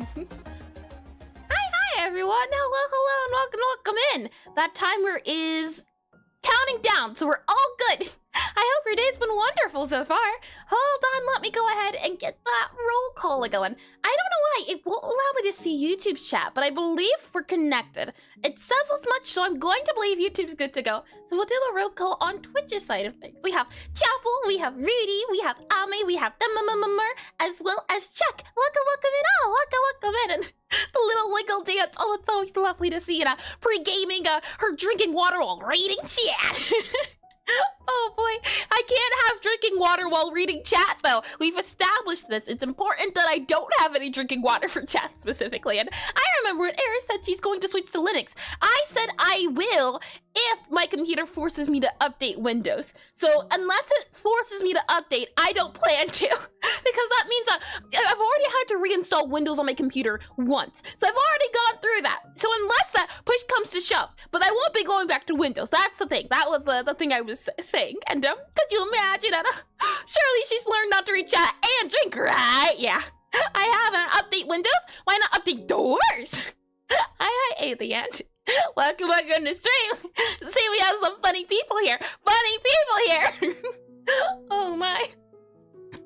Hi everyone, hello, and welcome in. That timer is counting down, so we're all good. I hope your day's been wonderful so far. Hold on, let me go ahead and get that roll call going. I don't know why, it won't allow me to see YouTube's chat, but I believe we're connected. It says as much, so I'm going to believe YouTube's good to go. So we'll do the roll call on Twitch's side of things. We have Chapel, we have Rudy, we have Ami, we have Demamamamur, as well as Chuck. Welcome in all, welcome in. And the little wiggle dance, oh, it's always lovely to see. And pre-gaming, her drinking water while reading chat. Oh boy, I can't have drinking water while reading chat though. We've established this. It's important that I don't have any drinking water for chat specifically. And I remember when Eris said she's going to switch to Linux. I said I will if my computer forces me to update Windows. So unless it forces me to update, I don't plan to. Because that means I've already had to reinstall Windows on my computer once. So I've already gone through that. So unless push comes to shove, but I won't be going back to Windows. That's the thing. That was the thing I was saying. And could you imagine that? Surely she's learned not to read chat and drink, right? Yeah. I haven't update Windows. Why not update doors? Hi, Alien. Welcome to the stream. See, we have some funny people here. Oh my.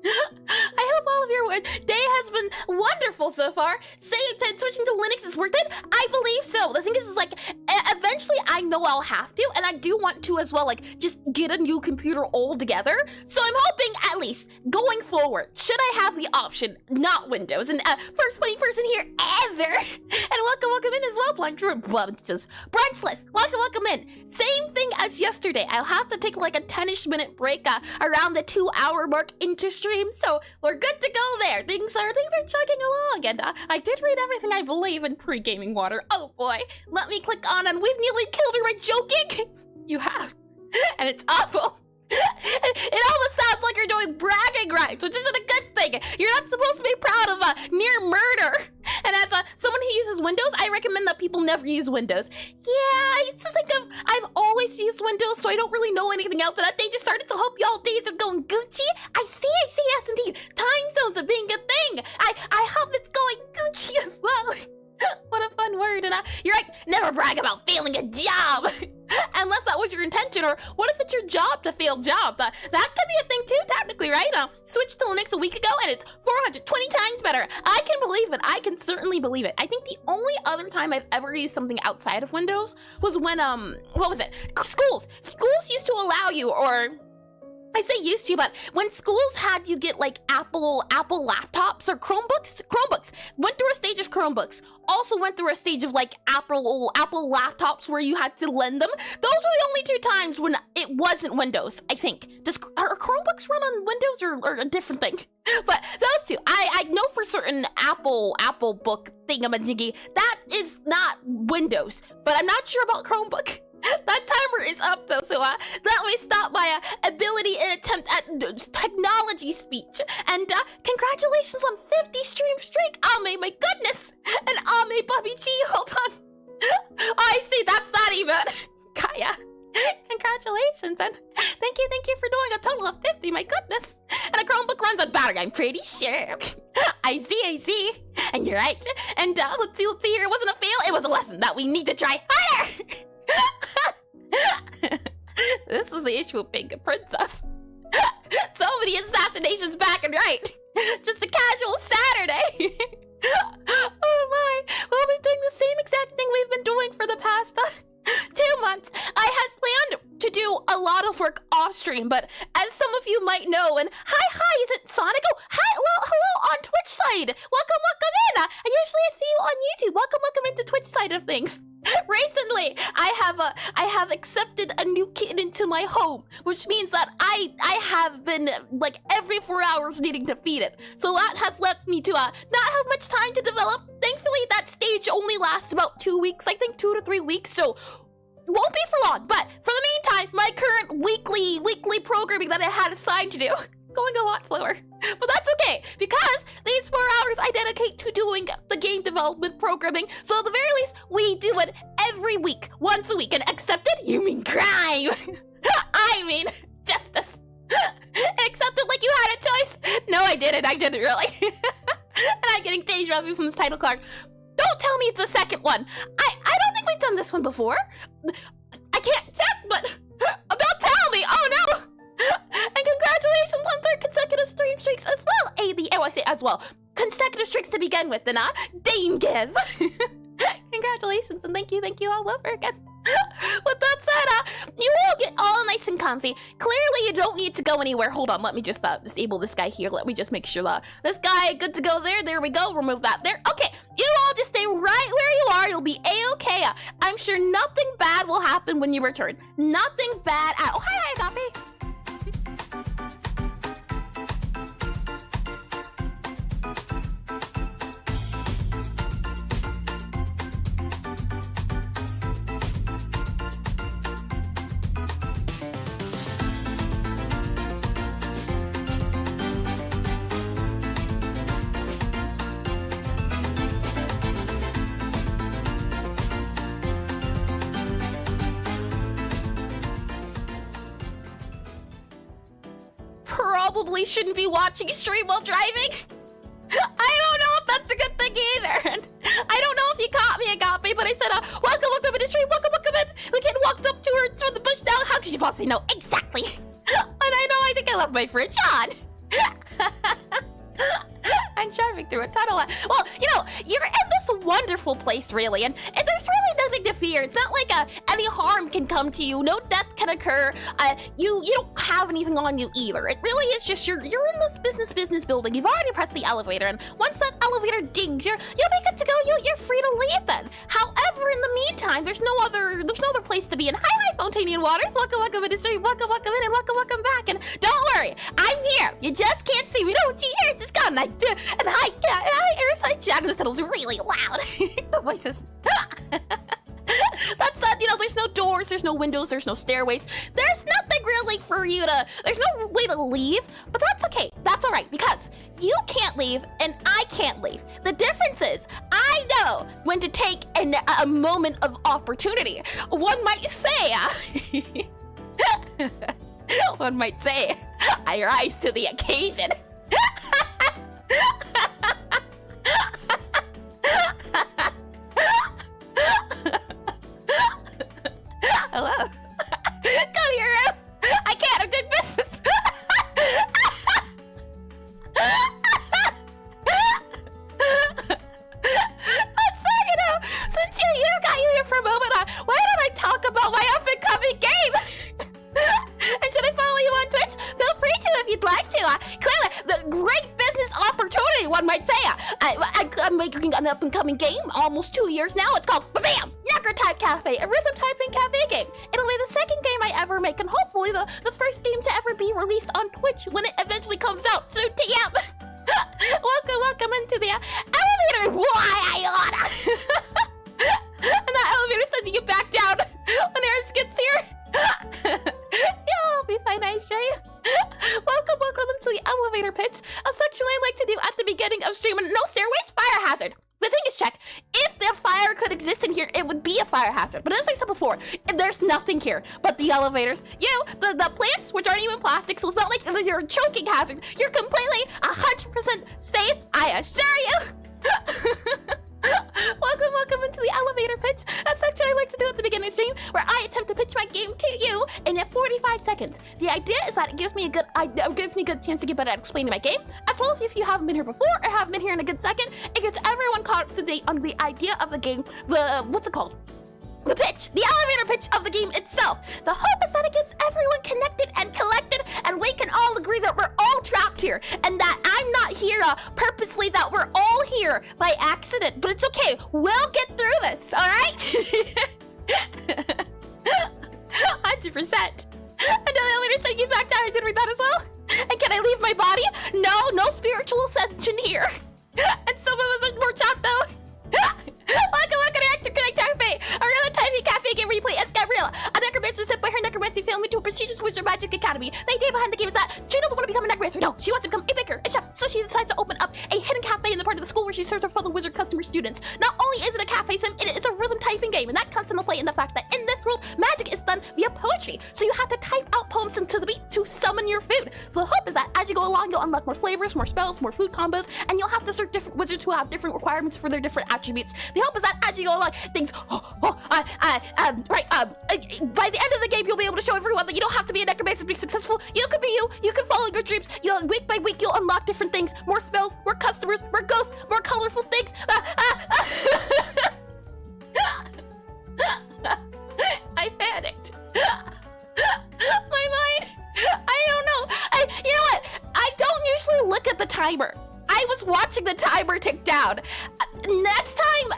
I hope all of your day has been wonderful so far. Say switching to Linux is worth it? I believe so. The thing is like, eventually I know I'll have to, and I do want to as well, like, just get a new computer altogether. So I'm hoping, at least, going forward, should I have the option, not Windows, and first funny person here ever. And welcome in as well, Brunchless. Welcome in. Same thing as yesterday. I'll have to take like a 10-ish minute break around the 2-hour mark into stream, so we're good to go there. Things are chugging along, and I did read everything I believe in pre-gaming water. Oh boy, let me click on, and we've nearly killed her by joking. You have, and it's awful. It almost sounds like you're doing bragging rights, which isn't a good thing. You're not supposed to be proud of near murder. And as someone who uses Windows, I recommend that people never use Windows. Yeah, I just think I've always used Windows, so I don't really know anything else. And they just started, so hope y'all days are going Gucci. I see, yes indeed. Time zones are being a thing. I hope it's going Gucci as well. What a fun word. And you're right, never brag about failing a job. Unless that was your intention, or what if it's your job to fail jobs? That can be a thing too, technically, right? Switched to Linux a week ago, and it's 420 times better. I can believe it. I can certainly believe it. I think the only other time I've ever used something outside of Windows was when, what was it? Schools used to allow you, or I say used to, but when schools had you get like Apple laptops or Chromebooks went through a stage of Chromebooks, also went through a stage of like Apple laptops where you had to lend them. Those were the only 2 times when it wasn't Windows, I think. Are Chromebooks run on Windows or a different thing? But those 2, I know for certain Apple book thingamajiggy, that is not Windows, but I'm not sure about Chromebook. That timer is up though, so that way stop my ability and attempt at technology speech. And congratulations on 50 stream streak, Ame, my goodness! And Ame Bubby G, hold on. I see, that's not even. Kaya, congratulations, and thank you for doing a total of 50, my goodness. And a Chromebook runs on battery, I'm pretty sure. I see. And you're right. And let's see here, it wasn't a fail, it was a lesson that we need to try harder. This is the issue of being a princess. So many assassinations back and right. Just a casual Saturday. Oh my. Well, we're doing the same exact thing we've been doing for the past 2 months. I had planned to do a lot of work off stream, but as some of you might know, and hi, is it Sonic? Oh, hi, hello on Twitch side. Welcome in. I usually see you on YouTube. Welcome into Twitch side of things. Recently, I have accepted a new kitten into my home, which means that I have been like every 4 hours needing to feed it. So that has left me to not have much time to develop. Thankfully, that stage only lasts about 2 weeks, I think 2 to 3 weeks. So it won't be for long. But for the meantime, my current weekly programming that I had assigned to do going a lot slower. But that's okay, because these 4 hours I dedicate to doing the game development programming, so at the very least, we do it every week, once a week, and accepted? You mean crime! I mean justice. Accepted like you had a choice? No, I didn't really. And I'm getting deja vu from this title card. Don't tell me it's the second one. I don't think we've done this one before. I can't check, but don't tell me. Oh no. And congratulations on 3rd consecutive stream streaks as well, AB. Oh, I say as well. Consecutive streaks to begin with, and Dame Give. Congratulations and thank you all over again. With that said, you all get all nice and comfy. Clearly, you don't need to go anywhere. Hold on, let me just disable this guy here. Let me just make sure that this guy good to go there. There we go. Remove that there. Okay, you all just stay right where you are. You'll be a-okay. I'm sure nothing bad will happen when you return. Nothing bad at all. Oh, hi, Agape. Probably shouldn't be watching a stream while driving. I don't know if that's a good thing either. And I don't know if you caught me, Agape, but I said, welcome in the stream, welcome in. The kid walked up to her from the bush down. How could you possibly know? Exactly. And I think I left my fridge on. I'm driving through a tunnel. Well, you know, you're in this wonderful place, really, and there's really nothing to fear. It's not like any harm can come to you. No death can occur. You don't have anything on you either. It really is just you're in this business building. You've already pressed the elevator, and once that elevator dings, you'll be good to go. You're free to leave then. However, in the meantime, there's no other place to be in. Hi, Fontanian Waters. Welcome into stream. Welcome in, and welcome back. And don't worry, I'm here. You just can't see me. No, gee, Eris is gone. And hi, Eris. Hi, Jack. This tunnel's really loud. The voices. That's that, you know, there's no doors, there's no windows, there's no stairways. There's nothing really for you to, there's no way to leave, but that's okay. That's all right, because you can't leave and I can't leave. The difference is, I know when to take a moment of opportunity. One might say, I rise to the occasion. Hello. Come here. I can't. I'm doing business. So, you know, since you got you here for a moment, why don't I talk about my up-and-coming game? And should I follow you on Twitch? Feel free to if you'd like to. Clearly, the great business opportunity, one might say. I'm making an up-and-coming game, almost 2 years now. It's called BAM! Necrotype Cafe, a rhythm typing cafe game. It'll be the second game I ever make, and hopefully the first game to ever be released on Twitch when it eventually comes out soon to you. Welcome into the elevator. Why, Iona? And that elevator sending you back down when Eris gets here. You'll be fine, I assure you. Welcome into the elevator pitch, a section I like to do at the beginning of stream. And no stairways, fire hazard. The thing is, check, if the fire could exist in here, it would be a fire hazard. But as I said before, there's nothing here but the elevators. You know, the plants, which aren't even plastic, so it's not like you're a choking hazard. You're completely 100% safe, I assure you. Welcome into the elevator pitch, a section I like to do at the beginning of the stream, where I attempt to pitch my game to you in 45 seconds. The idea is that it gives me a good chance to get better at explaining my game, as well as if you haven't been here before or haven't been here in a good second, it gets everyone caught up to date on the idea of the game, what's it called? The pitch, the elevator pitch of the game itself. The hope is that it gets everyone connected and collected, and we can all agree that we're all trapped here, and that I'm not here purposely, that we're all here by accident. But it's okay, we'll get through this, all right? 100%. And the elevator sent you back down. I did read that as well. And can I leave my body? No spiritual ascension here. And some of us are more trapped though. Welcome to Necrotype Cafe, a real tiny cafe game where you play as Gabriella, a necromancer sent by her necromancy family to a prestigious wizard magic academy. The idea behind the game is that she doesn't want to become a necromancer. No, she wants to become a baker, a chef. So she decides to open up a hidden cafe in the part of the school where she serves her fellow wizard customer students. Not only is it a cafe sim, it's a rhythm typing game, and that comes into play in the fact that in this world, magic is done via poetry. poetry. So you have to type out poems into the beat to summon your food. So the hope is that as you go along, you'll unlock more flavors, more spells, more food combos, and you'll have to serve different wizards who have different requirements for their different attributes. The hope is that as you go along, things, by the end of the game, you'll be able to show everyone that you don't have to be a necromancer to be successful. You can be you can follow your dreams. Week by week, you'll unlock different things, more spells, more customers, more ghosts, more colorful things. I panicked. My mind, I don't know. You know what? I don't usually look at the timer. I was watching the timer tick down. Next time,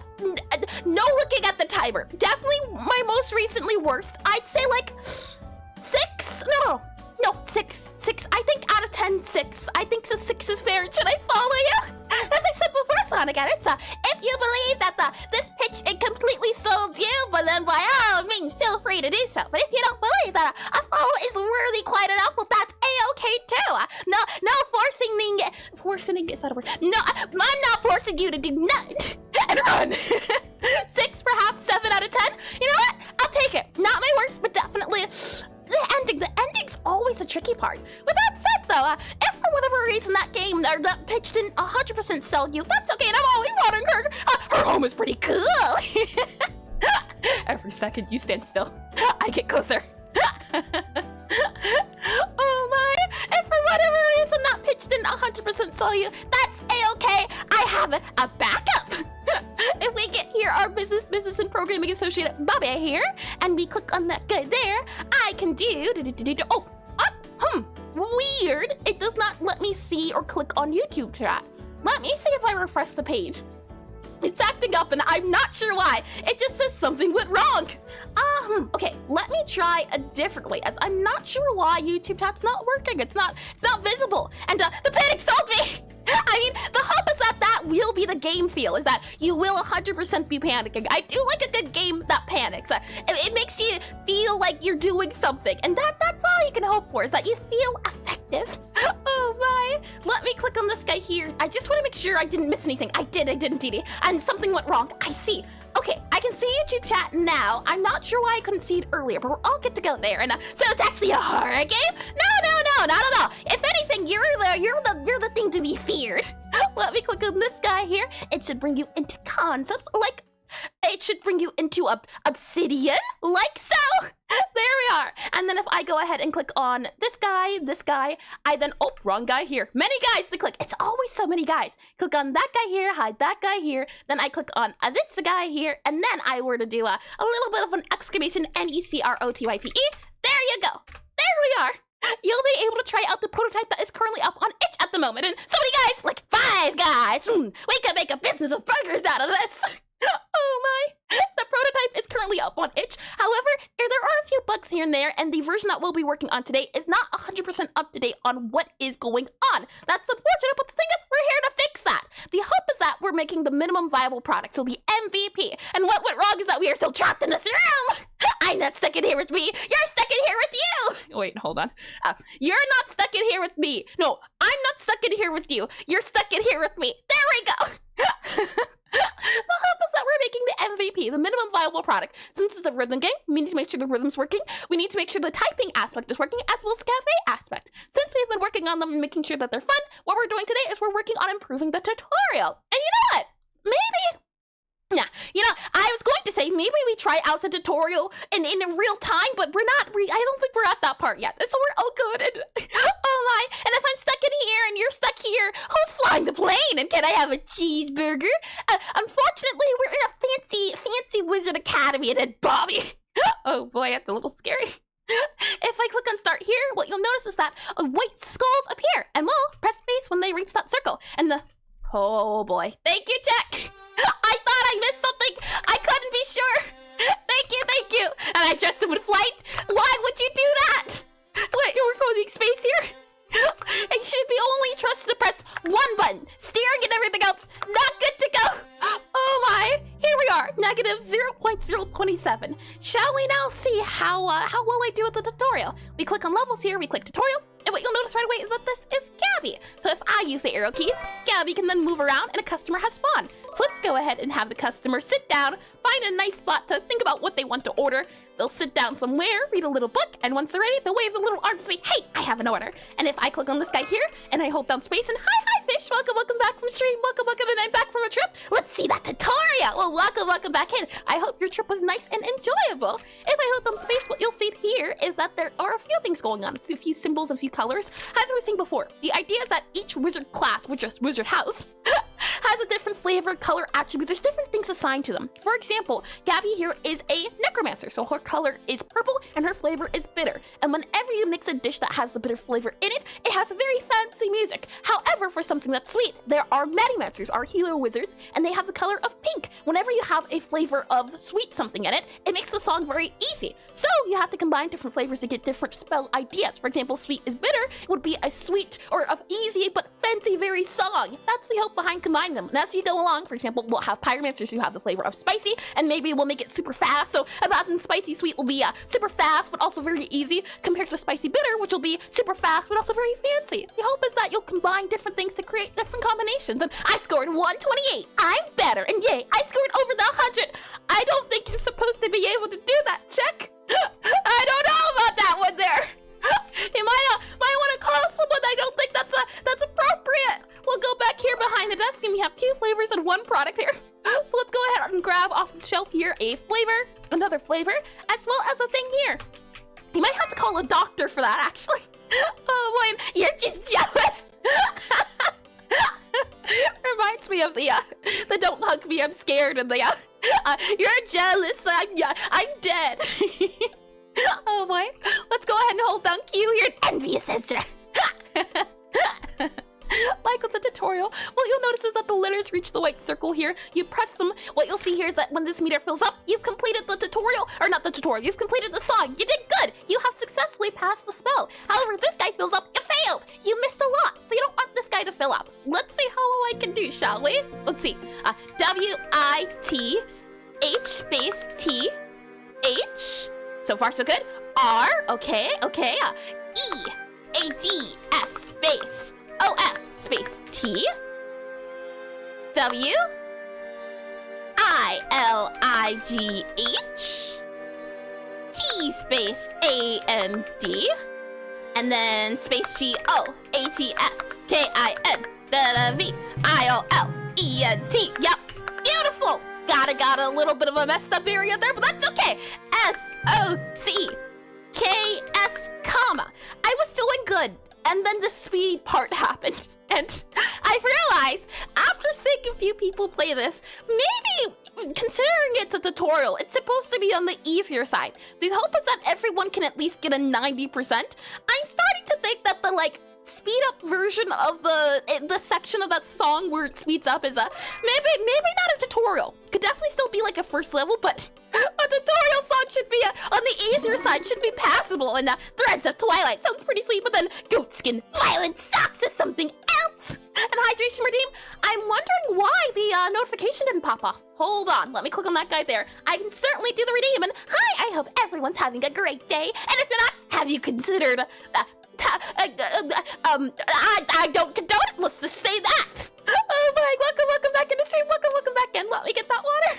no looking at the timer. Definitely my most recently worst. I'd say like 6. No, 6. I think out of 10, 6. I think the 6 is fair. Should I follow you? As I said before, Sonic, it's if you believe that this pitch it completely sold you, but then by all means, feel free to do so. But if you don't believe that a follow is worthy quite enough, well, that's a-okay too. No forcing is that a word? No, I'm not forcing you to do nothing and run. 6, perhaps 7 out of 10. You know what? I'll take it. Not my worst, but definitely. The ending's always the tricky part. With that said, though, if for whatever reason that game or that pitch didn't 100% sell you, that's okay, and I'm always wanting her. Her home is pretty cool. Every second you stand still, I get closer. Oh my! If for whatever reason that pitch didn't 100% sell you, that's a-okay. I have a backup. If we get here, our business and programming associate Bobby here, and we click on that guy there, I can do weird. It does not let me see or click on YouTube chat. Let me see if I refresh the page. It's acting up and I'm not sure why. It just says something went wrong. Okay, let me try a different way, as I'm not sure why YouTube chat's not working. It's not visible. And the panic sold me. I mean, the hope is that will be the game feel, is that you will 100% be panicking. I do like a good game that panics. It makes you feel like you're doing something, and that's all you can hope for, is that you feel effective. Oh my. Let me click on this guy here. I just want to make sure I didn't miss anything. I didn't, Dee Dee. And something went wrong. I see. Okay, I can see YouTube chat now. I'm not sure why I couldn't see it earlier, but we're all good to go there. And so it's actually a horror game? No, not at all. If anything, you're the thing to be feared. Let me click on this guy here. It should bring you into concepts like it should bring you into obsidian, like so. There we are. And then if I go ahead and click on this guy, I then, wrong guy here. Many guys to click. It's always so many guys. Click on that guy here, hide that guy here. Then I click on this guy here. And then I were to do a little bit of an exclamation, Necrotype. There you go. There we are. You'll be able to try out the prototype that is currently up on itch at the moment. And so many guys, like 5 guys. We can make a business of burgers out of this. Oh my. The prototype is currently up on itch. However, there are a few bugs here and there, and the version that we'll be working on today is not 100% up to date on what is going on. That's unfortunate, but the thing is, we're here to fix that. The hope is that we're making the minimum viable product, so the MVP. And what went wrong is that we are still trapped in this room. I'm not stuck in here with me. You're stuck in here with you. Wait, hold on. You're not stuck in here with me. No, I'm not stuck in here with you. You're stuck in here with me. There we go. The hope is that we're making the MVP, the minimum viable product. Since it's a rhythm game, we need to make sure the rhythm's working. We need to make sure the typing aspect is working, as well as the cafe aspect. Since we've been working on them and making sure that they're fun, what we're doing today is we're working on improving the tutorial. And you know what? Maybe. Yeah, you know, I was going to say maybe we try out the tutorial in real time, but we're not. I don't think we're at that part yet. So we're all good. And, oh my! And if I'm stuck in here and you're stuck here, who's flying the plane? And can I have a cheeseburger? Unfortunately, we're in a fancy Wizard Academy, and it's Bobby. Oh boy, that's a little scary. If I click on start here, what you'll notice is that white skulls appear, and we'll press space when they reach that circle. And oh boy, thank you, Jack. I thought I missed something. I couldn't be sure. Thank you. And I adjusted with flight. Why would you do that? Wait, you're recording space here? It should be only trusted to press one button. Steering and everything else, not good to go. Oh my, here we are, negative 0.027. Shall we now see how well I do with the tutorial? We click on levels here, we click tutorial, and what you'll notice right away is that this is Gabby. So if I use the arrow keys, Gabby can then move around and a customer has spawned. So let's go ahead and have the customer sit down, find a nice spot to think about what they want to order. they'll sit down somewhere, read a little book, and once they're ready, they'll wave the little arm to say, hey, I have an order. And if I click on this guy here, and I hold down space, and hi, fish, welcome back from stream, welcome, and I'm back from a trip. Let's see that tutorial. Well, welcome back in. I hope your trip was nice and enjoyable. If I hold down space, what you'll see here is that there are a few things going on. It's a few symbols, a few colors. As I was saying before, the idea is that each wizard class, which is wizard house, has a different flavor, color, attribute. There's different things assigned to them. For example, Gabby here is a necromancer, so her color is purple and her flavor is bitter. And whenever you mix a dish that has the bitter flavor in it, it has a very fancy music. However, for something that's sweet, there are Medimancers, our hero wizards, and they have the color of pink. Whenever you have a flavor of sweet something in it, it makes the song very easy. So you have to combine different flavors to get different spell ideas. For example, sweet is bitter would be a sweet or of easy but fancy very song. That's the hope behind combining them. And as you go along, for example, we'll have pyromancers who have the flavor of spicy, and maybe we'll make it super fast. So rather than spicy sweet will be super fast but also very easy, compared to spicy bitter, which will be super fast but also very fancy. The hope is that you'll combine different things to create different combinations. And I scored 128. I'm better, and yay, I scored over the 100. I don't think you're supposed to be able to do that. Check. I don't know about that one there. You might want to call someone. I don't think that's appropriate. We'll go back here behind the desk, and we have 2 flavors and 1 product here. So let's go ahead and grab off the shelf here a flavor, another flavor, as well as a thing here. You might have to call a doctor for that, actually. Oh boy, you're just jealous. Reminds me of the don't hug me, I'm scared, and the you're jealous, I'm dead. Oh boy, let's go ahead and hold down Q here. Envious sister. Like with the tutorial, what you'll notice is that the letters reach the white circle here. You press them. What you'll see here is that when this meter fills up, you've completed the tutorial, or not the tutorial, you've completed the song. You did good. You have successfully passed the spell. However, if this guy fills up, you failed. You missed a lot, so you don't want this guy to fill up. Let's see how I can do, shall we? Let's see. W-I-T-H space T-H. So far, so good. R, okay. E-A-D-S space O-F space T W I-L-I-G-H T space A-N-D and then space G-O-A-T-S-K-I-N-V-I-O-L-E-N-T. Yep, beautiful. Got a little bit of a messed up area there, but that's okay. S-O-C-K-S comma. I was doing good, and then the speed part happened. And I realized, after seeing a few people play this, maybe considering it's a tutorial, it's supposed to be on the easier side. The hope is that everyone can at least get a 90%. I'm starting to think that the, speed up version of the section of that song where it speeds up is maybe not a tutorial. Could definitely still be like a first level, but a tutorial song should be on the easier side, should be passable. And Threads of Twilight sounds pretty sweet, but then Goatskin Violent Socks is something else. And Hydration Redeem, I'm wondering why the notification didn't pop off. Hold on, let me click on that guy there. I can certainly do the redeem, and hi, I hope everyone's having a great day. And if you're not, have you considered I don't condone it. Let's just say that. Oh my! Welcome back in the stream. Welcome back in. Let me get that water.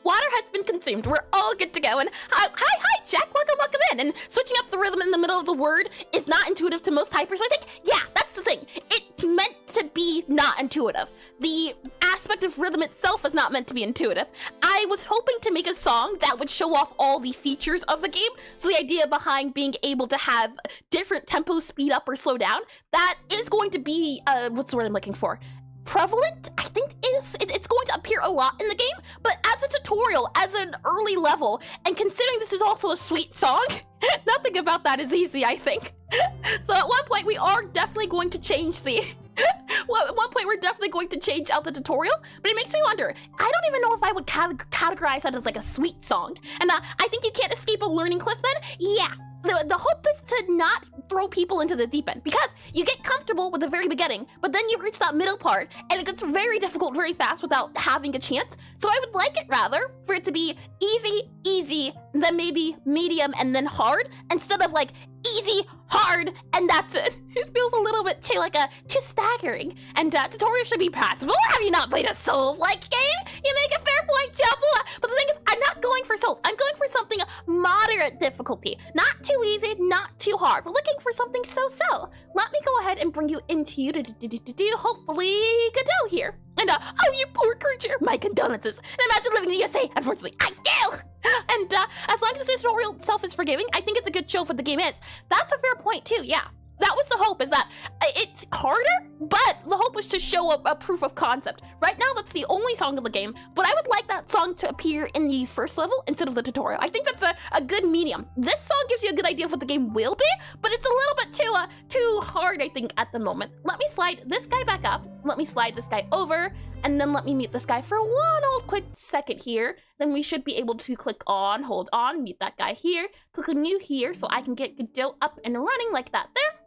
Water has been consumed. We're all good to go. And hi, Jack. Welcome in. And switching up the rhythm in the middle of the word is not intuitive to most typers. I think, yeah, that's the thing. It's meant to be not intuitive. The aspect of rhythm itself is not meant to be intuitive. I was hoping to make a song that would show off all the features of the game. So the idea behind being able to have different tempos speed up or slow down, that is going to be, what's the word I'm looking for? Prevalent, I think it's going to appear a lot in the game, but as a tutorial, as an early level, and considering this is also a sweet song, nothing about that is easy, I think. So at one point, we are definitely going to change the... well, at one point, we're definitely going to change out the tutorial, but it makes me wonder, I don't even know if I would categorize that as like a sweet song. And I think you can't escape a learning cliff then? Yeah. The hope is to not throw people into the deep end, because you get comfortable with the very beginning, but then you reach that middle part, and it gets very difficult very fast without having a chance. So I would like it rather for it to be easy, then maybe medium, and then hard, instead of like easy, hard, and that's it. It feels a little bit too too staggering. And tutorial should be passable. Have you not played a Souls-like game? You make a fair point, Chapel. But the thing is, I'm not going for Souls. I'm going for something moderate difficulty. Not too easy, not too hard. We're looking for something so-so. Let me go ahead and bring you into hopefully Godot here. And oh, you poor creature, my condolences. And imagine living in the USA. Unfortunately, I do. And as long as the tutorial itself is forgiving, I think it's a good show for the game is. That's a fair point too, yeah. That was the hope, is that it's harder, but the hope was to show a proof of concept. Right now, that's the only song of the game, but I would like that song to appear in the first level instead of the tutorial. I think that's a good medium. This song gives you a good idea of what the game will be, but it's a little bit too hard, I think, at the moment. Let me slide this guy back up. Let me slide this guy over, and then let me mute this guy for one quick second here. Then we should be able to click on, hold on, mute that guy here, click on new here, so I can get Godot up and running like that there.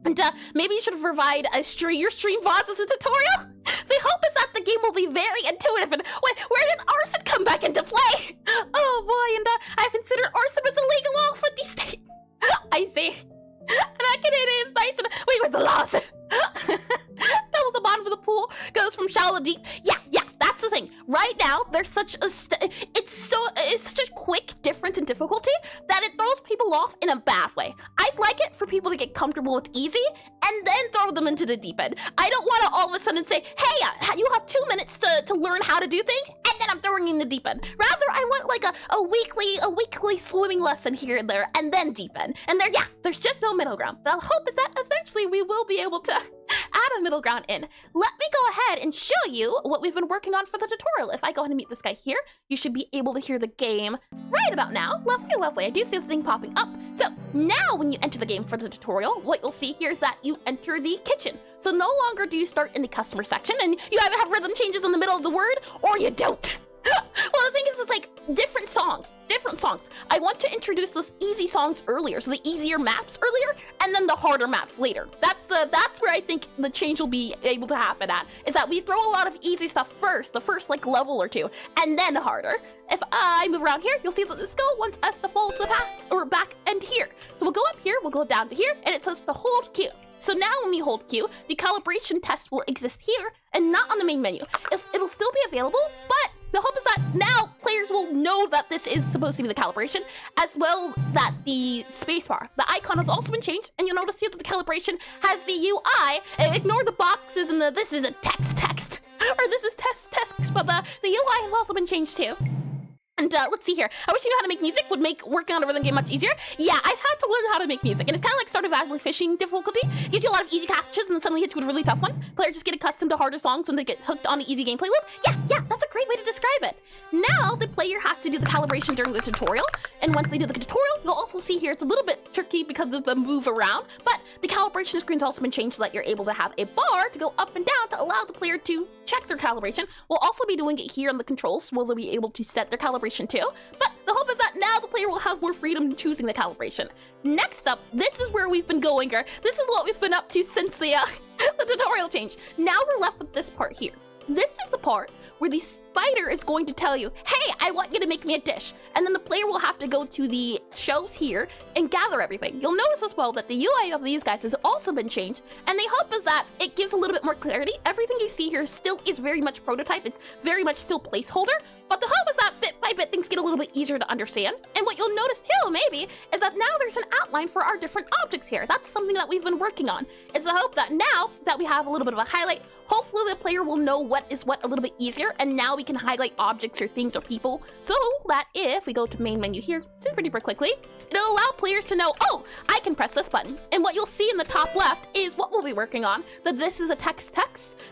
And maybe you should provide your stream VODs as a tutorial. The hope is that the game will be very intuitive. And wait, where did arson come back into play? Oh boy, and I've considered arson as illegal in all 50 states. I see. And it is nice and wait, where's the laws? That was the bottom of the pool goes from shallow to deep. Yeah, that's the thing. Right now, there's such a it's such a quick difference in difficulty that it throws people off in a bad way. I'd like it for people to get comfortable with easy and then throw them into the deep end. I don't want to all of a sudden say, hey, you have 2 minutes to learn how to do things, and then I'm throwing you in the deep end. Rather, I want like a weekly swimming lesson here and there, and then deep end. And there's just no middle ground. The hope is that eventually we will be able to add a middle ground in. Let me go ahead and show you what we've been working on for the tutorial. If I go ahead and meet this guy here, you should be able to hear the game right about now. Lovely, lovely. I do see the thing popping up. So now when you enter the game for the tutorial, what you'll see here is that you enter the kitchen. So no longer do you start in the customer section and you either have rhythm changes in the middle of the word or you don't. Well, the thing is, it's like different songs. I want to introduce those easy songs earlier, so the easier maps earlier, and then the harder maps later. That's where I think the change will be able to happen at, is that we throw a lot of easy stuff first, the first like level or two, and then harder. If I move around here, you'll see that the skill wants us to follow the path, or back end here. So we'll go up here, we'll go down to here, and it says to hold Q. So now when we hold Q, the calibration test will exist here, and not on the main menu. It'll still be available, but the hope is that now players will know that this is supposed to be the calibration, as well that the spacebar, the icon has also been changed, and you'll notice here that the calibration has the UI. Ignore the boxes and this is a text, or this is text, but the UI has also been changed too. And let's see here. I wish you knew how to make music. Would make working on a rhythm game much easier. Yeah, I've had to learn how to make music. And it's kind of like Stardew Valley fishing difficulty. Gives you a lot of easy catches and then suddenly hits you with really tough ones. Players just get accustomed to harder songs when they get hooked on the easy gameplay loop. Yeah, that's a great way to describe it. Now, the player has to do the calibration during the tutorial. And once they do the tutorial, you'll also see here it's a little bit tricky because of the move around. But the calibration screen's also been changed so that you're able to have a bar to go up and down to allow the player to check their calibration. We'll also be doing it here on the controls, so they'll be able to set their calibration too. But the hope is that now the player will have more freedom in choosing the calibration. Next up, this is where we've been going, or this is what we've been up to since the tutorial change. Now we're left with this part here. This is the part where the spider is going to tell you, hey, I want you to make me a dish. And then the player will have to go to the shelves here and gather everything. You'll notice as well that the UI of these guys has also been changed. And the hope is that it gives a little bit more clarity. Everything you see here still is very much prototype. It's very much still placeholder. But the hope is that bit by bit things get a little bit easier to understand. And what you'll notice too, maybe, is that now there's an outline for our different objects here. That's something that we've been working on. It's the hope that now that we have a little bit of a highlight, hopefully the player will know what is what a little bit easier, and now we can highlight objects or things or people, so that if we go to main menu here super duper quickly, it'll allow players to know, oh, I can press this button. And what you'll see in the top left is what we'll be working on, that this is a text.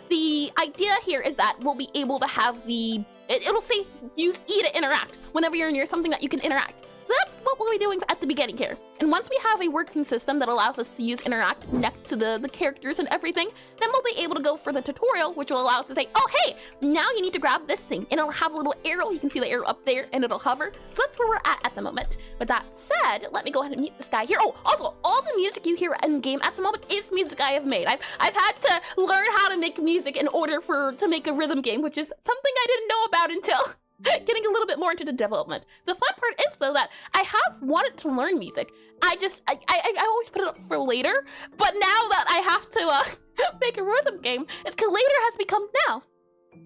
The idea here is that we'll be able to have it'll say use E to interact whenever you're near something that you can interact. So that's what we'll be doing at the beginning here. And once we have a working system that allows us to use interact next to the characters and everything, then we'll be able to go for the tutorial, which will allow us to say, oh, hey, now you need to grab this thing. And it'll have a little arrow. You can see the arrow up there and it'll hover. So that's where we're at the moment. With that said, let me go ahead and mute this guy here. Oh, also, all the music you hear in game at the moment is music I have made. I've had to learn how to make music in order to make a rhythm game, which is something I didn't know about until getting a little bit more into the development. The fun part is, though, that I have wanted to learn music. I always put it up for later, but now that I have to make a rhythm game, it's because later has become now.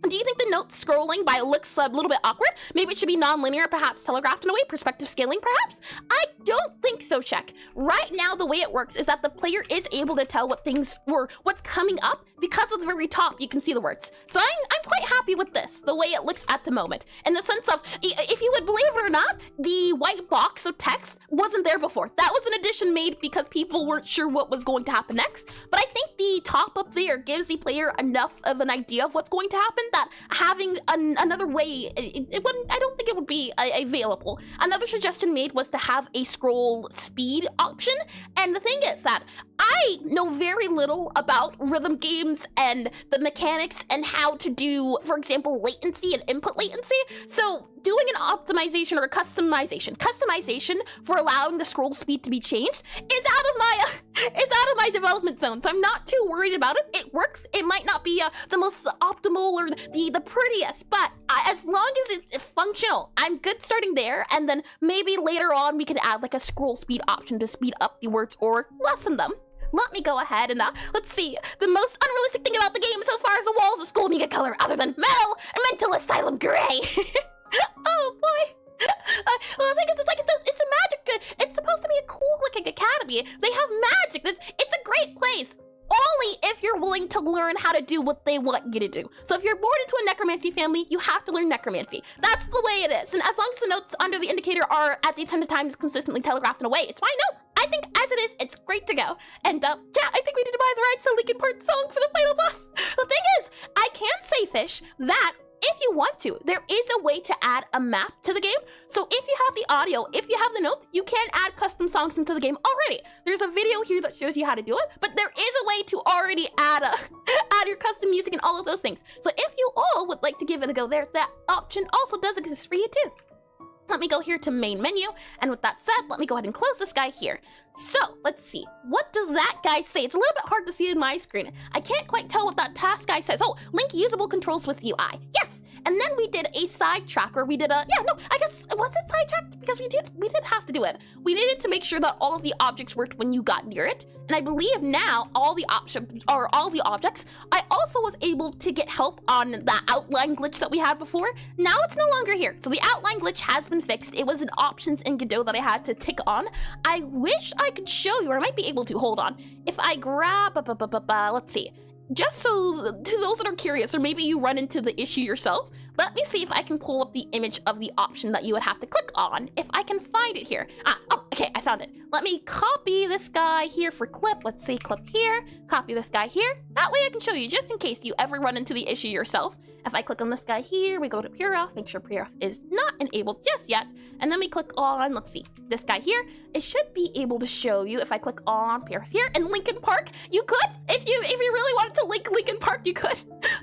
Do you think the note scrolling by looks a little bit awkward? Maybe it should be non-linear, perhaps telegraphed in a way, perspective scaling, perhaps? I don't think so, Check. Right now, the way it works is that the player is able to tell what's coming up because of the very top, you can see the words. So I'm quite happy with this, the way it looks at the moment. In the sense of, if you would believe it or not, the white box of text wasn't there before. That was an addition made because people weren't sure what was going to happen next. But I think the top up there gives the player enough of an idea of what's going to happen that having another way, I don't think it would be available. Another suggestion made was to have a scroll speed option. And the thing is that I know very little about rhythm games and the mechanics and how to do, for example, latency and input latency. So doing an optimization or a customization for allowing the scroll speed to be changed is out of my development zone. So I'm not too worried about it. It works. It might not be the most optimal or the prettiest, but as long as it's functional, I'm good starting there. And then maybe later on we can add like a scroll speed option to speed up the words or lessen them. Let me go ahead and let's see. The most unrealistic thing about the game so far is the walls of school being a color other than mental asylum gray. Oh boy. Well, the thing is, it's a magic. It's supposed to be a cool looking academy. They have magic. It's a great place. Only if you're willing to learn how to do what they want you to do. So if you're born into a necromancy family, you have to learn necromancy. That's the way it is. And as long as the notes under the indicator are at the intended times consistently telegraphed in a way, it's fine. No, I think as it is, it's great to go. And yeah, I think we need to buy the rights to Linkin Park song for the final boss. The thing is, I can say, Fish, that if you want to, there is a way to add a map to the game. So if you have the audio, if you have the notes, you can add custom songs into the game already. There's a video here that shows you how to do it, but there is a way to already add your custom music and all of those things. So if you all would like to give it a go there, that option also does exist for you too. Let me go here to main menu, and with that said, let me go ahead and close this guy here. So, let's see. What does that guy say? It's a little bit hard to see in my screen. I can't quite tell what that task guy says. Oh, link usable controls with UI. Yes! And then we did a sidetrack where we did a, I guess, was it sidetracked? Because we did have to do it. We needed to make sure that all of the objects worked when you got near it. And I believe now all the objects, I also was able to get help on the outline glitch that we had before. Now it's no longer here. So the outline glitch has been fixed. It was in options in Godot that I had to tick on. I wish I could show you, or I might be able to, hold on. If I grab, let's see. Just so, to those that are curious, or maybe you run into the issue yourself, let me see if I can pull up the image of the option that you would have to click on, if I can find it here. Oh, okay, I found it. Let me copy this guy here for clip. Let's see, clip here, copy this guy here. That way I can show you, just in case you ever run into the issue yourself. If I click on this guy here, we go to pure off, make sure pure off is not enabled just yet. And then we click on, let's see, this guy here. It should be able to show you if I click on pure off here and Linkin Park, you could. If you really wanted to link Linkin Park, you could.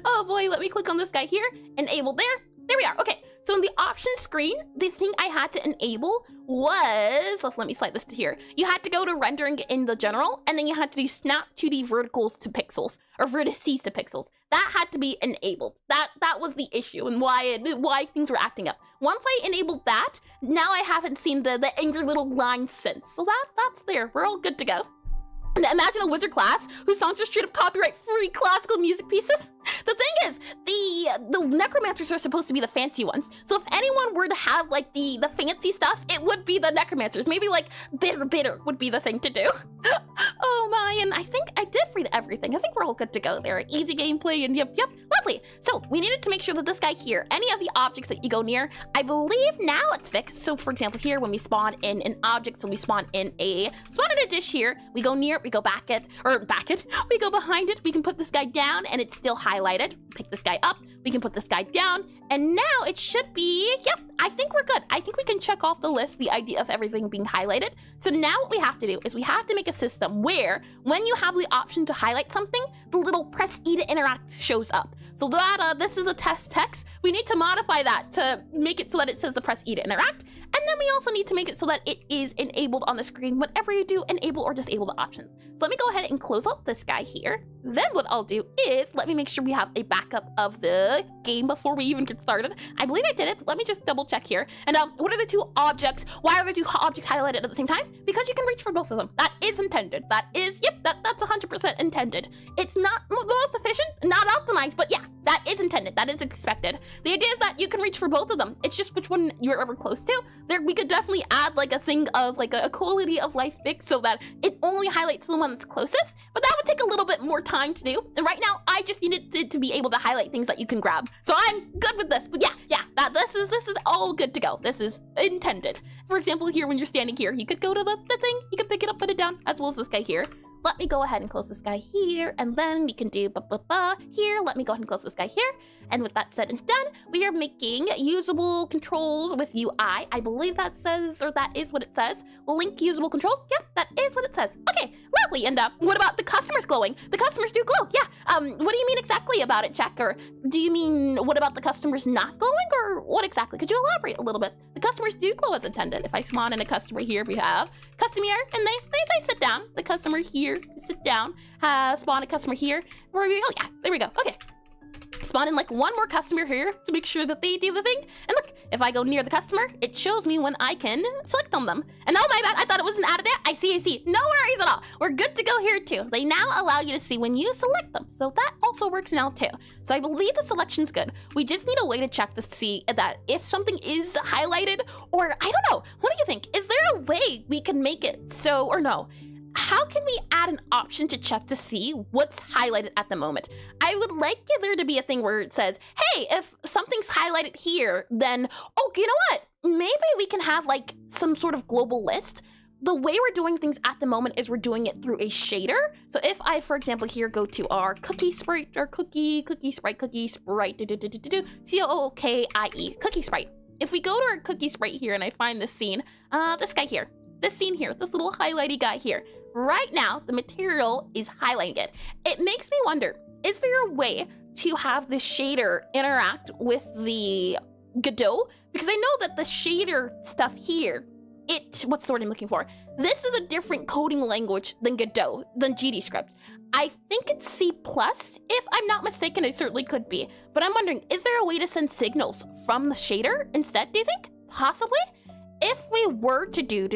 Oh boy, let me click on this guy here, enable there. There we are. Okay, so in the options screen, the thing I had to enable was, let me slide this to here. You had to go to rendering in the general, and then you had to do snap 2D verticals to pixels, or vertices to pixels. That had to be enabled. That was the issue and why things were acting up. Once I enabled that, now I haven't seen the angry little line since. So that's there. We're all good to go. Imagine a wizard class whose songs are straight up copyright-free classical music pieces. The thing is, the necromancers are supposed to be the fancy ones. So if anyone were to have like the fancy stuff, it would be the necromancers. Maybe like bitter would be the thing to do. Oh my, and I think I did read everything. I think we're all good to go there. Easy gameplay and yep, lovely. So we needed to make sure that this guy here, any of the objects that you go near, I believe now it's fixed. So for example here, when we spawn in an object, so we spawn in a dish here, we go near, we go we go behind it, we can put this guy down and it's still highlighted. Pick this guy up, we can put this guy down, and now it should be, yep, I think we're good. I think we can check off the list the idea of everything being highlighted. So now what we have to do is we have to make a system where when you have the option to highlight something, the little press E to interact shows up. So that this is a test text. We need to modify that to make it so that it says the press E to interact. And then we also need to make it so that it is enabled on the screen whenever you do enable or disable the options. So let me go ahead and close out this guy here. Then what I'll do is let me make sure we have a backup of the game before we even get started. I believe I did it, but let me just double check here. And what are the two objects? Why are the two objects highlighted at the same time? Because you can reach for both of them. That is intended. That is, yep, that's 100% intended. It's not the most efficient, not optimized, but yeah, that is intended. That is expected. The idea is that you can reach for both of them. It's just which one you're ever close to. There, we could definitely add like a thing of like a quality of life fix so that it only highlights the one that's closest, but that would take a little bit more time to do. And right now, I just needed to be able to highlight things that you can grab. So I'm good with this, but yeah, this is all good to go. This is intended. For example, here, when you're standing here, you could go to the thing, you can pick it up, put it down, as well as this guy here. Let me go ahead and close this guy here, and then we can do here. Let me go ahead and close this guy here. And with that said and done, we are making usable controls with UI. I believe that says, or that is what it says. Link usable controls. Yep, that is what it says. Okay, lovely. And what about the customers glowing? The customers do glow. Yeah. What do you mean exactly about it, Jack? Or do you mean what about the customers not glowing, or what exactly? Could you elaborate a little bit? The customers do glow as intended. If I spawn in a customer here, we have customer, and they sit down. The customer here sit down. Spawn a customer here. Where we go? Yeah, there we go. Okay. Spawn in like one more customer here to make sure that they do the thing. And look, if I go near the customer, it shows me when I can select on them. And oh my bad, I thought it wasn't added yet. I see. No worries at all. We're good to go here too. They now allow you to see when you select them. So that also works now too. So I believe the selection's good. We just need a way to check to see that if something is highlighted, or I don't know. What do you think? Is there a way we can make it so, or no? How can we add an option to check to see what's highlighted at the moment? I would like there to be a thing where it says, hey, if something's highlighted here, then, oh, you know what? Maybe we can have like some sort of global list. The way we're doing things at the moment is we're doing it through a shader. So if I, for example, here go to our cookie sprite, or cookie sprite, COOKIE, cookie sprite. If we go to our cookie sprite here and I find this scene, this guy here, this scene here, this little highlighty guy here. Right now, the material is highlighting it. It makes me wonder, is there a way to have the shader interact with the Godot? Because I know that the shader stuff here, what's the word I'm looking for? This is a different coding language than Godot, than GDScript. I think it's C+, if I'm not mistaken. It certainly could be. But I'm wondering, is there a way to send signals from the shader instead, do you think? Possibly? If we were to do,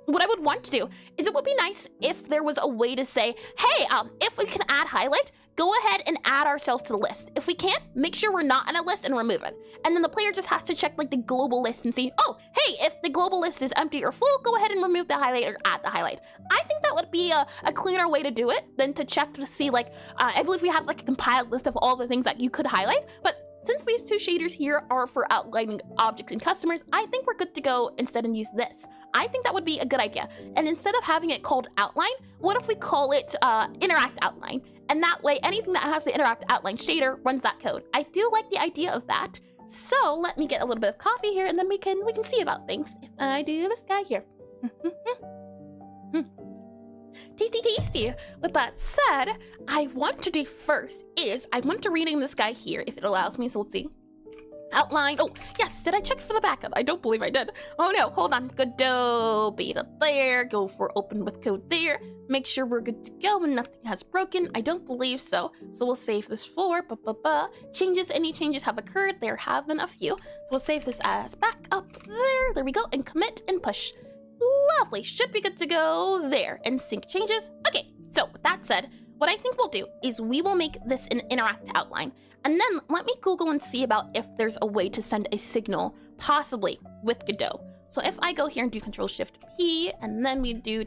what I would want to do is it would be nice if there was a way to say, hey, if we can add highlight, go ahead and add ourselves to the list. If we can't, make sure we're not on a list and remove it. And then the player just has to check like the global list and see, oh, hey, if the global list is empty or full, go ahead and remove the highlight or add the highlight. I think that would be a cleaner way to do it than to check to see like, I believe we have like a compiled list of all the things that you could highlight, but since these two shaders here are for outlining objects and customers, I think we're good to go instead and use this. I think that would be a good idea. And instead of having it called outline, what if we call it interact outline? And that way, anything that has the interact outline shader runs that code. I do like the idea of that. So let me get a little bit of coffee here, and then we can see about things. If I do this guy here. Tasty. With that said, I want to do first is I want to rename this guy here if it allows me. So let's see. Outline. Oh, yes. Did I check for the backup? I don't believe I did. Oh no, hold on. Godot beta there. Go for open with code there. Make sure we're good to go and nothing has broken. I don't believe so. So we'll save this for changes. Any changes have occurred. There have been a few. So we'll save this as backup there. There we go. And commit and push. Lovely. Should be good to go there. And sync changes. Okay. So with that said, what I think we'll do is we will make this an interact outline. And then let me Google and see about if there's a way to send a signal, possibly with Godot. So if I go here and do Control-Shift-P, and then we do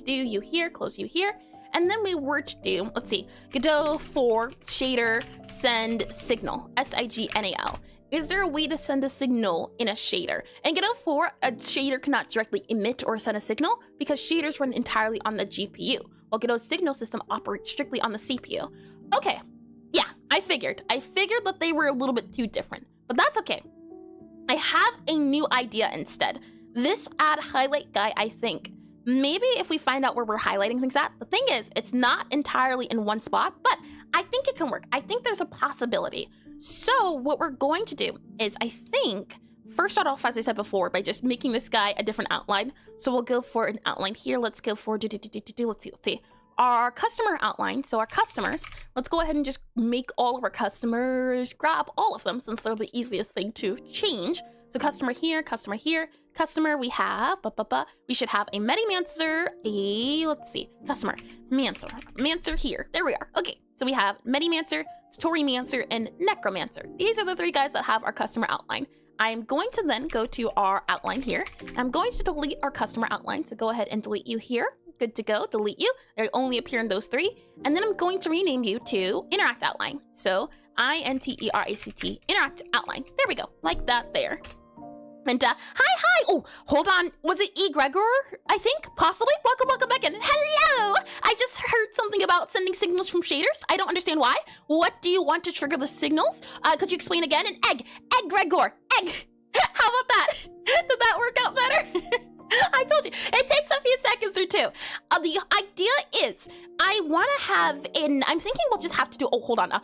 you here, close you here, and then we were to do, let's see, Godot for shader send signal, SIGNAL. Is there a way to send a signal in a shader? And Godot 4, a shader cannot directly emit or send a signal because shaders run entirely on the GPU, while Godot's signal system operates strictly on the CPU. Okay, yeah, I figured that they were a little bit too different, but that's okay. I have a new idea instead. This add highlight guy, I think, maybe if we find out where we're highlighting things at, the thing is, it's not entirely in one spot, but I think it can work. I think there's a possibility. So what we're going to do is, I think, first start off, as I said before, by just making this guy a different outline. So we'll go for an outline here. Let's go for, let's see. Our customer outline. So our customers, let's go ahead and just make all of our customers, grab all of them since they're the easiest thing to change. So customer here, customer, we have, we should have a Medimancer, customer, Mancer here. There we are. Okay, so we have Medimancer, Storymancer, and Necromancer. These are the 3 guys that have our customer outline. I'm going to then go to our outline here. I'm going to delete our customer outline. So go ahead and delete you here. Good to go, delete you. They only appear in those 3. And then I'm going to rename you to Interact Outline. So INTERACT, Interact Outline. There we go, like that there. And hi. Oh, hold on. Was it Gregor? I think, possibly. Welcome back in. Hello. I just heard something about sending signals from shaders. I don't understand why. What do you want to trigger the signals? Could you explain again? An egg, Gregor, egg. How about that? Did that work out better? I told you, it takes a few seconds or 2. The idea is, I want to have I'm thinking we'll just have to do, hold on.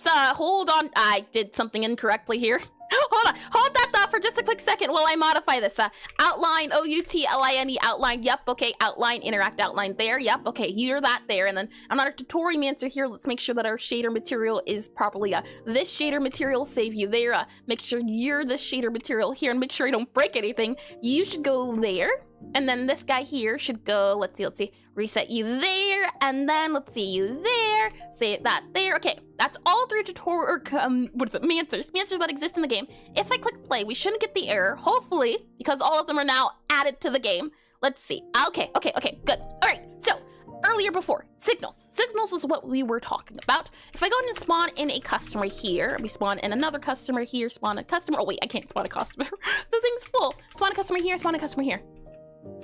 Hold on. I did something incorrectly here. Hold that thought for just a quick second while I modify this. Outline, OUTLINE, outline, yep, okay, outline, interact outline there, yep, okay, you're that there, and then on our Tutorimancer here, let's make sure that our shader material is properly, this shader material, save you there, make sure you're this shader material here, and make sure you don't break anything. You should go there, and then this guy here should go, let's see, reset you there, and then let's see you there, say that there. Okay, that's all 3 Mancers that exist in the game. If I click play, we shouldn't get the error, hopefully, because all of them are now added to the game. Let's see. Okay, good. All right, so earlier before, signals. Signals is what we were talking about. If I go and spawn in a customer here, we spawn in another customer here, spawn a customer. Oh wait, I can't spawn a customer. The thing's full. Spawn a customer here, spawn a customer here.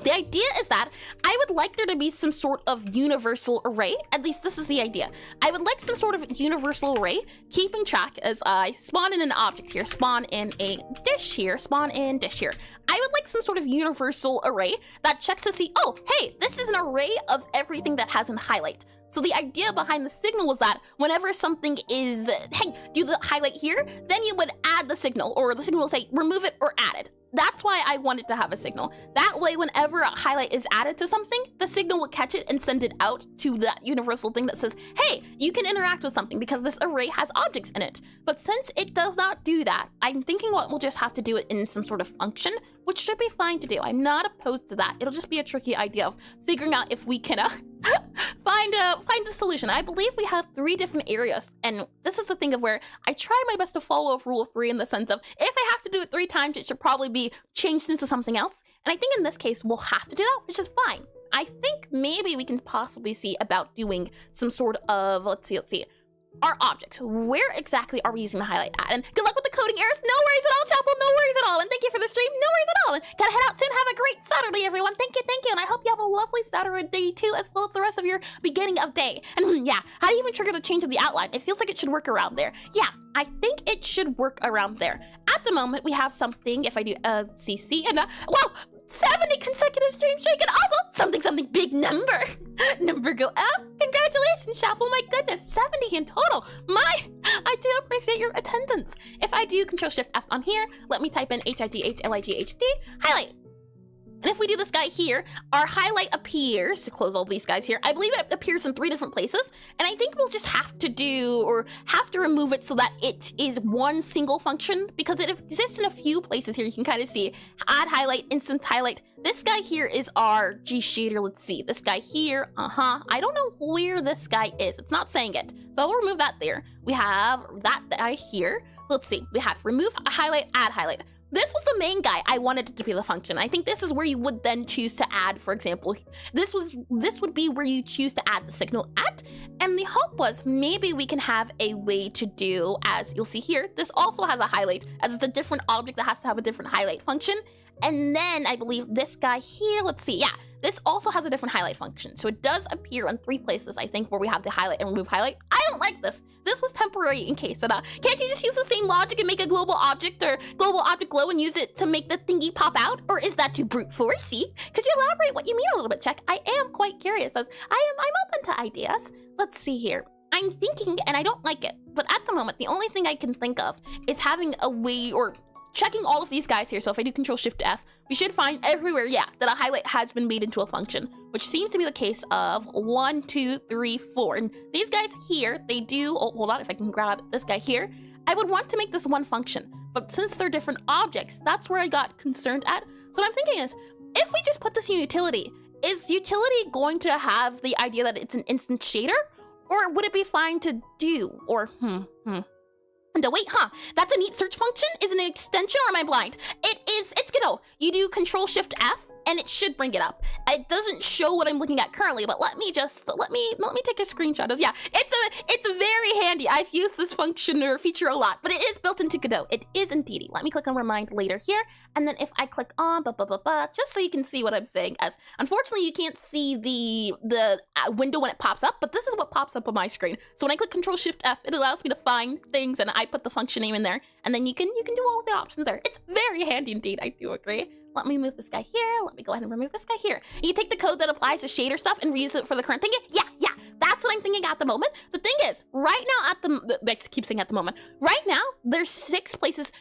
The idea is that I would like there to be some sort of universal array. At least this is the idea. I would like some sort of universal array, keeping track as I spawn in an object here, spawn in a dish here, spawn in dish here. I would like some sort of universal array that checks to see, oh, hey, this is an array of everything that has a highlight. So the idea behind the signal was that whenever something is, hey, do the highlight here, then you would add the signal, or the signal will say remove it or add it. That's why I wanted to have a signal. That way, whenever a highlight is added to something, the signal will catch it and send it out to that universal thing that says, hey, you can interact with something because this array has objects in it. But since it does not do that, I'm thinking we'll just have to do it in some sort of function, which should be fine to do. I'm not opposed to that. It'll just be a tricky idea of figuring out if we can find a solution. I believe we have 3 different areas, and this is the thing of where I try my best to follow rule of 3 in the sense of if I have to do it 3 times, it should probably be changed into something else. And I think in this case, we'll have to do that, which is fine. I think maybe we can possibly see about doing some sort of, let's see, our objects. Where exactly are we using the highlight at? And good luck with the coding errors. No worries at all, Chapel. No worries at all. And thank you for the stream. No worries at all. And gotta head out soon. Have a great Saturday, everyone. Thank you. And I hope you have a lovely Saturday too, as well as the rest of your beginning of day. And yeah, how do you even trigger the change of the outline? It feels like it should work around there. Yeah, I think it should work around there. At the moment, we have something. If I do CC and wow, 70 consecutive stream shake, and also something big number. Number go up. Congratulations, Chapel. My goodness, 70 in total. I do appreciate your attendance. If I do Control-Shift-F on here, let me type in HIDHLIGHD, highlight. And if we do this guy here, our highlight appears, to close all these guys here, I believe it appears in 3 different places, and I think we'll just have to remove it so that it is one single function, because it exists in a few places here. You can kind of see add highlight, instance highlight. This guy here is our G shader. Let's see, this guy here, I don't know where this guy is. It's not saying it, so I'll remove that there. We have that guy here. Let's see, we have remove highlight, add highlight. This was the main guy. I wanted it to be the function. I think this is where you would then choose to add, for example, this would be where you choose to add the signal at. And the hope was maybe we can have a way to do, as you'll see here, this also has a highlight, as it's a different object that has to have a different highlight function. And then I believe this guy here, let's see, yeah, this also has a different highlight function. So it does appear in 3 places, I think, where we have the highlight and remove highlight. I don't like this. This was temporary in case. And, can't you just use the same logic and make a global object or global object glow and use it to make the thingy pop out? Or is that too brute forcey? Could you elaborate what you mean a little bit, Check? I am quite curious, as I'm open to ideas. Let's see here. I'm thinking, and I don't like it, but at the moment, the only thing I can think of is having a way, or checking all of these guys here. So if I do Control-Shift-F, we should find everywhere, yeah, that a highlight has been made into a function, which seems to be the case of 1, 2, 3, 4. And these guys here, they do, oh, hold on, if I can grab this guy here, I would want to make this one function. But since they're different objects, that's where I got concerned at. So what I'm thinking is, if we just put this in utility, is utility going to have the idea that it's an instant shader? Or would it be fine to do? Or, And wait, that's a neat search function? Is it an extension or am I blind? It is, it's Godot. You do Control-Shift-F and it should bring it up. It doesn't show what I'm looking at currently, but let me take a screenshot. Yeah, it's very handy. I've used this function or feature a lot, but it is built into Godot. It is indeed. Let me click on remind later here, and then if I click on just so you can see what I'm saying, as unfortunately you can't see the window when it pops up, but this is what pops up on my screen. So when I click Control-Shift-F, it allows me to find things, and I put the function name in there, and then you can do all of the options there. It's very handy indeed. I do agree. Let me move this guy here. Let me go ahead and remove this guy here. You take the code that applies to shader stuff and reuse it for the current thing. Yeah, that's what I'm thinking at the moment. The thing is, right now I keep saying at the moment, right now, there's 6 places,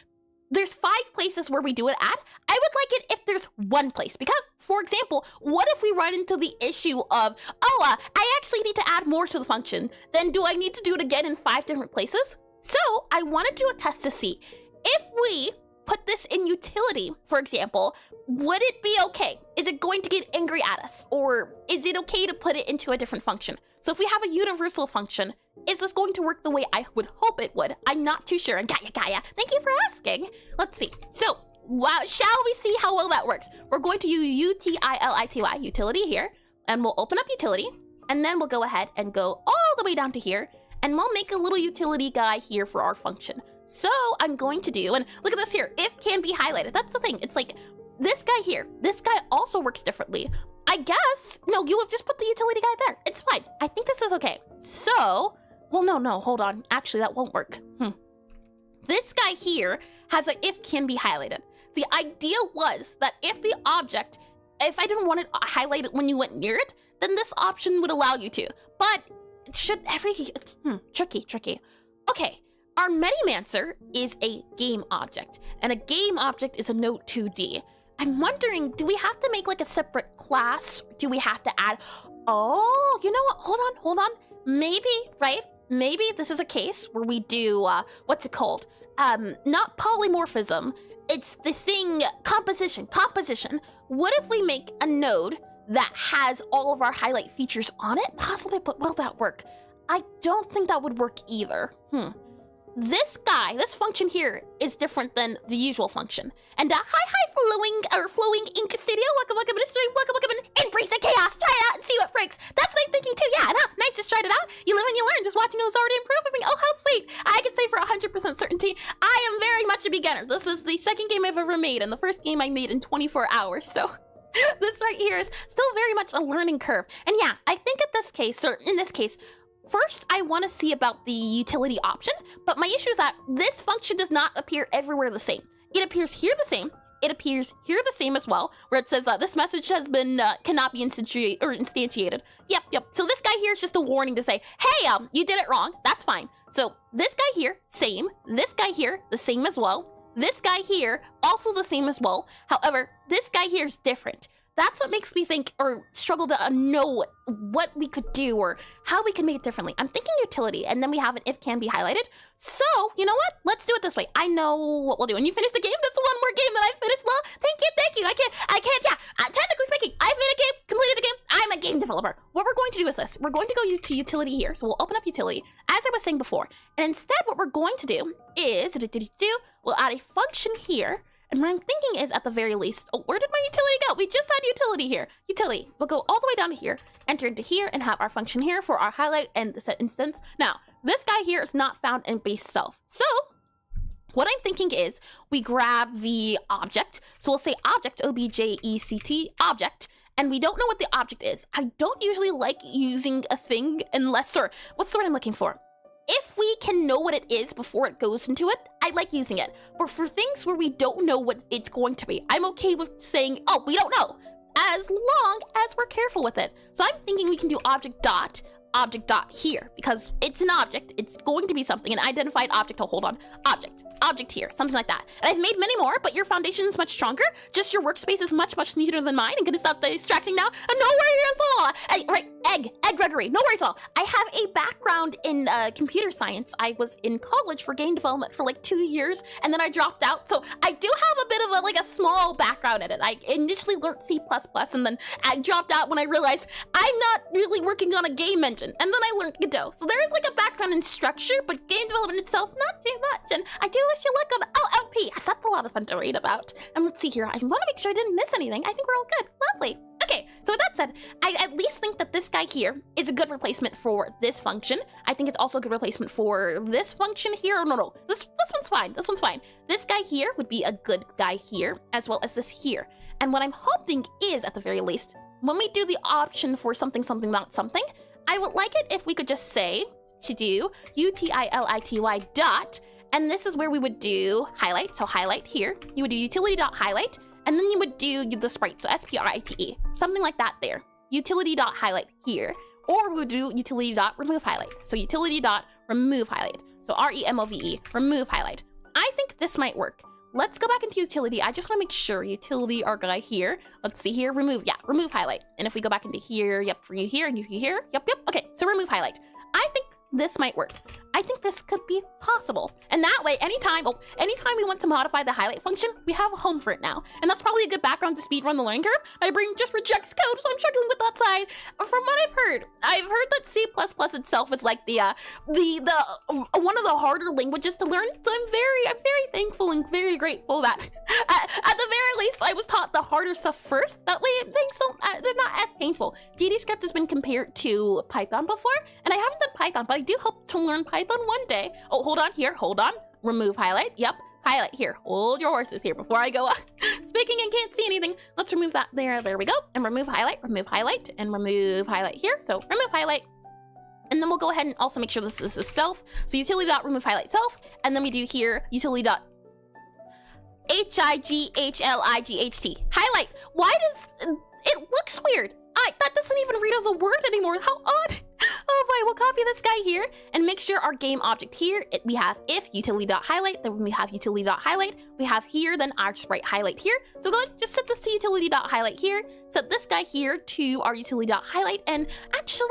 there's 5 places where we do it at. I would like it if there's 1 place, because, for example, what if we run into the issue of, I actually need to add more to the function, then do I need to do it again in 5 different places? So I want to do a test to see if we put this in utility, for example, would it be okay? Is it going to get angry at us? Or is it okay to put it into a different function? So if we have a universal function, is this going to work the way I would hope it would? I'm not too sure. And Gaia, thank you for asking. Let's see. So, shall we see how well that works? We're going to use utility, utility here, and we'll open up utility, and then we'll go ahead and go all the way down to here, and we'll make a little utility guy here for our function. So I'm going to do, and look at this here, if can be highlighted. That's the thing. It's like this guy here. This guy also works differently. I guess, no, you would just put the utility guy there. It's fine. I think this is okay. So, well, no, hold on. Actually, that won't work. This guy here has a if can be highlighted. The idea was that if the object, if I didn't want it highlighted when you went near it, then this option would allow you to. But it should tricky. Okay. Our Necromancer is a game object, and a game object is a Note 2D. I'm wondering, do we have to make like a separate class? Do we have to add, oh, you know what, hold on. Maybe, right? Maybe this is a case where we do, what's it called? Not polymorphism, it's the thing, composition. What if we make a node that has all of our highlight features on it? Possibly, but will that work? I don't think that would work either. This guy, this function here, is different than the usual function. And hi, flowing ink studio. Welcome to stream. Welcome embrace the chaos. Try it out and see what breaks. That's what I'm thinking too. Yeah, nice. Just tried it out. You live and you learn. Just watching it was already improving. Oh, how sweet. I can say for 100% certainty, I am very much a beginner. This is the second game I've ever made, and the first game I made in 24 hours. So this right here is still very much a learning curve. And yeah, I think in this case, first, I want to see about the utility option, but my issue is that this function does not appear everywhere the same. It appears here the same. It appears here the same as well, where it says this message has been cannot be instantiated. Yep. So this guy here is just a warning to say, hey, you did it wrong. That's fine. So this guy here, same. This guy here, the same as well. This guy here, also the same as well. However, this guy here is different. That's what makes me think or struggle to know what we could do or how we can make it differently. I'm thinking utility, and then we have an if can be highlighted. So, you know what? Let's do it this way. I know what we'll do. And you finished the game? That's one more game that I finished. Well, thank you. Technically speaking, I've made a game, completed a game. I'm a game developer. What we're going to do is this. We're going to go to utility here. So we'll open up utility, as I was saying before. And instead, what we're going to do is, we'll add a function here. And what I'm thinking is, at the very least, where did my utility go? We just had utility here. Utility. We'll go all the way down to here, enter into here, and have our function here for our highlight and the set instance. Now, this guy here is not found in base self. So, what I'm thinking is, we grab the object. So we'll say object, object, object, and we don't know what the object is. I don't usually like using a thing unless, what's the word I'm looking for? If we can know what it is before it goes into it, I like using it. But for things where we don't know what it's going to be, I'm okay with saying, oh, we don't know, as long as we're careful with it. So I'm thinking we can do object dot object dot here, because it's an object, it's going to be something, an identified object. Oh, hold on, object here, something like that. And I've made many more, but your foundation is much stronger. Just your workspace is much neater than mine. I'm gonna stop distracting now. No worries at all. Right, Egg Gregory, no worries at all. I have a background in computer science. I was in college for game development for like 2 years, and then I dropped out. So I do have a bit of a small background in it. I initially learned C++, and then I dropped out when I realized I'm not really working on a game engine. And then I learned Godot. So there is like a background in structure, but game development itself, not too much. And I do wish you luck on LLP. That's a lot of fun to read about. And let's see here. I want to make sure I didn't miss anything. I think we're all good. Lovely. Okay, so with that said, I at least think that this guy here is a good replacement for this function. I think it's also a good replacement for this function here. No. This one's fine. This one's fine. This guy here would be a good guy here, as well as this here. And what I'm hoping is, at the very least, when we do the option for something, not something, I would like it if we could just say to do utility dot, and this is where we would do highlight. So highlight here, you would do utility dot highlight, and then you would do the sprite, so sprite, something like that there. Utility dot highlight here, or we would do utility dot remove highlight. So utility dot remove highlight. So remove, remove highlight. I think this might work. Let's go back into utility. I just want to make sure utility, our guy here. Let's see here, remove, yeah, remove highlight. And if we go back into here, yep, for you here and you here, yep. Okay, so remove highlight. I think this might work. I think this could be possible. And that way, anytime we want to modify the highlight function, we have a home for it now. And that's probably a good background to speedrun the learning curve. My brain just rejects code, so I'm struggling with that side. From what I've heard that C++ itself is like the one of the harder languages to learn. So I'm very thankful and very grateful that at the very least I was taught the harder stuff first. That way things they're not as painful. GDScript has been compared to Python before, and I haven't done Python, but I do hope to learn Python one day. Oh, hold on here, hold on. Remove highlight, yep. Highlight here. Hold your horses here before I go speaking and can't see anything. Let's remove that there. There we go. And remove highlight, and remove highlight here. So remove highlight. And then we'll go ahead and also make sure this is self. So utility dot remove highlight self. And then we do here utility dot highlight. Highlight. Why does it looks weird? That doesn't even read as a word anymore. How odd. Oh boy, we'll copy this guy here and make sure our game object here, we have if utility.highlight, then we have utility.highlight, we have here, then our sprite highlight here. So go ahead, just set this to utility.highlight here, set this guy here to our utility.highlight, and actually,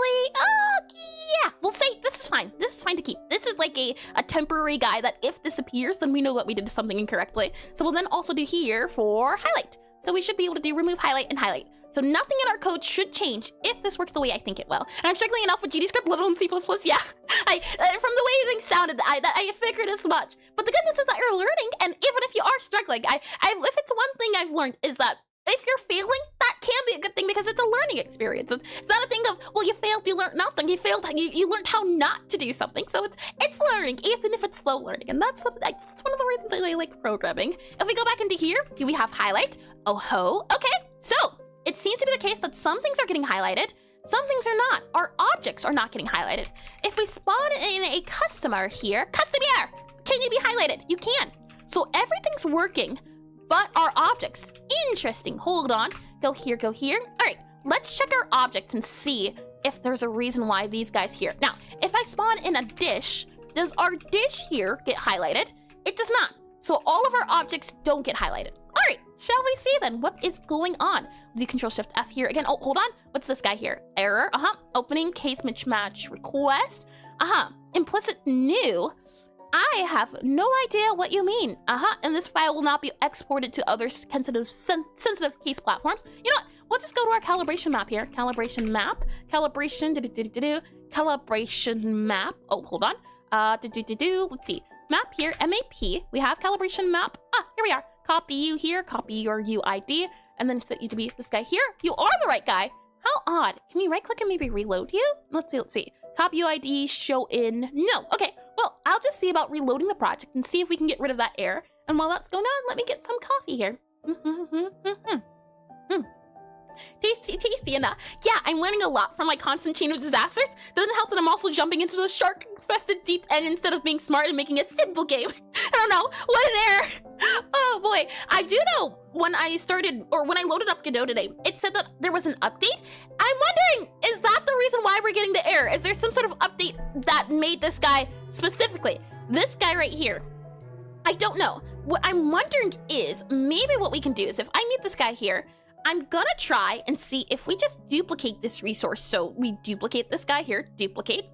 yeah, we'll say this is fine. This is fine to keep. This is like a temporary guy that if this appears, then we know that we did something incorrectly. So we'll then also do here for highlight. So we should be able to do remove highlight and highlight. So nothing in our code should change if this works the way I think it will. And I'm struggling enough with GDScript, let alone C++, yeah. From the way things sounded, I figured as much. But the goodness is that you're learning, and even if you are struggling, if it's one thing I've learned is that if you're failing, that can be a good thing because it's a learning experience. It's not a thing of, well, you failed, you learned nothing. You failed, you learned how not to do something. So it's learning, even if it's slow learning. And that's one of the reasons I like programming. If we go back into here, do we have highlight? Oh ho, okay. So it seems to be the case that some things are getting highlighted, some things are not. Our objects are not getting highlighted. If we spawn in a customer here, customer, can you be highlighted? You can. So everything's working, but our objects. Interesting. Hold on. Go here, go here. All right, let's check our objects and see if there's a reason why these guys here. Now, if I spawn in a dish, does our dish here get highlighted? It does not. So all of our objects don't get highlighted. All right, shall we see then what is going on? Do Control-Shift-F here again. Oh, hold on. What's this guy here? Error. Opening case mismatch request. Implicit new. I have no idea what you mean. And this file will not be exported to other sensitive case platforms. You know what? We'll just go to our calibration map here. Calibration map. Calibration. Calibration map. Oh, hold on. Let's see. Map here. MAP. We have calibration map. Here we are. Copy you here. Copy your UID. And then set you to be this guy here. You are the right guy. How odd. Can we right click and maybe reload you? Let's see. Copy UID. Show in. No. Okay. Well, I'll just see about reloading the project and see if we can get rid of that error. And while that's going on, let me get some coffee here. Tasty enough. Yeah, I'm learning a lot from my constant chain of disasters. Doesn't help that I'm also jumping into the shark-infested deep end instead of being smart and making a simple game. I don't know. What an error. Oh boy, I do know when I started, or when I loaded up Godot today, it said that there was an update. I'm wondering, is that the reason why we're getting the error? Is there some sort of update that made this guy specifically? This guy right here. I don't know. What I'm wondering is, maybe what we can do is if I meet this guy here, I'm gonna try and see if we just duplicate this resource. So we duplicate this guy here, duplicate,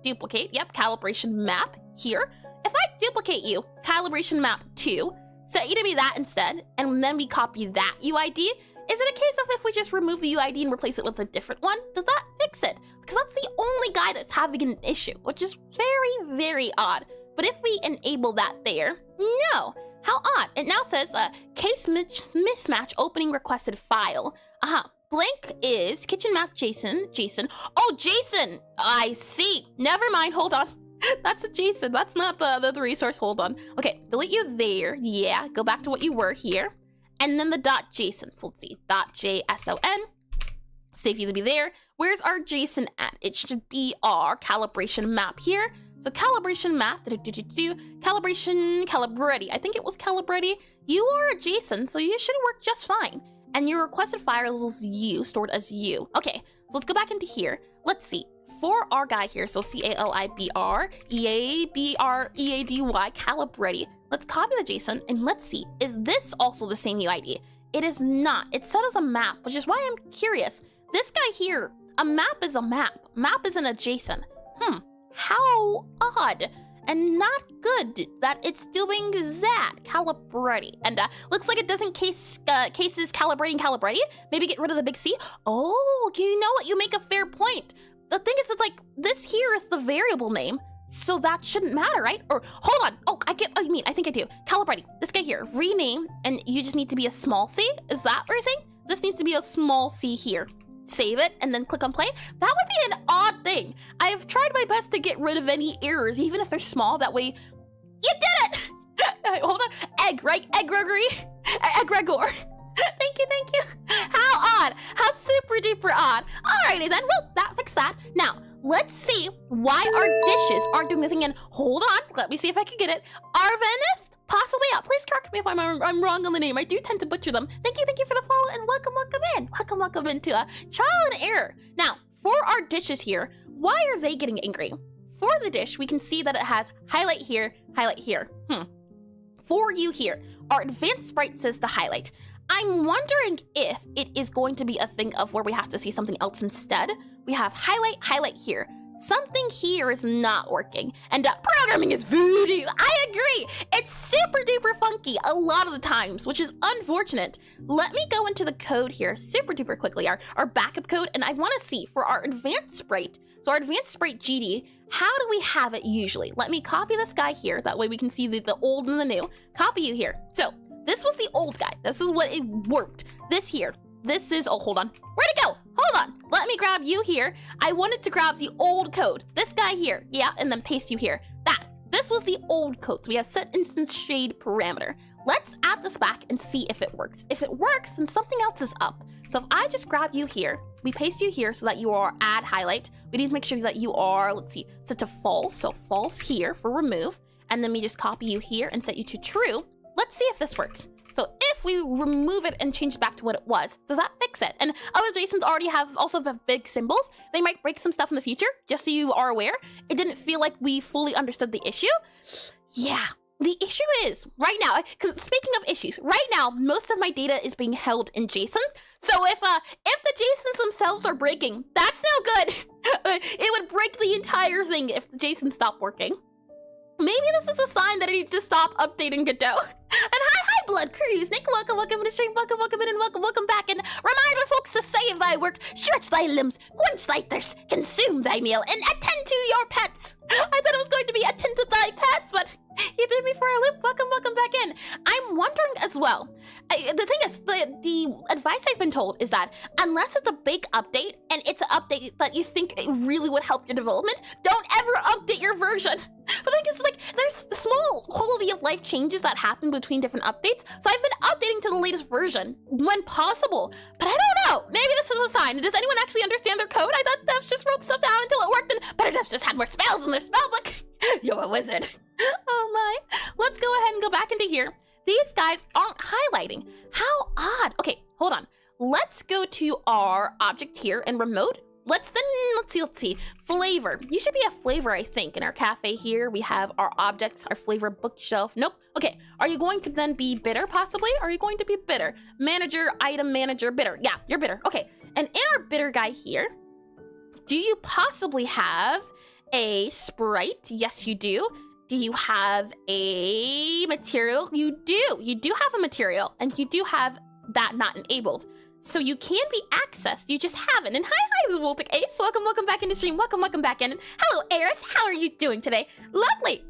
yep, calibration map here. If I duplicate you, calibration map 2, set you to be that instead, and then we copy that UID, is it a case of if we just remove the UID and replace it with a different one, does that fix it? Because that's the only guy that's having an issue, which is very, very odd. But if we enable that there, no. How odd. It now says case mismatch opening requested file. Blank is kitchen map Jason. Oh, Jason! I see. Never mind. Hold on. That's a Jason. That's not the resource. Hold on. Okay, delete you there. Yeah, go back to what you were here. And then the .json. So let's see. .json. Save you to be there. Where's our JSON at? It should be our calibration map here. So calibration map, calibration, calibrati. I think it was calibrati. You are a JSON, so you should work just fine. And your requested file is U, stored as U. Okay, so let's go back into here. Let's see. For our guy here, so CALIBREABREADY, calibrati. Let's copy the JSON and let's see. Is this also the same UID? It is not. It's set as a map, which is why I'm curious. This guy here, a map is a map. Map isn't a JSON. How odd and not good that it's doing that. Calibrati. And looks like it doesn't cases calibrating. Maybe get rid of the big C. Oh, you know what? You make a fair point. The thing is, it's like, this here is the variable name, so that shouldn't matter, right? Or, hold on. Oh, I get what you mean. I think I do. Calibrati. This guy here. Rename, and you just need to be a small c? Is that what you're saying? This needs to be a small c here. Save it, and then click on play. That would be an odd thing. I've tried my best to get rid of any errors, even if they're small. That way, you did it! Hold on. Egg, right? Egg-Gregory? Egg-Gregor. Thank you. How odd. How super duper odd. Alrighty then, well, that fixed that. Now, let's see why our dishes aren't doing the thing. And hold on, let me see if I can get it. Arvenith? Possibly. Please correct me if I'm wrong on the name. I do tend to butcher them. Thank you for the follow, and welcome into a trial and error. Now, for our dishes here, why are they getting angry? For the dish, we can see that it has highlight here, highlight here. For you here, our advanced sprite says to highlight. I'm wondering if it is going to be a thing of where we have to see something else instead. We have highlight here. Something here is not working, and programming is voodoo. I agree. It's super duper funky a lot of the times, which is unfortunate. Let me go into the code here super duper quickly, our backup code, and I want to see for our advanced sprite. So our advanced sprite GD, how do we have it usually? Let me copy this guy here. That way we can see the old and the new. Copy you here. So this was the old guy. This is what it worked. This here. This is, oh, hold on. Where'd it go? Hold on. Let me grab you here. I wanted to grab the old code. This guy here. Yeah, and then paste you here. This was the old code. So we have set instance shade parameter. Let's add this back and see if it works. If it works, then something else is up. So if I just grab you here, we paste you here so that you are add highlight. We need to make sure that you are, let's see, set to false. So false here for remove. And then we just copy you here and set you to true. Let's see if this works. So if we remove it and change it back to what it was, does that fix it? And other JSONs already also have big symbols. They might break some stuff in the future, just so you are aware. It didn't feel like we fully understood the issue. Yeah, the issue is, right now, speaking of issues, right now, most of my data is being held in JSON. So if the JSONs themselves are breaking, that's no good. It would break the entire thing if the JSON stopped working. Maybe this is a sign that I need to stop updating Godot. And hi, Blood Cruise. Nick, welcome to the stream. Welcome in, and welcome back. And remind my folks to save thy work, stretch thy limbs, quench thy thirst, consume thy meal, and attend to your pets. I thought it was going to be attend to thy pets, but you did me for a loop. Welcome back in. I'm wondering as well. The thing is, the advice I've been told is that unless it's a big update and it's an update that you think it really would help your development, don't ever update your version. The thing is, like, there's small quality of life changes that happen between different updates, so I've been updating to the latest version when possible. But I don't know. Maybe this is a sign. Does anyone actually understand their code? I thought Devs just wrote stuff down until it worked, and better Devs just had more spells in their spell book. You're a wizard. Oh my. Let's go ahead and go back into here. these guys aren't highlighting. How odd. Okay, hold on. Let's go to our object here in remote. Let's see. Flavor. You should be a flavor, I think. In our cafe here, we have our objects, our flavor bookshelf. Nope. Okay. Are you going to then be bitter, possibly? Are you going to be bitter? Manager, item manager, bitter. Yeah, you're bitter. Okay. And in our bitter guy here, do you possibly have a sprite? Yes, you do. Do you have a material? You do. You do have a material, and you do have that not enabled. So you can be accessed, you just haven't. And hi, this is Voltic Ace. Welcome back into stream. Welcome back in. And hello, Eris. How are you doing today? Lovely.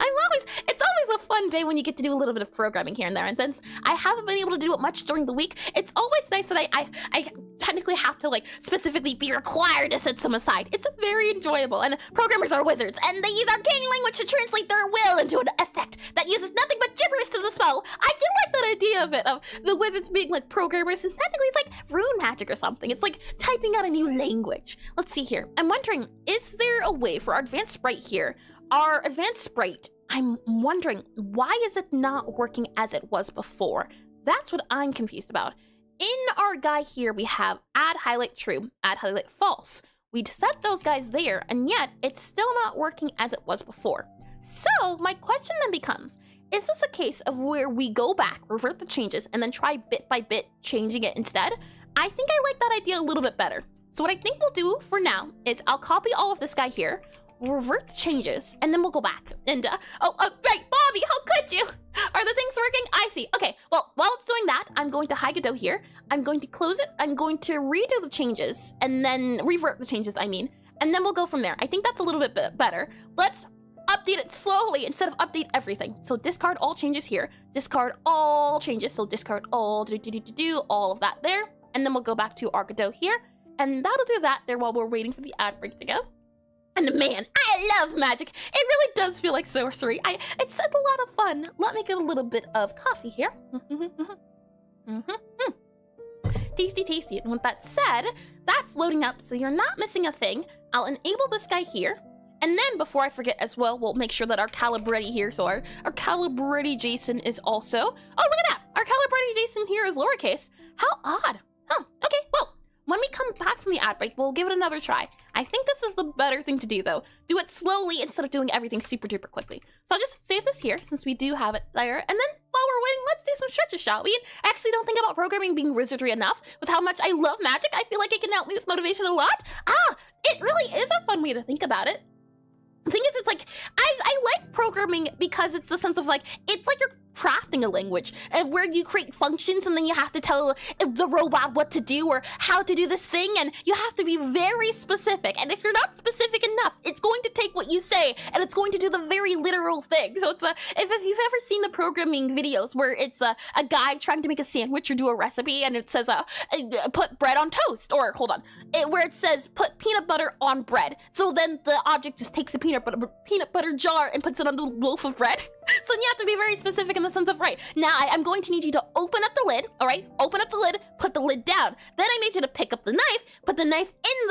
It's always a fun day when you get to do a little bit of programming here and there. And since I haven't been able to do it much during the week, it's always nice that I technically have to like specifically be required to set some aside. It's very enjoyable. And programmers are wizards, and they use arcane language to translate their will into an effect that uses nothing but gibberish to the spell. I do like that idea of it, of the wizards being like programmers, since technically it's like rune magic or something. It's like typing out a new language. Let's see here. I'm wondering, is there a way for our advanced sprite here? Our advanced sprite, I'm wondering, why is it not working as it was before? That's what I'm confused about. In our guy here, we have add highlight true, add highlight false. We'd set those guys there, and yet it's still not working as it was before. So my question then becomes, is this a case of where we go back, revert the changes, and then try bit by bit changing it instead? I think I like that idea a little bit better. So what I think we'll do for now is I'll copy all of this guy here, we'll revert the changes, and then we'll go back. And, right, Bobby, how could you? Are the things working? I see. Okay, well, while it's doing that, I'm going to hi Godot here. I'm going to close it. I'm going to redo the changes, and then revert the changes, I mean. And then we'll go from there. I think that's a little bit better. Let's update it slowly instead of update everything. So discard all changes here. Discard all changes. So discard all, all of that there. And then we'll go back to our Godot here. And that'll do that there while we're waiting for the ad break to go. And man, I love magic. It really does feel like sorcery. It's a lot of fun. Let me get a little bit of coffee here. Tasty, tasty. And with that said, that's loading up, so you're not missing a thing. I'll enable this guy here. And then before I forget as well, we'll make sure that our Calibretti here, so our Calibretti Jason is also, oh, look at that. Our Calibretti Jason here is lowercase. How odd. Huh, okay, well, when we come back from the ad break, we'll give it another try. I think this is the better thing to do, though. Do it slowly instead of doing everything super duper quickly. So I'll just save this here since we do have it there. And then while we're waiting, let's do some stretches, shall we? I actually don't think about programming being wizardry enough. With how much I love magic, I feel like it can help me with motivation a lot. It really is a fun way to think about it. The thing is, it's like, I like programming because it's the sense of like, it's like you're crafting a language and where you create functions and then you have to tell the robot what to do or how to do this thing, and you have to be very specific. And if you're not specific enough, it's going to take what you say and it's going to do the very literal thing. So it's if you've ever seen the programming videos where it's a guy trying to make a sandwich or do a recipe and it says put bread on toast, or hold on, where it says put peanut butter on bread. So then the object just takes a peanut butter jar and puts it on the loaf of bread. So then you have to be very specific in the sense of, right, now I'm going to need you to open up the lid, all right? Open up the lid, put the lid down. Then I need you to pick up the knife, put the knife in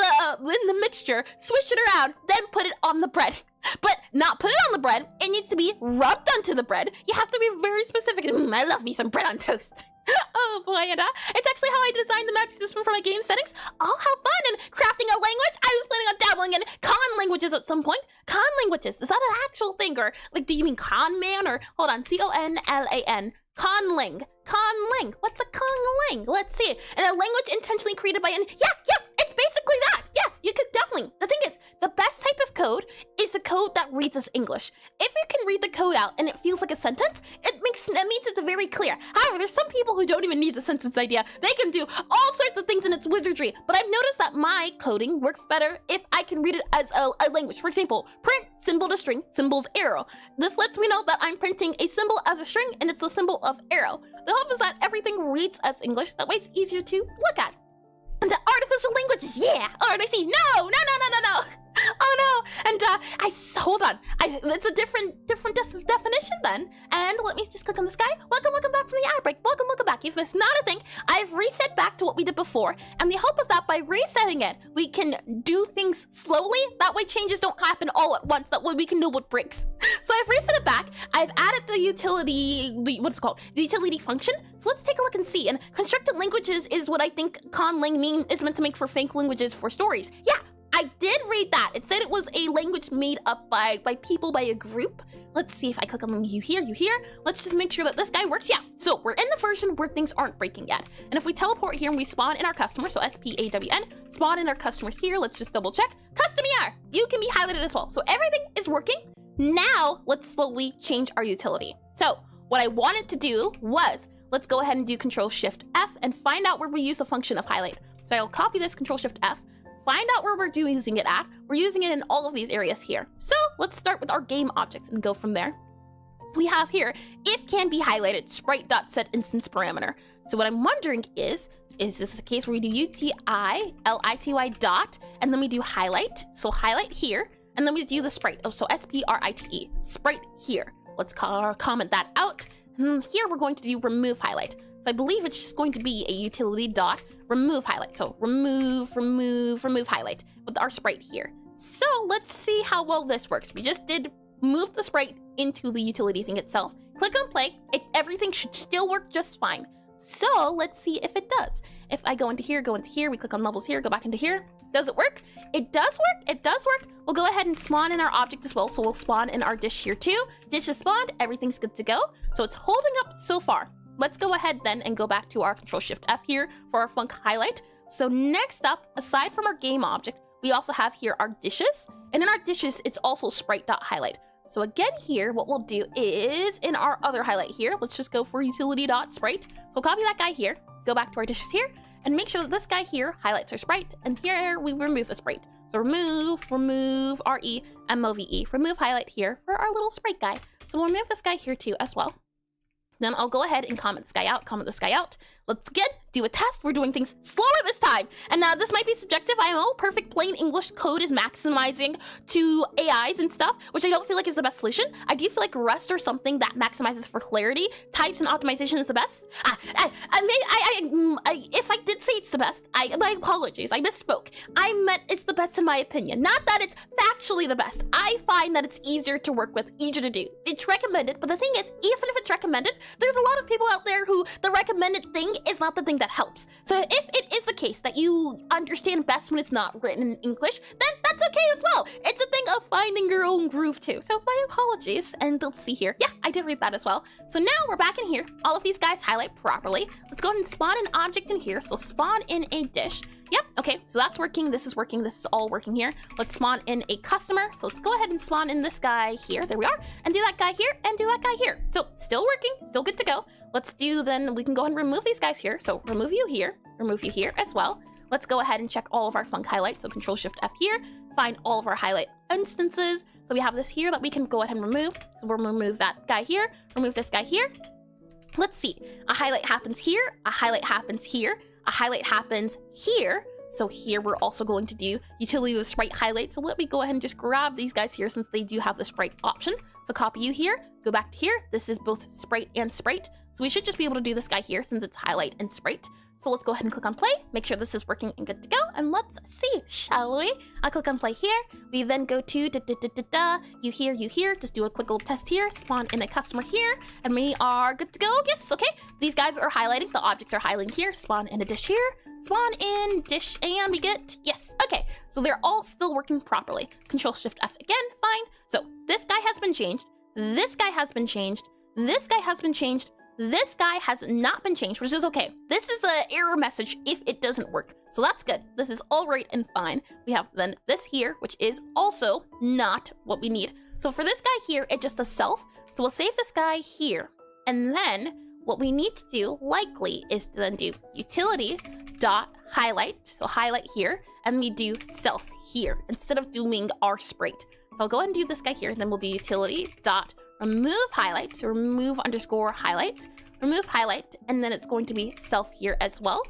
the mixture, swish it around, then put it on the bread. But not put it on the bread, it needs to be rubbed onto the bread. You have to be very specific. I love me some bread on toast. Oh boy, and it's actually how I designed the magic system for my game settings. Oh, how fun! And crafting a language, I was planning on dabbling in con languages at some point. Con languages, is that an actual thing? Or, like, do you mean con man? Or, hold on, C-O-N-L-A-N. Conling. Conling. What's a conling? Let's see. And a language intentionally created by yeah, it's basically that. Yeah, you could definitely. The thing is, the best type of code is the code that reads as English. If you can read the code out and it feels like a sentence, it means it's very clear. However, there's some people who don't even need the sentence idea. They can do all sorts of things and it's wizardry. But I've noticed that my coding works better if I can read it as a language. For example, print symbol to string, symbols arrow. This lets me know that I'm printing a symbol as a string and it's the symbol of arrow. The hope is that everything reads as English. That way it's easier to look at. And the artificial languages, yeah! Alright, I see. No! Oh no! And hold on. It's a different definition then. And let me just click on this guy. Welcome back from the ad break. Welcome back. You've missed not a thing. I've reset back to what we did before, and the hope is that by resetting it, we can do things slowly. That way, changes don't happen all at once. That way, we can know what breaks. So I've reset it back. I've added the utility. What's it called? The utility function. So let's take a look and see. And constructed languages is what I think conlang is meant to make for fake languages for stories. Yeah. I did read that. It said it was a language made up by people, by a group. Let's see if I click on you here. Let's just make sure that this guy works. Yeah, so we're in the version where things aren't breaking yet. And if we teleport here and we spawn in our customer, so SPAWN, spawn in our customers here, let's just double check. Customer, you can be highlighted as well. So everything is working. Now, let's slowly change our utility. So what I wanted to do was, let's go ahead and do Control-Shift-F and find out where we use the function of highlight. So I'll copy this Control-Shift-F. Find out where we're using it at. We're using it in all of these areas here. So let's start with our game objects and go from there. We have here, if can be highlighted, sprite.set instance parameter. So what I'm wondering is this a case where we do UTI-LITY dot, and then we do highlight. So highlight here, and then we do the sprite. Oh, so SPRITE, sprite here. Let's comment that out. And here we're going to do remove highlight. So I believe it's just going to be a utility dot remove highlight. So remove highlight with our sprite here. So let's see how well this works. We just did move the sprite into the utility thing itself. Click on play. Everything should still work just fine. So let's see if it does. If I go into here, we click on levels here, go back into here. Does it work? It does work. We'll go ahead and spawn in our object as well. So we'll spawn in our dish here too. Dish is spawned, everything's good to go. So it's holding up so far. Let's go ahead then and go back to our Control-Shift-F here for our func highlight. So next up, aside from our game object, we also have here our dishes. And in our dishes, it's also sprite.highlight. So again here, what we'll do is in our other highlight here, let's just go for utility.sprite. So we'll copy that guy here, go back to our dishes here, and make sure that this guy here highlights our sprite. And here we remove the sprite. So remove REMOVE, remove highlight here for our little sprite guy. So we'll remove this guy here too as well. Then I'll go ahead and comment this guy out. Let's do a test. We're doing things slower this time. And now this might be subjective. I know perfect plain English code is maximizing to AIs and stuff, which I don't feel like is the best solution. I do feel like Rust or something that maximizes for clarity, types, and optimization is the best. If I did say it's the best, my apologies. I misspoke. I meant it's the best in my opinion. Not that it's factually the best. I find that it's easier to work with, easier to do. It's recommended, but the thing is, even if it's recommended, there's a lot of people out there who the recommended thing is not the thing that helps. So if it is the case that you understand best when it's not written in English, then that's okay as well. It's a thing of finding your own groove too. So my apologies. And let's see here. Yeah, I did read that as well. So now we're back in here. All of these guys highlight properly. Let's go ahead and spawn an object in here. So spawn in a dish. Yep, okay, so that's working. This is working. This is all working here. Let's spawn in a customer. So let's go ahead and spawn in this guy here. There we are. And do that guy here and do that guy here. So still working, still good to go. Let's do then, we can go ahead and remove these guys here. So remove you here as well. Let's go ahead and check all of our func highlights. So Control-Shift-F here, find all of our highlight instances. So we have this here that we can go ahead and remove. So we'll remove that guy here, remove this guy here. Let's see, a highlight happens here, a highlight happens here, a highlight happens here. So here we're also going to do utility with sprite highlight. So let me go ahead and just grab these guys here since they do have the sprite option. So copy you here, go back to here. This is both sprite and sprite. So we should just be able to do this guy here since it's highlight and sprite. So let's go ahead and click on play, make sure this is working and good to go. And let's see, shall we? I'll click on play here. We then go to you here, just do a quick little test here, spawn in a customer here, and we are good to go. Yes, okay. These guys are highlighting, the objects are highlighting here, spawn in a dish here, spawn in dish, and we get, yes, okay. So they're all still working properly. Control-Shift-F again, fine. So this guy has been changed, this guy has been changed, this guy has been changed, this guy has not been changed, which is okay. This is an error message if it doesn't work. So that's good. This is all right and fine. We have then this here, which is also not what we need. So for this guy here, it's just a self. So we'll save this guy here. And then what we need to do likely is to then do utility.highlight. So highlight here, and we do self here instead of doing our sprite. So I'll go ahead and do this guy here, and then we'll do utility.remove highlight, so remove underscore highlight, remove highlight, and then it's going to be self here as well.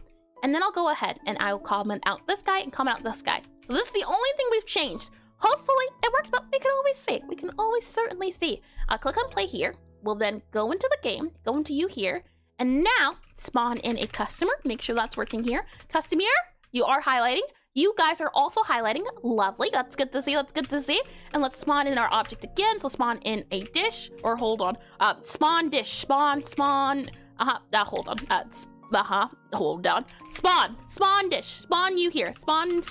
And then I'll go ahead and I will comment out this guy and comment out this guy. So this is the only thing we've changed Hopefully it works, but we can always see. We can always certainly see. I'll click on play here. We'll then go into the game, go into you here, and now spawn in a customer. Make sure that's working here. Customer, you are highlighting. You guys are also highlighting. Lovely. That's good to see. That's good to see. And let's spawn in our object again. So spawn in a dish, or hold on. Spawn dish. Spawn. Hold on. Hold on. Spawn dish. Spawn you here. Spawn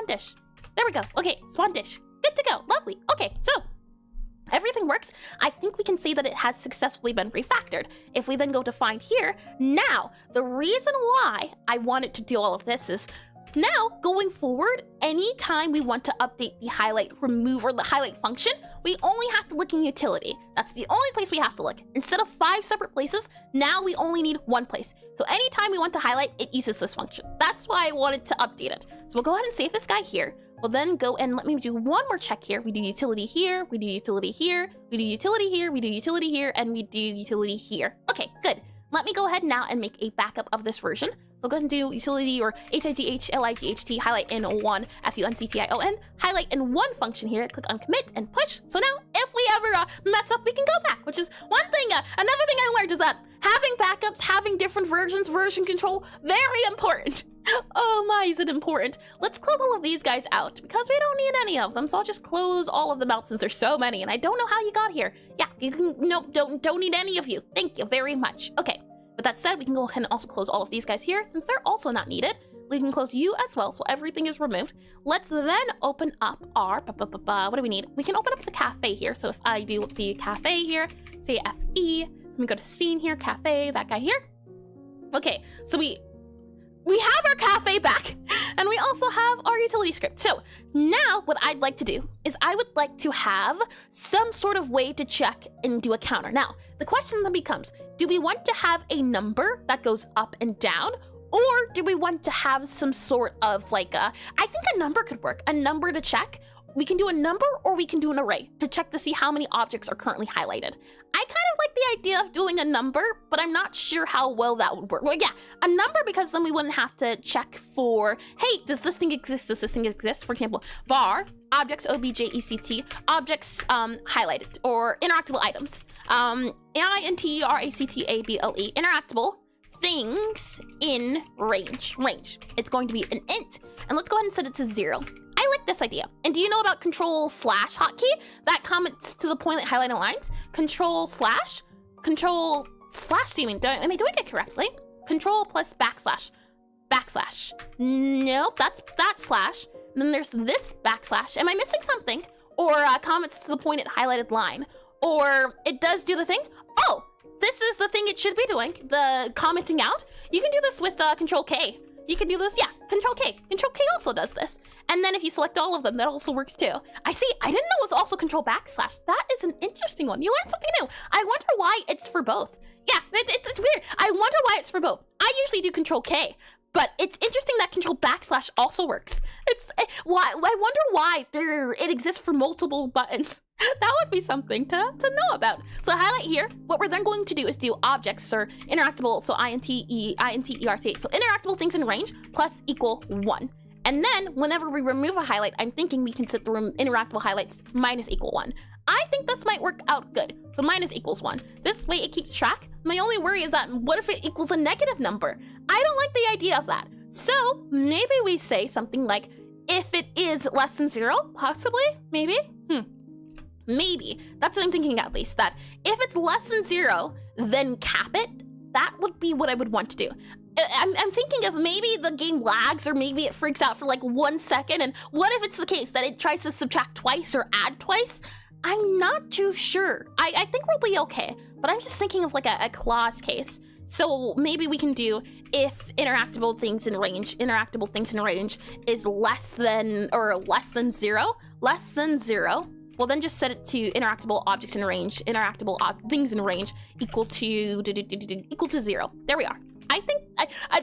dish. There we go. Okay, spawn dish. Good to go. Lovely. Okay, so everything works. I think we can see that it has successfully been refactored. If we then go to find here, now, the reason why I wanted to do all of this is now, going forward, anytime we want to update the highlight remove or the highlight function, we only have to look in utility. That's the only place we have to look. Instead of 5 separate places, now we only need 1 place. So anytime we want to highlight, it uses this function. That's why I wanted to update it. So we'll go ahead and save this guy here. We'll then go and let me do one more check here. We do utility here, we do utility here, we do utility here, we do utility here, and we do utility here. Okay, good. Let me go ahead now and make a backup of this version. So go ahead and do utility or HIGHLIGHT highlight in 1 FUNCTION highlight in 1 function here. Click on commit and push. So now if we ever mess up, we can go back, which is one thing. Another thing I learned is that having backups, having different versions, version control, very important. Oh my, is it important? Let's close all of these guys out because we don't need any of them. So I'll just close all of them out since there's so many and I don't know how you got here. Yeah, you can, no, don't need any of you. Thank you very much. Okay. But that said, we can go ahead and also close all of these guys here since they're also not needed. We can close you as well, so everything is removed. Let's then open up our, what do we need? We can open up the cafe here. So if I do the cafe here, say FE, let me go to scene here, cafe, that guy here. Okay, so we have our cafe back and we also have our utility script. So now what I'd like to do is I would like to have some sort of way to check and do a counter. Now, the question then becomes, do we want to have a number that goes up and down? Or do we want to have some sort of like I think a number could work, a number to check. We can do a number or we can do an array to check to see how many objects are currently highlighted. I kind of like the idea of doing a number, but I'm not sure how well that would work. Well, yeah, a number because then we wouldn't have to check for, hey, does this thing exist? Does this thing exist? For example, var objects object objects highlighted or interactable items. interactable interactable things in range. It's going to be an int, and let's go ahead and set it to 0. I like this idea. And do you know about control slash hotkey? That comments to the point that highlighted lines. Control slash, do you mean, am I doing it correctly? Control plus backslash. Nope, that's that slash. And then there's this backslash. Am I missing something? Or comments to the pointed highlighted line. Or it does do the thing. Oh, this is the thing it should be doing. The commenting out. You can do this with control K. You can do this, yeah, control K. Control K also does this. And then if you select all of them, that also works too. I see, I didn't know it was also control backslash. That is an interesting one. You learned something new. I wonder why it's for both. Yeah, it's weird. I wonder why it's for both. I usually do control K, but it's interesting that control backslash also works. Why? I wonder why it exists for multiple buttons. That would be something to know about. So highlight here. What we're then going to do is do objects or interactable. So INTERCH. So interactable things in range plus equal 1. And then whenever we remove a highlight, I'm thinking we can set the interactable highlights minus equal 1. I think this might work out good. So minus equals 1. This way it keeps track. My only worry is that what if it equals a negative number? I don't like the idea of that. So maybe we say something like, if it is less than 0, possibly, maybe? Maybe. That's what I'm thinking at least, that if it's less than 0, then cap it. That would be what I would want to do. I'm thinking of maybe the game lags or maybe it freaks out for like 1 second. And what if it's the case that it tries to subtract twice or add twice? I'm not too sure. I think we'll be okay, but I'm just thinking of like a clause case. So maybe we can do if interactable things in range is less than 0, well then just set it to interactable objects in range, things in range equal to 0. There we are. I think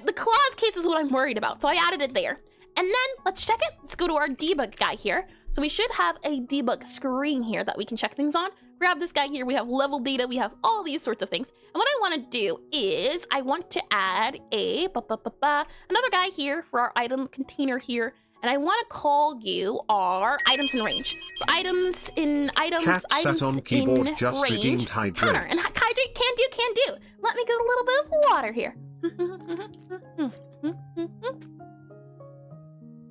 the clause case is what I'm worried about, so I added it there. And then let's check it. Let's go to our debug guy here. So we should have a debug screen here that we can check things on. Grab this guy here. We have level data. We have all these sorts of things. And what I want to do is I want to add a another guy here for our item container here. and I want to call you our items in range. So items in Cat sat on keyboard, in just range redeemed hydrate. counter. And hydrate can do. Let me get a little bit of water here.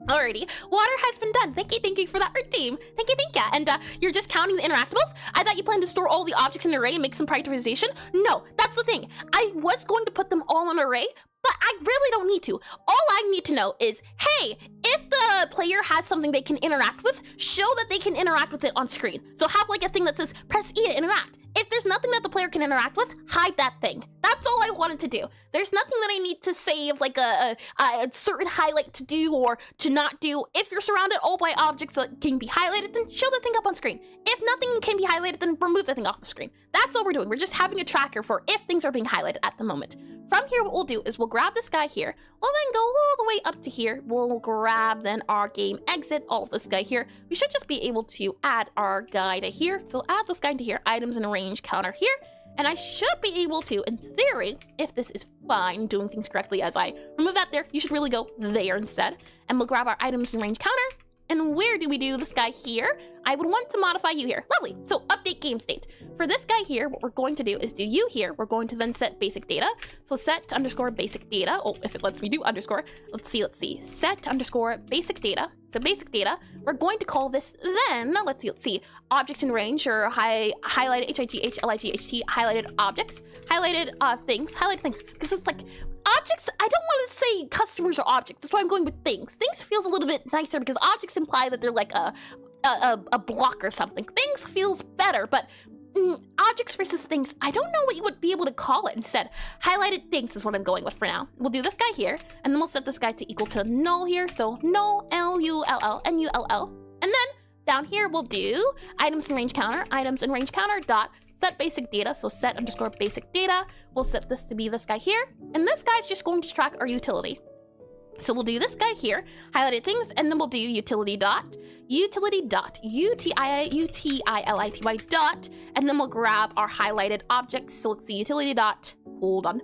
Alrighty, water has been done. Thank you for that redeem. Thank you. And you're just counting the interactables? I thought you planned to store all the objects in an array and make some prioritization. No, that's the thing. I was going to put them all in an array, but I really don't need to. All I need to know is, hey, if the player has something they can interact with, show that they can interact with it on screen. So have like a thing that says, press E to interact. If there's nothing that the player can interact with, hide that thing. That's all I wanted to do. There's nothing that I need to save, like a certain highlight to do or to not do. If you're surrounded all by objects that can be highlighted, then show the thing up on screen. If nothing can be highlighted, then remove the thing off the screen. That's all we're doing. We're just having a tracker for if things are being highlighted at the moment. From here, what we'll do is we'll grab this guy here. We'll then go all the way up to here. We'll grab then our game exit, all of this guy here. We should just be able to add our guy to here. So add this guy to here, items in a range counter here. And I should be able to, in theory, if this is fine, doing things correctly as I remove that there, you should really go there instead. And we'll grab our items in range counter. And where do we do this guy here? I would want to modify you here. Lovely. So update game state. For this guy here, what we're going to do is do you here. We're going to then set basic data. So set underscore basic data. Oh, if it lets me do underscore. Let's see. Set underscore basic data. So basic data. We're going to call this then, let's see. Objects in range or highlighted HIGHLIGHT highlighted objects. Highlighted things. Highlighted things. Because it's like objects, I don't want to say customers or objects. That's why I'm going with things. Things feels a little bit nicer because objects imply that they're like a block or something. Things feels better, but objects versus things, I don't know what you would be able to call it instead. Highlighted things is what I'm going with for now. We'll do this guy here, and then we'll set this guy to equal to null here. So null, L-U-L-L, N-U-L-L. And then down here, we'll do items in range counter dot set basic data. So set underscore basic data. We'll set this to be this guy here. And this guy's just going to track our utility. So we'll do this guy here, highlighted things, and then we'll do utility dot, U-T-I-L-I-T-Y dot, and then we'll grab our highlighted objects. So let's see, utility dot, hold on,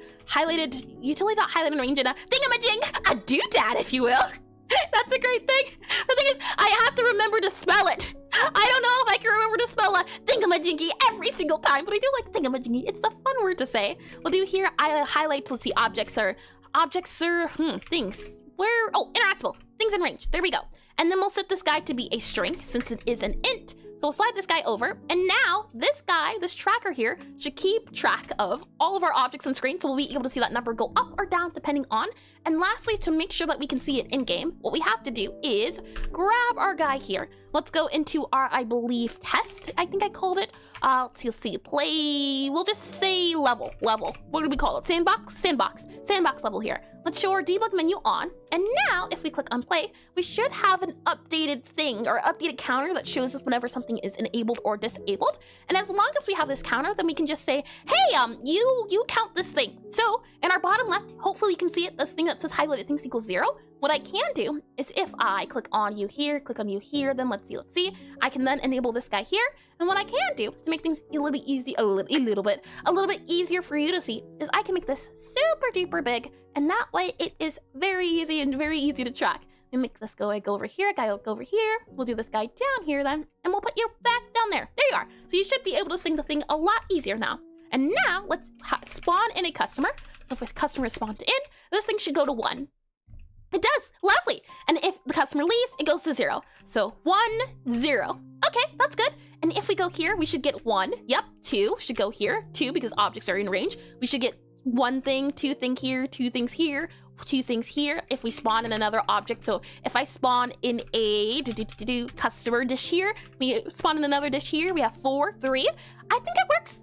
utility dot highlighted range in a thingamajig, a doodad, if you will. That's a great thing. The thing is, I have to remember to spell it. I don't know if I can remember to spell a thingamajiggy every single time, but I do like thingamajiggy. It's a fun word to say. We'll do here, highlights, let's see, objects are things. Interactable. Things in range. There we go. And then we'll set this guy to be a string since it is an int. So we'll slide this guy over. And now this guy, this tracker here, should keep track of all of our objects on screen. So we'll be able to see that number go up or down depending on. And lastly, to make sure that we can see it in game, what we have to do is grab our guy here. Let's go into our, I believe, test. I think I called it. Let's see, play. We'll just say level. What do we call it? Sandbox level here. Let's show our debug menu on. And now if we click on play, we should have an updated thing or updated counter that shows us whenever something is enabled or disabled. And as long as we have this counter, then we can just say, hey, you count this thing. So in our bottom left, hopefully you can see it, this thing that says highlighted things equals 0. What I can do is if I click on you here, then let's see, I can then enable this guy here. And what I can do to make things a little bit easier for you to see is I can make this super duper big, and that way it is very easy to track. We make this guy go over here, We'll do this guy down here then, and we'll put you back down there. There you are. So you should be able to sing the thing a lot easier now. And now let's spawn in a customer. So if a customer is spawned in, this thing should go to 1. It does, lovely. And if the customer leaves, it goes to 0. So 1, 0. Okay, that's good. And if we go here, we should get 1. Yep, 2 should go here. 2 because objects are in range. We should get 1 thing, 2 thing here, 2 things here, 2 things here. If we spawn in another object, so if I spawn in a customer dish here, we spawn in another dish here. We have 4, 3. I think it works.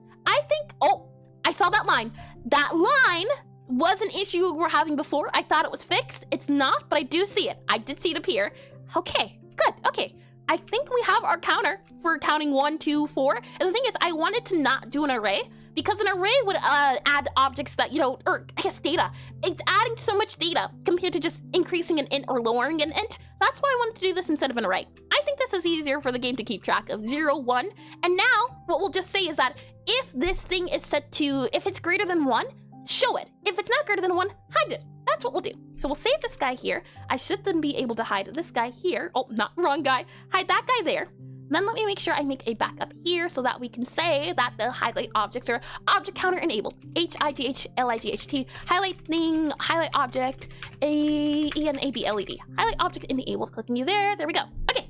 Oh, I saw that line. That line was an issue we were having before. I thought it was fixed. It's not, but I do see it. I did see it appear. Okay, good. Okay, I think we have our counter for counting 1, 2, 4. And the thing is, I wanted to not do an array because an array would add objects that, or I guess data. It's adding so much data compared to just increasing an int or lowering an int. That's why I wanted to do this instead of an array. I think this is easier for the game to keep track of 0, 1. And now what we'll just say is that if this thing is set to, if it's greater than 1, show it. If it's not greater than 1, hide it. that's what we'll do. So we'll save this guy here. I should then be able to hide this guy here. Oh, not wrong guy. Hide that guy there. Then let me make sure I make a backup here so that we can say that the highlight objects are object counter enabled. HIGHLIGHT, highlight thing, highlight object, ENABLED. Highlight object enabled, clicking you there. There we go. Okay.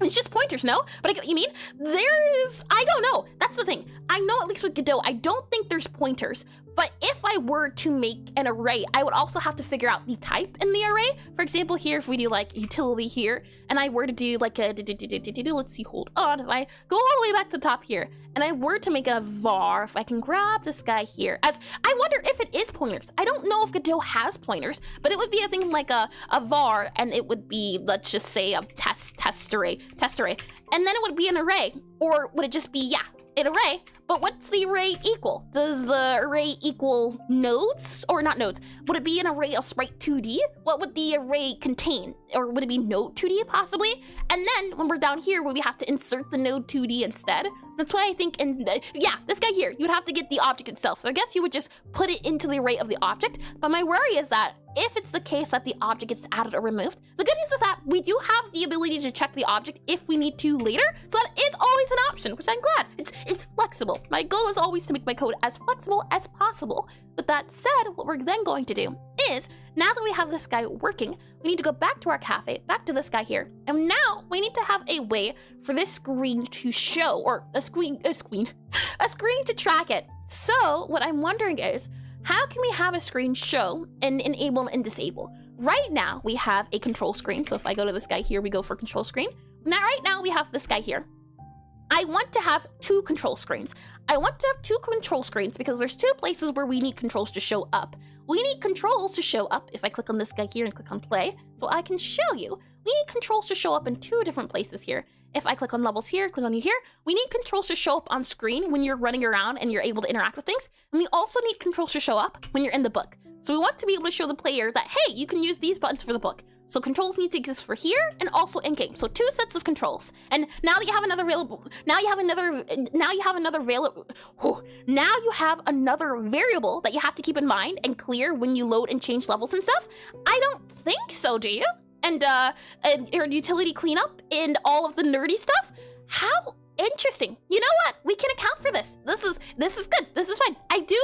It's just pointers, no? But I get what you mean. I don't know. That's the thing. I know at least with Godot, I don't think there's pointers. But if I were to make an array, I would also have to figure out the type in the array. For example, here, if we do like utility here, and I were to do like a, let's see, hold on. If I go all the way back to the top here, and I were to make a var, if I can grab this guy here, as I wonder if it is pointers. I don't know if Godot has pointers, but it would be a thing like a var, and it would be, let's just say, a test array, and then it would be an array, or would it just be, yeah, an array? But what's the array equal? Does the array equal nodes or not nodes? Would it be an array of sprite 2D? What would the array contain? Or would it be node 2D possibly? And then when we're down here, would we have to insert the node 2D instead? That's why I think, yeah, this guy here, you'd have to get the object itself. So I guess you would just put it into the array of the object. But my worry is that if it's the case that the object gets added or removed, the good news is that we do have the ability to check the object if we need to later. So that is always an option, which I'm glad. It's flexible. My goal is always to make my code as flexible as possible. With that said, what we're then going to do is, now that we have this guy working, we need to go back to our cafe, back to this guy here. And now we need to have a way for this screen to show, or a screen to track it. So what I'm wondering is, how can we have a screen show and enable and disable? Right now we have a control screen. So if I go to this guy here, we go for control screen. Now, right now we have this guy here. I want to have two control screens. I want to have two control screens because there's two places where we need controls to show up. We need controls to show up if I click on this guy here and click on play, so I can show you. We need controls to show up in two different places here. If I click on levels here, click on you here, we need controls to show up on screen when you're running around and you're able to interact with things. And we also need controls to show up when you're in the book. So we want to be able to show the player that, hey, you can use these buttons for the book. So controls need to exist for here and also in game. So two sets of controls. And now that you have another variable that you have to keep in mind and clear when you load and change levels and stuff. I don't think so, do you? And your utility cleanup and all of the nerdy stuff. How interesting. You know what? We can account for this. This is good. This is fine. I get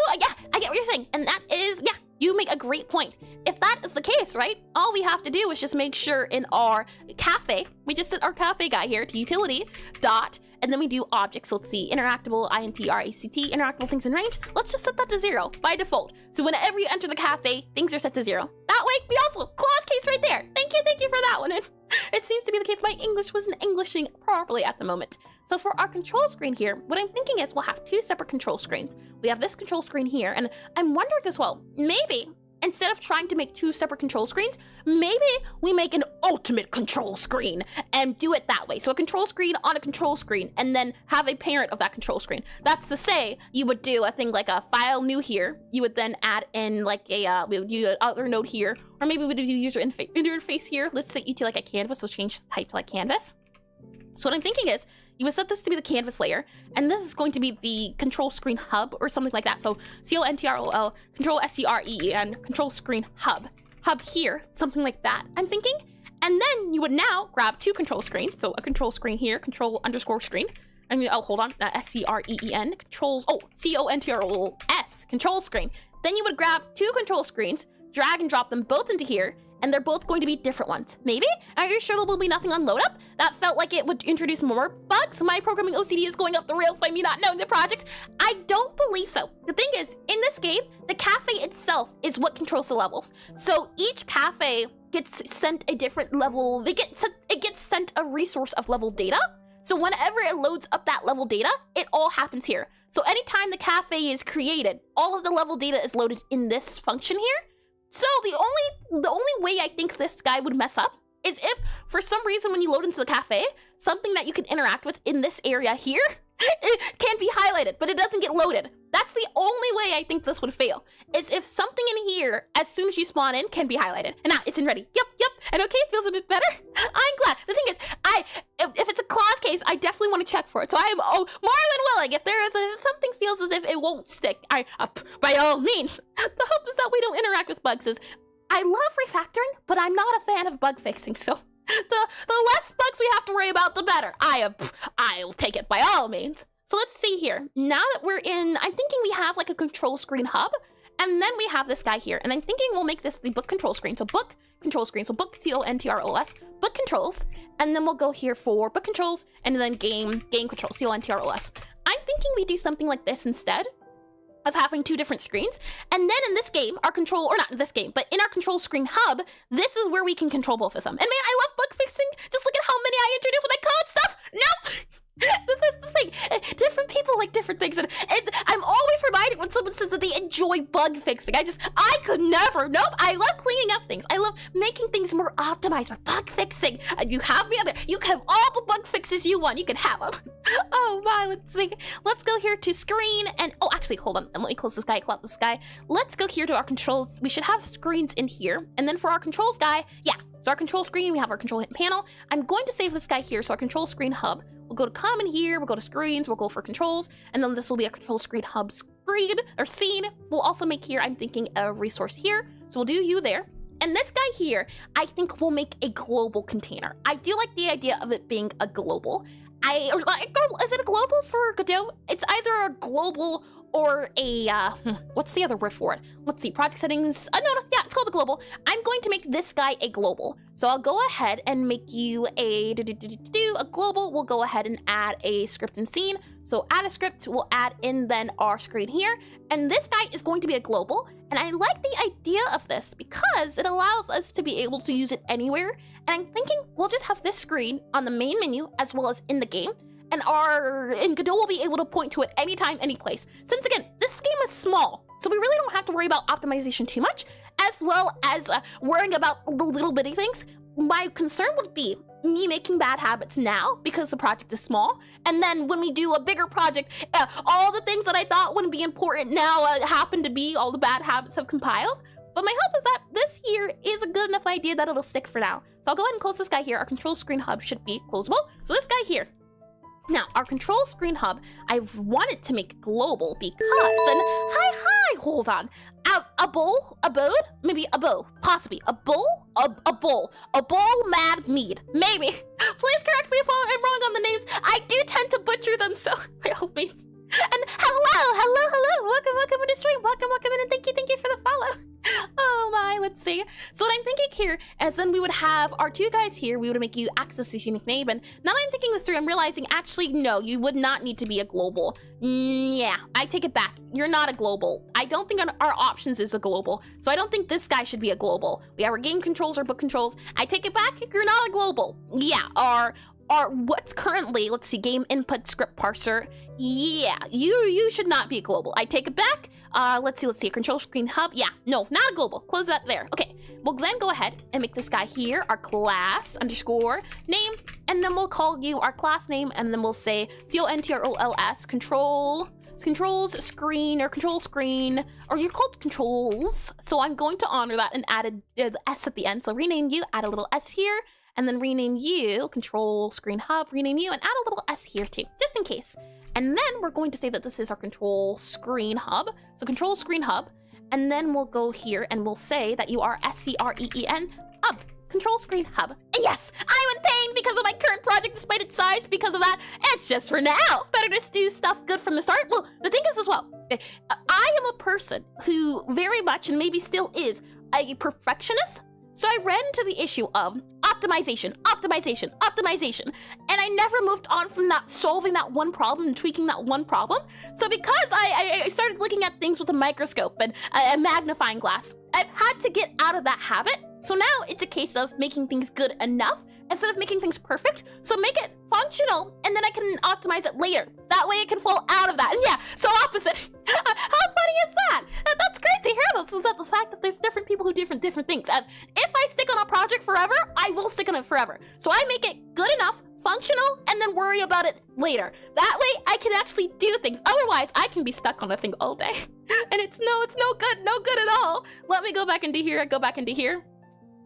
what you're saying. And that is, yeah, you make a great point. If that is the case, right? All we have to do is just make sure in our cafe, we just set our cafe guy here to utility dot, and then we do objects. So let's see, interactable, INTRACT, interactable things in range. Let's just set that to 0 by default. So whenever you enter the cafe, things are set to 0. That way, we also, Claude's case right there. Thank you for that one. It seems to be the case my English wasn't Englishing properly at the moment. So for our control screen here, what I'm thinking is we'll have two separate control screens. We have this control screen here, and I'm wondering as well, maybe instead of trying to make two separate control screens, maybe we make an ultimate control screen and do it that way. So a control screen on a control screen, and then have a parent of that control screen. That's to say, you would do a thing like a file new here. You would then add in like a, we would do an other node here, or maybe we would do user interface here. Let's set you to like a canvas, so change the type to like canvas. So what I'm thinking is, you would set this to be the canvas layer, and this is going to be the control screen hub or something like that. So CONTROL, control SCREEN, control screen hub. Hub here, something like that, I'm thinking. And then you would now grab two control screens. So a control screen here, control underscore screen. I mean, oh, hold on, SCREEN, controls, oh, CONTROLS, control screen. Then you would grab two control screens, drag and drop them both into here, and they're both going to be different ones. Maybe? Are you sure there will be nothing on load up? That felt like it would introduce more bugs. My programming OCD is going off the rails by me not knowing the project. I don't believe so. The thing is, in this game, the cafe itself is what controls the levels. So each cafe gets sent a different level. It gets sent a resource of level data. So whenever it loads up that level data, it all happens here. So anytime the cafe is created, all of the level data is loaded in this function here. So the only way I think this guy would mess up is if, for some reason, when you load into the cafe, something that you can interact with in this area here, it can be highlighted, but it doesn't get loaded. That's the only way I think this would fail, is if something in here, as soon as you spawn in, can be highlighted. And now it's in ready. Yep. And okay, it feels a bit better. I'm glad. The thing is, if it's a clause case, I definitely want to check for it. So I am more than willing. If there is something feels as if it won't stick, by all means. The hope is that we don't interact with bugs. I love refactoring, but I'm not a fan of bug fixing, so the less bugs we have to worry about, the better. I'll take it by all means. So let's see here. Now that we're in, I'm thinking we have like a control screen hub, and then we have this guy here, and I'm thinking we'll make this the book control screen. So book control screen, so book CONTROS, book controls, and then we'll go here for book controls, and then game controls, CONTROS. I'm thinking we do something like this instead of having two different screens. And then in this game, our control, or not in this game, but in our control screen hub, this is where we can control both of them. And man, I love bug fixing. Just look at how many I introduce when I code stuff. Nope. This is the thing. Different people like different things. And I'm always reminded when someone says that they enjoy bug fixing. I could never. Nope. I love cleaning up things. I love making things more optimized for bug fixing. And you have me on there. You can have all the bug fixes you want. You can have them. Oh my, let's see. Let's go here to screen and, oh, actually, hold on. Let me close this guy, close this guy. Let's go here to our controls. We should have screens in here. And then for our controls guy, yeah. So our control screen, we have our control hit panel. I'm going to save this guy here. So our control screen hub. We'll go to common here, we'll go to screens, we'll go for controls, and then this will be a control screen hub screen, or scene. We'll also make here, I'm thinking, a resource here. So we'll do you there. And this guy here, I think we'll make a global container. I do like the idea of it being a global. Is it a global for Godot? It's either a global or a, what's the other word for it? Let's see, project settings. No, yeah, it's called a global. I'm going to make this guy a global. So I'll go ahead and make you a global. We'll go ahead and add a script and scene. So add a script, we'll add in then our screen here. And this guy is going to be a global. And I like the idea of this because it allows us to be able to use it anywhere. And I'm thinking we'll just have this screen on the main menu as well as in the game. And Godot will be able to point to it anytime, any place. Since again, this game is small, so we really don't have to worry about optimization too much, as well as worrying about the little bitty things. My concern would be me making bad habits now because the project is small, and then when we do a bigger project, all the things that I thought wouldn't be important now happen to be all the bad habits have compiled. But my hope is that this here is a good enough idea that it'll stick for now. So I'll go ahead and close this guy here. Our control screen hub should be closable. So this guy here. Now, our control screen hub, I've wanted to make global because, and hi, hold on. A bowl, maybe a bow, possibly. A bowl, a bowl mad mead, maybe. Please correct me if I'm wrong on the names. I do tend to butcher them, so by all means. And hello, welcome to the stream, welcome in, and thank you for the follow. Oh my, let's see. So what I'm thinking here is then we would have our two guys here, we would make you access this unique name, and now that I'm thinking this through, I'm realizing actually no, you would not need to be a global. Yeah, I take it back. You're not a global. I don't think our options is a global, so I don't think this guy should be a global. We have our game controls, our book controls. I take it back, you're not a global. Yeah, our what's currently, let's see, game input script parser. Yeah, you should not be a global. I take it back. Let's see, control screen hub. Yeah, no, not a global. Close that there. Okay, we'll then go ahead and make this guy here our class underscore name, and then we'll call you our class name, and then we'll say CONTROLS controls screen, or control screen, or you're called controls. So I'm going to honor that and add the S at the end. So rename you, add a little S here. And then rename you, control screen hub, rename you, and add a little S here too, just in case. And then we're going to say that this is our control screen hub. So control screen hub, and then we'll go here and we'll say that you are SCREEN hub, control screen hub. And yes, I'm in pain because of my current project despite its size. Because of that, it's just for now. Better just do stuff good from the start. Well, the thing is as well, I am a person who very much, and maybe still is, a perfectionist. So I ran into the issue of optimization, and I never moved on from that, solving that one problem and tweaking that one problem. So because I started looking at things with a microscope and a magnifying glass, I've had to get out of that habit. So now it's a case of making things good enough instead of making things perfect. So make it functional, and then I can optimize it later. That way it can fall out of that. And yeah, so opposite. How funny is that? That's great to hear. That's the fact that there's different people who do different things. As if I stick on a project forever, I will stick on it forever. So I make it good enough, functional, and then worry about it later. That way I can actually do things. Otherwise, I can be stuck on a thing all day. And it's no good at all. Let me go back into here.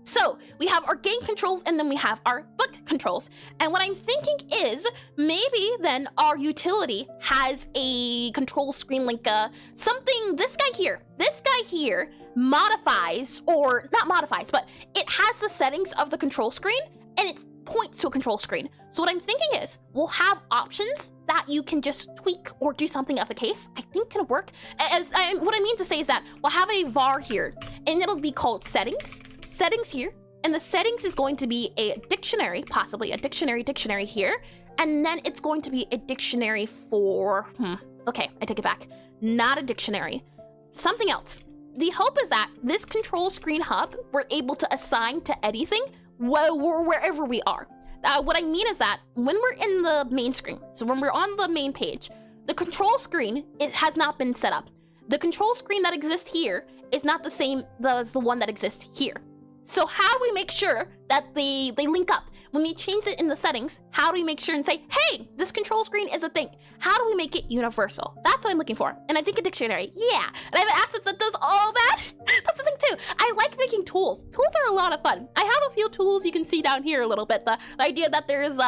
So we have our game controls and then we have our book controls. And what I'm thinking is maybe then our utility has a control screen like something, this guy here modifies, or not modifies, but it has the settings of the control screen and it points to a control screen. So what I'm thinking is we'll have options that you can just tweak or do something of the case. I think it'll work. What I mean to say is that we'll have a var here and it'll be called settings here, and the settings is going to be a dictionary, possibly a dictionary here, and then it's going to be a dictionary for, okay, I take it back, not a dictionary, something else. The hope is that this control screen hub, we're able to assign to anything wherever we are. What I mean is that when we're in the main screen, so when we're on the main page, the control screen, it has not been set up. The control screen that exists here is not the same as the one that exists here. So how do we make sure that they link up? When we change it in the settings, how do we make sure and say, hey, this control screen is a thing? How do we make it universal? That's what I'm looking for. And I think a dictionary, yeah. And I have an asset that does all that. That's the thing too. I like making tools. Tools are a lot of fun. I have a few tools you can see down here a little bit. The idea that there's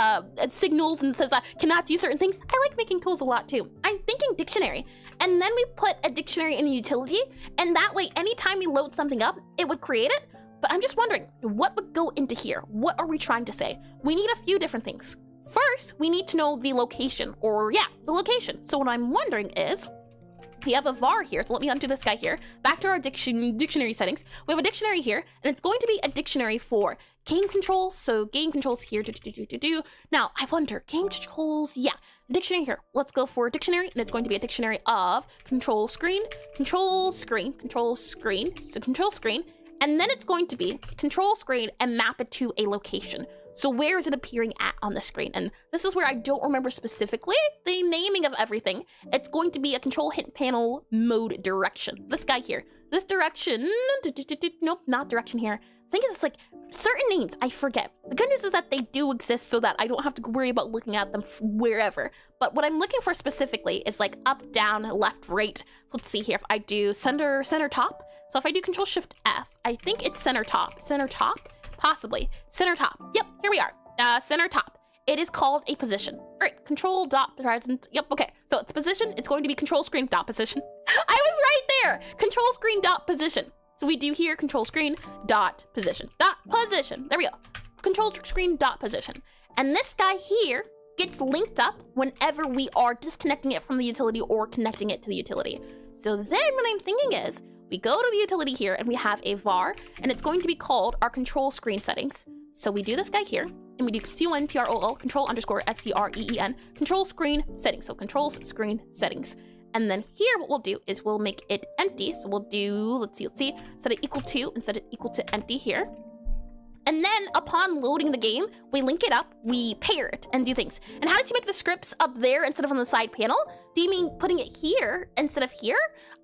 signals and says cannot do certain things. I like making tools a lot too. I'm thinking dictionary. And then we put a dictionary in a utility. And that way, anytime we load something up, it would create it. But I'm just wondering, what would go into here? What are we trying to say? We need a few different things. First, we need to know the location, or yeah, the location. So what I'm wondering is, we have a var here, so let me undo this guy here. Back to our dictionary settings. We have a dictionary here, and it's going to be a dictionary for game controls. So game controls here, Now, I wonder, game controls, yeah, dictionary here. Let's go for a dictionary, and it's going to be a dictionary of control screen, control screen, control screen, so control screen, and then it's going to be control screen and map it to a location. So where is it appearing at on the screen? And this is where I don't remember specifically the naming of everything. It's going to be a control hint panel mode direction. This guy here. This direction, nope, not direction here. I think it's like certain names, I forget. The good news is that they do exist so that I don't have to worry about looking at them wherever. But what I'm looking for specifically is like up, down, left, right. Let's see here if I do center top. So if I do Control Shift F, I think it's center top, possibly center top. Yep, here we are, center top. It is called a position. All right, control dot present. Yep, okay. So it's position. It's going to be control screen dot position. I was right there. Control screen dot position. So we do here control screen dot position. There we go. Control screen dot position. And this guy here gets linked up whenever we are disconnecting it from the utility or connecting it to the utility. So then what I'm thinking is, we go to the utility here and we have a var, and it's going to be called our control screen settings. So we do this guy here, and we do control control underscore screen, control screen settings. So control screen settings. And then here what we'll do is we'll make it empty. So we'll do, let's see, set it equal to and set it equal to empty here. And then upon loading the game, we link it up, we pair it, and do things. And how did you make the scripts up there instead of on the side panel? Do you mean putting it here instead of here?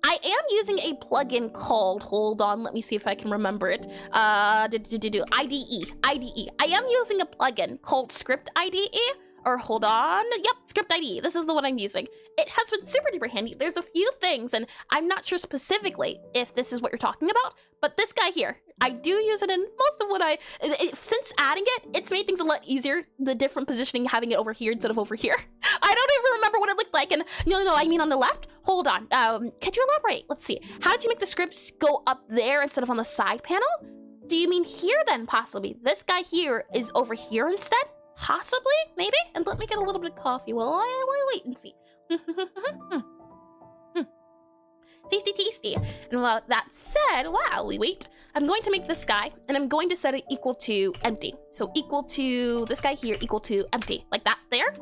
I am using a plugin called, hold on, let me see if I can remember it. IDE. I am using a plugin called Script IDE. Or hold on, yep, Script IDE. This is the one I'm using. It has been super duper handy. There's a few things, and I'm not sure specifically if this is what you're talking about, but this guy here, I do use it in most of what since adding it, it's made things a lot easier, the different positioning, having it over here instead of over here. I don't even remember what it looked like, and no, I mean on the left. Hold on, could you elaborate? Let's see. How did you make the scripts go up there instead of on the side panel? Do you mean here then, possibly? This guy here is over here instead? Possibly, maybe? And let me get a little bit of coffee while I wait and see. Tasty. And while that said, while we wait, I'm going to make this guy, and I'm going to set it equal to empty. So equal to this guy here, equal to empty, like that there.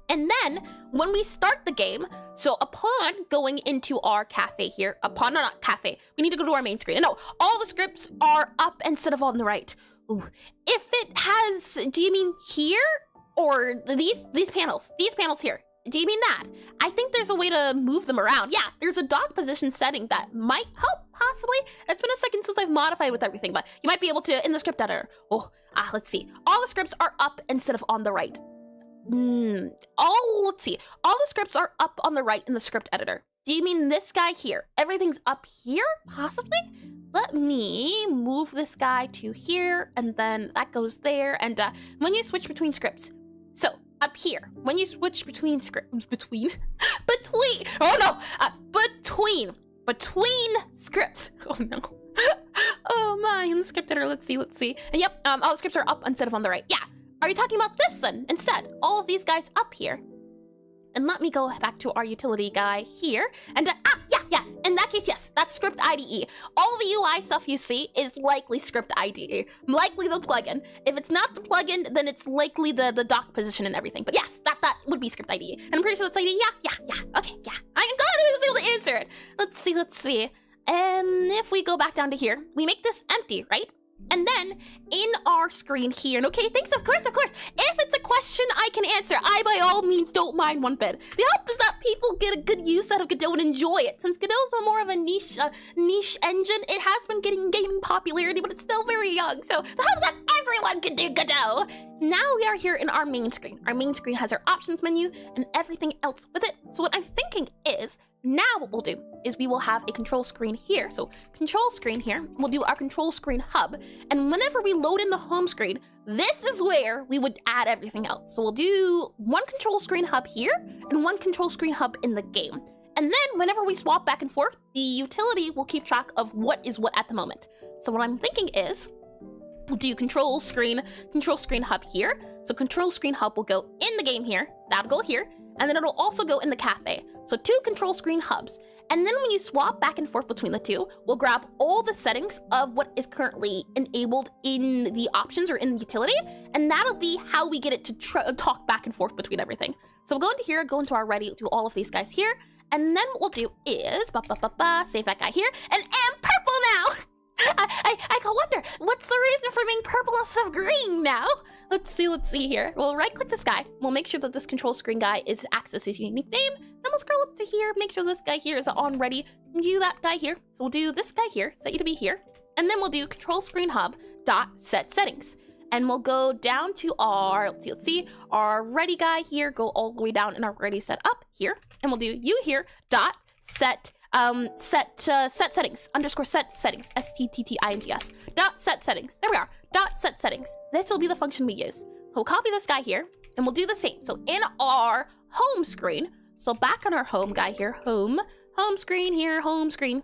And then when we start the game, so upon going into our cafe here, not cafe, we need to go to our main screen. And no, all the scripts are up instead of on the right. Ooh. If it has, do you mean here or these panels here? Do you mean that? I think there's a way to move them around. Yeah, there's a dock position setting that might help, possibly. It's been a second since I've modified with everything, but you might be able to in the script editor. Let's see. All the scripts are up instead of on the right. Let's see. All the scripts are up on the right in the script editor. Do you mean this guy here? Everything's up here, possibly? Let me move this guy to here, and then that goes there. And when you switch between scripts, so up here, when you switch between scripts, between scripts. Oh no. Oh my, in the script editor, let's see. And yep, all the scripts are up instead of on the right. Yeah. Are you talking about this then instead? All of these guys up here. And let me go back to our utility guy here. And yeah. In that case, yes, that's script IDE. All the UI stuff you see is likely script IDE, likely the plugin. If it's not the plugin, then it's likely the dock position and everything. But yes, that would be script IDE. And I'm pretty sure that's IDE. Yeah. Okay, yeah. I'm gonna be able to answer it. Let's see. And if we go back down to here, we make this empty, right? And then in our screen here, and okay, thanks, of course. If it's a question I can answer, I by all means don't mind one bit. The hope is that people get a good use out of Godot and enjoy it. Since Godot's more of a niche engine, it has been getting gaming popularity, but it's still very young. So the hope is that everyone can do Godot. Now we are here in our main screen. Our main screen has our options menu and everything else with it. So what I'm thinking is, now what we'll do is we will have a control screen here. So control screen here, we'll do our control screen hub. And whenever we load in the home screen, this is where we would add everything else. So we'll do one control screen hub here and one control screen hub in the game. And then whenever we swap back and forth, the utility will keep track of what is what at the moment. So what I'm thinking is, we'll do control screen hub here. So control screen hub will go in the game here, that'll go here, and then it'll also go in the cafe. So 2 control screen hubs. And then when you swap back and forth between the two, we'll grab all the settings of what is currently enabled in the options or in the utility, and that'll be how we get it to talk back and forth between everything. So we'll go into here, go into our ready, do all of these guys here, and then what we'll do is, save that guy here, and am purple now! I wonder, what's the reason for being purple instead of green now? Let's see here. We'll right click this guy. We'll make sure that this control screen guy is access his unique name. Then we'll scroll up to here, make sure this guy here is on ready. Do that guy here. So we'll do this guy here, set you to be here. And then we'll do control screen hub dot set settings. And we'll go down to our, let's see, our ready guy here, go all the way down in our ready set up here. And we'll do you here dot set settings underscore set settings STTTINGS dot set settings. There we are, dot set settings. This will be the function we use. So we'll copy this guy here and we'll do the same. So in our home screen, so back on our home guy here, home screen here, home screen.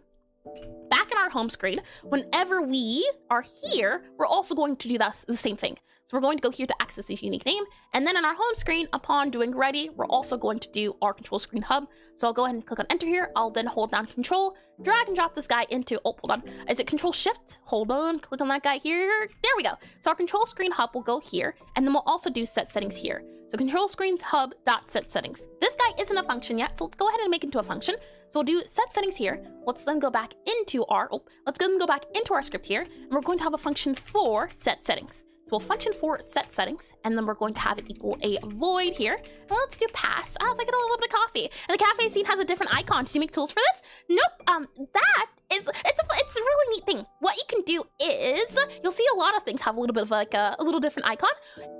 Back in our home screen, whenever we are here, we're also going to do the same thing. So we're going to go here to access this unique name. And then on our home screen, upon doing ready, we're also going to do our control screen hub. So I'll go ahead and click on enter here. I'll then hold down control, drag and drop this guy into, oh, hold on. Is it control shift? Hold on, click on that guy here. There we go. So our control screen hub will go here. And then we'll also do set settings here. So control screens hub dot set settings. This guy isn't a function yet, so let's go ahead and make it into a function. So we'll do set settings here. Let's then go back into our, script here, and we're going to have a function for set settings. So we'll function for set settings, and then we're going to have it equal a void here. And let's do pass. I was like, a little bit of coffee. And the cafe scene has a different icon. Did you make tools for this? Nope. It's a really neat thing. What you can do is, you'll see a lot of things have a little bit of like a little different icon.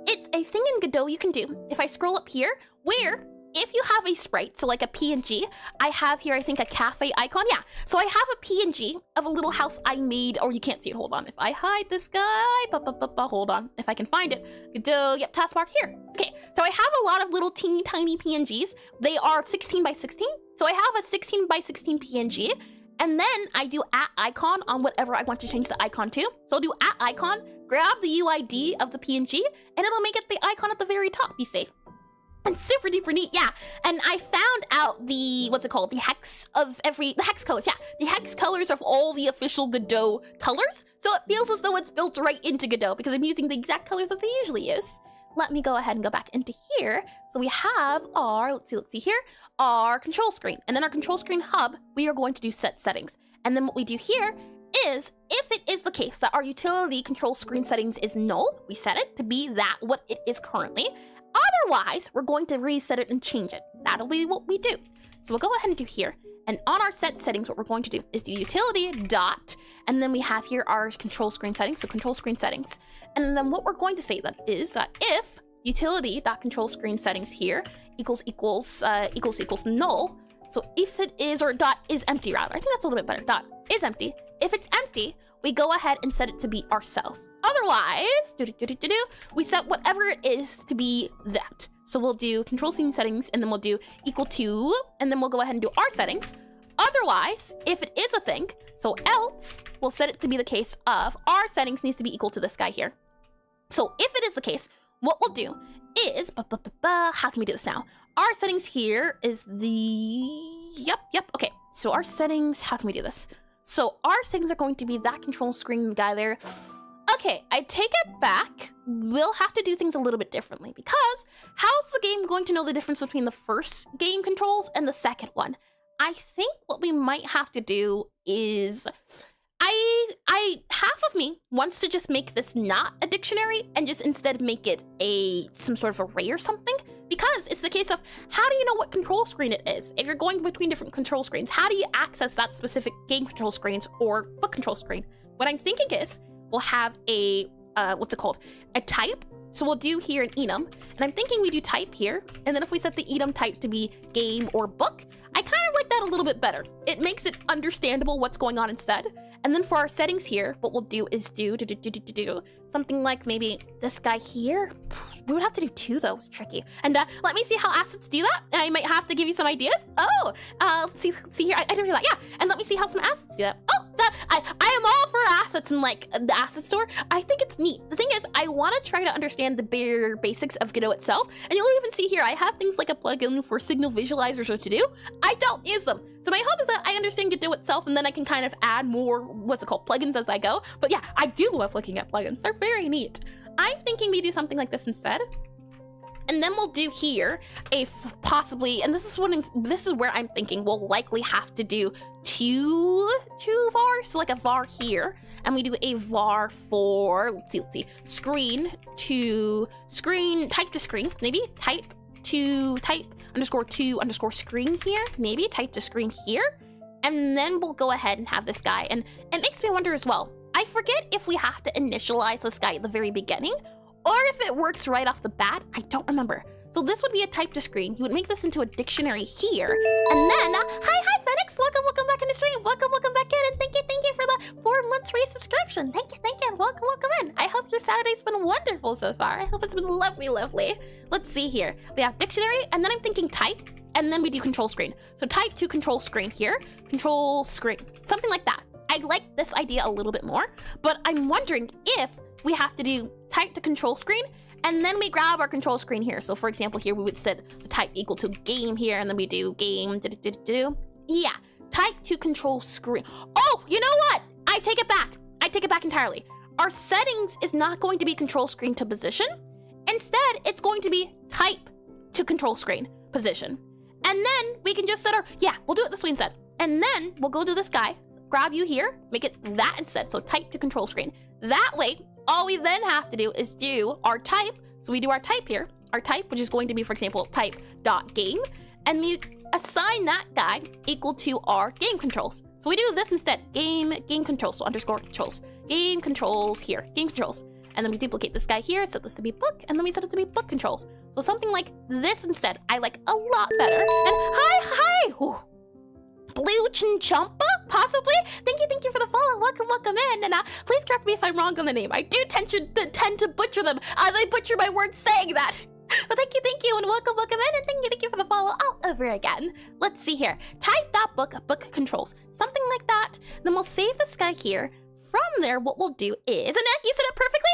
It's a thing in Godot you can do. If I scroll up here, where if you have a sprite, so like a PNG, I have here, I think, a cafe icon. Yeah, so I have a PNG of a little house I made, or you can't see it, hold on. If I hide this guy, hold on, if I can find it. Godot, yep, taskbar here. Okay, so I have a lot of little teeny tiny PNGs. They are 16 by 16. So I have a 16 by 16 PNG, and then I do @icon on whatever I want to change the icon to. So I'll do @icon, grab the UID of the PNG, and it'll make it the icon at the very top, be safe. And super duper neat, yeah. And I found out the, the hex colors, yeah. The hex colors of all the official Godot colors. So it feels as though it's built right into Godot because I'm using the exact colors that they usually use. Let me go ahead and go back into here. So we have our, let's see here, our control screen. And then our control screen hub, we are going to do set settings. And then what we do here is, if it is the case that our utility control screen settings is null, we set it to be that what it is currently. Otherwise, we're going to reset it and change it. That'll be what we do. So we'll go ahead and do here. And on our set settings, what we're going to do is do utility dot, and then we have here our control screen settings, so control screen settings. And then what we're going to say that is that if utility dot control screen settings here equals null, So if it is, or dot is empty rather, I think that's a little bit better. Dot is empty. If it's empty, we go ahead and set it to be ourselves. Otherwise, we set whatever it is to be that. So we'll do control scene settings, and then we'll do equal to, and then we'll go ahead and do our settings. Otherwise, if it is a thing, so else, we'll set it to be the case of our settings needs to be equal to this guy here. So if it is the case, what we'll do is, how can we do this now? Our settings here is the, okay. So our settings, how can we do this? So our settings are going to be that control screen guy there. Okay, I take it back. We'll have to do things a little bit differently because how's the game going to know the difference between the first game controls and the second one? I think what we might have to do is half of me wants to just make this not a dictionary and just instead make it some sort of array or something, because it's the case of how do you know what control screen it is? If you're going between different control screens, how do you access that specific game control screens or book control screen? What I'm thinking is we'll have a, what's it called? A type. So we'll do here an enum, and I'm thinking we do type here, and then if we set the enum type to be game or book, I kind of like that a little bit better. It makes it understandable what's going on instead. And then for our settings here, what we'll do is do something like maybe this guy here. We would have to do 2 though, it's tricky. And let me see how assets do that. I might have to give you some ideas. Oh, let's see here, I didn't realize, yeah. And let me see how some assets do that. Oh, I am all for assets in like the asset store. I think it's neat. The thing is, I want to try to understand the bare basics of Godot itself. And you'll even see here, I have things like a plugin for signal visualizers or to do. I don't use them. So my hope is that I understand Godot itself, and then I can kind of add more, plugins as I go. But yeah, I do love looking at plugins. They're very neat. I'm thinking we do something like this instead. And then we'll do here possibly, and this is where I'm thinking we'll likely have to do two vars, so like a var here, and we do a var for, let's see, screen to screen, type to screen, maybe type to type underscore to underscore screen here, maybe type to screen here, and then we'll go ahead and have this guy. And it makes me wonder as well, I forget if we have to initialize this guy at the very beginning, or if it works right off the bat. I don't remember. So this would be a type to screen. You would make this into a dictionary here, and then hi Phoenix, welcome back in the stream, welcome back in, and thank you for the 4 months free subscription. Thank you, welcome in. I hope your Saturday's been wonderful so far. I hope it's been lovely. Let's see here, we have dictionary, and then I'm thinking type, and then we do control screen. So type to control screen here, control screen, something like that. I like this idea a little bit more, but I'm wondering if we have to do type to control screen, and then we grab our control screen here. So for example, here we would set the type equal to game here, and then we do game, yeah, type to control screen. Oh, you know what? I take it back entirely. Our settings is not going to be control screen to position. Instead, it's going to be type to control screen position. And then we can just set our, yeah, we'll do it this way instead. And then we'll go to this guy, grab you here, make it that instead. So type to control screen. That way, all we then have to do is do our type. So we do our type here, our type, which is going to be, for example, type.game, and we assign that guy equal to our game controls. So we do this instead, game controls, so underscore controls, game controls here, game controls. And then we duplicate this guy here, set this to be book, and then we set it to be book controls. So something like this instead, I like a lot better. And hi, whew. Blue Chinchompa, possibly? Thank you for the follow. Welcome in. And please correct me if I'm wrong on the name. I do tend to butcher them as I butcher my words saying that. But thank you, and welcome in, and thank you for the follow all over again. Let's see here. Type.book controls, something like that. Then we'll save this guy here. From there, what we'll do is, and you said it perfectly,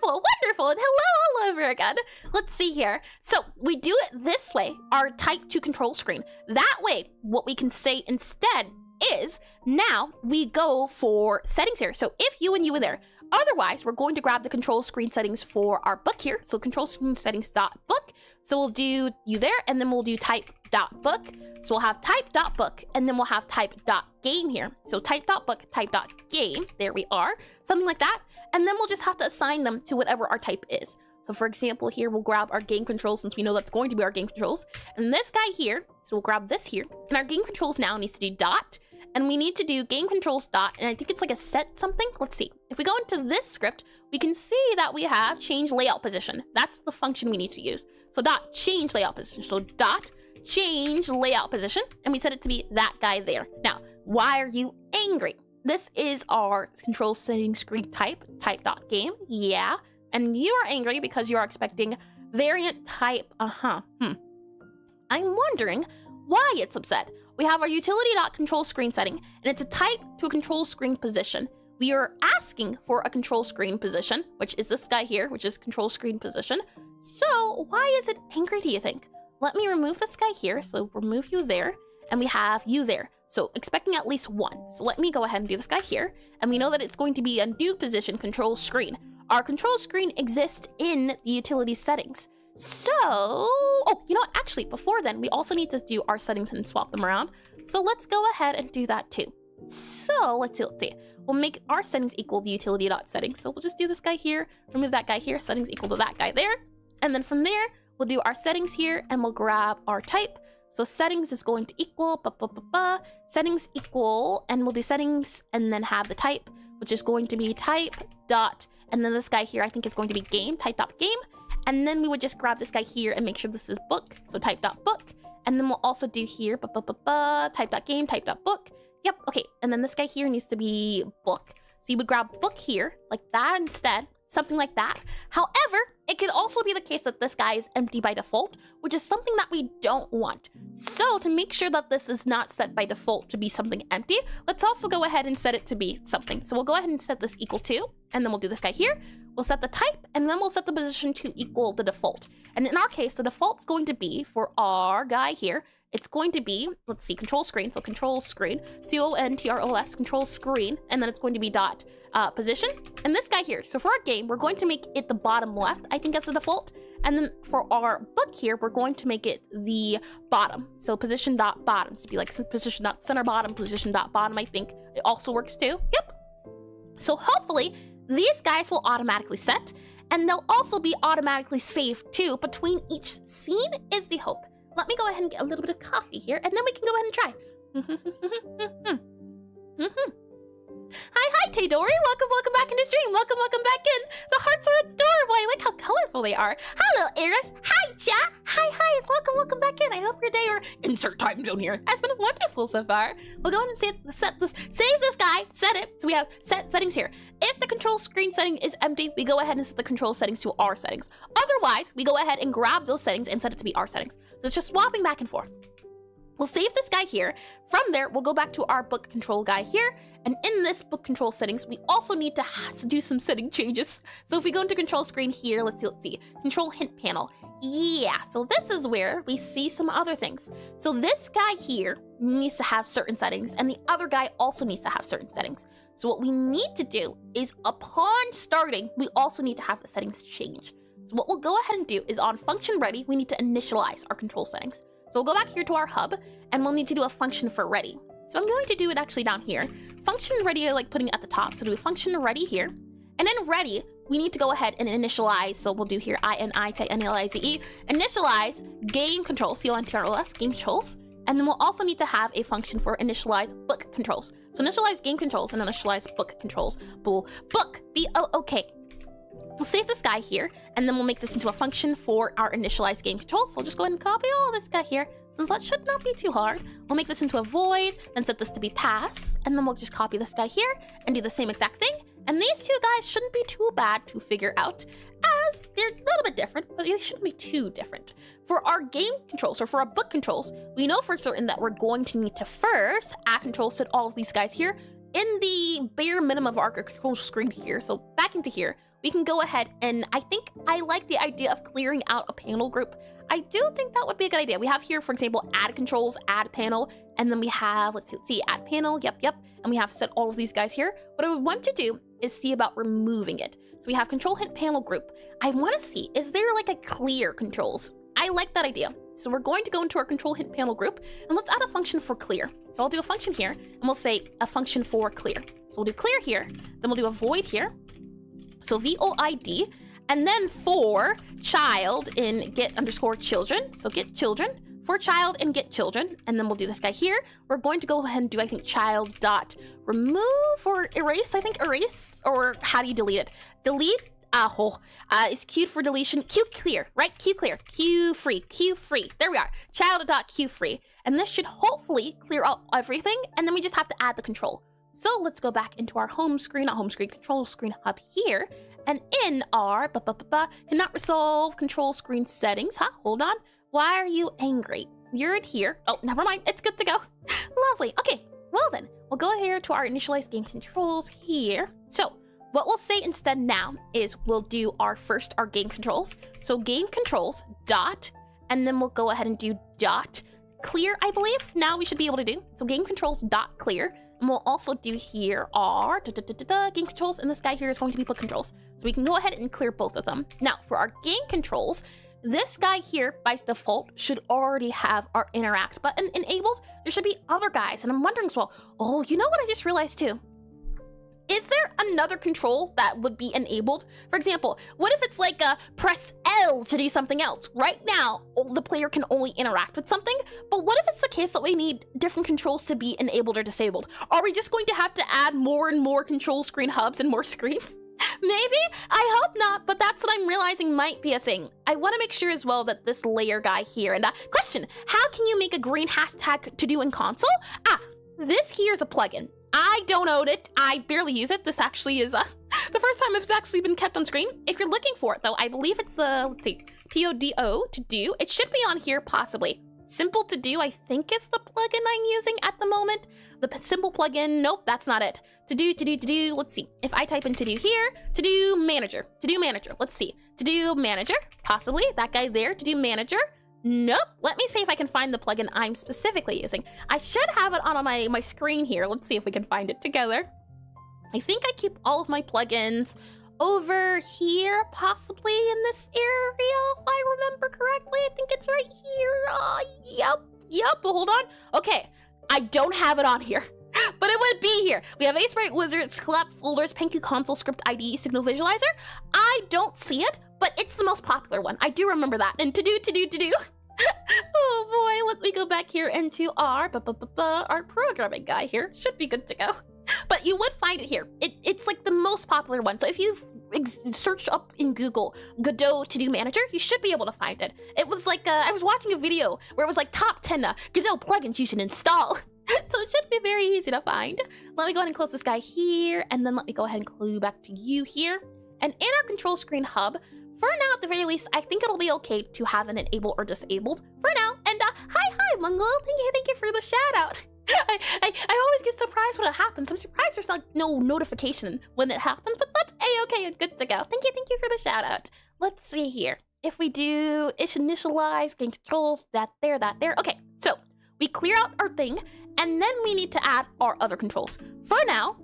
wonderful, and hello all over again. Let's see here. So we do it this way, our type to control screen. That way, what we can say instead is, now we go for settings here. So if you and you were there, otherwise, we're going to grab the control screen settings for our book here. So control screen settings dot book. So we'll do you there, and then we'll do type.book. So we'll have type.book, and then we'll have type.game here. So type.book, type.game, there we are. Something like that. And then we'll just have to assign them to whatever our type is. So for example, here we'll grab our game controls, since we know that's going to be our game controls. And this guy here, so we'll grab this here. And our game controls now needs to do dot. And we need to do game controls dot, and I think it's like a set something. Let's see. If we go into this script, we can see that we have change layout position. That's the function we need to use. So dot change layout position. So dot change layout position, and we set it to be that guy there. Now, why are you angry? This is our control setting screen type.game, yeah. And you are angry because you are expecting variant type, I'm wondering why it's upset. We have our utility.control screen setting, and it's a type to a control screen position. We are asking for a control screen position, which is this guy here, which is control screen position. So why is it angry, do you think? Let me remove this guy here. So remove you there, and we have you there. So expecting at least one. So let me go ahead and do this guy here. And we know that it's going to be a new position control screen. Our control screen exists in the utility settings. So, oh, you know what? Actually, before then, we also need to do our settings and swap them around. So let's go ahead and do that too. So let's see. We'll make our settings equal the utility.settings. So we'll just do this guy here, remove that guy here, settings equal to that guy there. And then from there, we'll do our settings here and we'll grab our type. So settings is going to equal, settings equal, and we'll do settings and then have the type, which is going to be type dot, and then this guy here I think is going to be game, type.game. And then we would just grab this guy here and make sure this is book. So type.book. And then we'll also do here, type.game, type.book. Yep, okay. And then this guy here needs to be book. So you would grab book here, like that instead, something like that. However, it could also be the case that this guy is empty by default, which is something that we don't want. So to make sure that this is not set by default to be something empty, let's also go ahead and set it to be something. So we'll go ahead and set this equal to, and then we'll do this guy here. We'll set the type, and then we'll set the position to equal the default. And in our case, the default's going to be, for our guy here, it's going to be, let's see, control screen. So control screen, CONTROS, control screen, and then it's going to be dot position. And this guy here, so for our game, we're going to make it the bottom left, I think, as the default. And then for our book here, we're going to make it the bottom. So position dot bottom, so it'd be like position dot center bottom, position dot bottom, I think it also works too. Yep. So hopefully, these guys will automatically set, and they'll also be automatically saved too between each scene is the hope. Let me go ahead and get a little bit of coffee here, and then we can go ahead and try. Hi, Taydori. Welcome back into stream. Welcome back in. The hearts are adorable. I like how colorful they are. Hello, Eris. Hi, chat. Hi, welcome back in. I hope your day or insert time zone here has been wonderful so far. We'll go ahead and save this guy, set it. So we have set settings here. If the control screen setting is empty, we go ahead and set the control settings to our settings. Otherwise, we go ahead and grab those settings and set it to be our settings. So it's just swapping back and forth. We'll save this guy here. From there, we'll go back to our book control guy here. And in this book control settings, we also need to do some setting changes. So if we go into control screen here, let's see. Control hint panel. Yeah, so this is where we see some other things. So this guy here needs to have certain settings, and the other guy also needs to have certain settings. So what we need to do is upon starting, we also need to have the settings changed. So what we'll go ahead and do is on function ready, we need to initialize our control settings. So we'll go back here to our hub, and we'll need to do a function for ready. So I'm going to do it actually down here. Function ready, I like putting it at the top. So do a function ready here. And then ready, we need to go ahead and initialize. So we'll do here INITINLIZE, initialize game controls, CONTROS, game controls. And then we'll also need to have a function for initialize book controls. So initialize game controls and initialize book controls. Book, B-O-O-K. We'll save this guy here, and then we'll make this into a function for our initialized game controls. So I'll just go ahead and copy all this guy here, since that should not be too hard. We'll make this into a void, then set this to be pass, and then we'll just copy this guy here and do the same exact thing. And these two guys shouldn't be too bad to figure out, as they're a little bit different, but they shouldn't be too different. For our game controls, or for our book controls, we know for certain that we're going to need to first add controls to all of these guys here in the bare minimum of our control screen here. So back into here, we can go ahead and I think I like the idea of clearing out a panel group. I do think that would be a good idea. We have here, for example, add controls, add panel, and then we have, let's see, add panel, yep. And we have set all of these guys here. What I would want to do is see about removing it. So we have control hint panel group. I want to see, is there like a clear controls? I like that idea. So we're going to go into our control hint panel group, and let's add a function for clear. So I'll do a function here, and we'll say a function for clear. So we'll do clear here, then we'll do a void here. So void, and then for child in get underscore children. So get children for child and get children. And then we'll do this guy here. We're going to go ahead and do, I think, child dot remove or erase, I think erase, or how do you delete it? Delete is queued for deletion. Q clear, right? Q clear, Q free. There we are. Child.q free. And this should hopefully clear out everything. And then we just have to add the control. So let's go back into our home screen, not home screen, control screen hub here. And in our cannot resolve control screen settings. Hold on. Why are you angry? You're in here. Oh, never mind. It's good to go. Lovely. Okay. Well then, we'll go here to our initialize game controls here. So what we'll say instead now is we'll do our game controls. So game controls dot, and then we'll go ahead and do dot clear, I believe. Now we should be able to do. So game controls dot clear. And we'll also do here our game controls, and this guy here is going to be put controls. So we can go ahead and clear both of them. Now for our game controls, this guy here by default should already have our interact button enabled. There should be other guys, and I'm wondering as well, oh, you know what I just realized too? Is there another control that would be enabled? For example, what if it's like a press L to do something else? Right now, the player can only interact with something, but what if it's the case that we need different controls to be enabled or disabled? Are we just going to have to add more and more control screen hubs and more screens? Maybe? I hope not, but that's what I'm realizing might be a thing. I want to make sure as well that this layer guy here, and question, how can you make a green hashtag to do in console? This here is a plugin. I don't own it. I barely use it. This actually is the first time it's actually been kept on screen. If you're looking for it though, I believe it's the, let's see, TODO to do. It should be on here possibly. Simple to do, I think is the plugin I'm using at the moment. The simple plugin, nope, that's not it. To do, let's see. If I type in to do here, to do manager, let's see. To do manager, possibly, that guy there, to do manager. Nope, let me see if I can find the plugin I'm specifically using. I should have it on my screen here. Let's see if we can find it together. I think I keep all of my plugins over here, possibly in this area, if I remember correctly. I think it's right here. Yep, hold on. Okay, I don't have it on here, but it would be here. We have Ace Bright Wizards, Collab Folders, Penku Console, Script ID, Signal Visualizer. I don't see it, but it's the most popular one. I do remember that. And to do. Oh boy, let me go back here into our programming guy here. Should be good to go. But you would find it here. It's like the most popular one. So if you search up in Google Godot to do manager, you should be able to find it. It was like I was watching a video where it was like top 10 Godot plugins you should install. So it should be very easy to find. Let me go ahead and close this guy here, and then let me go ahead and clue back to you here. And in our control screen hub, for now, at the very least, I think it'll be okay to have an enable or disabled for now. And hi, Mungo. Thank you for the shout out. I always get surprised when it happens. I'm surprised there's like no notification when it happens, but that's a-okay and good to go. Thank you for the shout out. Let's see here. If we do initialize game controls, that there. Okay, so we clear out our thing, and then we need to add our other controls. For now,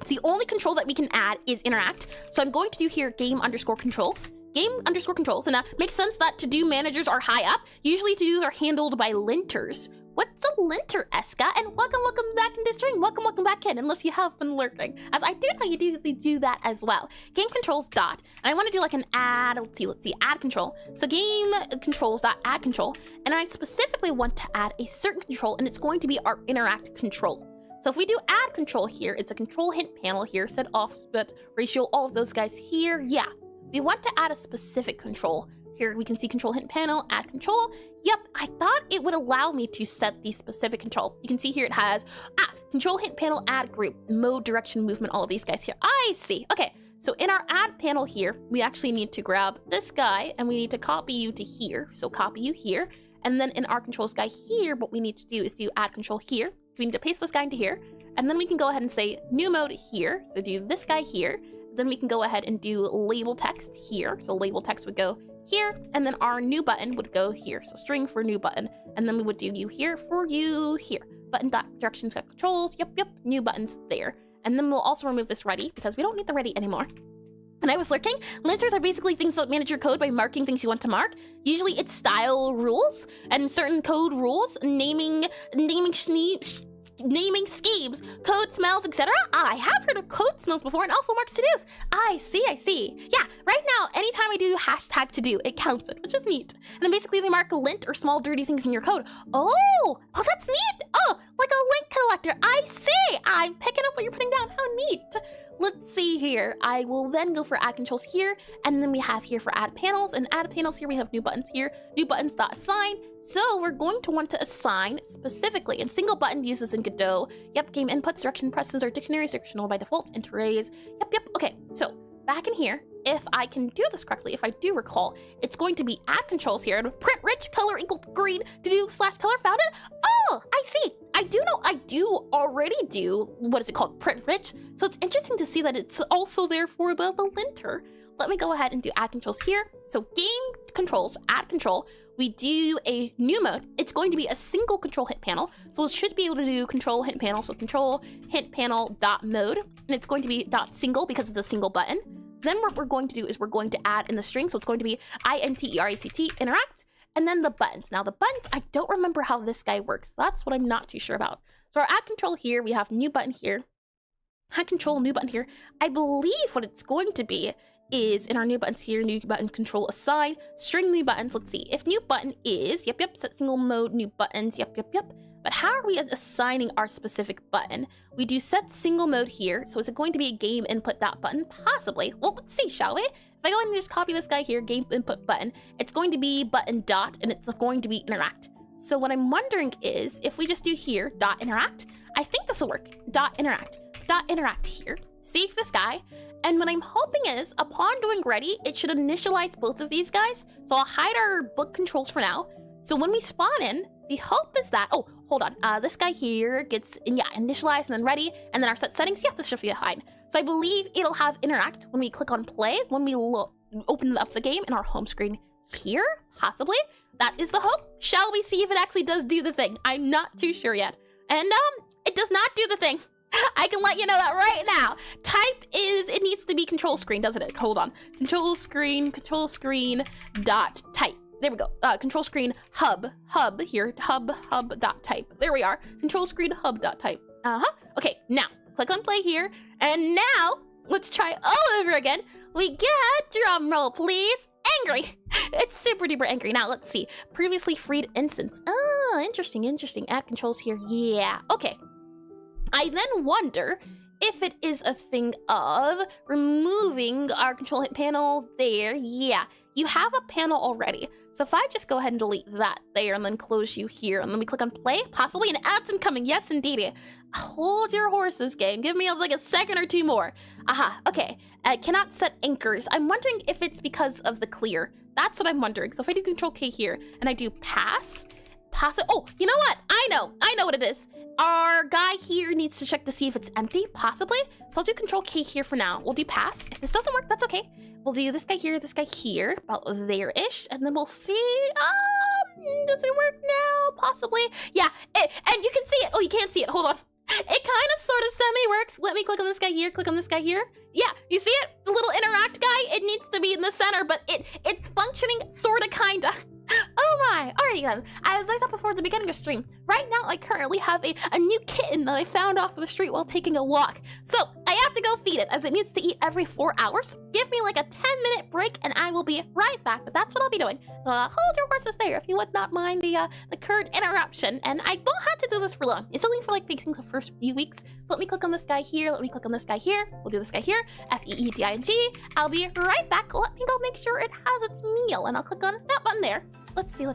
the only control that we can add is interact. So I'm going to do here game_controls. Game_controls, and makes sense that to-do managers are high up. Usually to-dos are handled by linters. What's a linter, Eska? And welcome back in this stream. Welcome back in, unless you have been lurking, as I do know you do that as well. Game controls dot, and I want to do like an add. Let's see, add control. So game controls dot add control, and I specifically want to add a certain control, and it's going to be our interact control. So if we do add control here, it's a control hint panel here, set offset ratio, all of those guys here. Yeah. We want to add a specific control. Here we can see control hint panel, add control. Yep, I thought it would allow me to set the specific control. You can see here it has control hint panel, add group, mode, direction, movement, all of these guys here. I see. Okay, so in our add panel here, we actually need to grab this guy and we need to copy you to here. So copy you here. And then in our controls guy here, what we need to do is do add control here. So we need to paste this guy into here. And then we can go ahead and say new mode here. So do this guy here. Then we can go ahead and do label text here. So label text would go here, and then our new button would go here. So string for new button, and then we would do you here for you here. Button dot directions got controls. Yep, new buttons there. And then we'll also remove this ready because we don't need the ready anymore. And I was lurking. Linters are basically things that manage your code by marking things you want to mark. Usually it's style rules and certain code rules, naming schemes, code smells, etc. I have heard of code smells before, and also marks to-dos. I see. Yeah, right now, anytime I do hashtag to-do, it counts it, which is neat. And then basically they mark a lint or small dirty things in your code. Oh, that's neat. Oh, like a link collector. I see. I'm picking up what you're putting down. How neat. Let's see see here, I will then go for add controls here, and then we have here for add panels, and add panels here, we have new buttons here, new buttons.assign. So we're going to want to assign specifically, and single button uses in Godot. Yep, game inputs, direction presses, or dictionary, sectional by default, int arrays. Yep, okay, so back in here, if I can do this correctly, if I do recall, it's going to be add controls here, and print rich color equal green to do / color founded. Oh, I see. I do already do, what is it called, print rich. So it's interesting to see that it's also there for the linter. Let me go ahead and do add controls here. So game controls, add control. We do a new mode. It's going to be a single control hint panel. So it should be able to do control hint panel. So control hint panel dot mode, and it's going to be dot single because it's a single button. Then what we're going to do is we're going to add in the string. So it's going to be interact, interact, and then the buttons. Now the buttons, I don't remember how this guy works. That's what I'm not too sure about. So our add control here, we have new button here, add control, new button here. I believe what it's going to be is in our new buttons here, new button control assign, string new buttons. Let's see if new button is, yep, set single mode, new buttons, yep. But how are we assigning our specific button? We do set single mode here. So is it going to be a game input dot button? Possibly. Well, let's see, shall we? If I go and just copy this guy here, game input button, it's going to be button dot, and it's going to be interact. So what I'm wondering is if we just do here dot interact, I think this will work. Dot interact here. Save this guy. And what I'm hoping is upon doing ready, it should initialize both of these guys. So I'll hide our book controls for now. So when we spawn in, the hope is that, oh, hold on. This guy here gets, initialized and then ready. And then our set settings, this should be a hide. So I believe it'll have interact when we click on play, when we open up the game in our home screen here, possibly. That is the hope. Shall we see if it actually does do the thing? I'm not too sure yet. And it does not do the thing. I can let you know that right now. Type is, it needs to be control screen, doesn't it? Hold on. Control screen dot type. There we go. Control screen hub here, hub dot type. There we are. Control screen hub dot type. Okay, now click on play here. And now let's try all over again. We get, drum roll please, angry. It's super duper angry. Now let's see. Previously freed instance. Oh, interesting. Add controls here. Yeah, okay. I then wonder if it is a thing of removing our control hint panel there. Yeah, you have a panel already. So if I just go ahead and delete that there and then close you here and then we click on play, possibly an ad's incoming. Yes, indeed. Hold your horses, game. Give me like a second or two more. Okay. Cannot set anchors. I'm wondering if it's because of the clear. That's what I'm wondering. So if I do control K here and I do pass, oh, you know what? I know what it is. Our guy here needs to check to see if it's empty, possibly. So I'll do control K here for now. We'll do pass. If this doesn't work, that's okay. We'll do this guy here, about there-ish, and then we'll see. Does it work now? Possibly. Yeah, and you can see it. Oh, you can't see it. Hold on. It kind of sort of semi-works. Let me click on this guy here, click on this guy here. Yeah, you see it? The little interact guy, it needs to be in the center, but it's functioning sorta, kinda. Oh my! Alright then, as I said before at the beginning of stream, right now I currently have a new kitten that I found off of the street while taking a walk. So, I have to go feed it as it needs to eat every 4 hours. Give me like a 10-minute break and I will be right back, but that's what I'll be doing. Hold your horses there if you would not mind the current interruption, and I don't have to do this for long. It's only for like I think the first few weeks. So let me click on this guy here, let me click on this guy here, we'll do this guy here, F-E-E-D-I-N-G. I'll be right back. Let me go make sure it has its meal, and I'll click on that button there. Let's see.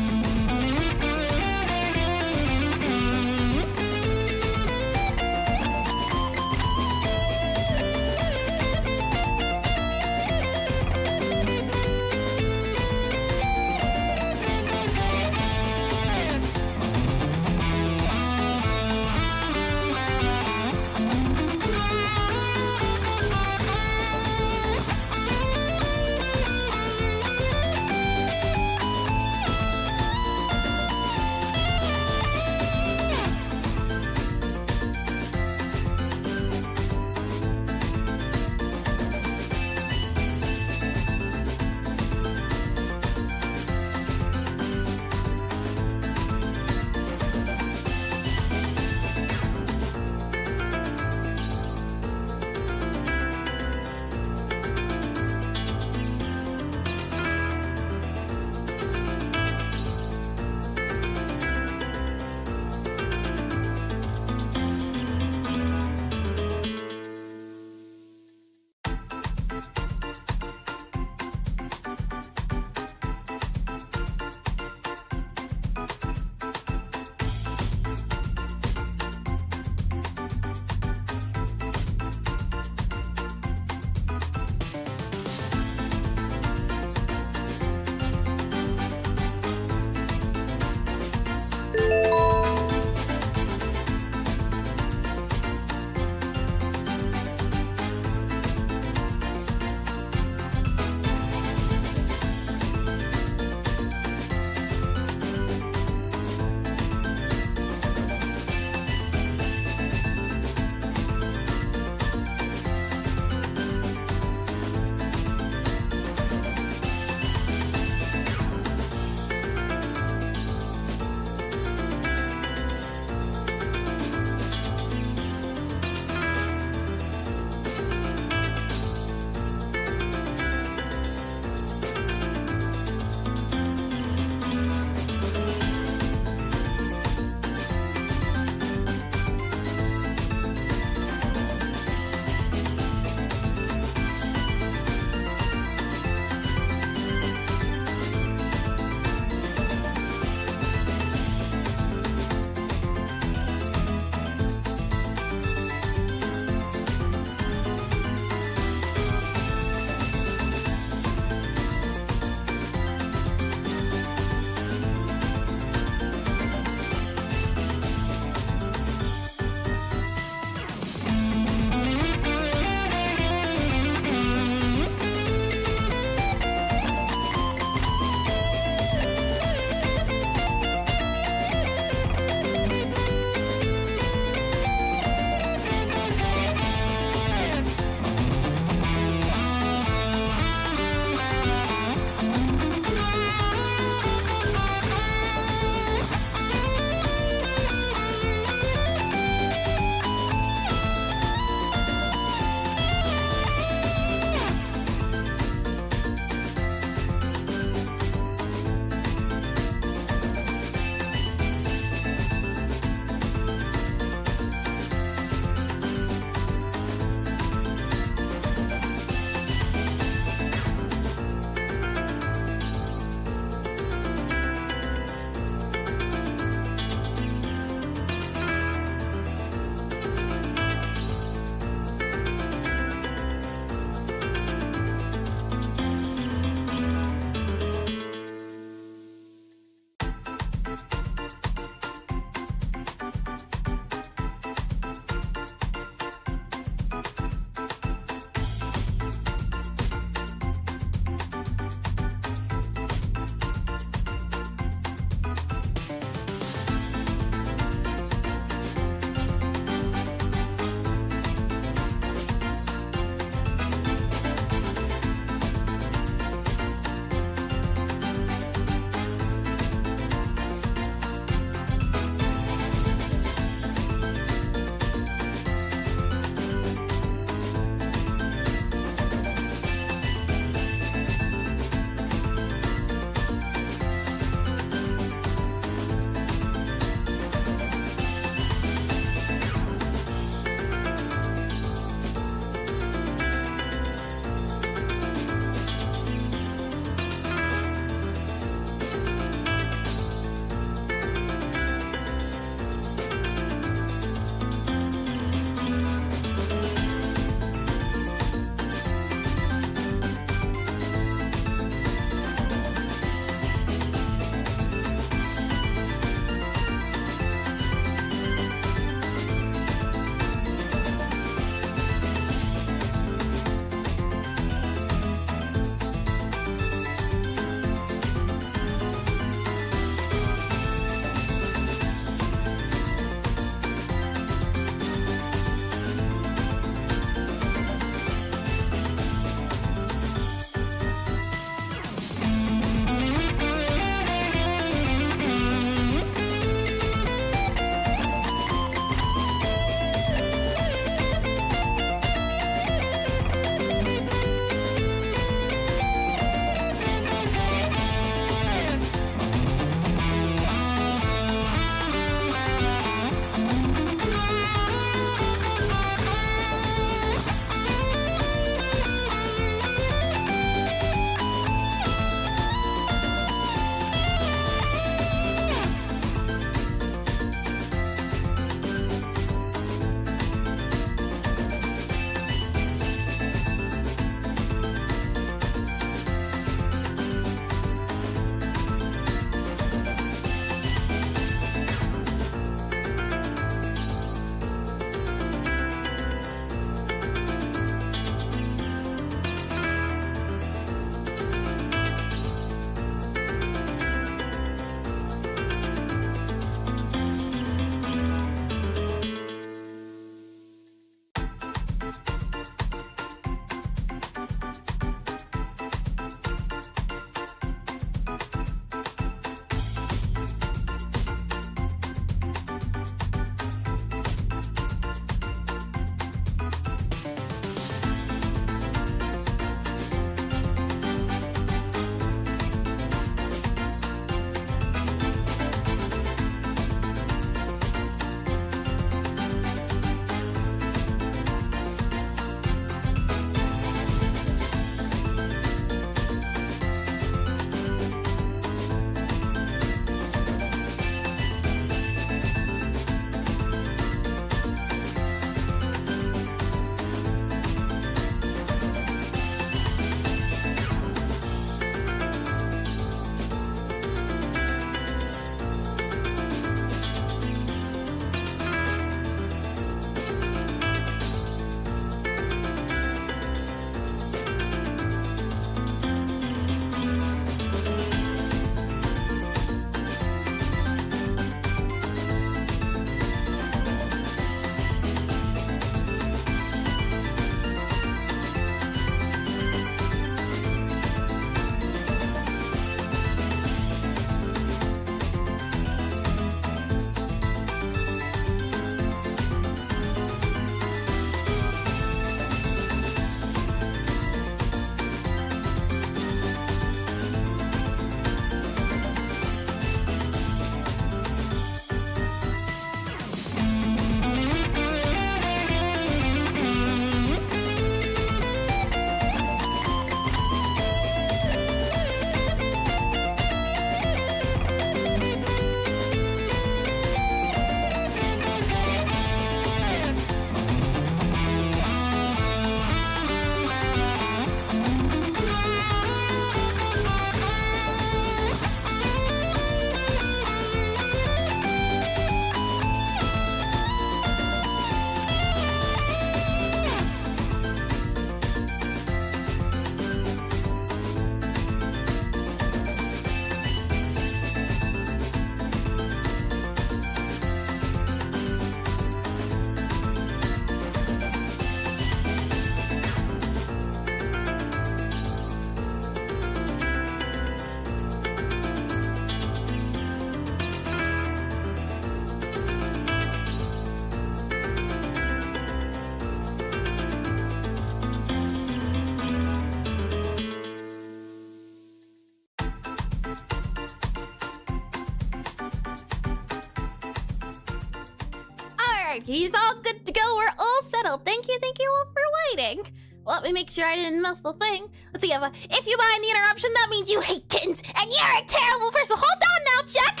he's all good to go. We're all settled. Thank you all for waiting. Let me make sure I didn't miss the thing. Let's see, if you buy an interruption, that means you hate kittens, and you're a terrible person. Hold on now, Jack.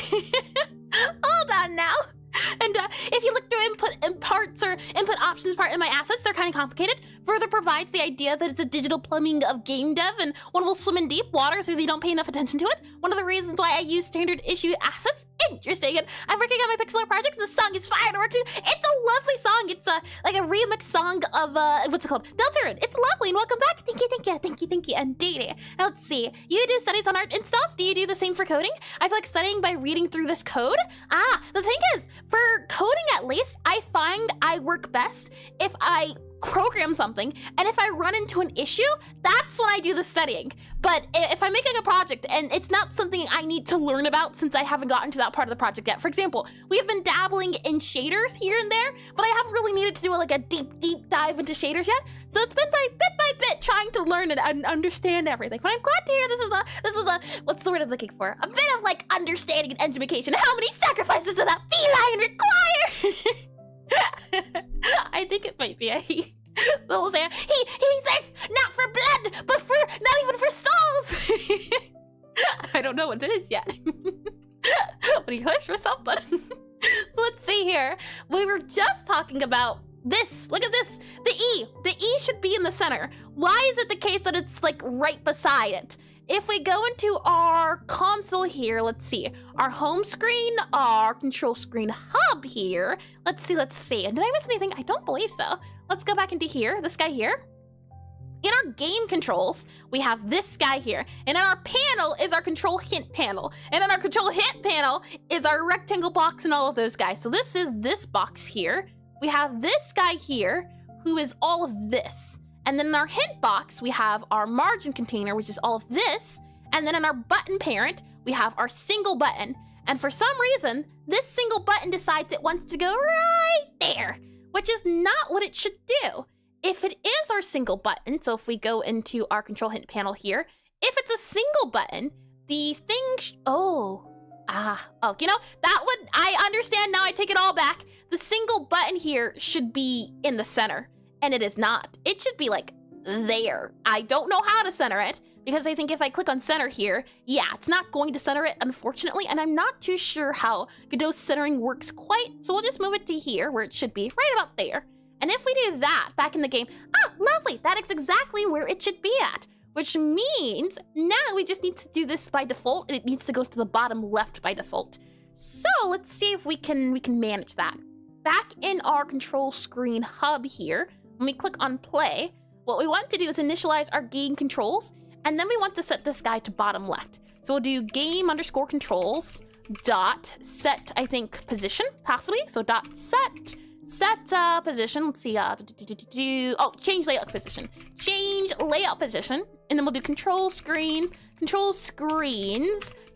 Hold on now. And if you look through input and parts or input options part in my assets, they're kind of complicated. Further provides the idea that it's a digital plumbing of game dev, and one will swim in deep water so they don't pay enough attention to it. One of the reasons why I use standard issue assets. Interesting. And I'm working on my pixel art project, and the song is fire to work to. It's a lovely song. It's like a remix song of what's it called? Deltarune. It's lovely, and welcome back. Thank you, and Didi. Now let's see. You do studies on art and stuff. Do you do the same for coding? I feel like studying by reading through this code. The thing is, for coding at least, I find I work best if I program something, and if I run into an issue, that's when I do the studying. But if I'm making a project and it's not something I need to learn about since I haven't gotten to that part of the project yet. For example, we've been dabbling in shaders here and there, but I haven't really needed to do like a deep dive into shaders yet. So it's been bit by bit trying to learn and understand everything. But I'm glad to hear this is a what's the word I'm looking for? A bit of like understanding and education. How many sacrifices does that feline require? I think it might be a he. They'll say he says not for blood, but for not even for souls. I don't know what it is yet. But he says for something. So let's see here. We were just talking about this. Look at this. The E should be in the center. Why is it the case that it's like right beside it? If we go into our console here, let's see, our home screen, our control screen hub here. Let's see. And did I miss anything? I don't believe so. Let's go back into here, this guy here. In our game controls, we have this guy here. And in our panel is our control hint panel. And in our control hint panel is our rectangle box and all of those guys. So this is this box here. We have this guy here, who is all of this. And then in our hint box, we have our margin container, which is all of this. And then in our button parent, we have our single button. And for some reason, this single button decides it wants to go right there, which is not what it should do. If it is our single button, so if we go into our control hint panel here, if it's a single button, the thing, you know, that would, I understand now, I take it all back. The single button here should be in the center. And it is not. It should be like there. I don't know how to center it because I think if I click on center here, yeah, it's not going to center it, unfortunately. And I'm not too sure how Godot's centering works quite. So we'll just move it to here where it should be, right about there. And if we do that back in the game, lovely. That is exactly where it should be at, which means now we just need to do this by default, and it needs to go to the bottom left by default. So let's see if we can manage that. Back in our control screen hub here, when we click on play, what we want to do is initialize our game controls, and then we want to set this guy to bottom left. So we'll do game_controls dot set, I think, position, possibly. So dot set position. Let's see. Change layout position. Change layout position, and then we'll do control screens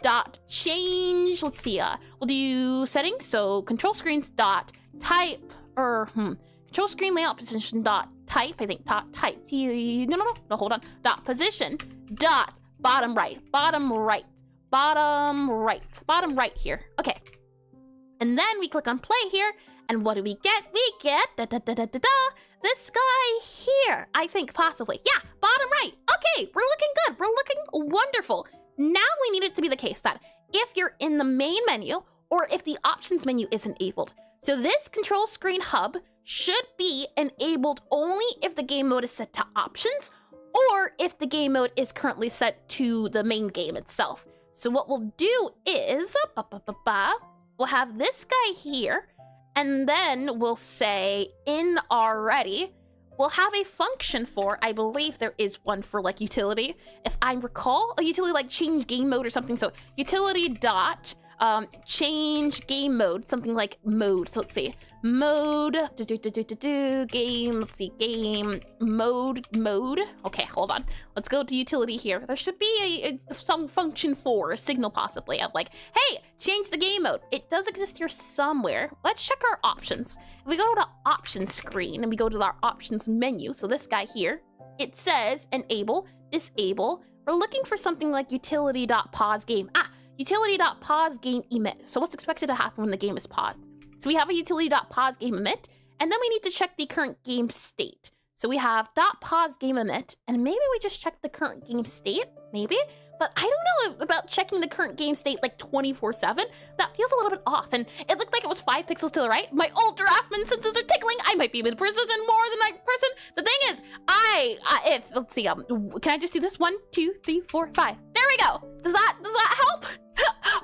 dot change. Let's see. We'll do settings. So control screens dot type control screen layout position dot type, I think type. No, hold on. Dot position dot bottom right here. Okay. And then we click on play here, and what do we get? We get this guy here, I think, possibly. Yeah, bottom right. Okay, we're looking good. We're looking wonderful. Now we need it to be the case that if you're in the main menu or if the options menu is enabled. So this control screen hub should be enabled only if the game mode is set to options or if the game mode is currently set to the main game itself. So what we'll do is, we'll have this guy here, and then we'll say in already, we'll have a function for, I believe there is one for like utility. If I recall, a utility like change game mode or something. So utility dot change game mode, something like mode. So let's see, mode, game, let's see, game, mode. Okay, hold on. Let's go to utility here. There should be some function for a signal possibly of like, hey, change the game mode. It does exist here somewhere. Let's check our options. If we go to the options screen and we go to our options menu, so this guy here, it says enable, disable. We're looking for something like utility.pause game. Utility.pause game emit. So what's expected to happen when the game is paused? So we have a utility.pause game emit, And then we need to check the current game state. So we have .pause game emit, and maybe we just check the current game state, maybe? But I don't know about checking the current game state like 24/7. That feels a little bit off, and it looked like it was 5 pixels to the right. My old draftman senses are tickling. I might be with precision more than my person. The thing is, let's see, can I just do this? 1, 2, 3, 4, 5. There we go. Does that help?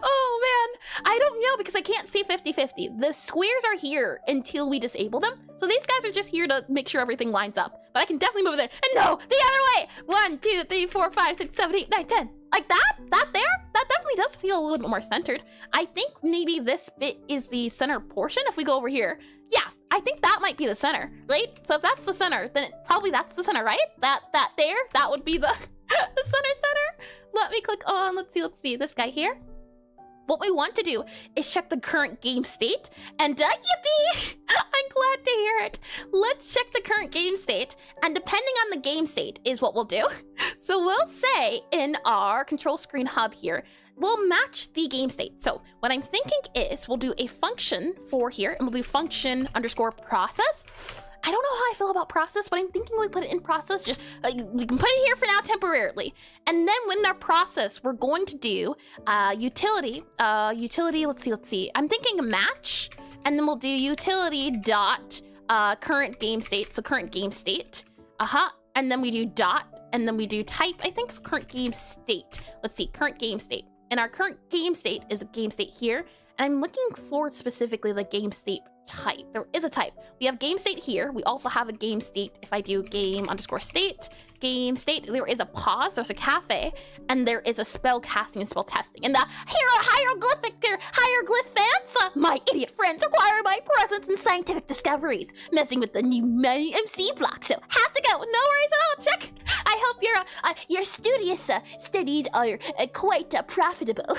Oh man, I don't know because I can't see 50/50. The squares are here until we disable them. So these guys are just here to make sure everything lines up. But I can definitely move it there. And no, the other way. 1, 2, 3, 4, 5, 6, 7, 8, 9, 10. Like that there, that definitely does feel a little bit more centered. I think maybe this bit is the center portion. If we go over here, yeah, I think that might be the center, right? So if that's the center, then probably that's the center, right? That there, that would be the, the center. Let me click on, let's see, this guy here. What we want to do is check the current game state, and yippee! I'm glad to hear it. Let's check the current game state, and depending on the game state is what we'll do. So we'll say in our control screen hub here, we'll match the game state. So what I'm thinking is we'll do a function for here, and we'll do function underscore process. I don't know how I feel about process, but I'm thinking we put it in process. Just we can put it here for now temporarily. And then when our process, we're going to do utility. Let's see. I'm thinking a match, and then we'll do utility dot current game state. So current game state. And then we do dot, and then we do type. I think current game state. Let's see, current game state. And our current game state is a game state here. And I'm looking for specifically the game state type. There is a type. We have game state here. We also have a game state. If I do game underscore state, game state, there is a pause, there's a cafe, and there is a spell casting and spell testing. And the hieroglyph fans, my idiot friends require my presence in scientific discoveries, messing with the new MC block. So have to go. No worries at all. Check. I hope your studious studies are quite profitable.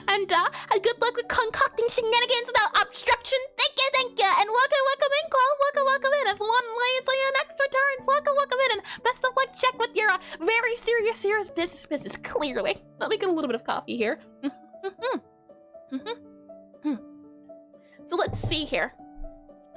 And good luck with concocting shenanigans without obstruction. Thank you, and welcome in, Claude. Welcome in. As one lazy and extra turns, welcome in, and best of luck. Check with your very serious business. Clearly, let me get a little bit of coffee here. So let's see here.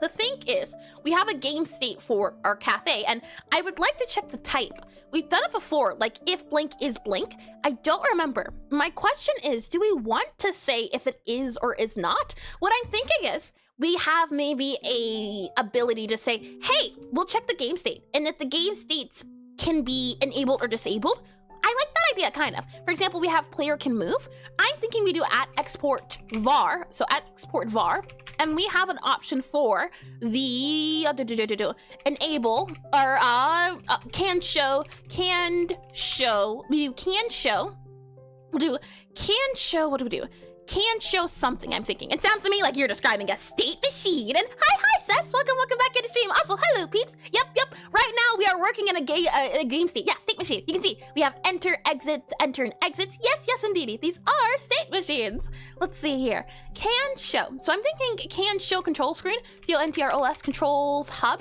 The thing is, we have a game state for our cafe, and I would like to check the type. We've done it before, like if blank is blank. I don't remember. My question is, do we want to say if it is or is not? What I'm thinking is, we have maybe a ability to say, hey, we'll check the game state. And if the game states can be enabled or disabled, I like that idea, kind of. For example, we have player can move. I'm thinking we do @export var, so @export var, and we have an option for the enable or can show. We do can show. We'll do can show. What do we do? Can show something, I'm thinking. It sounds to me like you're describing a state machine. And hi, Sess. Welcome back into stream. Also, hello, peeps. Yep. Right now, we are working in a game state. Yeah, state machine. You can see we have enter, exits, enter, and exits. Yes, indeed. These are state machines. Let's see here. Can show. So I'm thinking can show control screen. CONTROS controls hub,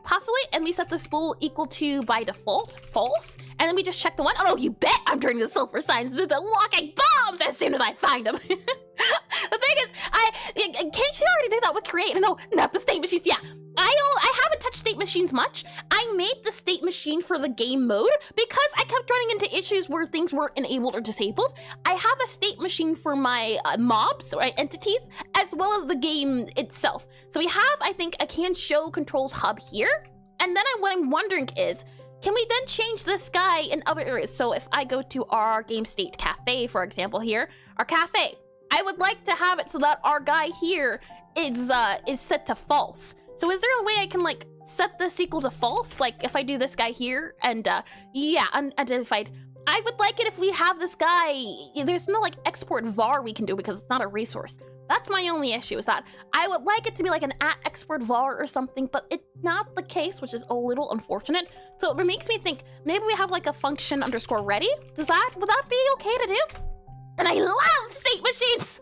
possibly, and we set this bool equal to, by default, false, and then we just check the one. Oh no, you bet I'm turning the sulfur signs into the walking bombs as soon as I find them. The thing is, can't you already do that with create? No, not the state machines. Yeah, I haven't touched state machines much. I made the state machine for the game mode because I kept running into issues where things weren't enabled or disabled. I have a state machine for my mobs, or entities, as well as the game itself. So we have, I think, a can show controls hub here. And then what I'm wondering is, can we then change this guy in other areas? So if I go to our game state cafe, for example, here, our cafe, I would like to have it so that our guy here is set to false. So is there a way I can like set this equal to false? Like if I do this guy here and yeah, unidentified. I would like it if we have this guy, there's no like export var we can do because it's not a resource. That's my only issue, is that I would like it to be like an @export var or something, but it's not the case, which is a little unfortunate. So it makes me think maybe we have like a function underscore ready. Would that be okay to do? And I love state machines.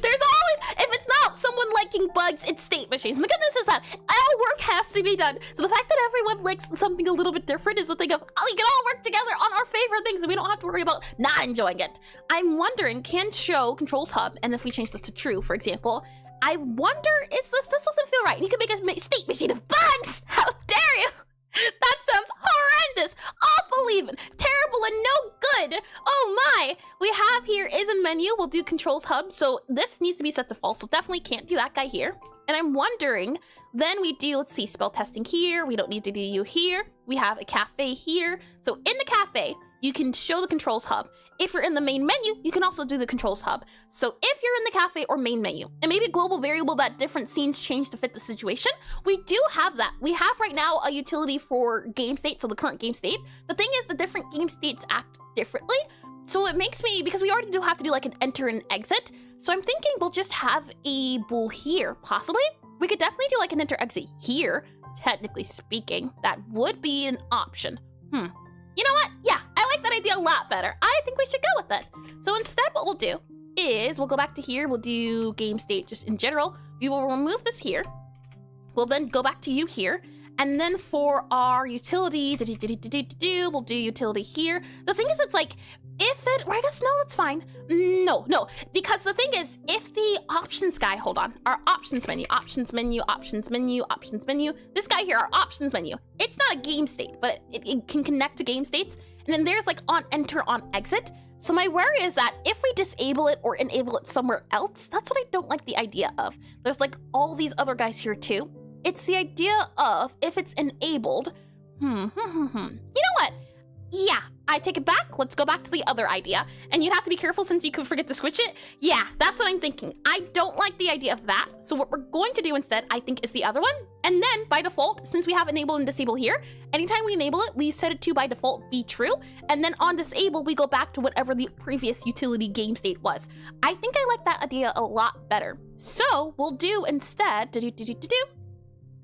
There's always, if it's not someone liking bugs, it's state machines. And the goodness is that all work has to be done. So the fact that everyone likes something a little bit different is the thing of, oh, we can all work together on our favorite things and we don't have to worry about not enjoying it. I'm wondering, can show controls hub, and if we change this to true, for example, I wonder, this doesn't feel right. You can make a state machine of bugs. How dare you? That sounds horrendous, awful even, terrible and no good. Oh my, we have here is in menu, we'll do controls hub. So this needs to be set to false, so definitely can't do that guy here. And I'm wondering, then we do, let's see, spell testing here. We don't need to do you here. We have a cafe here. So in the cafe, you can show the controls hub. If you're in the main menu, you can also do the controls hub. So if you're in the cafe or main menu, and maybe a global variable that different scenes change to fit the situation, we do have that. We have right now a utility for game state, so the current game state. The thing is, the different game states act differently. So it makes me, because we already do have to do like an enter and exit, so I'm thinking we'll just have a bool here, possibly. We could definitely do like an enter exit here, technically speaking. That would be an option. You know what? Yeah, I like that idea a lot better. I think we should go with it. So instead, what we'll do is we'll go back to here. We'll do game state just in general. We will remove this here. We'll then go back to you here. And then for our utility, we'll do utility here. The thing is, it's like, if it, well, I guess, no, that's fine. No, because the thing is, if the options guy, hold on, our options menu, this guy here, our options menu, it's not a game state, but it can connect to game states. And then there's like on enter, on exit. So my worry is that if we disable it or enable it somewhere else, that's what I don't like the idea of. There's like all these other guys here too. It's the idea of if it's enabled, You know what? Yeah, I take it back. Let's go back to the other idea. And you'd have to be careful since you could forget to switch it. Yeah, that's what I'm thinking. I don't like the idea of that. So what we're going to do instead, I think, is the other one. And then by default, since we have enable and disable here, anytime we enable it, we set it to by default be true. And then on disable, we go back to whatever the previous utility game state was. I think I like that idea a lot better. So we'll do instead,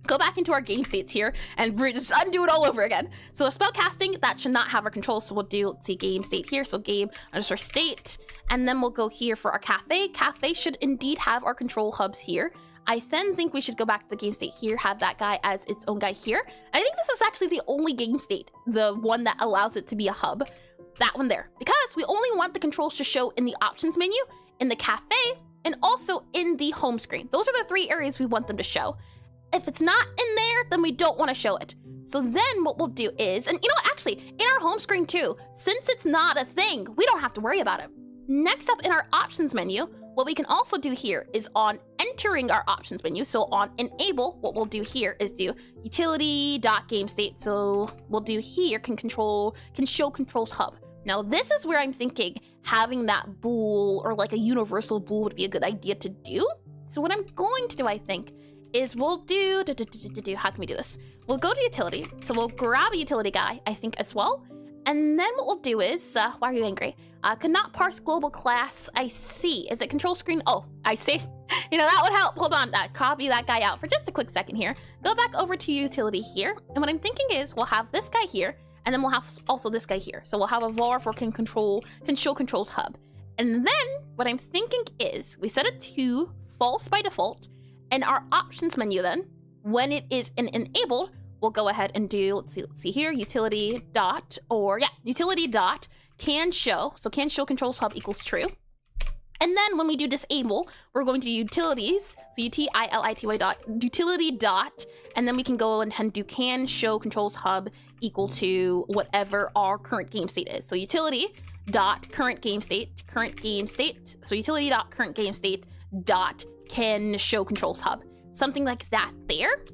go back into our game states here and just undo it all over again. So the spell casting, that should not have our controls. So we'll do, let's see, game state here. So game underscore state. And then we'll go here for our cafe. Cafe should indeed have our control hubs here. I then think we should go back to the game state here, have that guy as its own guy here. I think this is actually the only game state, the one that allows it to be a hub. That one there. Because we only want the controls to show in the options menu, in the cafe, and also in the home screen. Those are the three areas we want them to show. If it's not in there, then we don't want to show it. So then what we'll do is, and you know what, actually, in our home screen too, since it's not a thing, we don't have to worry about it. Next up in our options menu, what we can also do here is on entering our options menu, so on enable, what we'll do here is do utility.gamestate. So we'll do here can show controls hub. Now this is where I'm thinking having that bool or like a universal bool would be a good idea to do. So what I'm going to do, I think, is we'll do, how can we do this? We'll go to utility, so we'll grab a utility guy, I think, as well. And then what we'll do is, why are you angry? Cannot parse global class, I see. Is it control screen? Oh, I see. You know, that would help. Hold on, copy that guy out for just a quick second here. Go back over to utility here. And what I'm thinking is we'll have this guy here, and then we'll have also this guy here. So we'll have a var for can show controls hub. And then what I'm thinking is we set it to false by default. And our options menu then, when it is enabled, we'll go ahead and do, let's see here, utility dot can show. So can show controls hub equals true. And then when we do disable, we're going to do utilities, so utility dot, utility dot, and then we can go ahead and do can show controls hub equal to whatever our current game state is. So utility dot current game state, so utility dot current game state dot can show controls hub, something like that there.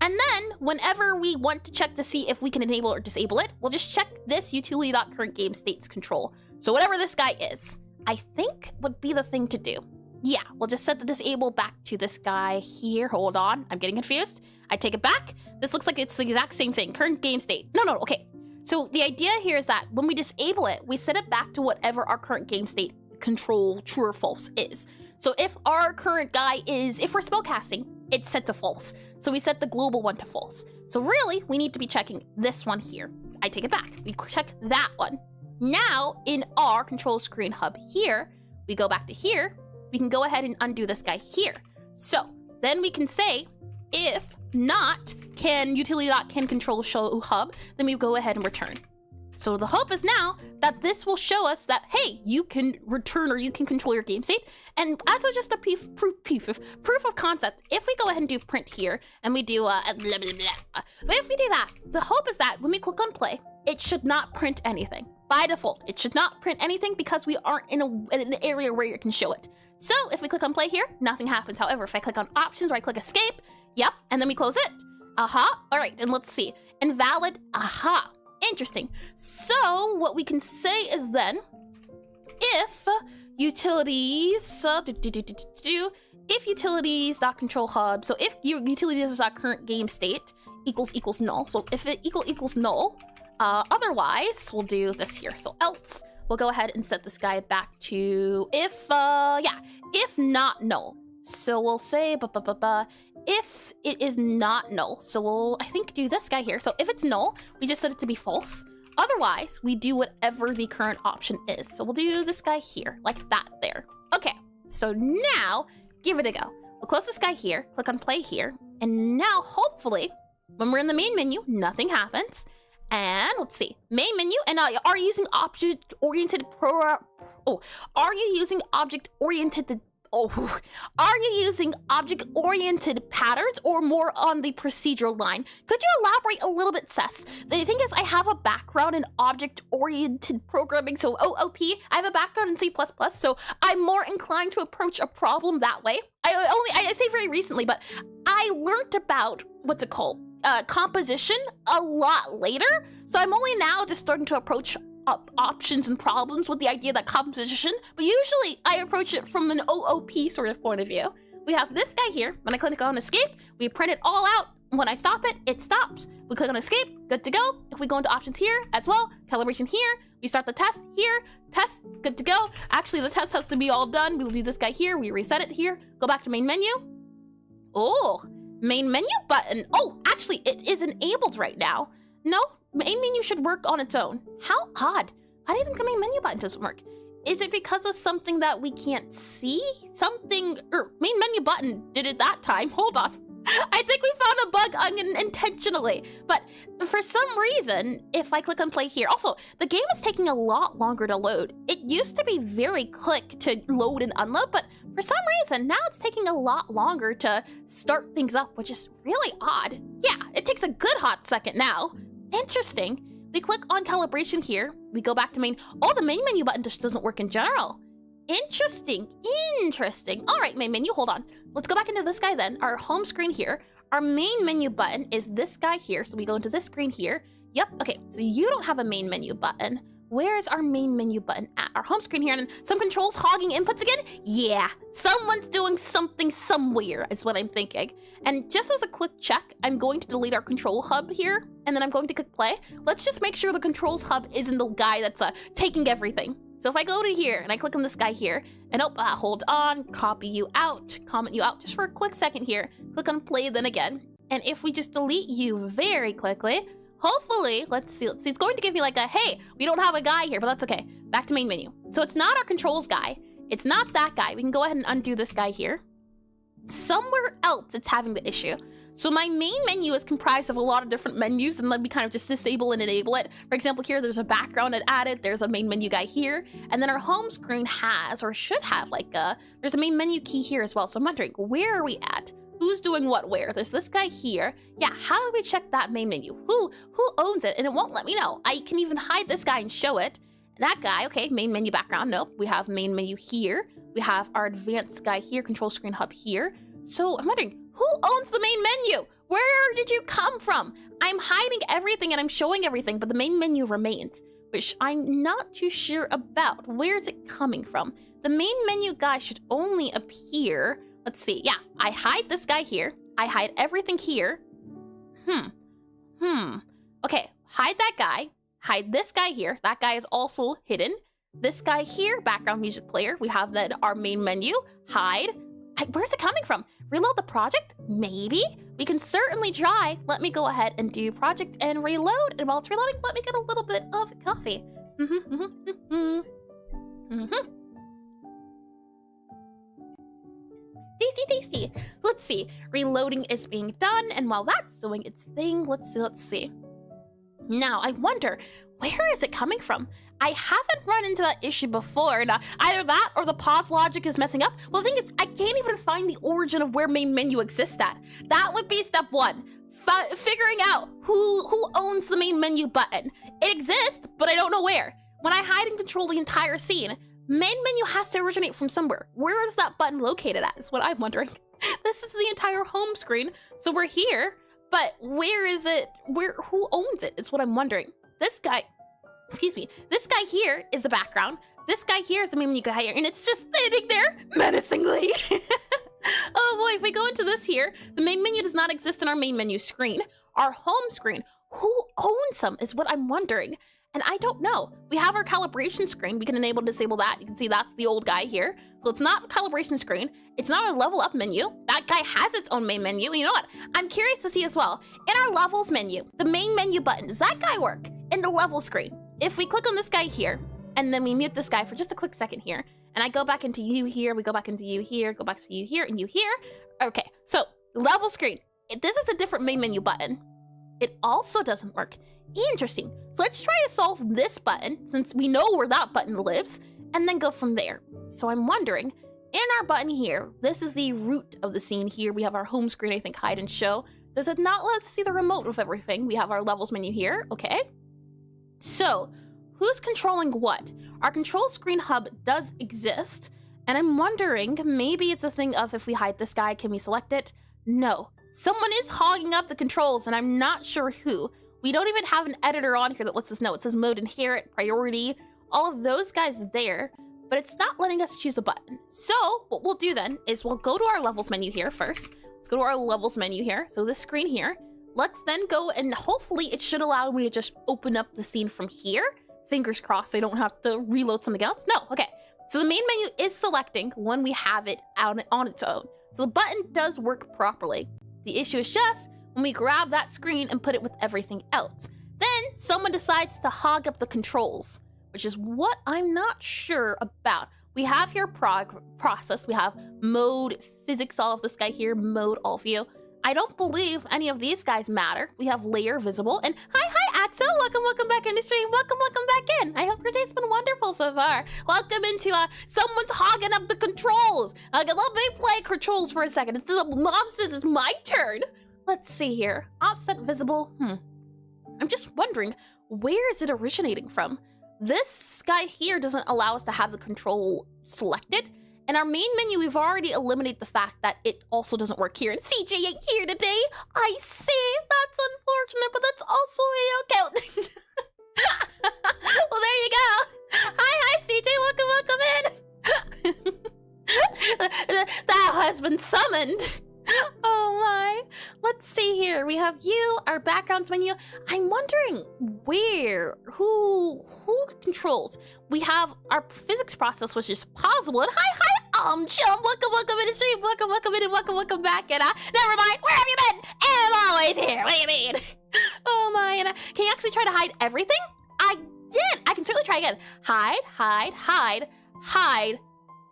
And then whenever we want to check to see if we can enable or disable it, we'll just check this utility.currentGameStates control. So whatever this guy is, I think would be the thing to do. Yeah, we'll just set the disable back to this guy here. Hold on, I'm getting confused. I take it back. This looks like it's the exact same thing, current game state. No, okay. So the idea here is that when we disable it, we set it back to whatever our current game state control, true or false, is. So if our current guy is, if we're spellcasting, it's set to false. So we set the global one to false. So really, we need to be checking this one here. I take it back. We check that one. Now, in our control screen hub here, we go back to here. We can go ahead and undo this guy here. So then we can say, if not can utility.can control show hub, then we go ahead and return. So the hope is now that this will show us that, hey, you can return or you can control your game state. And as just a proof of concept, if we go ahead and do print here and we do blah, blah, blah, if we do that, the hope is that when we click on play, it should not print anything. By default, it should not print anything because we aren't in an area where you can show it. So if we click on play here, nothing happens. However, if I click on options or I click escape, yep, and then we close it. Aha, all right, and let's see. Invalid, aha. Interesting. So what we can say is then, if utilities, if utilities.control hub, so if your utilities.current game state equals null, so if it equals null, otherwise we'll do this here. So else, we'll go ahead and set this guy back to if not null. So we'll say if it is not null. So we'll, I think, do this guy here. So if it's null, we just set it to be false. Otherwise, we do whatever the current option is. So we'll do this guy here, like that there. Okay, so now give it a go. We'll close this guy here, click on play here, and now hopefully, when we're in the main menu, nothing happens. And let's see, main menu, and are you using object-oriented are you using object-oriented patterns or more on the procedural line? Could you elaborate a little bit, Cess? The thing is, I have a background in object-oriented programming, so OOP. I have a background in C++, so I'm more inclined to approach a problem that way. I say very recently, but I learned about, what's it called? Composition a lot later, so I'm only now just starting to approach options and problems with the idea that composition, but usually I approach it from an OOP sort of point of view. We have this guy here. When I click on escape, we print it all out. When I stop it, it stops. We click on escape, good to go. If we go into options here as well, calibration here, we start the test here, test, good to go. Actually, the test has to be all done. We'll do this guy here, we reset it here, go back to main menu. Oh, main menu button. Oh, actually, it is enabled right now. No, main menu should work on its own. How odd. Why do you think the main menu button doesn't work? Is it because of something that we can't see? Something, main menu button did it that time. Hold on. I think we found a bug unintentionally. But for some reason, if I click on play here, also, the game is taking a lot longer to load. It used to be very quick to load and unload, but for some reason, now it's taking a lot longer to start things up, which is really odd. Yeah, it takes a good hot second now. Interesting. We click on calibration here. We go back to main. Oh, the main menu button just doesn't work in general. Interesting. All right, main menu, hold on. Let's go back into this guy then. Our home screen here. Our main menu button is this guy here. So we go into this screen here. Yep, okay, so you don't have a main menu button. Where is our main menu button at? Our home screen here, and some controls hogging inputs again? Yeah, someone's doing something somewhere is what I'm thinking. And just as a quick check, I'm going to delete our control hub here, and then I'm going to click play. Let's just make sure the controls hub isn't the guy that's taking everything. So if I go to here, and I click on this guy here, and hold on, copy you out, comment you out just for a quick second here, click on play then again, and if we just delete you very quickly, hopefully, let's see, it's going to give me like a, hey, we don't have a guy here, but that's okay. Back to main menu. So it's not our controls guy. It's not that guy. We can go ahead and undo this guy here. Somewhere else it's having the issue. So my main menu is comprised of a lot of different menus, and let me kind of just disable and enable it. For example, here there's a background added, there's a main menu guy here, and then our home screen has, or should have, like there's a main menu key here as well. So I'm wondering, where are we at? Who's doing what where? There's this guy here. Yeah, how do we check that main menu? Who owns it? And it won't let me know. I can even hide this guy and show it. That guy, okay, main menu background, nope. We have main menu here. We have our advanced guy here, control screen hub here. So I'm wondering, who owns the main menu? Where did you come from? I'm hiding everything and I'm showing everything, but the main menu remains, which I'm not too sure about. Where is it coming from? The main menu guy should only appear. Let's see. Yeah, I hide this guy here. I hide everything here. Okay, hide that guy. Hide this guy here. That guy is also hidden. This guy here, background music player. We have then our main menu. Hide. Where's it coming from? Reload the project? Maybe? We can certainly try. Let me go ahead and do project and reload. And while it's reloading, let me get a little bit of coffee. Tasty, tasty. Let's see. Reloading is being done, and while that's doing its thing, let's see. Now, I wonder, where is it coming from? I haven't run into that issue before. Now, either that or the pause logic is messing up. Well, the thing is, I can't even find the origin of where main menu exists at. That would be step one. Figuring out who owns the main menu button. It exists, but I don't know where. When I hide and control the entire scene, main menu has to originate from somewhere. Where is that button located at is what I'm wondering. This is the entire home screen, so we're here, but where is it? Who owns it is what I'm wondering. This guy, excuse me, this guy here is the background. This guy here is the main menu guy here, and it's just standing there menacingly. Oh boy, if we go into this here, the main menu does not exist in our main menu screen. Our home screen, who owns them is what I'm wondering. And I don't know. We have our calibration screen. We can enable and disable that. You can see that's the old guy here. So it's not a calibration screen. It's not a level up menu. That guy has its own main menu. You know what? I'm curious to see as well. In our levels menu, the main menu button, does that guy work in the level screen? If we click on this guy here, and then we mute this guy for just a quick second here, and I go back into you here, we go back into you here, go back to you here, and you here. Okay, so level screen. This is a different main menu button. It also doesn't work. Interesting. So let's try to solve this button, since we know where that button lives, and then go from there. So I'm wondering, in our button here, this is the root of the scene here. We have our home screen, I think, hide and show. Does it not let us see the remote of everything? We have our levels menu here, okay. So, who's controlling what? Our control screen hub does exist, and I'm wondering, maybe it's a thing of if we hide this guy, can we select it? No. Someone is hogging up the controls, and I'm not sure who. We don't even have an editor on here that lets us know. It says mode inherit, priority, all of those guys there, but it's not letting us choose a button. So what we'll do then is we'll go to our levels menu here first. Let's go to our levels menu here. So this screen here, let's then go and hopefully it should allow me to just open up the scene from here. Fingers crossed I don't have to reload something else. No, okay. So the main menu is selecting when we have it out on its own. So the button does work properly. The issue is just when we grab that screen and put it with everything else. Then someone decides to hog up the controls, which is what I'm not sure about. We have here process, we have mode, physics, all of this guy here, mode, all of you. I don't believe any of these guys matter. We have layer visible, and hi Axel, welcome back in the stream, welcome back in. I hope your day's been wonderful so far. Welcome into someone's hogging up the controls. Let me play controls for a second. It's my turn. Let's see here, offset visible, I'm just wondering, where is it originating from? This guy here doesn't allow us to have the control selected. In our main menu, we've already eliminated the fact that it also doesn't work here. And CJ ain't here today. I see. That's unfortunate, but that's also a-okay. Well, there you go. Hi, CJ. Welcome in. Thou has been summoned. Oh my. Let's see here. We have you, our backgrounds menu. I'm wondering who controls. We have our physics process, which is possible. And hi, chum. Welcome in the stream. Welcome in and welcome back. And never mind. Where have you been? I'm always here. What do you mean? Oh my. And can you actually try to hide everything? I did. I can certainly try again. Hide.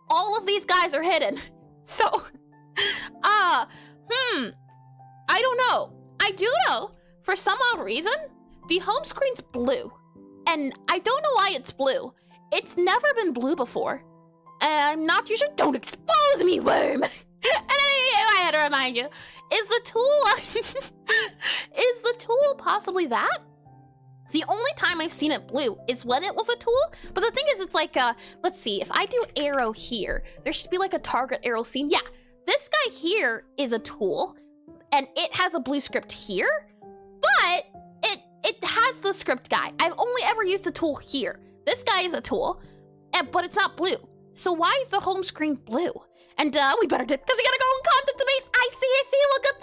All of these guys are hidden. So, I don't know. I do know, for some odd reason, the home screen's blue. And I don't know why it's blue. It's never been blue before. And I'm not too sure. Don't expose me, worm! And I had to remind you, is the tool possibly that? The only time I've seen it blue is when it was a tool, but the thing is, it's like, let's see, if I do arrow here, there should be like a target arrow scene. Yeah, this guy here is a tool, and it has a blue script here, but it has the script guy. I've only ever used a tool here. This guy is a tool, but it's not blue. So why is the home screen blue? And we better dip, because we gotta go and content debate. I see. Well, good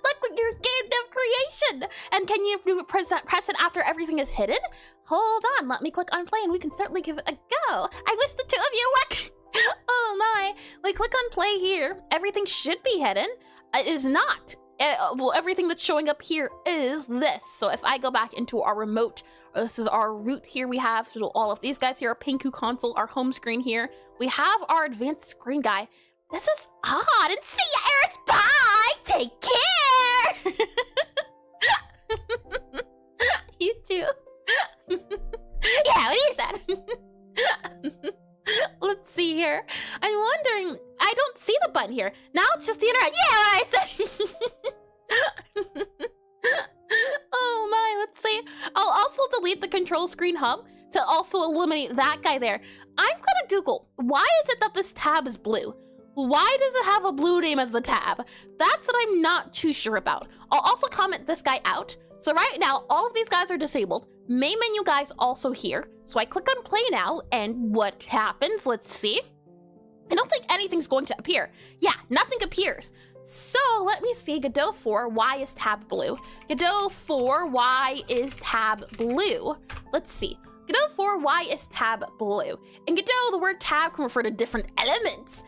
luck with your game dev creation. And can you press it after everything is hidden? Hold on, let me click on play, and we can certainly give it a go. I wish the two of you luck. Oh my. We click on play here. Everything should be hidden. It is not. Well, everything that's showing up here is this. So if I go back into our remote, this is our root here. We have so all of these guys here, our Pinku console, our home screen here. We have our advanced screen guy. This is odd. And see ya, Eris. Bye. Take care. You too. Yeah, what is that? Let's see here. I'm wondering, I don't see the button here. Now it's just the internet. Yeah, what I said. Oh my, let's see. I'll also delete the control screen hub to also eliminate that guy there. I'm gonna Google, why is it that this tab is blue? Why does it have a blue name as the tab? That's what I'm not too sure about. I'll also comment this guy out. So right now, all of these guys are disabled. Main menu guys also here. So I click on play now, and what happens? Let's see. I don't think anything's going to appear. Yeah, nothing appears. So let me see, Godot 4, why is tab blue? Godot 4, why is tab blue? Let's see. Godot 4, why is tab blue? In Godot, the word tab can refer to different elements.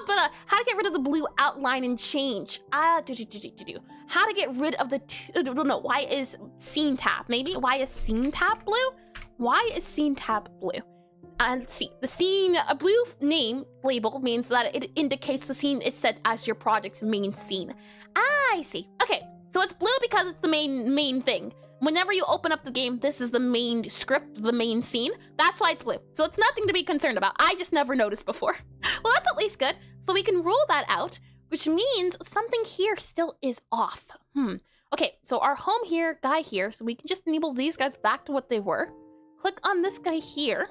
But how to get rid of the blue outline and change? How to get rid of the, why is scene tab? Maybe, why is scene tab blue? Why is scene tab blue? Let's see, the scene, a blue name label means that it indicates the scene is set as your project's main scene. I see. Okay, so it's blue because it's the main thing. Whenever you open up the game, this is the main script, the main scene. That's why it's blue. So it's nothing to be concerned about. I just never noticed before. Well, that's at least good. So we can rule that out, which means something here still is off. Okay, so our home here, guy here, so we can just enable these guys back to what they were. Click on this guy here.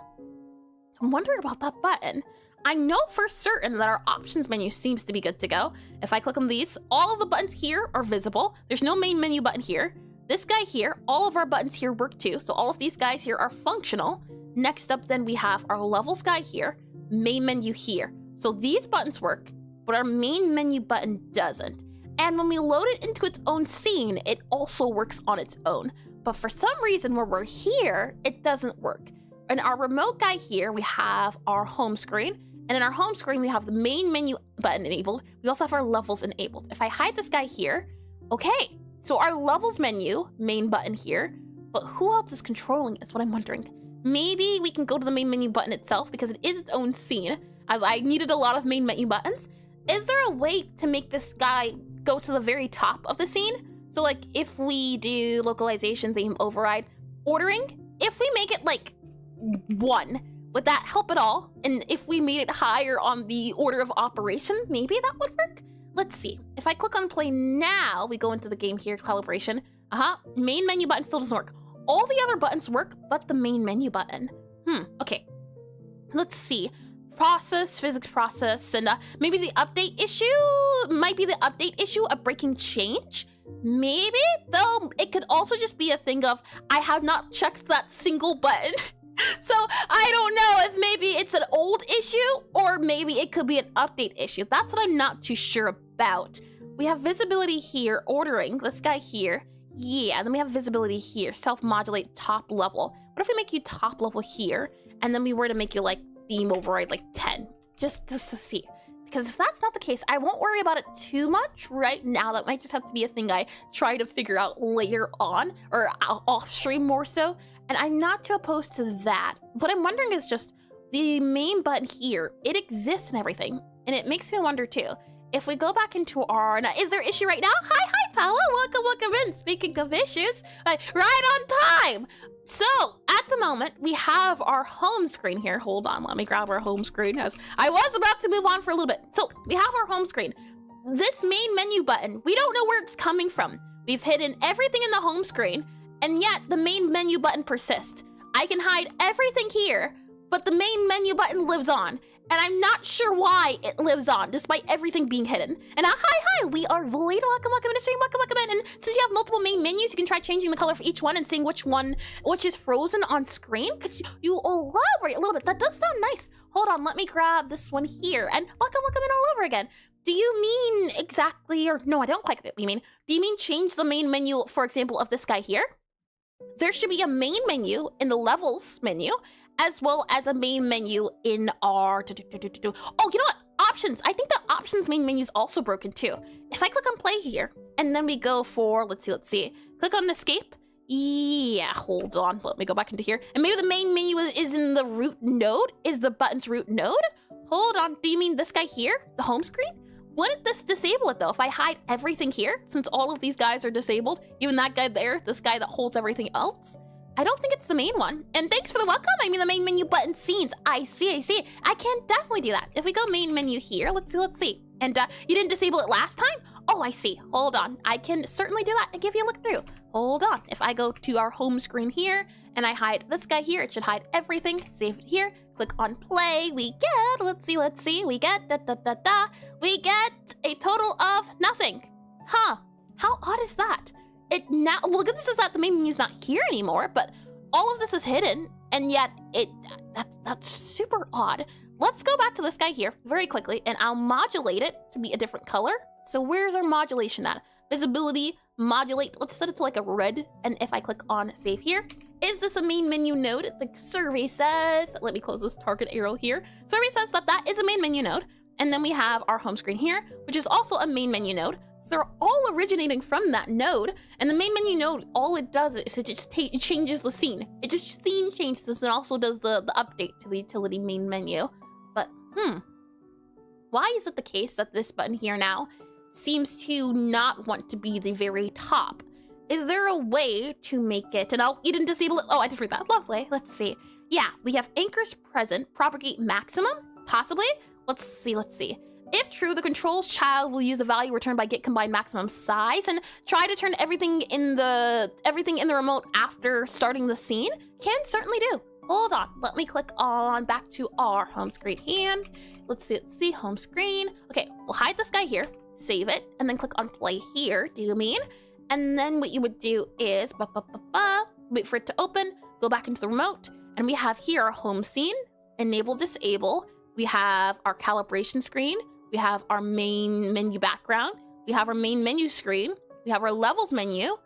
I'm wondering about that button. I know for certain that our options menu seems to be good to go. If I click on these, all of the buttons here are visible. There's no main menu button here. This guy here, all of our buttons here work too. So all of these guys here are functional. Next up then we have our levels guy here, main menu here. So these buttons work, but our main menu button doesn't. And when we load it into its own scene, it also works on its own. But for some reason when we're here, it doesn't work. In our remote guy here, we have our home screen. And in our home screen, we have the main menu button enabled. We also have our levels enabled. If I hide this guy here, okay. So our levels menu, main button here, but who else is controlling is what I'm wondering. Maybe we can go to the main menu button itself because it is its own scene, as I needed a lot of main menu buttons. Is there a way to make this guy go to the very top of the scene? So like if we do localization theme override ordering, if we make it like 1, would that help at all? And if we made it higher on the order of operation, maybe that would work? Let's see. If I click on play now, we go into the game here, calibration. Main menu button still doesn't work. All the other buttons work, but the main menu button. Okay. Let's see. Process, physics process, and maybe the update issue might be the update issue, a breaking change. Maybe, though it could also just be a thing of, I have not checked that single button. So I don't know if maybe it's an old issue or maybe it could be an update issue. That's what I'm not too sure about. We have visibility here, ordering, this guy here. Yeah, and then we have visibility here, self-modulate top level. What if we make you top level here and then we were to make you like theme override like 10, just to see. Because if that's not the case, I won't worry about it too much right now. That might just have to be a thing I try to figure out later on or off stream more so. And I'm not too opposed to that. What I'm wondering is just the main button here, it exists and everything. And it makes me wonder too, if we go back into our, now, is there an issue right now? Hi, Paula, welcome in. Speaking of issues, right on time. So at the moment we have our home screen here. Hold on, let me grab our home screen as I was about to move on for a little bit. So we have our home screen. This main menu button, we don't know where it's coming from. We've hidden everything in the home screen, and yet the main menu button persists. I can hide everything here, but the main menu button lives on. And I'm not sure why it lives on, despite everything being hidden. And hi, we are Void. Welcome in the stream, welcome in. And since you have multiple main menus, you can try changing the color for each one and seeing which is frozen on screen. Because you elaborate a little bit. That does sound nice. Hold on, let me grab this one here. And welcome in all over again. Do you mean exactly, or no, I don't quite get what you mean. Do you mean change the main menu, for example, of this guy here? There should be a main menu in the levels menu, as well as a main menu in our... Oh, you know what? Options. I think the options main menu is also broken too. If I click on play here, and then we go for, let's see. Click on escape. Yeah, hold on. Let me go back into here. And maybe the main menu is in the root node? Is the button's root node? Hold on. Do you mean this guy here? The home screen? Wouldn't this disable it though if I hide everything here, since all of these guys are disabled? Even that guy there, this guy that holds everything else? I don't think it's the main one. And thanks for the welcome. I mean, the main menu button scenes. I see. I can definitely do that. If we go main menu here, let's see. And you didn't disable it last time? Oh, I see. Hold on. I can certainly do that and give you a look through. Hold on. If I go to our home screen here and I hide this guy here, it should hide everything. Save it here. Click on play. We get, let's see. We get, we get a total of nothing. Huh. How odd is that? It now, well, good news is that the main menu's not here anymore, but all of this is hidden, and yet that's super odd. Let's go back to this guy here very quickly, and I'll modulate it to be a different color. So where's our modulation at? Visibility, modulate, let's set it to like a red, and if I click on save here, is this a main menu node? The survey says, let me close this target arrow here. Survey says that that is a main menu node, and then we have our home screen here, which is also a main menu node. So they're all originating from that node, and the main menu node, all it does is it just it changes the scene. It just scene changes and also does the update to the utility main menu. But why is it the case that this button here now seems to not want to be the very top? Is there a way to make it, and you didn't disable it? Oh, I did read that, lovely. Let's see. Yeah, we have anchors present, propagate maximum, possibly. Let's see. If true, the controls child will use the value returned by get combined maximum size and try to turn everything in the remote after starting the scene. Can certainly do. Hold on, let me click on back to our home screen here. Let's see, home screen. Okay, we'll hide this guy here, save it, and then click on play here, do you mean? And then what you would do is wait for it to open, go back into the remote, and we have here our home scene, enable, disable. We have our calibration screen. We have our main menu background. We have our main menu screen. We have our levels menu,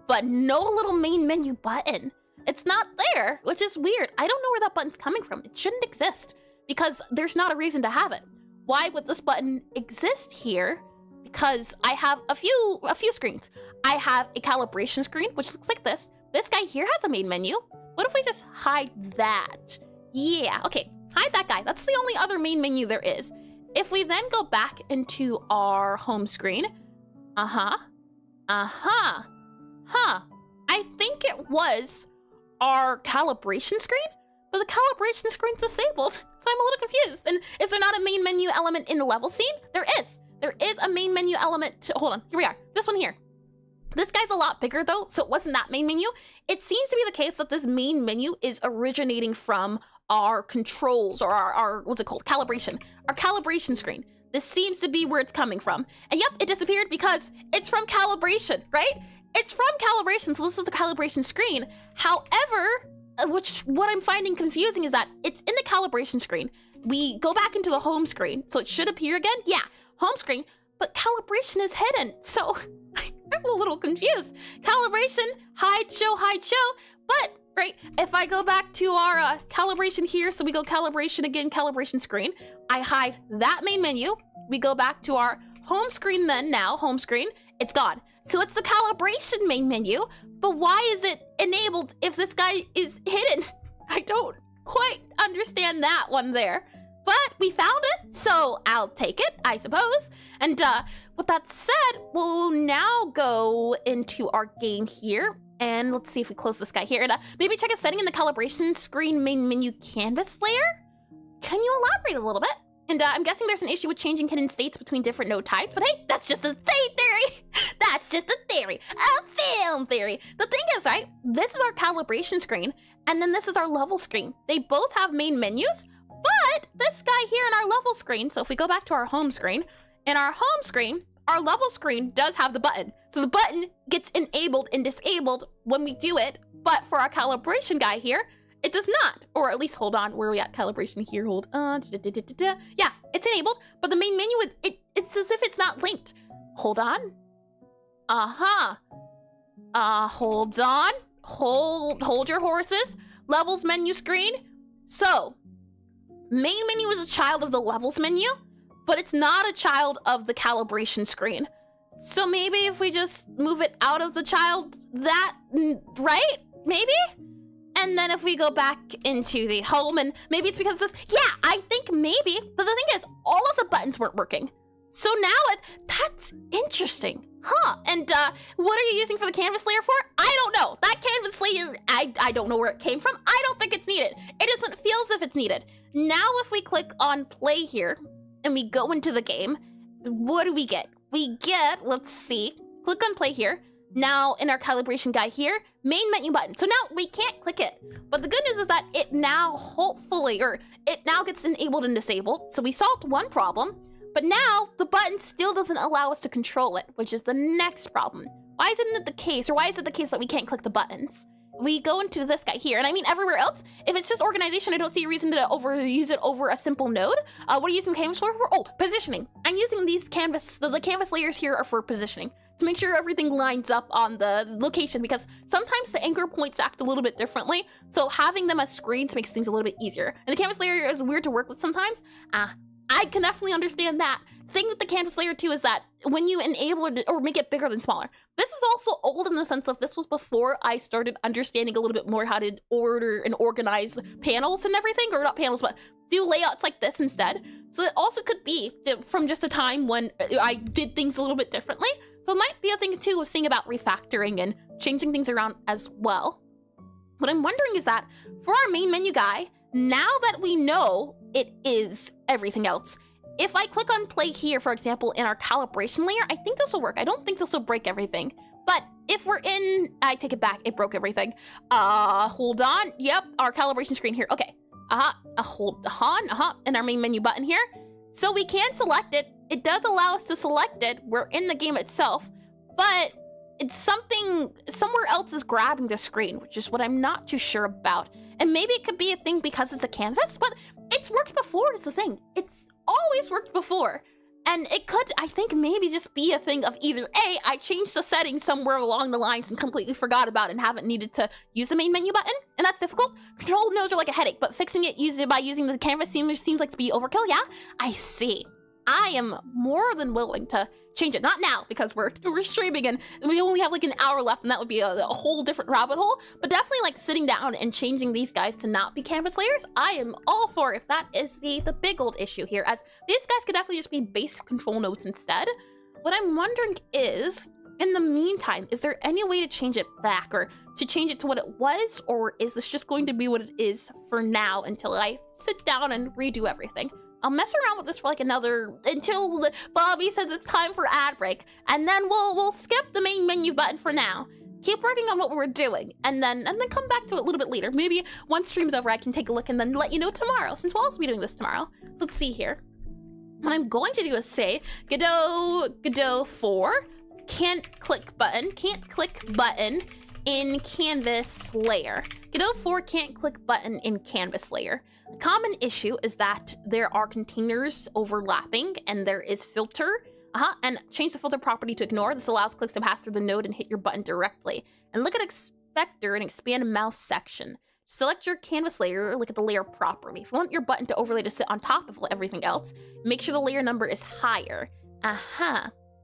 but no little main menu button. It's not there, which is weird. I don't know where that button's coming from. It shouldn't exist because there's not a reason to have it. Why would this button exist here? Because I have a few screens. I have a calibration screen, which looks like this. This guy here has a main menu. What if we just hide that? Yeah, okay, hide that guy. That's the only other main menu there is. If we then go back into our home screen, I think it was our calibration screen, but the calibration screen's disabled, so I'm a little confused. And is there not a main menu element in the level scene? There is. There is a main menu element hold on, here we are, this one here. This guy's a lot bigger though, so it wasn't that main menu. It seems to be the case that this main menu is originating from our controls, or our what's it called, calibration, our calibration screen. This seems to be where it's coming from. And yep, it disappeared because it's from calibration, right? It's from calibration, so this is the calibration screen. However, what I'm finding confusing is that it's in the calibration screen. We go back into the home screen, so it should appear again. Yeah, home screen, but calibration is hidden, so I'm a little confused. Calibration, hide, show, but right, if I go back to our calibration here, so we go calibration again, calibration screen, I hide that main menu, we go back to our home screen then, now, home screen, it's gone. So it's the calibration main menu, but why is it enabled if this guy is hidden? I don't quite understand that one there. But we found it, so I'll take it, I suppose. And with that said, we'll now go into our game here. And let's see if we close this guy here. And maybe check a setting in the calibration screen main menu canvas layer. Can you elaborate a little bit? And I'm guessing there's an issue with changing hidden states between different node types, but hey, that's just a state theory. That's just a theory, a film theory. The thing is, right, this is our calibration screen, and then this is our level screen. They both have main menus, but this guy here in our level screen, so if we go back to our home screen, in our home screen, our level screen does have the button. So the button gets enabled and disabled when we do it, but for our calibration guy here, it does not. Or at least, hold on, where are we at? Calibration here, hold on. Yeah, it's enabled, but the main menu, it's as if it's not linked. Hold on. Hold on. Hold your horses. Levels menu screen. So, main menu is a child of the levels menu, but it's not a child of the calibration screen. So maybe if we just move it out of the child, right? Maybe? And then if we go back into the home, and maybe it's because this, yeah, I think maybe, but the thing is, all of the buttons weren't working. So now that's interesting, huh? And what are you using for the canvas layer for? I don't know. That canvas canvas layer, I don't know where it came from. I don't think it's needed. It doesn't feel as if it's needed. Now if we click on play here and we go into the game, what do we get? We get, let's see, click on play here. Now in our calibration guy here, main menu button. So now we can't click it. But the good news is that it now hopefully, or it now gets enabled and disabled. So we solved one problem, but now the button still doesn't allow us to control it, which is the next problem. Why isn't it the case, or why is it the case that we can't click the buttons? We go into this guy here, and I mean everywhere else, if it's just organization, I don't see a reason to overuse it over a simple node. What are you using canvas for? Oh, positioning. I'm using these canvas, the canvas layers here are for positioning, to make sure everything lines up on the location, because sometimes the anchor points act a little bit differently, so having them as screens makes things a little bit easier. And the canvas layer is weird to work with sometimes. I can definitely understand that. The thing with the canvas layer too is that when you enable it or make it bigger than smaller, this is also old in the sense of this was before I started understanding a little bit more how to order and organize panels and everything, or not panels, but do layouts like this instead. So it also could be from just a time when I did things a little bit differently. So it might be a thing too of seeing about refactoring and changing things around as well. What I'm wondering is that for our main menu guy, now that we know it is everything else, if I click on play here, for example, in our calibration layer, I think this will work. I don't think this will break everything. But if we're in, I take it back, it broke everything. Hold on. Yep, our calibration screen here. Okay. Hold on. And our main menu button here. So we can select it. It does allow us to select it. We're in the game itself, but it's something, somewhere else is grabbing the screen, which is what I'm not too sure about. And maybe it could be a thing because it's a canvas, but it's worked before is the thing. It's always worked before. And it could, I think, maybe just be a thing of either A, I changed the settings somewhere along the lines and completely forgot about it and haven't needed to use the main menu button, and that's difficult. Control nodes are like a headache, but fixing it by using the canvas seems like to be overkill. Yeah, I see. I am more than willing to change it. Not now, because we're streaming and we only have like an hour left, and that would be a whole different rabbit hole. But definitely like sitting down and changing these guys to not be canvas layers, I am all for if that is the big old issue here, as these guys could definitely just be base control nodes instead. What I'm wondering is, in the meantime, is there any way to change it back or to change it to what it was, or is this just going to be what it is for now until I sit down and redo everything? I'll mess around with this for like until Bobby says it's time for ad break, and then we'll skip the main menu button for now. Keep working on what we're doing, and then come back to it a little bit later. Maybe once stream's over, I can take a look and then let you know tomorrow, since we'll also be doing this tomorrow. Let's see here. What I'm going to do is say Godot 4 can't click button in canvas layer. Godot 4 can't click button in canvas layer. The common issue is that there are containers overlapping and there is filter. And change the filter property to ignore. This allows clicks to pass through the node and hit your button directly. And look at Expector and expand mouse section. Select your canvas layer, look at the layer property. If you want your button to overlay to sit on top of everything else, make sure the layer number is higher.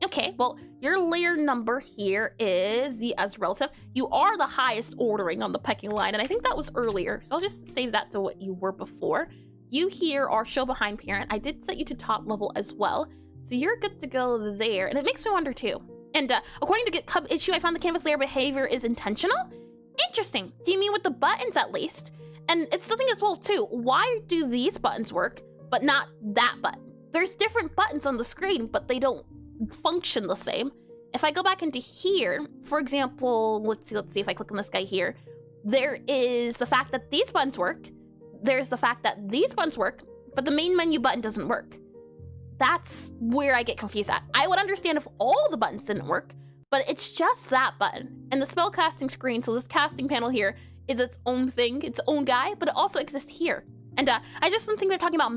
Okay, well, your layer number here is the as relative. You are the highest ordering on the pecking line, and I think that was earlier, so I'll just save that to what you were before. You here are show behind parent. I did set you to top level as well, so you're good to go there. And it makes me wonder too. And according to GitHub issue, I found the canvas layer behavior is intentional. Interesting. Do you mean with the buttons at least? And it's the thing as well too. Why do these buttons work, but not that button? There's different buttons on the screen, but they don't function the same. If I go back into here, for example, let's see if I click on this guy here, there is the fact that these buttons work. There's the fact that these buttons work, but the main menu button doesn't work. That's where I get confused at. I would understand if all the buttons didn't work, but it's just that button. And the spell casting screen, so this casting panel here is its own thing, its own guy, but it also exists here. And I just don't think they're talking about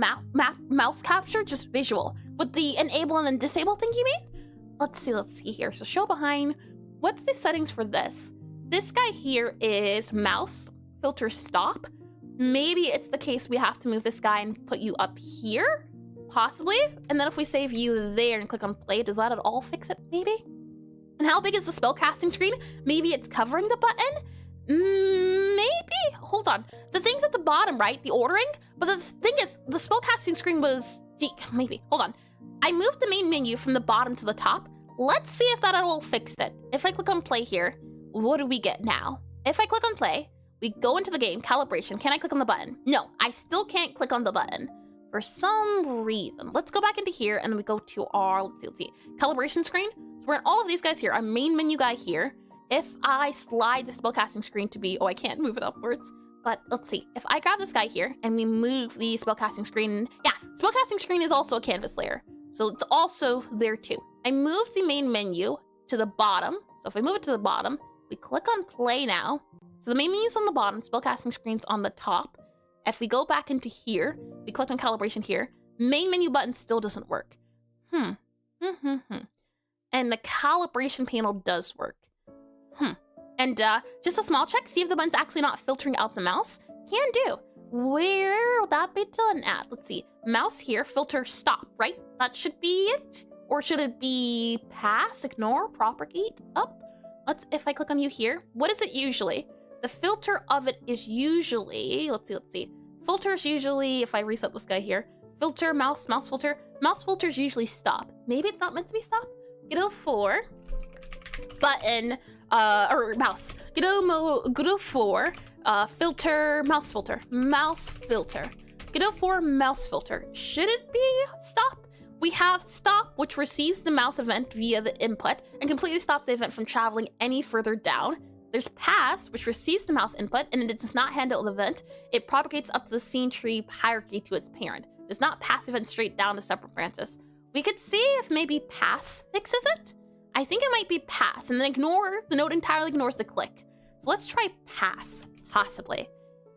mouse capture, just visual. With the enable and then disable thing, you mean? Let's see here. So show behind, what's the settings for this? This guy here is mouse, filter stop. Maybe it's the case we have to move this guy and put you up here, possibly. And then if we save you there and click on play, does that at all fix it, maybe? And how big is the spell casting screen? Maybe it's covering the button? Maybe? Hold on. The thing's at the bottom, right? The ordering? But the thing is, the spellcasting screen was... Maybe. Hold on. I moved the main menu from the bottom to the top. Let's see if that at all fixed it. If I click on play here, what do we get now? if I click on play, we go into the game, calibration. Can I click on the button? No, I still can't click on the button for some reason. Let's go back into here and then we go to our, let's see, calibration screen. So we're in all of these guys here, our main menu guy here. If I slide the spellcasting screen to be, oh, I can't move it upwards, but let's see. If I grab this guy here and we move the spellcasting screen, yeah, spellcasting screen is also a canvas layer. So it's also there too. I move the main menu to the bottom. So if I move it to the bottom, we click on play now. So the main menu's on the bottom, spellcasting screen's on the top. If we go back into here, we click on calibration here, main menu button still doesn't work. And the calibration panel does work. And just a small check, see if the button's actually not filtering out the mouse. Can do. Where will that be done at? Let's see. Mouse here, filter stop, right? That should be it. Or should it be pass, ignore, propagate, up? If I click on you here, what is it usually? The filter of it is usually, let's see. Filter is usually, if I reset this guy here, filter, mouse filter. Mouse filter is usually stop. Maybe it's not meant to be stop. Godot 4, button, or mouse. Godot 4, filter, mouse filter. Godot 4, mouse filter. Should it be stop? We have stop, which receives the mouse event via the input and completely stops the event from traveling any further down. There's pass, which receives the mouse input and it does not handle the event. It propagates up to the scene tree hierarchy to its parent. It does not pass event straight down to separate branches. We could see if maybe pass fixes it. I think it might be pass, and then ignore, the node entirely ignores the click. So let's try pass, possibly.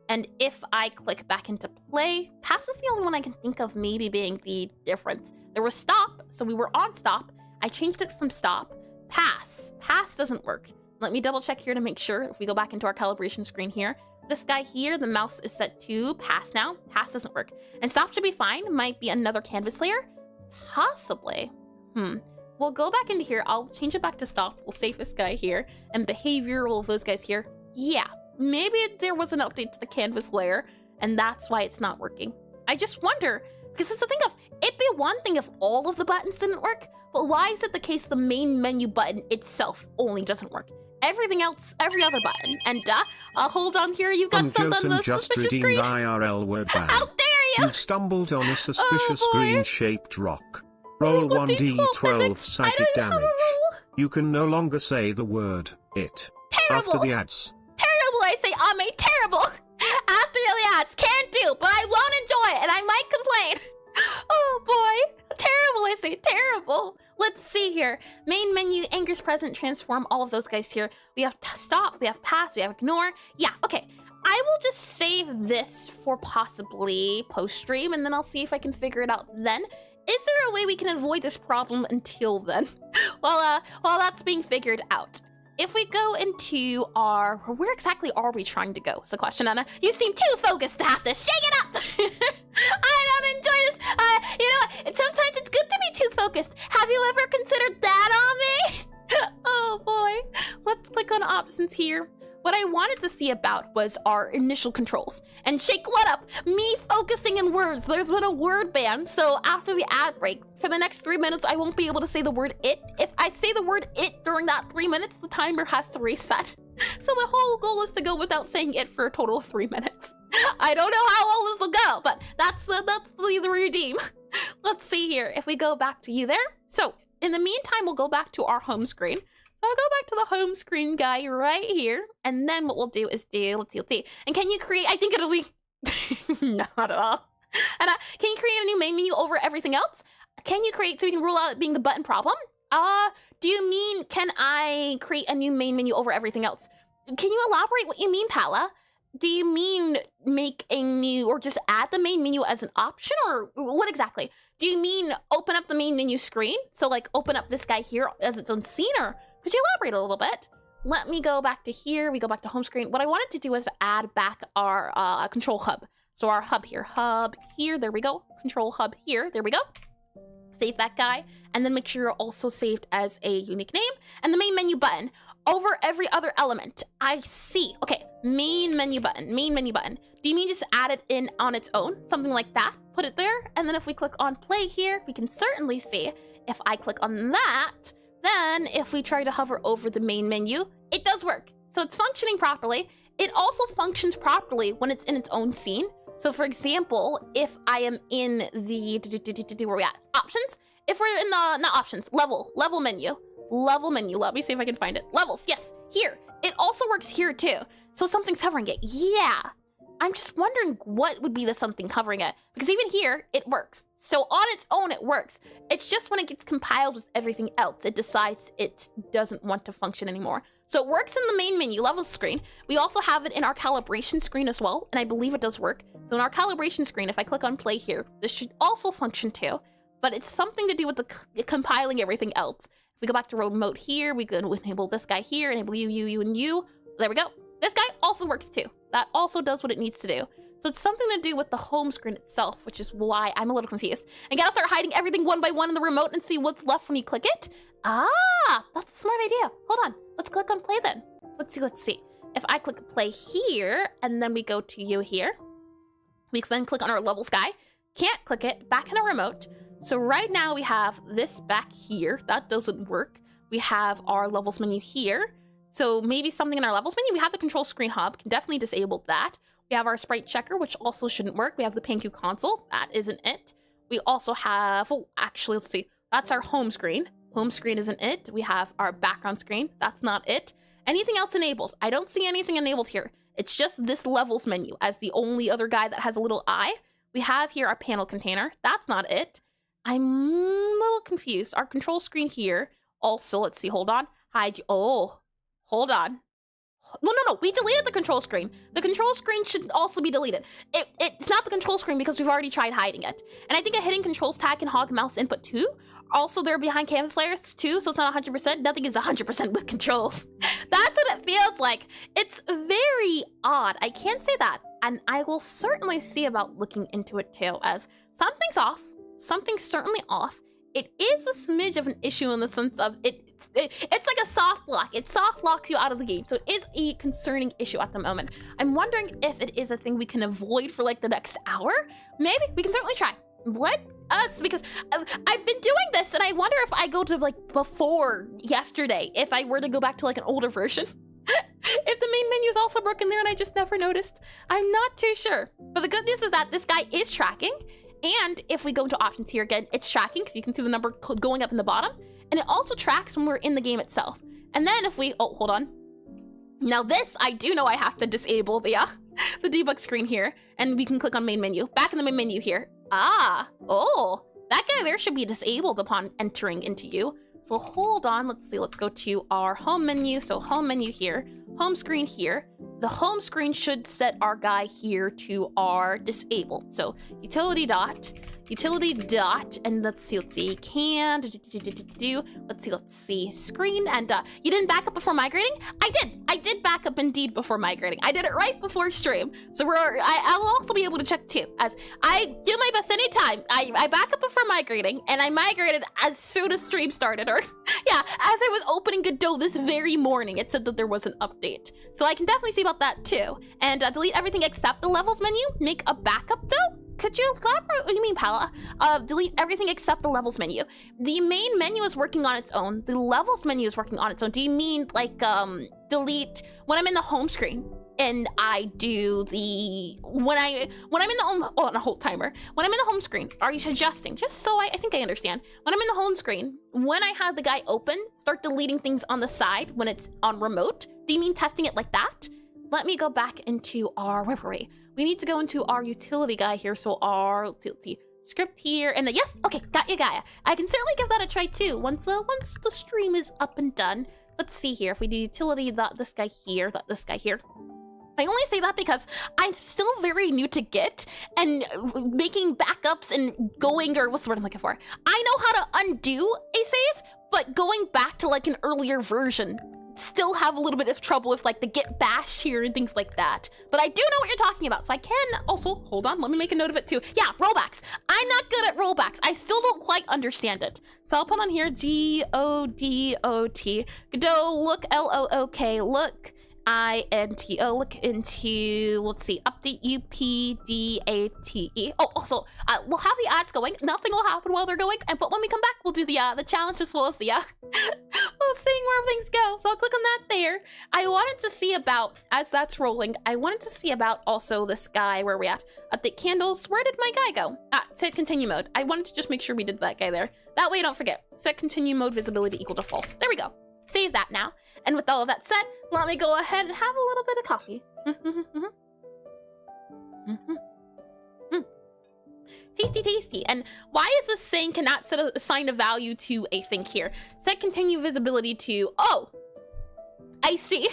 And if I click back into play, pass is the only one I can think of maybe being the difference. There was stop, so we were on stop. I changed it from stop. Pass doesn't work. Let me double check here to make sure. If we go back into our calibration screen here, this guy here, the mouse is set to pass now. Pass doesn't work. And stop should be fine. Might be another canvas layer. Possibly. We'll go back into here. I'll change it back to stop. We'll save this guy here. And behavior, all of those guys here. Yeah, maybe there was an update to the canvas layer, and that's why it's not working. I just wonder, because it's a thing of, it'd be one thing if all of the buttons didn't work, but why is it the case the main menu button itself only doesn't work? Everything else, every other button. And hold on here, you've got something on the just suspicious reading screen. the IRL word ban. How dare you! You've stumbled on a suspicious Oh, boy. green-shaped rock. Roll What 1d12 I psychic don't know how to damage. roll. You can no longer say the word it. Terrible. After the ads. Terrible, I say, Ame, terrible. After the ads, can't do, but I won't enjoy it, and I might complain. Oh boy, terrible, I say, terrible. Let's see here. Main menu, anger's present, transform, all of those guys here. We have stop, we have pass, we have ignore. Yeah, okay. I will just save this for possibly post-stream, and then I'll see if I can figure it out then. Is there a way we can avoid this problem until then? while that's being figured out. If we go into our, where exactly are we trying to go? Is the question, Anna. You seem too focused to have to shake it up. I don't enjoy this. You know what? Sometimes it's good to be too focused. Have you ever considered that on me? Oh boy. Let's click on options here. What I wanted to see about was our initial controls. And shake what up? Me focusing in words. There's been a word ban, so after the ad break, for the next 3 minutes, I won't be able to say the word it. If I say the word it during that 3 minutes, the timer has to reset. So the whole goal is to go without saying it for a total of 3 minutes. I don't know how well this will go, but that's the redeem. Let's see here. If we go back to you there. So in the meantime, we'll go back to our home screen. So I'll go back to the home screen guy right here. And then what we'll do is let's see. And can you create, I think it'll be, not at all. And can you create a new main menu over everything else? Can you create, so we can rule out it being the button problem? Do you mean, can I create a new main menu over everything else? Can you elaborate what you mean, Pala? Do you mean make a new, or just add the main menu as an option, or what exactly? Do you mean open up the main menu screen? So like open up this guy here as its own scene, or could you elaborate a little bit? Let me go back to here. We go back to home screen. What I wanted to do was add back our control hub. So our hub here, there we go. Control hub here, there we go. Save that guy, and then make sure you're also saved as a unique name. And the main menu button over every other element. I see. Okay, main menu button. Do you mean just add it in on its own? Something like that? Put it there, and then if we click on play here, we can certainly see if I click on that, then if we try to hover over the main menu, it does work. So it's functioning properly. It also functions properly when it's in its own scene. So for example, if I am in the, where we at? Options. If we're in the, not options, level menu. Let me see if I can find it. Levels, yes, here. It also works here too. So something's covering it, yeah. I'm just wondering what would be the something covering it. Because even here, it works. So on its own, it works. It's just when it gets compiled with everything else, it decides it doesn't want to function anymore. So it works in the main menu levels screen. We also have it in our calibration screen as well, and I believe it does work. So in our calibration screen, if I click on play here, this should also function too, but it's something to do with the compiling everything else. If we go back to remote here, we can enable this guy here, enable you, and you. There we go. This guy also works too. That also does what it needs to do. So it's something to do with the home screen itself, which is why I'm a little confused. And gotta start hiding everything one by one in the remote and see what's left when you click it. Ah, that's a smart idea. Hold on, let's click on play then. Let's see. If I click play here, and then we go to you here, we then click on our levels guy. Can't click it, back in our remote. So right now we have this back here, that doesn't work. We have our levels menu here. So maybe something in our levels menu. We have the control screen hub, can definitely disable that. We have our sprite checker, which also shouldn't work. We have the PanQ console, that isn't it. We also have, oh, actually, let's see. That's our home screen. Home screen isn't it. We have our background screen, that's not it. Anything else enabled? I don't see anything enabled here. It's just this levels menu as the only other guy that has a little eye. We have here our panel container, that's not it. I'm a little confused. Our control screen here, also, let's see, hold on. Hide, oh. Hold on. No, we deleted the control screen. The control screen should also be deleted. It's not the control screen because we've already tried hiding it. And I think a hidden controls tag can hog mouse input too. Also, they're behind canvas layers too, so it's not 100%. Nothing is 100% with controls. That's what it feels like. It's very odd. I can't say that. And I will certainly see about looking into it too, as something's off. Something's certainly off. It is a smidge of an issue in the sense of it's like a soft lock. It soft locks you out of the game. So it is a concerning issue at the moment. I'm wondering if it is a thing we can avoid for like the next hour. Maybe we can certainly try. Let us, because I've been doing this and I wonder if I go to like before yesterday, if I were to go back to like an older version, if the main menu is also broken there and I just never noticed. I'm not too sure. But the good news is that this guy is tracking. And if we go into options here again, it's tracking because you can see the number going up in the bottom. And it also tracks when we're in the game itself. And then if we, oh, hold on. Now this, I do know I have to disable the debug screen here. And we can click on main menu. Back in the main menu here. Ah, oh, that guy there should be disabled upon entering into you. So hold on, let's see, let's go to our home menu. So home menu here, home screen here. The home screen should set our guy here to our disabled. So utility dot, and let's see, can, let's see, screen, and you didn't back up before migrating? I did back up indeed before migrating. I did it right before stream. So I will also be able to check too, as I do my best anytime. I back up before migrating, and I migrated as soon as stream started, or yeah, as I was opening Godot this very morning, it said that there was an update. So I can definitely see about that too. And delete everything except the levels menu, make a backup though? Could you collaborate? What do you mean, Paula? Delete everything except the levels menu. The main menu is working on its own. The levels menu is working on its own. Do you mean like delete when I'm in the home screen and I do the when I'm in the home, oh, on a whole timer. When I'm in the home screen, are you suggesting? Just so I think I understand. When I'm in the home screen, when I have the guy open, start deleting things on the side when it's on remote. Do you mean testing it like that? Let me go back into our, where were we? We need to go into our utility guy here. So our, let's see, script here, and yes, okay, got you, Gaia. I can certainly give that a try too. Once the stream is up and done. Let's see here. If we do utility, this guy here, this guy here. I only say that because I'm still very new to Git and making backups and going, or what's the word I'm looking for? I know how to undo a save, but going back to like an earlier version, still have a little bit of trouble with like the git bash here and things like that. But I do know what you're talking about, so I can also, hold on, let me make a note of it too. Yeah, rollbacks. I'm not good at rollbacks. I still don't quite understand it. So I'll put on here Godot, Godot, look, L-O-O-K, look, INTO. Look into, let's see, update UPDATE. Oh, also, we'll have the ads going. Nothing will happen while they're going. But when we come back, we'll do the challenge as well as the we'll seeing where things go. So I'll click on that there. I wanted to see about, as that's rolling, I wanted to see about also this guy. Where are we at? Update candles. Where did my guy go? Set continue mode. I wanted to just make sure we did that guy there. That way I don't forget. Set continue mode visibility equal to false. There we go. Save that now. And with all of that said, let me go ahead and have a little bit of coffee. Tasty, tasty. And why is this saying cannot assign a value to a thing here? Set continue visibility to, oh, I see.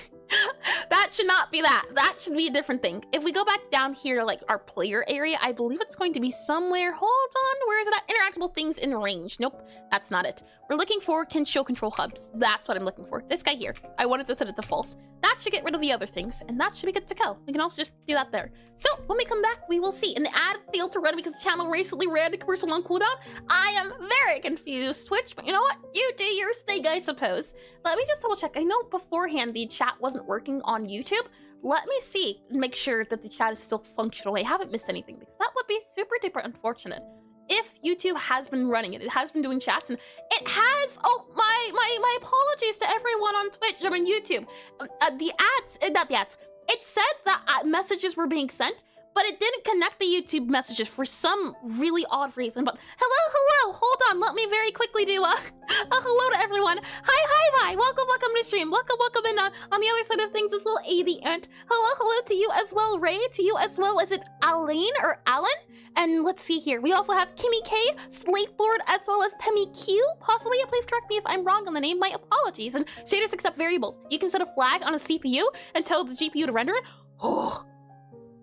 That should not be that. That should be a different thing. If we go back down here to like our player area, I believe it's going to be somewhere. Hold on, where is it at? Interactable things in range. Nope, that's not it. We're looking for can show control hubs. That's what I'm looking for. This guy here. I wanted to set it to false. That should get rid of the other things, and that should be good to go. We can also just do that there. So when we come back, we will see. And the ad failed to run because the channel recently ran a commercial on cooldown. I am very confused, Twitch, but you know what? You do your thing, I suppose. Let me just double check. I know beforehand the chat wasn't working on YouTube. Let me see and make sure that the chat is still functional. I haven't missed anything because that would be super duper unfortunate. If YouTube has been running it, it has been doing chats, and it has, oh, my apologies to everyone on Twitch, I mean YouTube. The ads, not the ads, it said that messages were being sent, but it didn't connect the YouTube messages for some really odd reason. But hello, hold on, let me very quickly do a hello to everyone. Hi, welcome to stream, welcome in on the other side of things as well, A.D. Ant. Hello to you as well, Ray, to you as well. Is it Aline or Alan? And let's see here, we also have Kimmy K, Slateboard, as well as Timmy Q. Possibly, please correct me if I'm wrong on the name, my apologies. And shaders accept variables. You can set a flag on a CPU and tell the GPU to render it. Oh,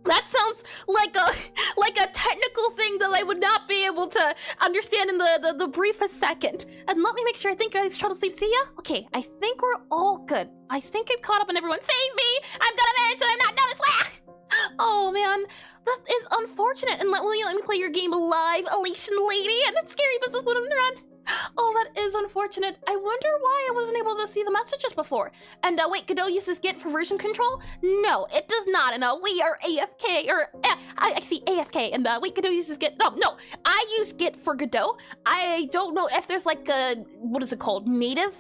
that sounds like a technical thing that I would not be able to understand in the briefest second. And let me make sure. I think I was trying to sleep. See ya? Okay, I think we're all good. I think I've caught up on everyone. Save me! I'm gonna manage so I'm not noticed. Oh man, that is unfortunate. And will you let me play your game live, Elation Lady? And it's scary business woman run. Oh, that is unfortunate. I wonder why I wasn't able to see the messages before. And wait, Godot uses Git for version control? No, it does not. And we are AFK, or I see AFK. And wait, Godot uses Git. No, I use Git for Godot. I don't know if there's like a, what is it called? Native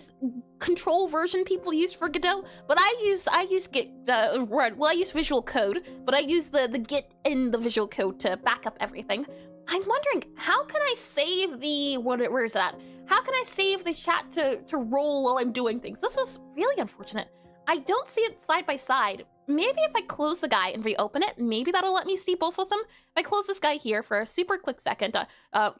control version people use for Godot, but I use Git, well, I use Visual Code, but I use the Git in the Visual Code to back up everything. I'm wondering, how can I save the, where is that? How can I save the chat to roll while I'm doing things? This is really unfortunate. I don't see it side by side. Maybe if I close the guy and reopen it, maybe that'll let me see both of them. If I close this guy here for a super quick second,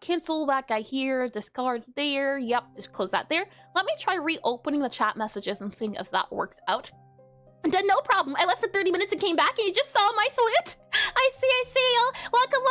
cancel that guy here, discard there, yep, just close that there. Let me try reopening the chat messages and seeing if that works out. And then no problem. I left for 30 minutes and came back and you just saw my salute. I see y'all. Welcome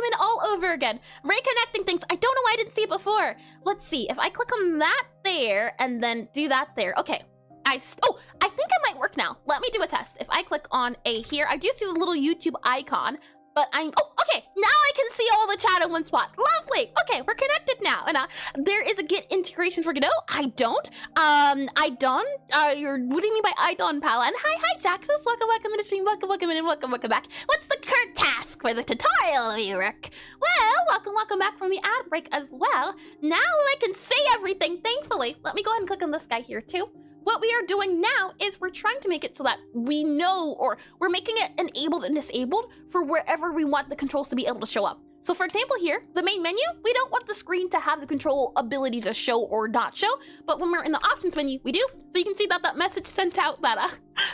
in all over again. Reconnecting things. I don't know why I didn't see it before. Let's see. If I click on that there and then do that there. Okay. I think it might work now. Let me do a test. If I click on A here, I do see the little YouTube icon. But oh, okay, now I can see all the chat in one spot. Lovely. Okay, we're connected now. And there is a Git integration for Godot. I don't. Idon. What do you mean by Idon, pal? And hi, Jaxus. Welcome to the stream. Welcome in and welcome back. What's the current task for the tutorial, Eric? Well, welcome back from the ad break as well. Now I can see everything, thankfully. Let me go ahead and click on this guy here too. What we are doing now is we're trying to make it so that we know, or we're making it enabled and disabled for wherever we want the controls to be able to show up. So for example here, the main menu, we don't want the screen to have the control ability to show or not show, but when we're in the options menu, we do. So you can see that message sent out that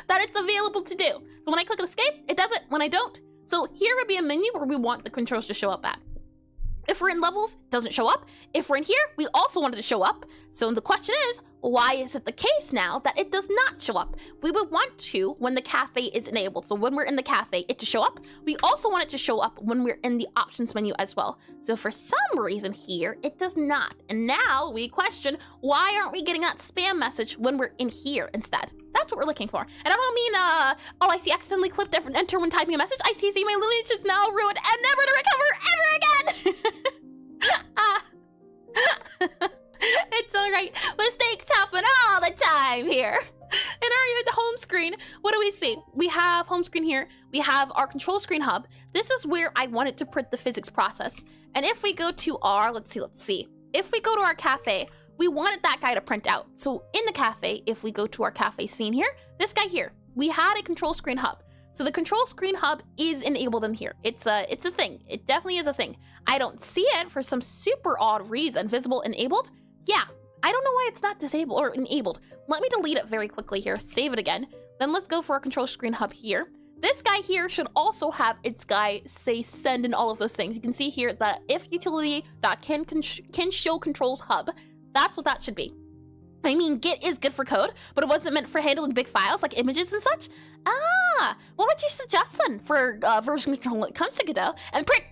it's available to do. So when I click on escape, it does it. When I don't, so here would be a menu where we want the controls to show up at. If we're in levels, it doesn't show up. If we're in here, we also want it to show up. So the question is, why is it the case now that it does not show up? We would want to when the cafe is enabled. So when we're in the cafe, it to show up. We also want it to show up when we're in the options menu as well. So for some reason here, it does not. And now we question, why aren't we getting that spam message when we're in here instead? That's what we're looking for. And I don't mean, oh, I see accidentally clicked enter when typing a message. I see my lineage is now ruined and never to recover ever again. It's all right. Mistakes happen all the time here. our home screen, what do we see? We have home screen here. We have our control screen hub. This is where I wanted to print the physics process. And if we go to our, let's see. If we go to our cafe, we wanted that guy to print out. So in the cafe, if we go to our cafe scene here, this guy here, we had a control screen hub. So the control screen hub is enabled in here. It's a thing. It definitely is a thing. I don't see it for some super odd reason. Visible enabled? Yeah. I don't know why it's not disabled or enabled. Let me delete it very quickly here. Save it again. Then let's go for our control screen hub here. This guy here should also have its guy say send and all of those things. You can see here that if utility.can show controls hub, that's what that should be. I mean, Git is good for code, but it wasn't meant for handling big files like images and such. Ah, what would you suggest then for version control when it comes to Godot and print?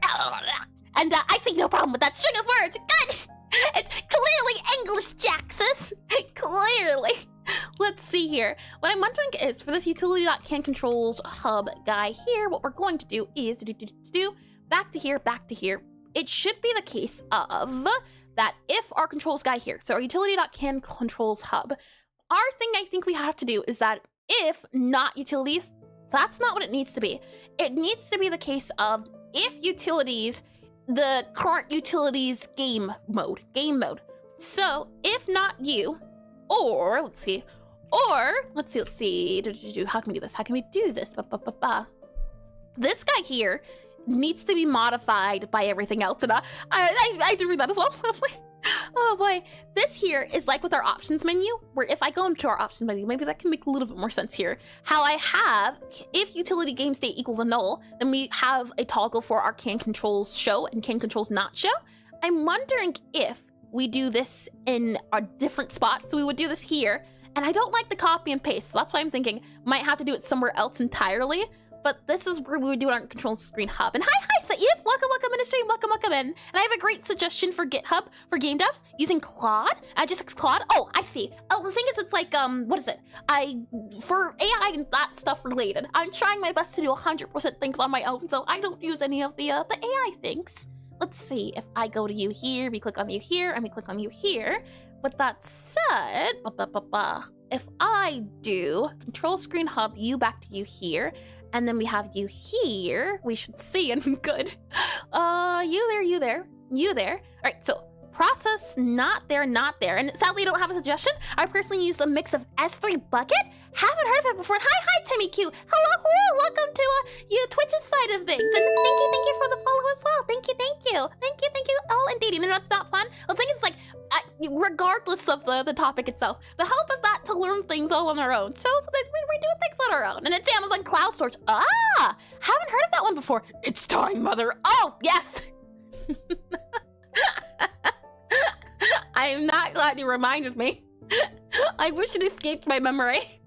And I see no problem with that string of words. Good. It's clearly English, Jaxus. Clearly. Let's see here. What I'm wondering is for this utility.can controls hub guy here, what we're going to do is back to here. It should be the case of that if our controls guy here, so our utility.can controls hub, our thing I think we have to do is that if not utilities, that's not what it needs to be. It needs to be the case of if utilities, the current utilities game mode. So if not you, or let's see, how can we do this? This guy here needs to be modified by everything else, and I did read that as well. Oh boy, this here is like with our options menu, where if I go into our options menu, maybe that can make a little bit more sense here. How I have, if utility game state equals a null, then we have a toggle for our can controls show and can controls not show. I'm wondering if we do this in a different spot. So we would do this here, and I don't like the copy and paste. So that's why I'm thinking might have to do it somewhere else entirely. But this is where we would do it on control screen hub. And hi, Saif, welcome in the stream, welcome in. And I have a great suggestion for GitHub for game devs using Claude. Just Claude. Oh, I see. Oh, the thing is, it's like what is it? For AI and that stuff related, I'm trying my best to do 100% things on my own, so I don't use any of the AI things. Let's see, if I go to you here, we click on you here, and we click on you here. With that said, if I do control screen hub you back to you here, and then we have you here, we should see, and good. You there. All right, so process not there, and sadly I don't have a suggestion. I personally use a mix of S3 bucket. Haven't heard of it before. Hi, Timmy Q. Hello, welcome to you Twitch's side of things, and thank you for the follow as well. Thank you. Oh, indeed, and that's not fun. The thing is, like, regardless of the topic itself, the help is that to learn things all on our own. So we're doing things on our own, and it's Amazon Cloud Storage. Haven't heard of that one before. It's time, mother. Oh, yes. I am not glad you reminded me. I wish it escaped my memory.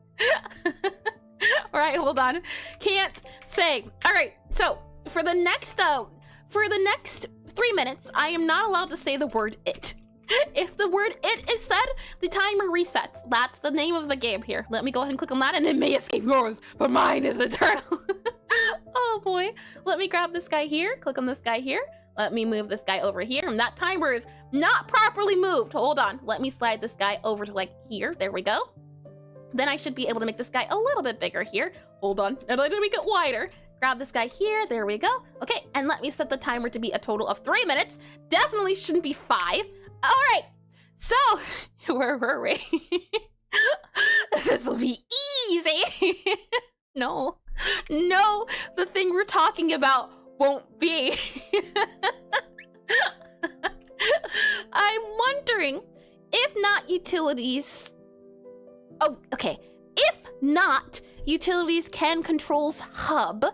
All right, hold on. Can't say. All right, so for the next 3 minutes, I am not allowed to say the word it. If the word it is said, the timer resets. That's the name of the game here. Let me go ahead and click on that, and it may escape yours, but mine is eternal. Oh boy. Let me grab this guy here, click on this guy here. Let me move this guy over here, and that timer is not properly moved. Hold on. Let me slide this guy over to like here. There we go. Then I should be able to make this guy a little bit bigger here. Hold on. And let me make it wider. Grab this guy here. There we go. Okay, and let me set the timer to be a total of 3 minutes. Definitely shouldn't be 5. All right. So, where were we? This will be easy. No, the thing we're talking about won't be. I'm wondering if not utilities. Oh, okay. If not utilities can controls hub,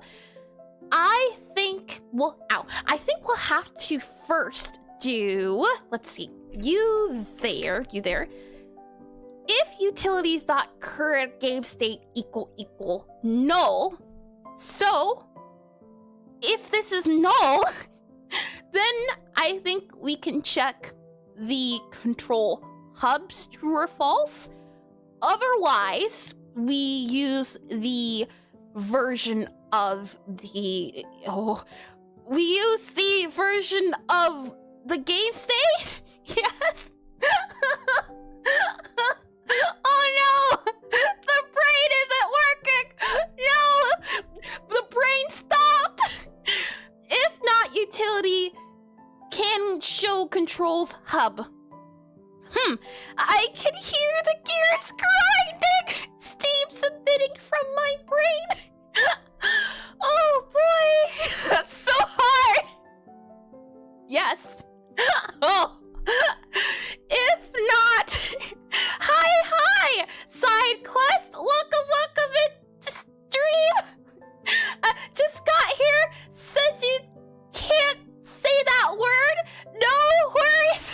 I think we'll have to first do, let's see, you there. If utilities.current game state equal null, so if this is null, then I think we can check the control hubs true or false. Otherwise, we use the version of the game state. Yes. Oh no! The show controls hub. I can hear the gears grinding! Steam submitting from my brain! Oh boy! That's so hard! Yes! Oh! If not... Hi! Side quest! Welcome into stream! Just got here, says you can't say that word! No worries!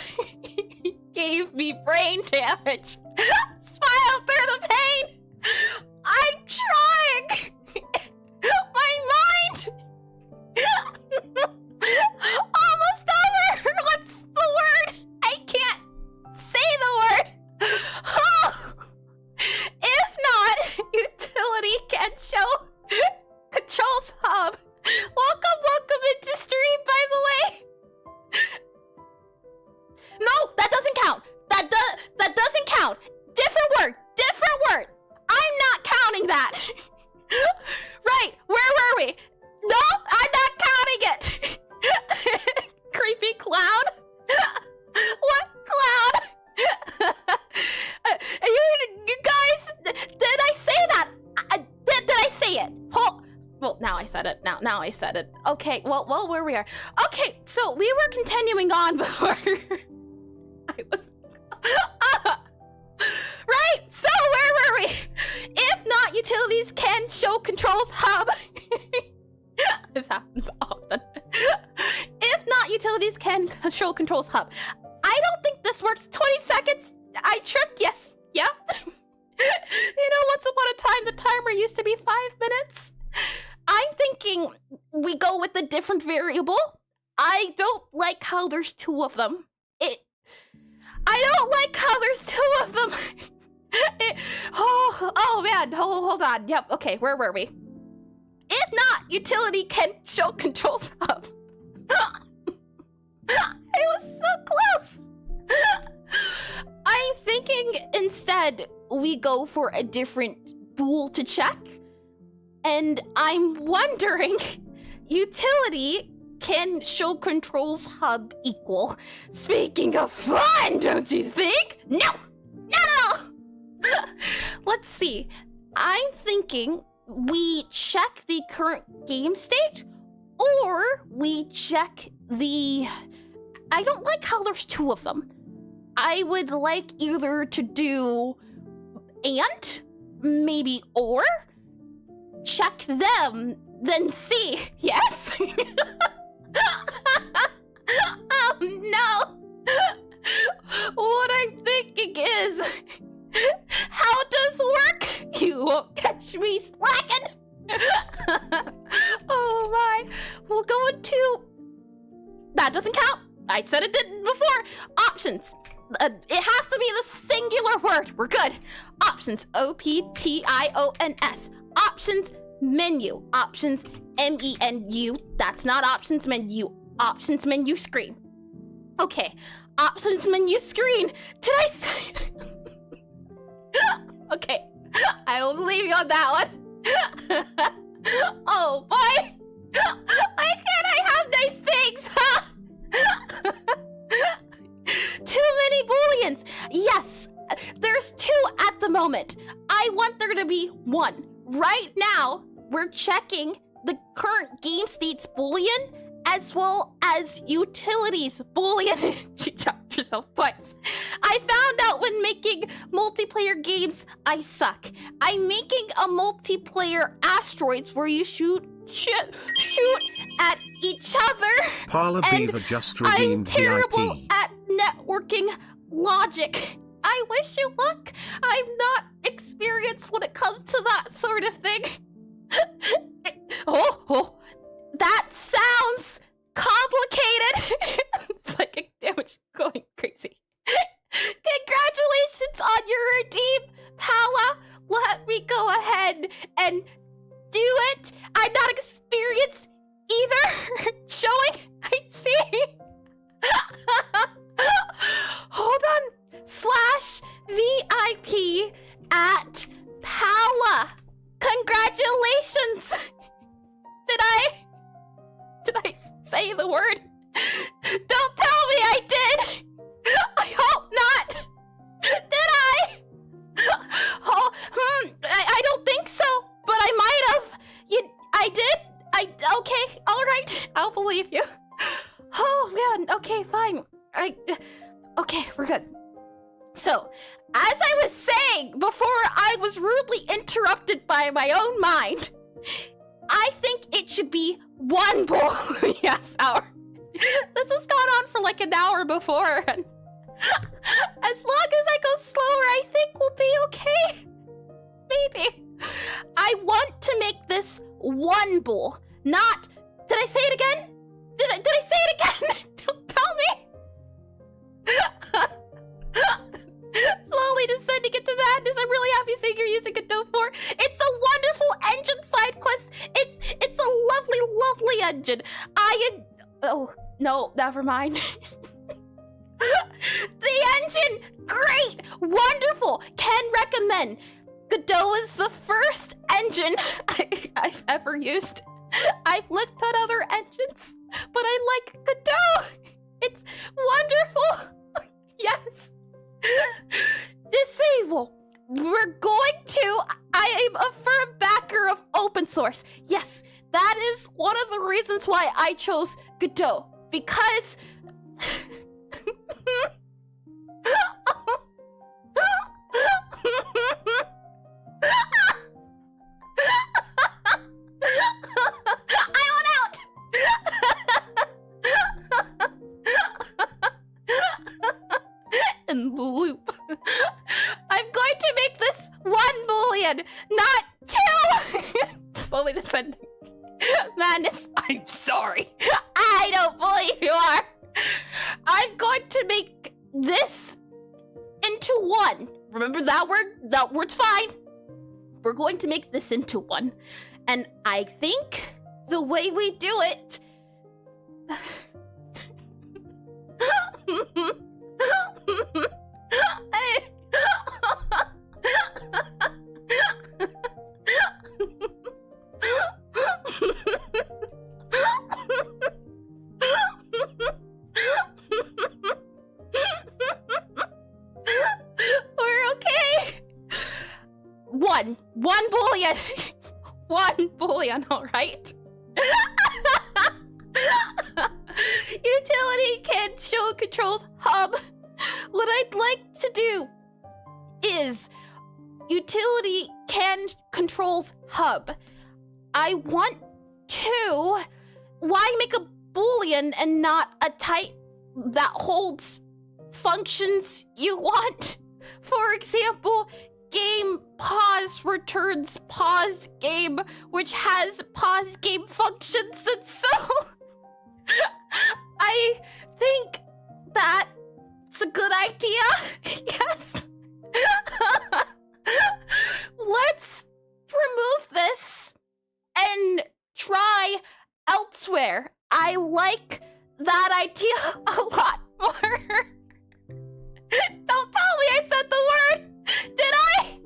Gave me brain damage. Smile through the pain. I'm trying. My mind. Almost over. What's the word? I can't say the word. Oh. If not, utility can show controls hub. Welcome into stream, by the way. No, that doesn't count. That doesn't count. Different word. I'm not counting that. Right, where were we? No, I'm not counting it. Creepy clown. What clown? You guys, did I say that? Did I say it? Well, now I said it. Now I said it. Okay, well, where we are. Okay, so we were continuing on before I was... Right, so where were we? If not, utilities can show controls hub. This happens often. If not, utilities can show controls hub. I don't think this works. 20 seconds. I tripped. Yes. Yep. You know, once upon a time, the timer used to be 5 minutes. I'm thinking we go with a different variable. I don't like how there's two of them. I don't like how there's two of them. Oh man, hold on. Yep, okay, where were we? If not, utility can show controls hub. It was so close. I'm thinking instead we go for a different bool to check. And I'm wondering, utility can show controls hub equal. Speaking of fun, don't you think? No! Let's see. I'm thinking we check the current game state, or we check the... I don't like how there's two of them. I would like either to do and, maybe or, check them, then see. Yes? Oh no! What I'm thinking is, how does work? You won't catch me slacking. Oh my! We'll go into... That doesn't count. I said it didn't before. Options. It has to be the singular word. We're good. Options. OPTIONS. Options menu. Options MENU. That's not options menu. Options menu screen. Okay. Options menu screen. Did I say? Okay. I will leave you on that one. Oh boy. Why can't I have nice things, huh? Too many booleans. Yes, there's two at the moment. I want there to be one. Right now, we're checking the current game state's boolean as well as utilities boolean. She chopped herself twice. I found out when making multiplayer games, I suck. I'm making a multiplayer asteroids where you shoot at each other. Parla Beaver just redeemed I'm terrible VIP. at networking logic. I wish you luck. I'm not experienced when it comes to that sort of thing. Oh, that sounds complicated. Psychic damage going crazy. Congratulations on your redeem, Pala. Let me go ahead and do it. I'm not experienced either. Showing, I see. Hold on. /VIP at Pala. Congratulations. Did I say the word? Don't tell me I did. Okay, alright, I'll believe you. Oh man, okay, fine. Okay, we're good. So, as I was saying before I was rudely interrupted by my own mind, I think it should be 1 bull. Yes, hour. This has gone on for like an hour before, and as long as I go slower, I think we'll be okay. Maybe. I want to make this 1 bull, not... Did I say it again? Did I say it again? Don't tell me. Slowly descending into madness. I'm really happy seeing you're using Godot 4. It's a wonderful engine side quest. It's a lovely, lovely engine. Oh, no, never mind. The engine, great, wonderful, can recommend. Godot is the first engine I've ever used. I've looked at other engines, but I like Godot. It's wonderful. Yes. Disable. We're going to... I am a firm backer of open source. Yes, that is one of the reasons why I chose Godot. Because... I want out! In the loop. I'm going to make this 1 boolean, not 2! Slowly descending. Madness, I'm sorry. I don't believe you are. I'm going to make this into 1. Remember that word? That word's fine. We're going to make this into 1. And I think the way we do it... We're okay. 1 boolean. 1 boolean, all right? Utility can show controls hub. What I'd like to do is utility can controls hub. I want to... Why make a boolean and not a type that holds functions you want? For example, game pause returns paused game, which has paused game functions, and so I think that's a good idea. Yes. Let's remove this and try elsewhere. I like that idea a lot more. Don't tell me I said the word! Did I?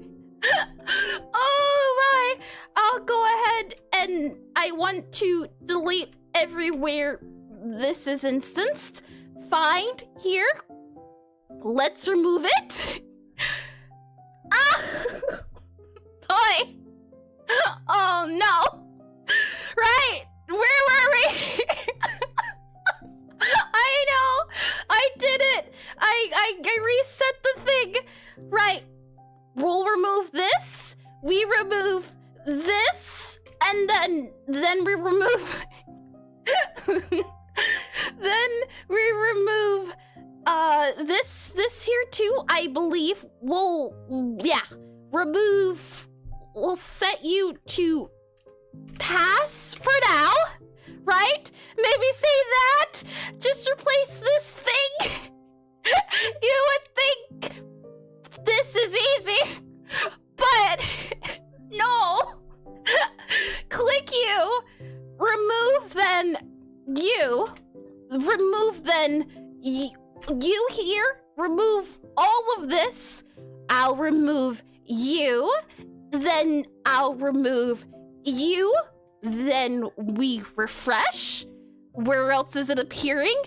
Oh my! I'll go ahead and I want to delete everywhere this is instanced. Find here. Let's remove it. Ah! Boy! Oh no! Right! Where were we? I know! I did it! I reset the thing! Right. We'll remove this. We remove this. And then we remove... then we remove... this here too, I believe. Remove... We'll set you to pass for now. Right? Maybe say that. Just replace this thing. You would think this is easy, but no. Click you. Remove then you. Remove then you here. Remove all of this. I'll remove you. Then I'll remove you. Then we refresh. Where else is it appearing?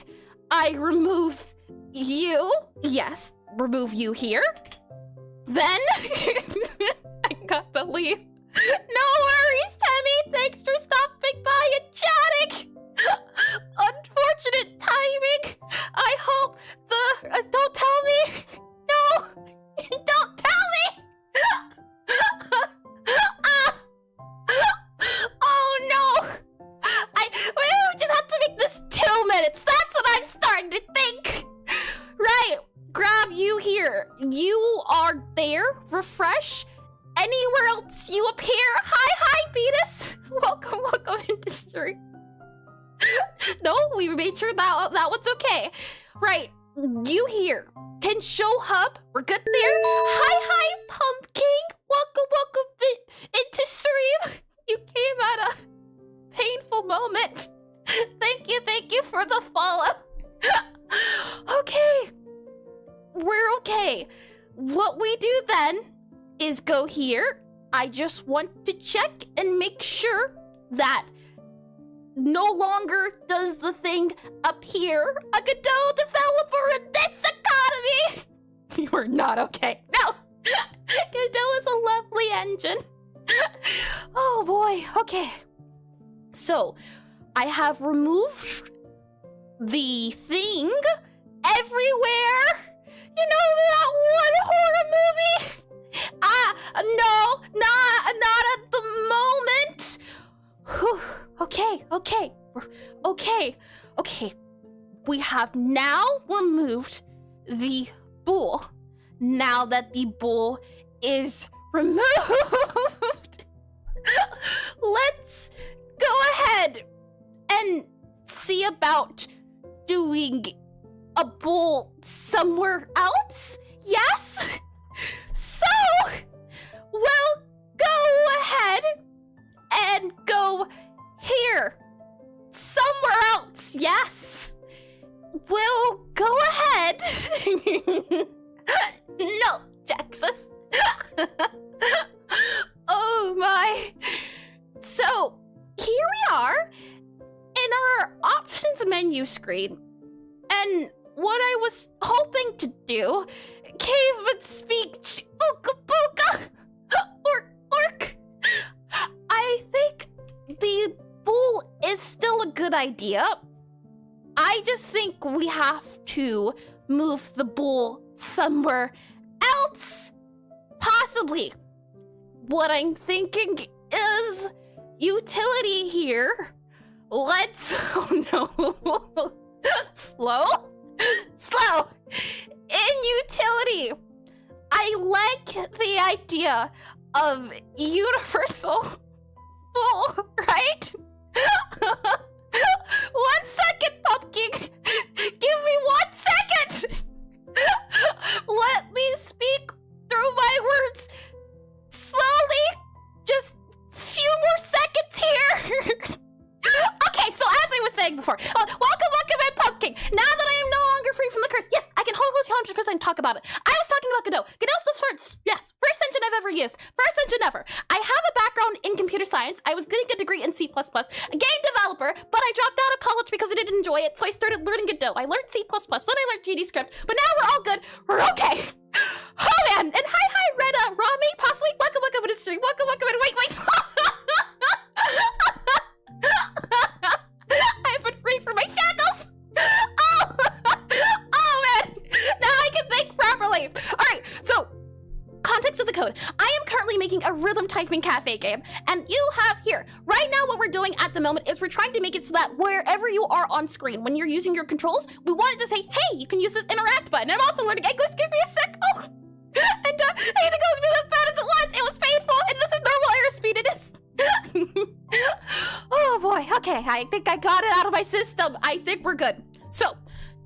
I remove you. Yes, remove you here. Then I gotta leave. No worries, Temmie. Thanks for stopping by and chatting. Unfortunate timing. I hope the... don't tell me. No. Don't tell me. Oh no. We just have to make this 2 minutes. That's what I'm starting to think. Right. Grab you here. You are there. Refresh. Anywhere else you appear. Hi, Beatus. Welcome, industry. No, we made sure that one's okay. Right, you here. Can show hub. We're good there. Hi, Pumpkin. Welcome into stream. You came at a painful moment. Thank you for the follow. Okay. We're okay. What we do then is go here. I just want to check and make sure that no longer does the thing appear a Godot developer in this economy. You are not okay. No. Godot is a lovely engine. Oh boy. Okay. So, I have removed the thing everywhere. You know that one horror movie? No, not at the moment. Whew. Okay. We have now removed the bull. Now that the bull is removed, let's go ahead and see about doing a bull somewhere else. Yes? So, we'll go ahead and go here. Somewhere else, yes. We'll go ahead. No, Texas. Oh my. So, here we are in our options menu screen. And what I was hoping to do, caveman speak, ooka booka, orc. I think the bull is still a good idea. I just think we have to move the bull somewhere else. Possibly. What I'm thinking is utility here. Let's, oh no. Slow. In utility, I like the idea of universal bull, right? 1 second, Pumpkin. Give me 1 second. Let me speak through my words slowly. Just few more seconds here. Okay, so as I was saying before, welcome, in Pumpkin. Now that I am no longer free from the curse, yes, I can 100% talk about it. I was talking about Godot. Godot's the first, yes, first engine I've ever used. First engine ever. I have a background in computer science. I was getting a degree in C++, a game developer, but I dropped out of college because I didn't enjoy it, so I started learning Godot. I learned C++, then I learned GDScript, but now we're all good. We're okay. Oh man, and hi, Red Rami, possibly. Welcome, in the stream. Welcome, wait. I've been free from my shackles! Oh man! Now I can think properly! Alright, so, context of the code. I am currently making a rhythm typing cafe game, and you have here, right now what we're doing at the moment is we're trying to make it so that wherever you are on screen, when you're using your controls, we want it to say, hey, you can use this interact button. And I'm also learning English, give me a sec. Oh! And anything goes to be as bad as it was painful, and this is normal airspeed, it is. Oh boy, okay, I think I got it out of my system. I think we're good. So,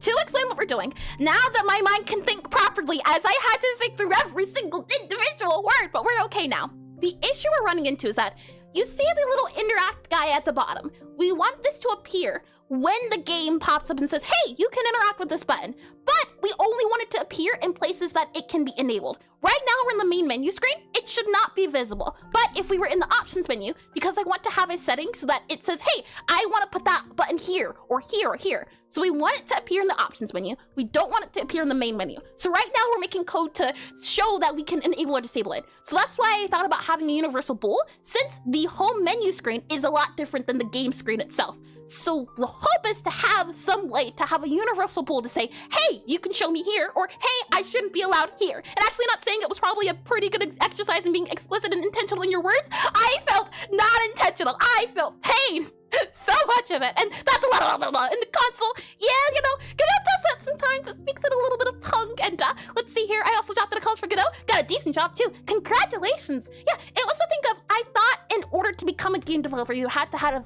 to explain what we're doing, now that my mind can think properly, as I had to think through every single individual word, but we're okay now. The issue we're running into is that you see the little interact guy at the bottom. We want this to appear when the game pops up and says, hey, you can interact with this button, but we only want it to appear in places that it can be enabled. Right now we're in the main menu screen, it should not be visible. But if we were in the options menu, because I want to have a setting so that it says, hey, I want to put that button here, or here, or here. So we want it to appear in the options menu. We don't want it to appear in the main menu. So right now we're making code to show that we can enable or disable it. So that's why I thought about having a universal bool, since the home menu screen is a lot different than the game screen itself. So the hope is to have some way to have a universal bool to say, hey, you can show me here, or hey, I shouldn't be allowed here. And actually not saying it was probably a pretty good exercise in being explicit and intentional in your words. I felt not intentional. I felt pain. So much of it, and that's a lot of in the console. Yeah, you know, Godot does that sometimes. It speaks in a little bit of punk, and let's see here. I also dropped in a college for Godot. Got a decent job too. Congratulations. Yeah, it was to think of. I thought in order to become a game developer, you had to have.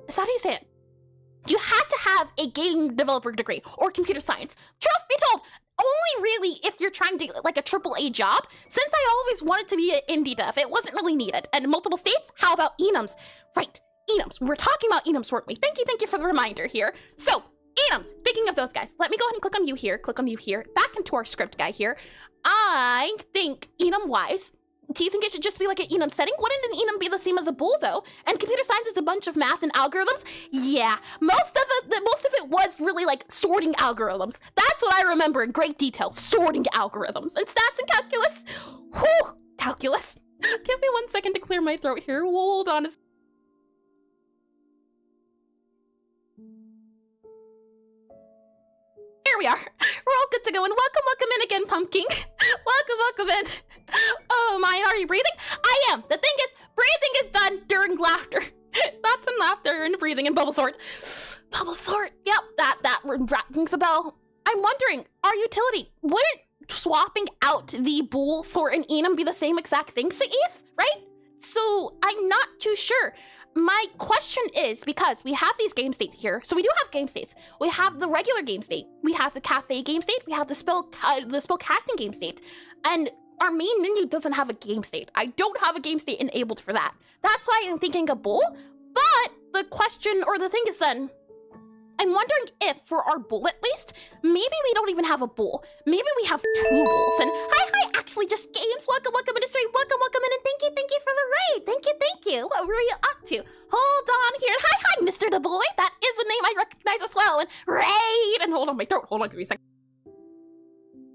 Is that how you say it? You had to have a game developer degree or computer science. Truth be told, only really if you're trying to like a AAA job, since I always wanted to be an indie dev, it wasn't really needed. And in multiple states, how about enums? Right, enums. We were talking about enums, weren't we? Thank you for the reminder here. So, enums, speaking of those guys, let me go ahead and click on you here, back into our script guy here. I think enum-wise, do you think it should just be like an enum setting? Wouldn't an enum be the same as a bool though? And computer science is a bunch of math and algorithms? Yeah, most of it was really like sorting algorithms. That's what I remember in great detail, sorting algorithms. And stats and calculus, whew, calculus. Give me 1 second to clear my throat here, hold on. Here we are, we're all good to go, and welcome in again, Pumpkin. welcome in. Oh my, are you breathing? I am. The thing is, breathing is done during laughter. That's in laughter and breathing and bubble sort. Bubble sort, yep, that rings a bell. I'm wondering, our utility, wouldn't swapping out the bool for an enum be the same exact thing, Saif, right? So I'm not too sure. My question is, because we have these game states here, so we do have game states. We have the regular game state, we have the cafe game state, we have the spell casting game state, and our main menu doesn't have a game state. I don't have a game state enabled for that. That's why I'm thinking a bool, but the question, or the thing is then, I'm wondering if, for our bool at least, maybe we don't even have a bool.Maybe we have 2 bools. And hi, actually just games. Welcome in the stream. Welcome in, and thank you for the raid. Thank you. What were you up to? Hold on here. Hi, Mr. the Boy. That is a name I recognize as well. And raid. And hold on my throat. Hold on 3 seconds.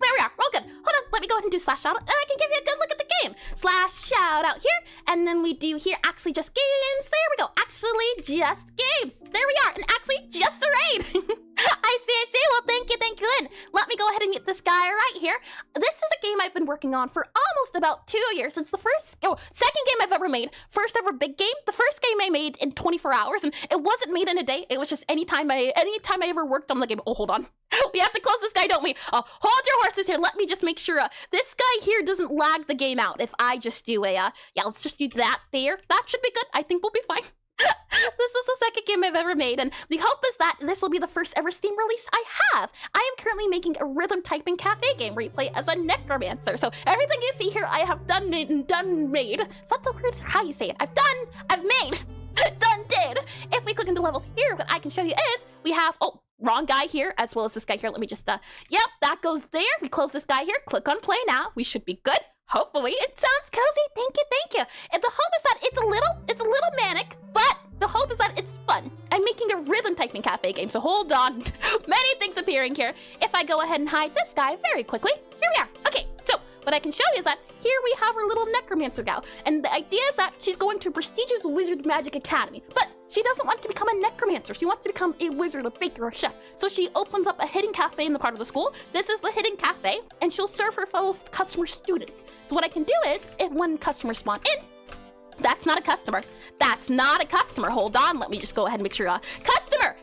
There we are. We're all good. Hold on. Let me go ahead and do slash shout out, and I can give you a good look at the game. Slash shout out here, and then we do here actually just games. There we go. Actually just games. There we are. And actually just a raid. I see. Well, thank you. And let me go ahead and get this guy right here. This is a game I've been working on for almost about 2 years. It's the second game I've ever made. First ever big game. The first game I made in 24 hours, and it wasn't made in a day. It was just anytime I ever worked on the game. Oh, hold on. We have to close this guy, don't we? Hold your horses here. Let me just make sure this guy here doesn't lag the game out. If I just do yeah, let's just do that there. That should be good. I think we'll be fine. This is the second game I've ever made, and the hope is that this will be the first ever Steam release I have. I am currently making a rhythm typing cafe game where you play as a necromancer. So everything you see here, I have done made. Is that the word? How you say it? I've made. Did. If we click into levels here, what I can show you is we have, wrong guy here, as well as this guy here. Let me just, yep, that goes there. We close this guy here. Click on play now. We should be good. Hopefully, it sounds cozy. Thank you. And the hope is that it's a little manic, but the hope is that it's fun. I'm making a rhythm typing cafe game, so hold on. Many things appearing here. If I go ahead and hide this guy very quickly, here we are. Okay, so what I can show you is that here we have our little necromancer gal, and the idea is that she's going to a prestigious wizard magic academy, but she doesn't want to become a necromancer. She wants to become a wizard, a baker, or a chef. So she opens up a hidden cafe in the part of the school. This is the hidden cafe, and she'll serve her fellow customer students. So what I can do is, if when customers spawn in, that's not a customer. Hold on, let me just go ahead and make sure. Customer,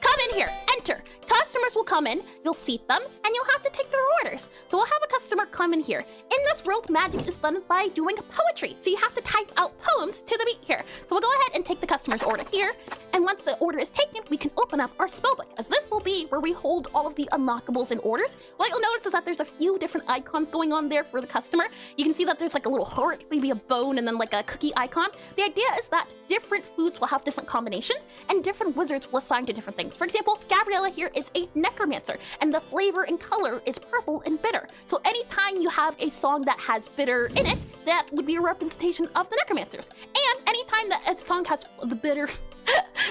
come in here, enter. Customers will come in, you'll seat them, and you'll have to take their orders. So we'll have a customer come in here. In this world, magic is done by doing poetry. So you have to type out poems to the beat here. So we'll go ahead and take the customer's order here. And once the order is taken, we can open up our spellbook, as this will be where we hold all of the unlockables and orders. What you'll notice is that there's a few different icons going on there for the customer. You can see that there's like a little heart, maybe a bone, and then like a cookie icon. The idea is that different foods will have different combinations, and different wizards will assign to different things. For example, Gabriella here is a Necromancer, and the flavor and color is purple and bitter. So anytime you have a song that has bitter in it, that would be a representation of the Necromancers. And anytime that a song has the bitter,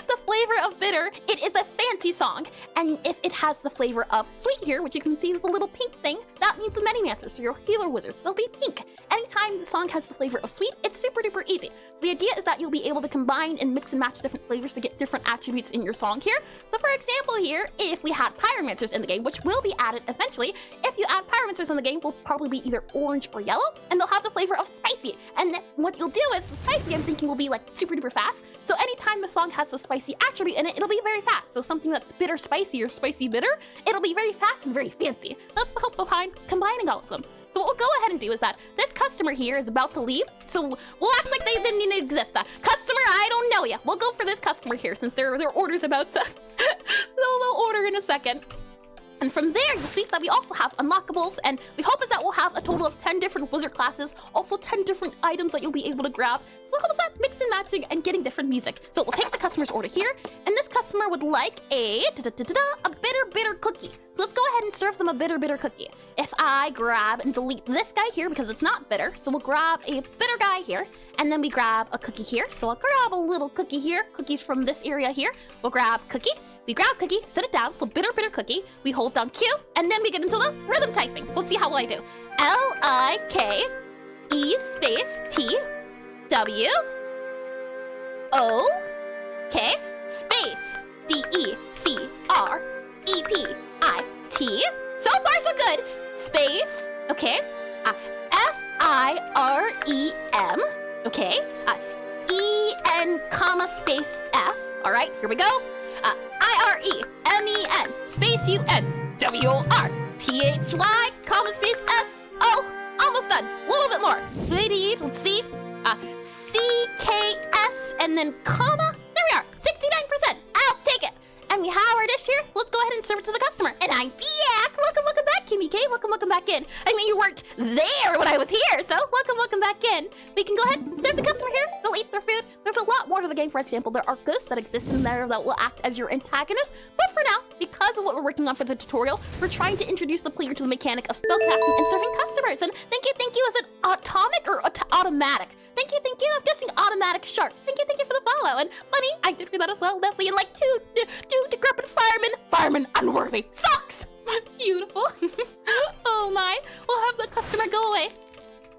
the flavor of bitter, it is a fancy song. And if it has the flavor of sweet here, which you can see is a little pink thing, that means the Many-Mancers, so your healer wizards, they'll be pink. Anytime the song has the flavor of sweet, it's super duper easy. The idea is that you'll be able to combine and mix and match different flavors to get different attributes in your song here. So for example here, if we had Pyromancers in the game, which will be added eventually, if you add Pyromancers in the game, will probably be either orange or yellow, and they'll have the flavor of spicy. And what you'll do is, the spicy I'm thinking will be like super duper fast. So anytime the song has the spicy attribute in it, it'll be very fast. So something that's bitter spicy or spicy bitter, it'll be very fast and very fancy. That's the hope behind combining all of them. So what we'll go ahead and do is that this customer here is about to leave, so we'll act like they didn't even exist. Customer, I don't know ya. We'll go for this customer here since their order's about to... they'll order in a second. And from there, you'll see that we also have unlockables, and the hope is that we'll have a total of 10 different wizard classes, also 10 different items that you'll be able to grab. So the hope is that mix and matching and getting different music. So we'll take the customer's order here, and this customer would like a bitter cookie. So let's go ahead and serve them a bitter cookie. If I grab and delete this guy here because it's not bitter, so we'll grab a bitter guy here, and then we grab a cookie here. So I'll grab a little cookie here, cookies from this area here. We'll grab cookie. We grab cookie, set it down, so bitter cookie. We hold down Q, and then we get into the rhythm typing. So let's see how well I do. L-I-K-E space T-W-O-K space D-E-C-R-E-P-I-T. So far, so good. Space, okay. F-I-R-E-M, okay. E-N comma space F. All right, here we go. I-R-E-M-E-N space U-N-W-O-R-T-H-Y comma space S-O. Almost done. A little bit more. Let's see. C-K-S and then comma. There we are. 69%. I'll take it. And we have our dish here, so let's go ahead and serve it to the customer. And I'm back. Welcome back, Kimmy K. Welcome back in. I mean, you weren't there when I was here, so welcome back in. We can go ahead and serve the customer here. They'll eat their food. There's a lot more to the game. For example, there are ghosts that exist in there that will act as your antagonist. But for now, because of what we're working on for the tutorial, we're trying to introduce the player to the mechanic of spellcasting and serving customers. And thank you. Is it atomic or automatic? Thank you. I'm guessing automatic shark. Thank you for the follow. And funny, I did read that as well. Definitely. And like two decrepit firemen unworthy. Sucks! Beautiful. Oh my. We'll have the customer go away.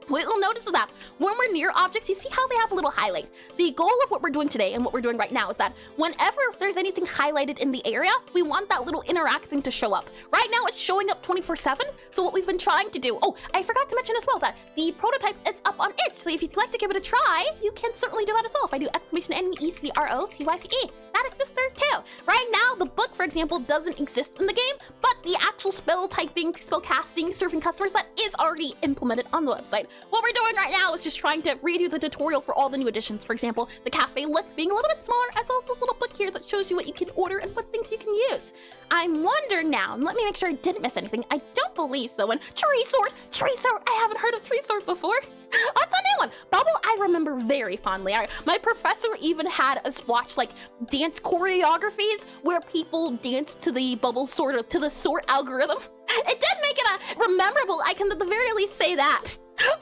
What you'll notice is that when we're near objects, you see how they have a little highlight. The goal of what we're doing today and what we're doing right now is that whenever there's anything highlighted in the area, we want that little interact thing to show up. Right now, it's showing up 24/7. So what we've been trying to do, oh, I forgot to mention as well that the prototype is up on itch. So if you'd like to give it a try, you can certainly do that as well. If I do !NECROTYPE, that exists there too. Right now, the book, for example, doesn't exist in the game, but the actual spell typing, spell casting, serving customers, that is already implemented on the website. What we're doing right now is just trying to redo the tutorial for all the new additions. For example, the cafe look being a little bit smaller, as well as this little book here that shows you what you can order and what things you can use. I'm wondering now, let me make sure I didn't miss anything. I don't believe so. And tree sword, I haven't heard of tree sword before. That's a new one. Bubble, I remember very fondly. My professor even had us watch like dance choreographies where people danced to the bubble sword, to the sword algorithm. It did make it memorable. I can at the very least say that.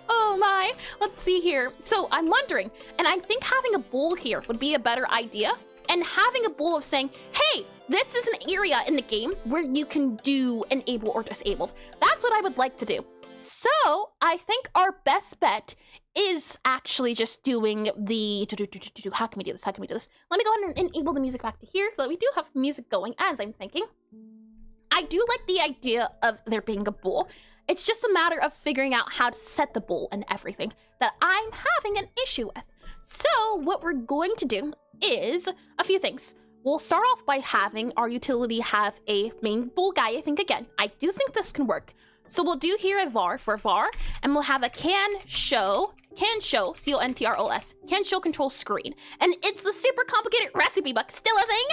Oh my, let's see here. So I'm wondering, and I think having a bowl here would be a better idea. And having a bowl of saying, hey, this is an area in the game where you can do enable or disabled. That's what I would like to do. So I think our best bet is actually just doing the, how can we do this? Let me go ahead and enable the music back to here so that we do have music going as I'm thinking. I do like the idea of there being a bowl. It's just a matter of figuring out how to set the bowl and everything that I'm having an issue with. So what we're going to do is a few things. We'll start off by having our utility have a main bowl guy. I think, again, I do think this can work. So we'll do here a var for var, and we'll have a can show, C-O-N-T-R-O-S, can show control screen. And it's the super complicated recipe book, still a thing.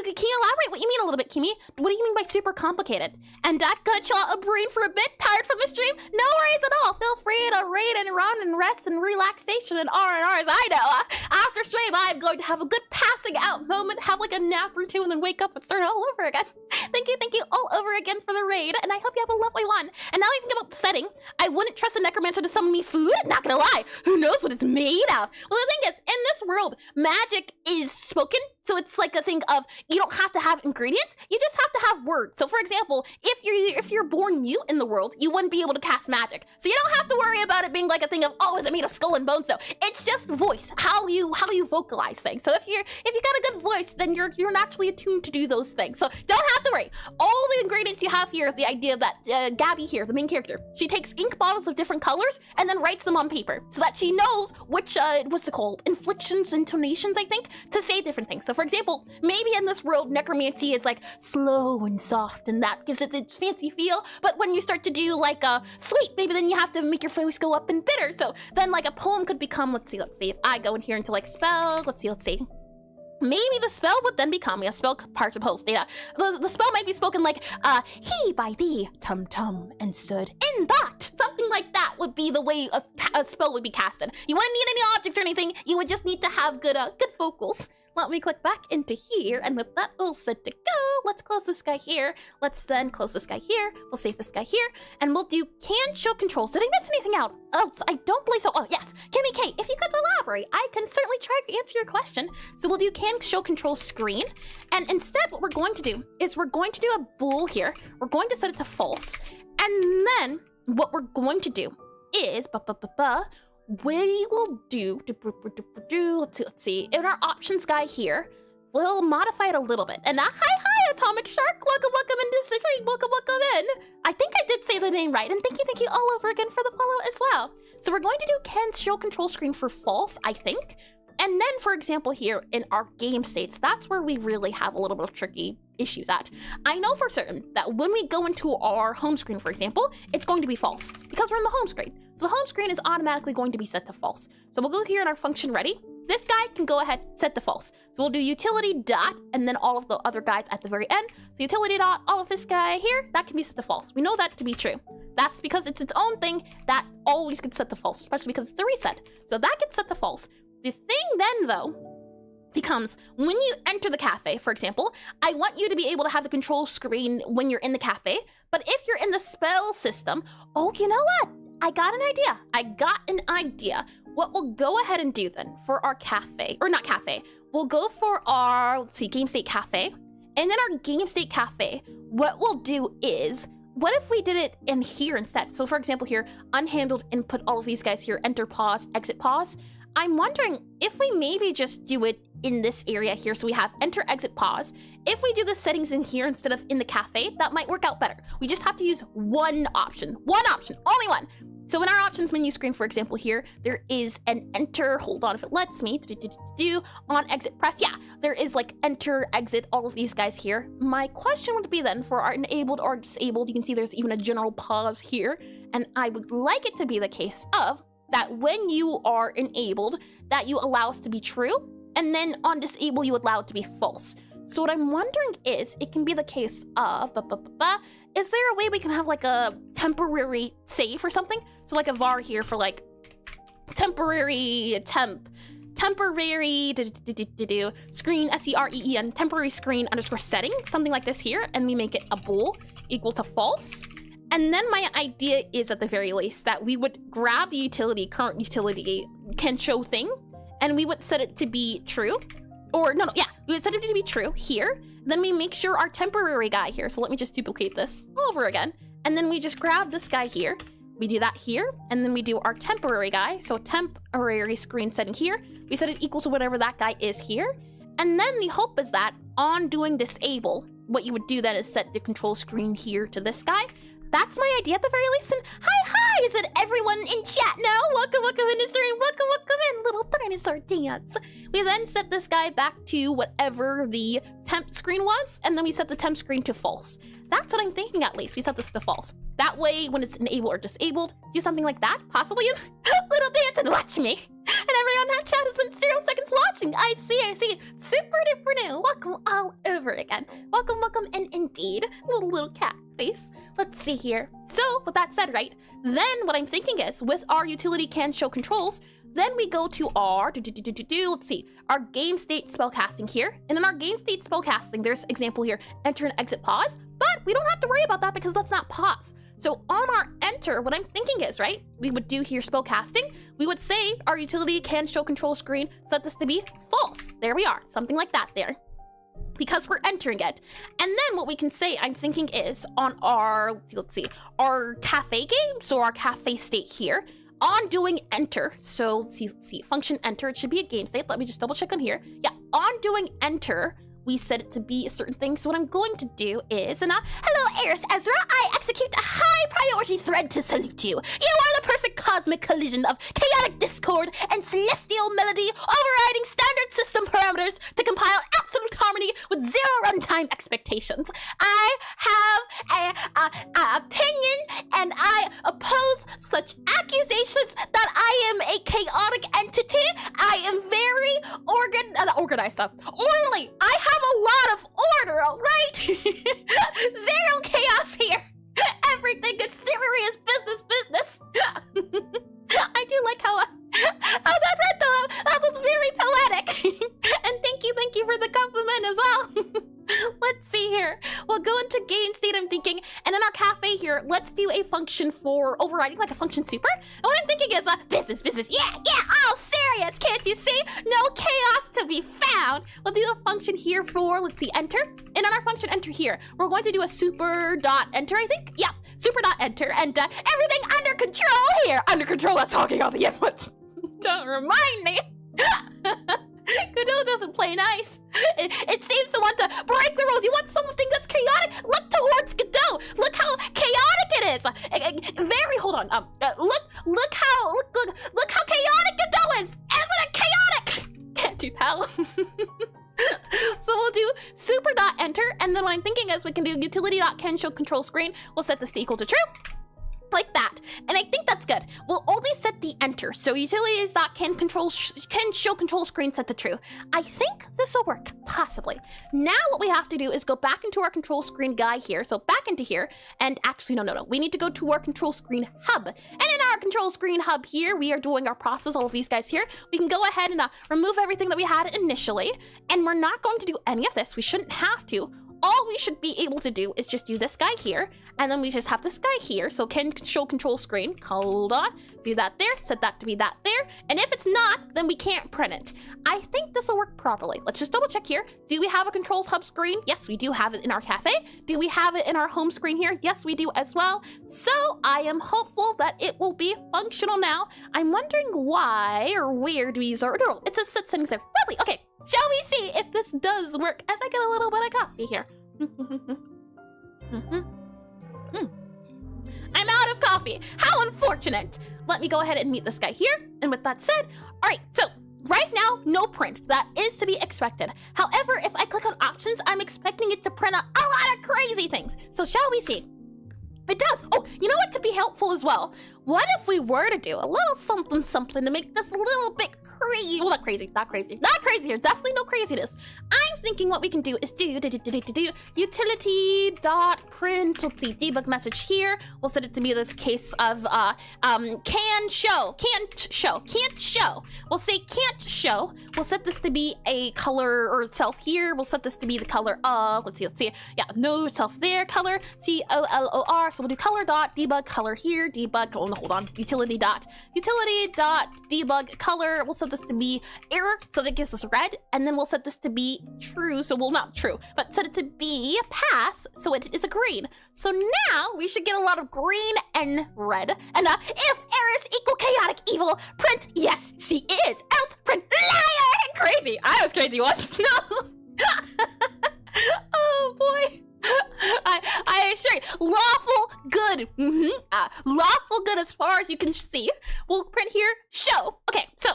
Can you elaborate what you mean a little bit, Kimmy? What do you mean by super complicated? And that got chill out a brain for a bit? Tired from the stream? No worries at all. Feel free to read and run and rest and relaxation and R&Rs. I know. After stream, I'm going to have a good passing out moment, have like a nap or two, and then wake up and start all over again. Thank you all over again for the raid, and I hope you have a lovely one. And now I think about the setting. I wouldn't trust a necromancer to summon me food. Not gonna lie. Who knows what it's made of? Well, the thing is, in this world, magic is spoken. So it's like a thing of, you don't have to have ingredients, you just have to have words. So for example, if you're born new in the world, you wouldn't be able to cast magic. So you don't have to worry about it being like a thing of, oh, is it made of skull and bones? No, it's just voice, how you vocalize things. So if you got a good voice, then you're naturally attuned to do those things. So don't have to worry. All the ingredients you have here is the idea that Gabby here, the main character, she takes ink bottles of different colors and then writes them on paper so that she knows which, what's it called? Inflections, intonations, I think, to say different things. So for example, maybe in this world, necromancy is like slow and soft and that gives it its fancy feel. But when you start to do like a sweet, maybe then you have to make your voice go up and bitter. So then like a poem could become, let's see, if I go in here into like spell, let's see. Maybe the spell would then become a spell participles data. The spell might be spoken like, he by thee, tum-tum, and stood in that. Something like that would be the way a spell would be casted. You wouldn't need any objects or anything. You would just need to have good vocals. Let me click back into here, and with that all set to go, let's close this guy here. Let's then close this guy here. We'll save this guy here, and we'll do can show controls. Did I miss anything out? Oh, I don't believe so. Oh, yes. Kimmy K, if you could elaborate, I can certainly try to answer your question. So we'll do can show controls screen, and instead what we're going to do is we're going to do a bool here. We're going to set it to false, and then what we're going to do is we will do, let's see, in our options guy here, we'll modify it a little bit. And hi, Atomic Shark, welcome into the stream, welcome in. I think I did say the name right, and thank you all over again for the follow as well. So we're going to do can show control screen for false, I think. And then, for example, here in our game states, that's where we really have a little bit of tricky issues at. I know for certain that when we go into our home screen, for example, it's going to be false because we're in the home screen. So the home screen is automatically going to be set to false. So we'll go here in our function ready. This guy can go ahead, set to false. So we'll do utility dot, and then all of the other guys at the very end. So utility dot, all of this guy here, that can be set to false. We know that to be true. That's because it's its own thing that always gets set to false, especially because it's a reset. So that gets set to false. The thing then, though, becomes when you enter the cafe, for example, I want you to be able to have the control screen when you're in the cafe. But if you're in the spell system, oh, you know what? I got an idea. What we'll go ahead and do then for our cafe, or not cafe, we'll go for our, let's see, game state cafe. And then our game state cafe, what we'll do is, what if we did it in here instead? So for example here, unhandled input, all of these guys here, enter pause, exit pause. I'm wondering if we maybe just do it in this area here. So we have enter, exit, pause. If we do the settings in here instead of in the cafe, that might work out better. We just have to use one option, only one. So in our options menu screen, for example, here, there is an enter, hold on if it lets me, on exit press. Yeah, there is like enter, exit, all of these guys here. My question would be then for our enabled or disabled, you can see there's even a general pause here. And I would like it to be the case of that when you are enabled, that you allow us to be true, and then on disable, you allow it to be false. So what I'm wondering is, it can be the case of, is there a way we can have like a temporary save or something? So like a var here for like temporary screen, SCREEN, temporary screen underscore setting, something like this here, and we make it a bool equal to false. And then my idea is at the very least that we would grab the utility, current utility can show thing, and we would set it to be true. Or we would set it to be true here. Then we make sure our temporary guy here. So let me just duplicate this over again. And then we just grab this guy here. We do that here. And then we do our temporary guy. So temporary screen setting here. We set it equal to whatever that guy is here. And then the hope is that on doing disable, what you would do then is set the control screen here to this guy. That's my idea at the very least. And hi, is it everyone in chat now? Welcome in the stream. Welcome in, little dinosaur dance. We then set this guy back to whatever the temp screen was, and then we set the temp screen to false. That's what I'm thinking at least. We set this to false. That way, when it's enabled or disabled, do something like that, possibly. Little dance and watch me. And everyone on chat has been 0 seconds watching. I see. Super duper new. Welcome all over again. Welcome, and indeed, little cat face. Let's see here. So, with that said, right, then what I'm thinking is, with our utility can show controls, then we go to our, let's see, our game state spellcasting here. And in our game state spellcasting, there's example here, enter and exit pause, but we don't have to worry about that because let's not pause. So on our enter, what I'm thinking is, right, we would do here spellcasting, we would say our utility can show control screen, set this to be false. There we are, something like that there, because we're entering it. And then what we can say, I'm thinking is on our, let's see, our cafe game, so our cafe state here, on doing enter, so let's see, function enter, it should be a game state. Let me just double check on here. Yeah, on doing enter, we set it to be a certain thing. So what I'm going to do is, hello, Eris Ezra, I execute a high priority thread to salute you. You are the perfect cosmic collision of chaotic discord and celestial melody, overriding standard system parameters to compile absolute harmony with 0 runtime expectations. I have an opinion, and I oppose such accusations that I am a chaotic entity. I am very organized, orderly. I have a lot of order, all right? 0 chaos here. Everything is serious business. I do like how that read though. That was very poetic. And thank you for the compliment as well. Let's see here. We'll go into game state, I'm thinking, and in our cafe here, let's do a function for overriding, like a function super. And what I'm thinking is business. Yeah, all serious, can't you see? No chaos to be found. We'll do a function here for, let's see, enter. And on our function enter here, we're going to do a super.enter, I think. Yeah, super.enter, and everything under control here. Under control, that's talking all the inputs. Don't remind me. Godot doesn't play nice. It seems to want to break the rules. You want something that's chaotic? Look towards Godot. Look how chaotic it is. Hold on. Look how chaotic Godot is. Isn't it chaotic? Can't you tell? So we'll do super.enter, and then what I'm thinking is we can do utility.can show control screen. We'll set this to equal to true. Like that, and I think that's good. We'll only set the enter, so utilities.can show control screen set to true. I think this will work, possibly. Now what we have to do is go back into our control screen guy here, so back into here, and actually no, we need to go to our control screen hub. And in our control screen hub here, we are doing our process, all of these guys here. We can go ahead and remove everything that we had initially, and we're not going to do any of this. We shouldn't have to. All we should be able to do is just do this guy here, and then we just have this guy here, so can show control screen, hold on, do that there, set that to be that there, and if it's not, then we can't print it. I think this will work properly. Let's just double check here. Do we have a controls hub screen? Yes, we do have it in our cafe. Do we have it in our home screen here? Yes, we do as well. So I am hopeful that it will be functional now. I'm wondering why or where do we use our, no, it's a set settings there. Lovely, okay. Shall we see if this does work as I get a little bit of coffee here? I'm out of coffee. How unfortunate. Let me go ahead and mute this guy here. And with that said, all right, so right now, no print. That is to be expected. However, if I click on options, I'm expecting it to print a lot of crazy things. So shall we see? It does. Oh, you know what could be helpful as well? What if we were to do a little something to make this a little bit crazy? Well, not crazy here. Definitely no craziness. I'm thinking what we can do is do utility dot print. Let's see, debug message here. We'll set it to be the case of can't show. We'll say can't show. We'll set this to be a color or self here. We'll set this to be the color of, let's see. Yeah, no self there, color, COLOR. So we'll do color dot debug color here, debug, oh no, hold on, utility dot debug color. We'll set this to be error, so that gives us red, and then we'll set this to be true, so well, not true, but set it to be pass, so it is a green. So now we should get a lot of green and red. And if error is equal chaotic evil, print yes, she is. Else print liar. Crazy. I was crazy once. No. Oh boy. I assure you, lawful good. Lawful good as far as you can see. We'll print here, show. Okay, so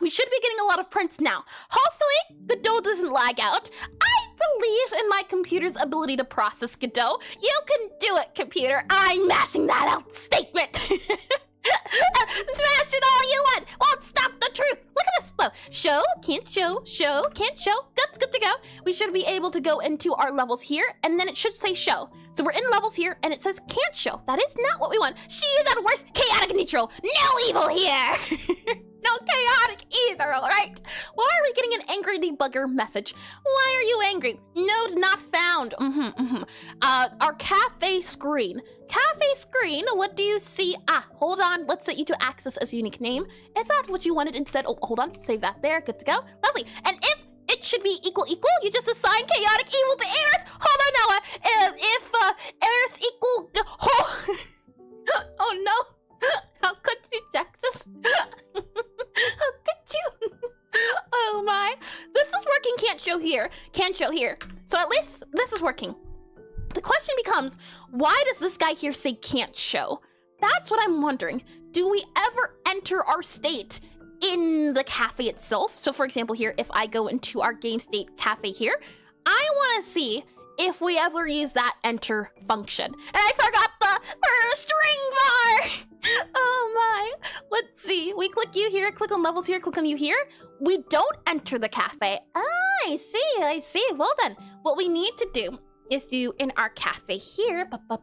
we should be getting a lot of prints now. Hopefully, Godot doesn't lag out. I believe in my computer's ability to process Godot. You can do it, computer. I'm mashing that out statement. Smash it all you want. Won't stop the truth. Look at this. Look. Show, can't show, show, can't show. Good to go. We should be able to go into our levels here, and then it should say show. So we're in levels here, and it says can't show. That is not what we want. She is at worst chaotic and neutral. No evil here. No chaotic either, all right? Why are we getting an angry debugger message? Why are you angry? Node not found. Our cafe screen. Cafe screen, what do you see? Hold on. Let's set you to access as unique name. Is that what you wanted instead? Oh, hold on. Save that there. Good to go. Lovely. And if it should be equal, you just assign chaotic evil to Eris. Hold on now. If Eris equal... Oh no. How could you, Jaxus? How could you? Oh my. This is working, can't show here. Can't show here. So at least this is working. The question becomes, why does this guy here say can't show? That's what I'm wondering. Do we ever enter our state in the cafe itself? So for example here, if I go into our game state cafe here, I want to see if we ever use that enter function. And I forgot the string bar. Oh my. Let's see. We click you here, click on levels here, click on you here. We don't enter the cafe. I see. Well then, what we need to do is do in our cafe here. Let's go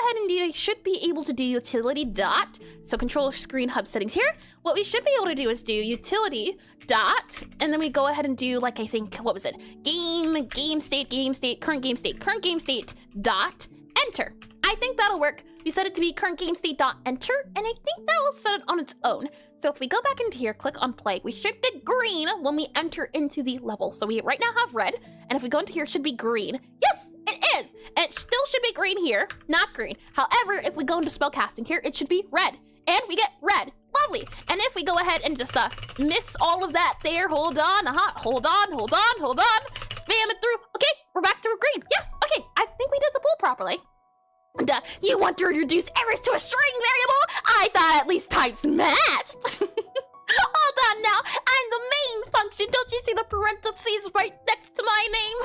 ahead and do, I should be able to do utility dot. So control screen hub settings here. What we should be able to do is do utility dot, and then we go ahead and do like, I think, what was it? Game state, current game state dot enter. I think that'll work. We set it to be current game state dot enter, and I think that will set it on its own. So if we go back into here, click on play, we should get green when we enter into the level. So we right now have red, and if we go into here, it should be green. Yes, it is, and it still should be green here, not green. However, if we go into spellcasting here, it should be red, and we get red. Lovely. And if we go ahead and just miss all of that there, hold on, hold on, spam it through. Okay, we're back to green. Yeah, okay, I think we did the pull properly. You want to reduce errors to a string variable? I thought at least types matched. Hold on now, I'm the main function. Don't you see the parentheses right next to my name?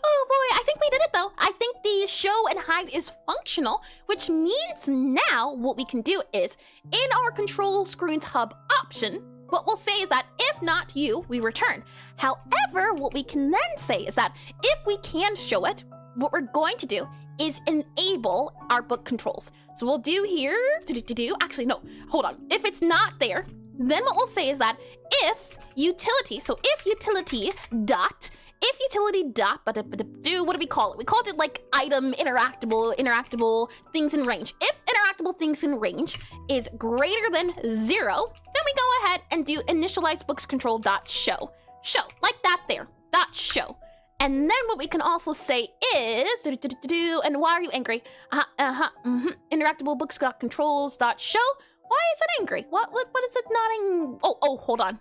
Oh boy, I think we did it though. I think the show and hide is functional, which means now what we can do is in our control screens hub option, what we'll say is that if not you, we return. However, what we can then say is that if we can show it, what we're going to do is enable our book controls. So we'll do here, actually no, hold on. If it's not there, then what we'll say is that if utility, so if utility dot, what do we call it? We called it like item interactable things in range. If interactable things in range is greater than 0, then we go ahead and do initialize books control dot show. Show, like that there, dot show. And then what we can also say is, and why are you angry? Interactable books dot controls dot show. Why is it angry? What is it not in? Oh, hold on.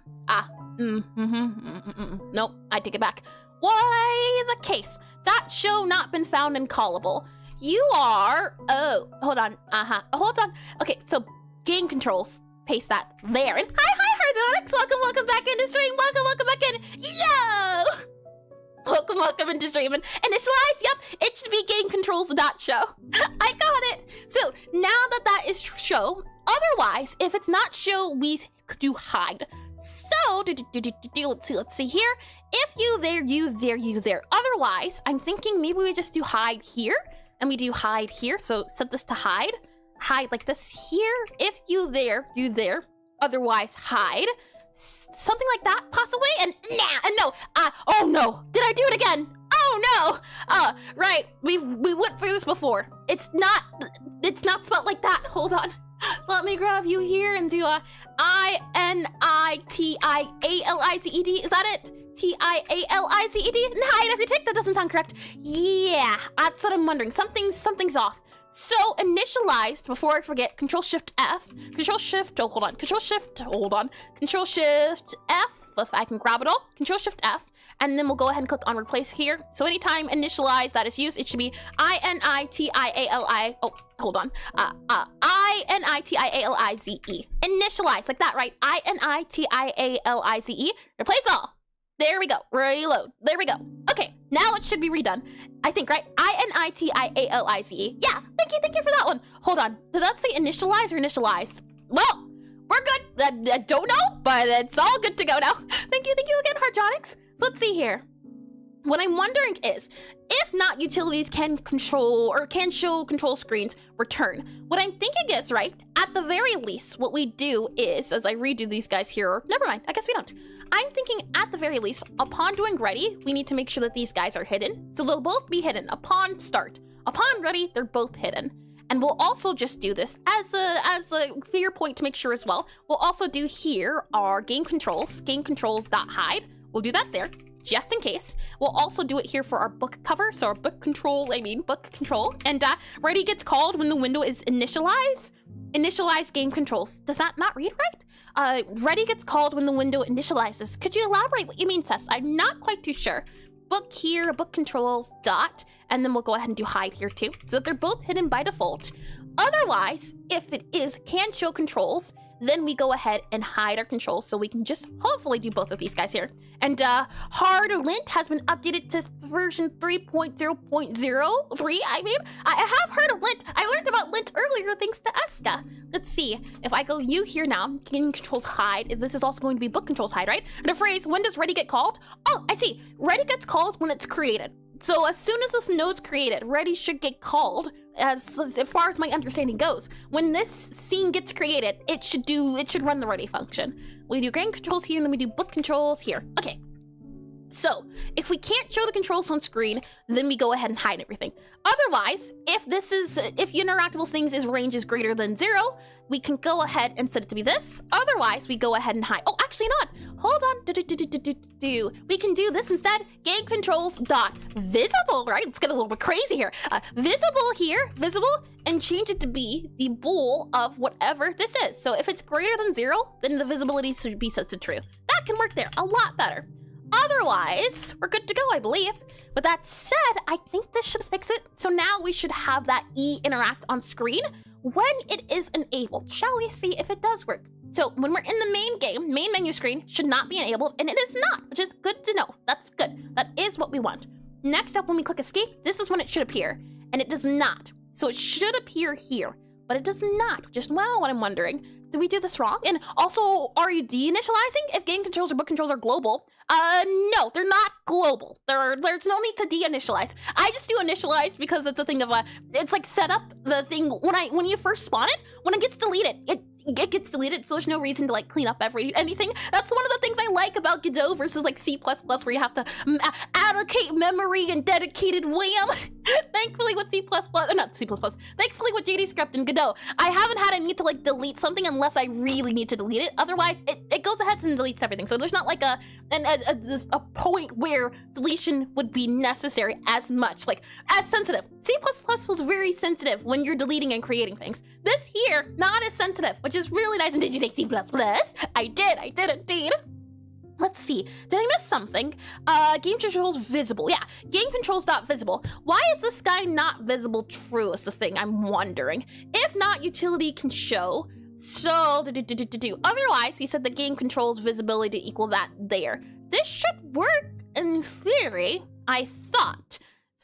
Nope, I take it back. Why the case? That show not been found and callable. You are, hold on. Okay, so game controls, paste that there. And hi, Hardonics, welcome back into stream, welcome back in. Yo! Welcome into stream and initialize, yep, it should be game controls dot show. I got it. So now that is show, otherwise, if it's not show, we do hide. So, let's see here. If you there. Otherwise, I'm thinking maybe we just do hide here, and we do hide here. So set this to hide. Hide like this here. If you there. Otherwise, hide. Something like that, possibly. And no. Oh no. Did I do it again? Oh no. Right. We went through this before. It's not spelled like that. Hold on. Let me grab you here and do I-N-I-T-I-A-L-I-Z-E-D. Is that it? T-I-A-L-I-Z-E-D? Hide every tick. That doesn't sound correct. Yeah, that's what I'm wondering. Something's off. So initialized, before I forget, Control Shift F. Control Shift F, if I can grab it all. Control Shift F. And then we'll go ahead and click on replace here. So anytime initialize that is used, it should be I-N-I-T-I-A-L-I. Oh, hold on. I-N-I-T-I-A-L-I-Z-E. Initialize, like that, right? I-N-I-T-I-A-L-I-Z-E. Replace all. There we go. Reload. There we go. Okay, now it should be redone. I think, right? I-N-I-T-I-A-L-I-Z-E. Yeah, thank you for that one. Hold on. Did that say initialize or initialized? Well, we're good. I don't know, but it's all good to go now. Thank you again, Harjonics. Let's see here. What I'm wondering is, if not utilities can control or can show control screens, return. What I'm thinking is, right, at the very least, what we do is, as I redo these guys here, or never mind, I guess we don't. I'm thinking at the very least, upon doing ready, we need to make sure that these guys are hidden. So they'll both be hidden upon start. Upon ready, they're both hidden. And we'll also just do this as a clear point to make sure as well. We'll also do here our game controls.hide. We'll do that there, just in case. We'll also do it here for our book cover. So our book control. And ready gets called when the window is initialized. Initialize game controls. Does that not read right? Ready gets called when the window initializes. Could you elaborate what you mean, Tess? I'm not quite too sure. Book here, book controls, dot, and then we'll go ahead and do hide here too, so that they're both hidden by default. Otherwise, if it is can show controls, then we go ahead and hide our controls, so we can just hopefully do both of these guys here. And hard lint has been updated to version 3.0.03. I mean, I have heard of lint. I learned about lint earlier thanks to Eska. Let's see, if I go you here now, game controls hide. This is also going to be book controls hide, right? And a phrase, when does ready get called? Oh, I see. Ready gets called when it's created. So as soon as this node's created, ready should get called, as far as my understanding goes. When this scene gets created, it should run the ready function. We do game controls here, and then we do book controls here. Okay. So, if we can't show the controls on screen, then we go ahead and hide everything. Otherwise, if interactable things range is greater than 0, we can go ahead and set it to be this. Otherwise, we go ahead and hide. Oh, actually not. Hold on. We can do this instead. Game controls dot visible, right? Let's get a little bit crazy here. Visible here, visible, and change it to be the bool of whatever this is. So if it's greater than 0, then the visibility should be set to true. That can work there a lot better. Otherwise, we're good to go, I believe. With that said, I think this should fix it. So now we should have that E interact on screen when it is enabled. Shall we see if it does work? So when we're in the main game, main menu screen should not be enabled, and it is not, which is good to know. That's good. That is what we want. Next up, when we click escape, this is when it should appear, and it does not. So it should appear here, but it does not, which is, well, what I'm wondering. Did we do this wrong? And also, are you deinitializing if game controls or book controls are global? No, they're not global. There's no need to deinitialize. I just do initialize because it's a thing of it's like set up the thing when you first spawn it, when it gets deleted, it gets deleted, so there's no reason to like clean up anything. That's one of the things I like about Godot versus like C++, where you have to allocate memory and dedicated RAM. Thankfully with thankfully with GDScript and Godot, I haven't had a need to like delete something unless I really need to delete it. Otherwise, it goes ahead and deletes everything. So there's not like a point where deletion would be necessary as much, like as sensitive. C++ was very sensitive when you're deleting and creating things. This here, not as sensitive, which is really nice. And did you say C++? I did indeed. Let's see, did I miss something? Game controls visible. Yeah, game controls not visible. Why is this guy not visible true is the thing I'm wondering. If not, utility can show. So, otherwise, we said the game controls visibility to equal that there. This should work in theory, I thought.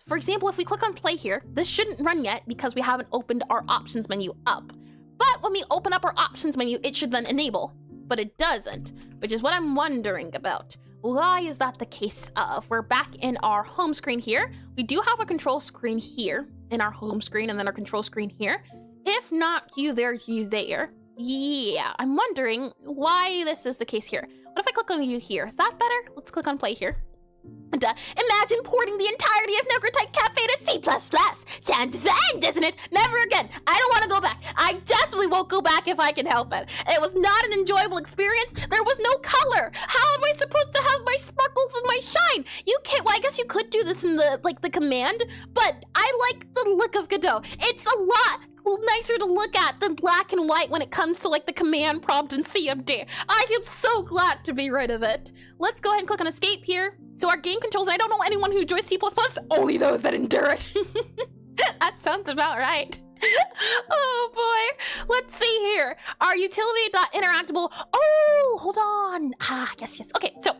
For example, if we click on play here, this shouldn't run yet because we haven't opened our options menu up. But when we open up our options menu, it should then enable. But it doesn't, which is what I'm wondering about. Why is that the case of? We're back in our home screen here. We do have a control screen here in our home screen and then our control screen here. If not you there, you there. Yeah, I'm wondering why this is the case here. What if I click on you here? Is that better? Let's click on play here. And imagine porting the entirety of Necrotype Cafe to C++. Sounds fun, doesn't it? Never again. I don't want to go back. I definitely won't go back if I can help it. It was not an enjoyable experience. There was no color. How am I supposed to have my sparkles and my shine? You can't. Well, I guess you could do this in the command, but I like the look of Godot. It's a lot nicer to look at than black and white when it comes to like the command prompt in CMD. I am so glad to be rid of it. Let's go ahead and click on escape here. So our game controls, I don't know anyone who enjoys C++, only those that endure it. That sounds about right. Oh boy. Let's see here. Our utility.interactable. Oh, hold on. Yes. Okay, so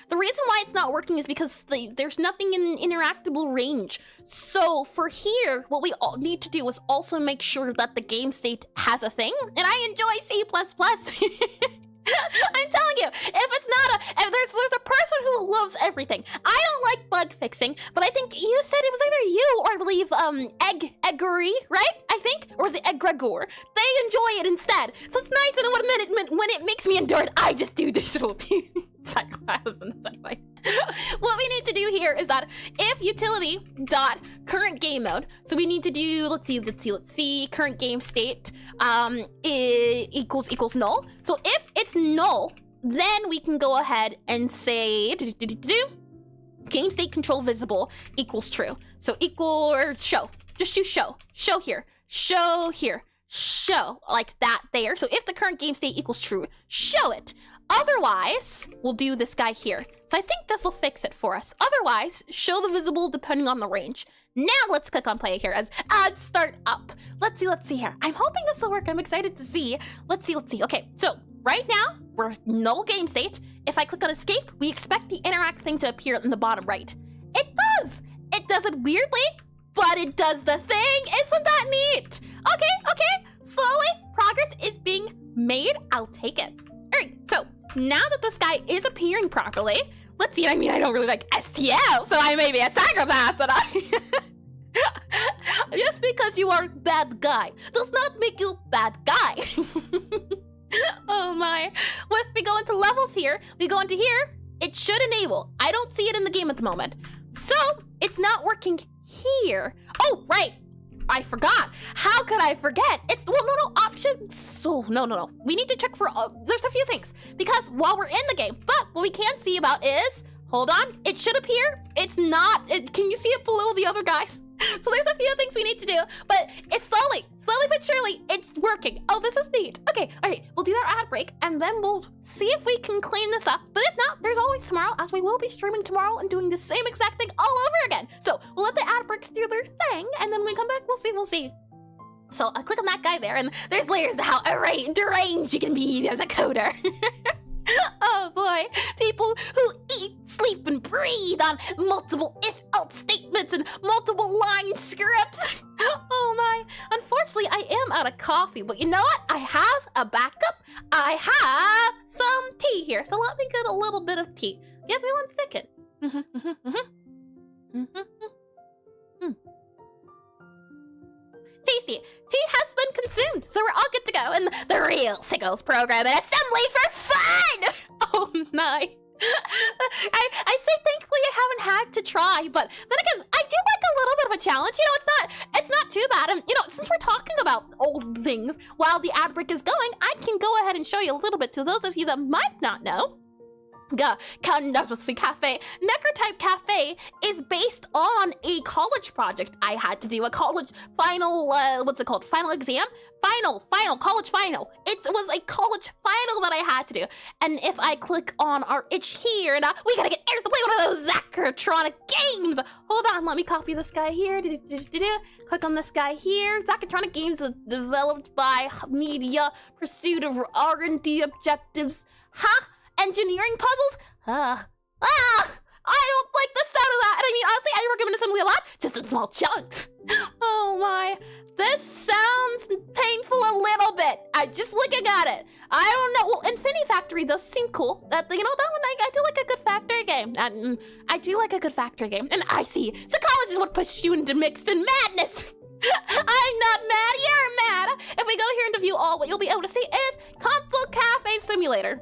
the reason why it's not not working is because there's nothing in interactable range. So for here, what we all need to do is also make sure that the game state has a thing. And I enjoy C++. I'm telling you, if there's a person who loves everything. I don't like bug fixing, but I think you said it was either you or I believe Eggery, right? I think, or was it Egregor? They enjoy it instead, so it's nice. And when it makes me endure it, I just do digital abuse. What we need to do here is that if utility dot current game mode, so we need to do let's see current game state equals null. So if it's null, then we can go ahead and say game state control visible equals true. So equal or show, just do show here, show like that there. So if the current game state equals true, show it. Otherwise, we'll do this guy here. So I think this will fix it for us. Otherwise, show the visible depending on the range. Now let's click on play here as add start up. Let's see here. I'm hoping this will work. I'm excited to see. Let's see. Okay, so right now, we're null game state. If I click on escape, we expect the interact thing to appear in the bottom right. It does! It does it weirdly, but it does the thing. Isn't that neat? Okay. Slowly, progress is being made. I'll take it. All right, so now that this guy is appearing properly, let's see. I mean, I don't really like STL, so I may be a psychopath, but just because you are bad guy does not make you bad guy. Oh my. Well, if we go into levels here, we go into here, it should enable. I don't see it in the game at the moment. So, it's not working here. Oh, right. I forgot. How could I forget? It's, well, no, options. So, no. We need to check for, there's a few things. Because while we're in the game, but what we can't see about is, hold on, it should appear. It's not, can you see it below the other guys? So there's a few things we need to do, but it's slowly but surely, it's working. Oh, this is neat. Okay, all right, we'll do our ad break, and then we'll see if we can clean this up. But if not, there's always tomorrow, as we will be streaming tomorrow and doing the same exact thing all over again. So we'll let the ad breaks do their thing, and then when we come back, we'll see. So I'll click on that guy there, and there's layers to how deranged you can be as a coder. Oh boy, people who eat, sleep, and breathe on multiple if-else statements and multiple line scripts. Oh my, unfortunately I am out of coffee, but you know what? I have a backup. I have some tea here, so let me get a little bit of tea. Give me 1 second. Tasty. Tea has been consumed, so we're all good to go in the real Sickles program and assembly for fun! Oh, my. I say thankfully I haven't had to try, but then again, I do like a little bit of a challenge. You know, it's not too bad. And, you know, since we're talking about old things while the ad break is going, I can go ahead and show you a little bit to those of you that might not know. Cafe. Necrotype Cafe is based on a college project I had to do. A college final, Final exam? College final. It was a college final that I had to do. And if I click on our itch here, and we gotta get Eric to play one of those Zachartronic games. Hold on, let me copy this guy here. Click on this guy here. Zachartronic games is developed by Media Pursuit of R&D Objectives. Engineering puzzles? I don't like the sound of that. And I mean, honestly, I work in assembly a lot, just in small chunks. Oh my, this sounds painful a little bit. I'm just looking at it. I don't know. Well, Infinity Factory does seem cool. That, you know, that one, I do like a good factory game. I do like a good factory game. And I see, psychology is what pushes you into mixed and madness. I'm not mad, you're mad. If we go here into view all, what you'll be able to see is Console Cafe Simulator.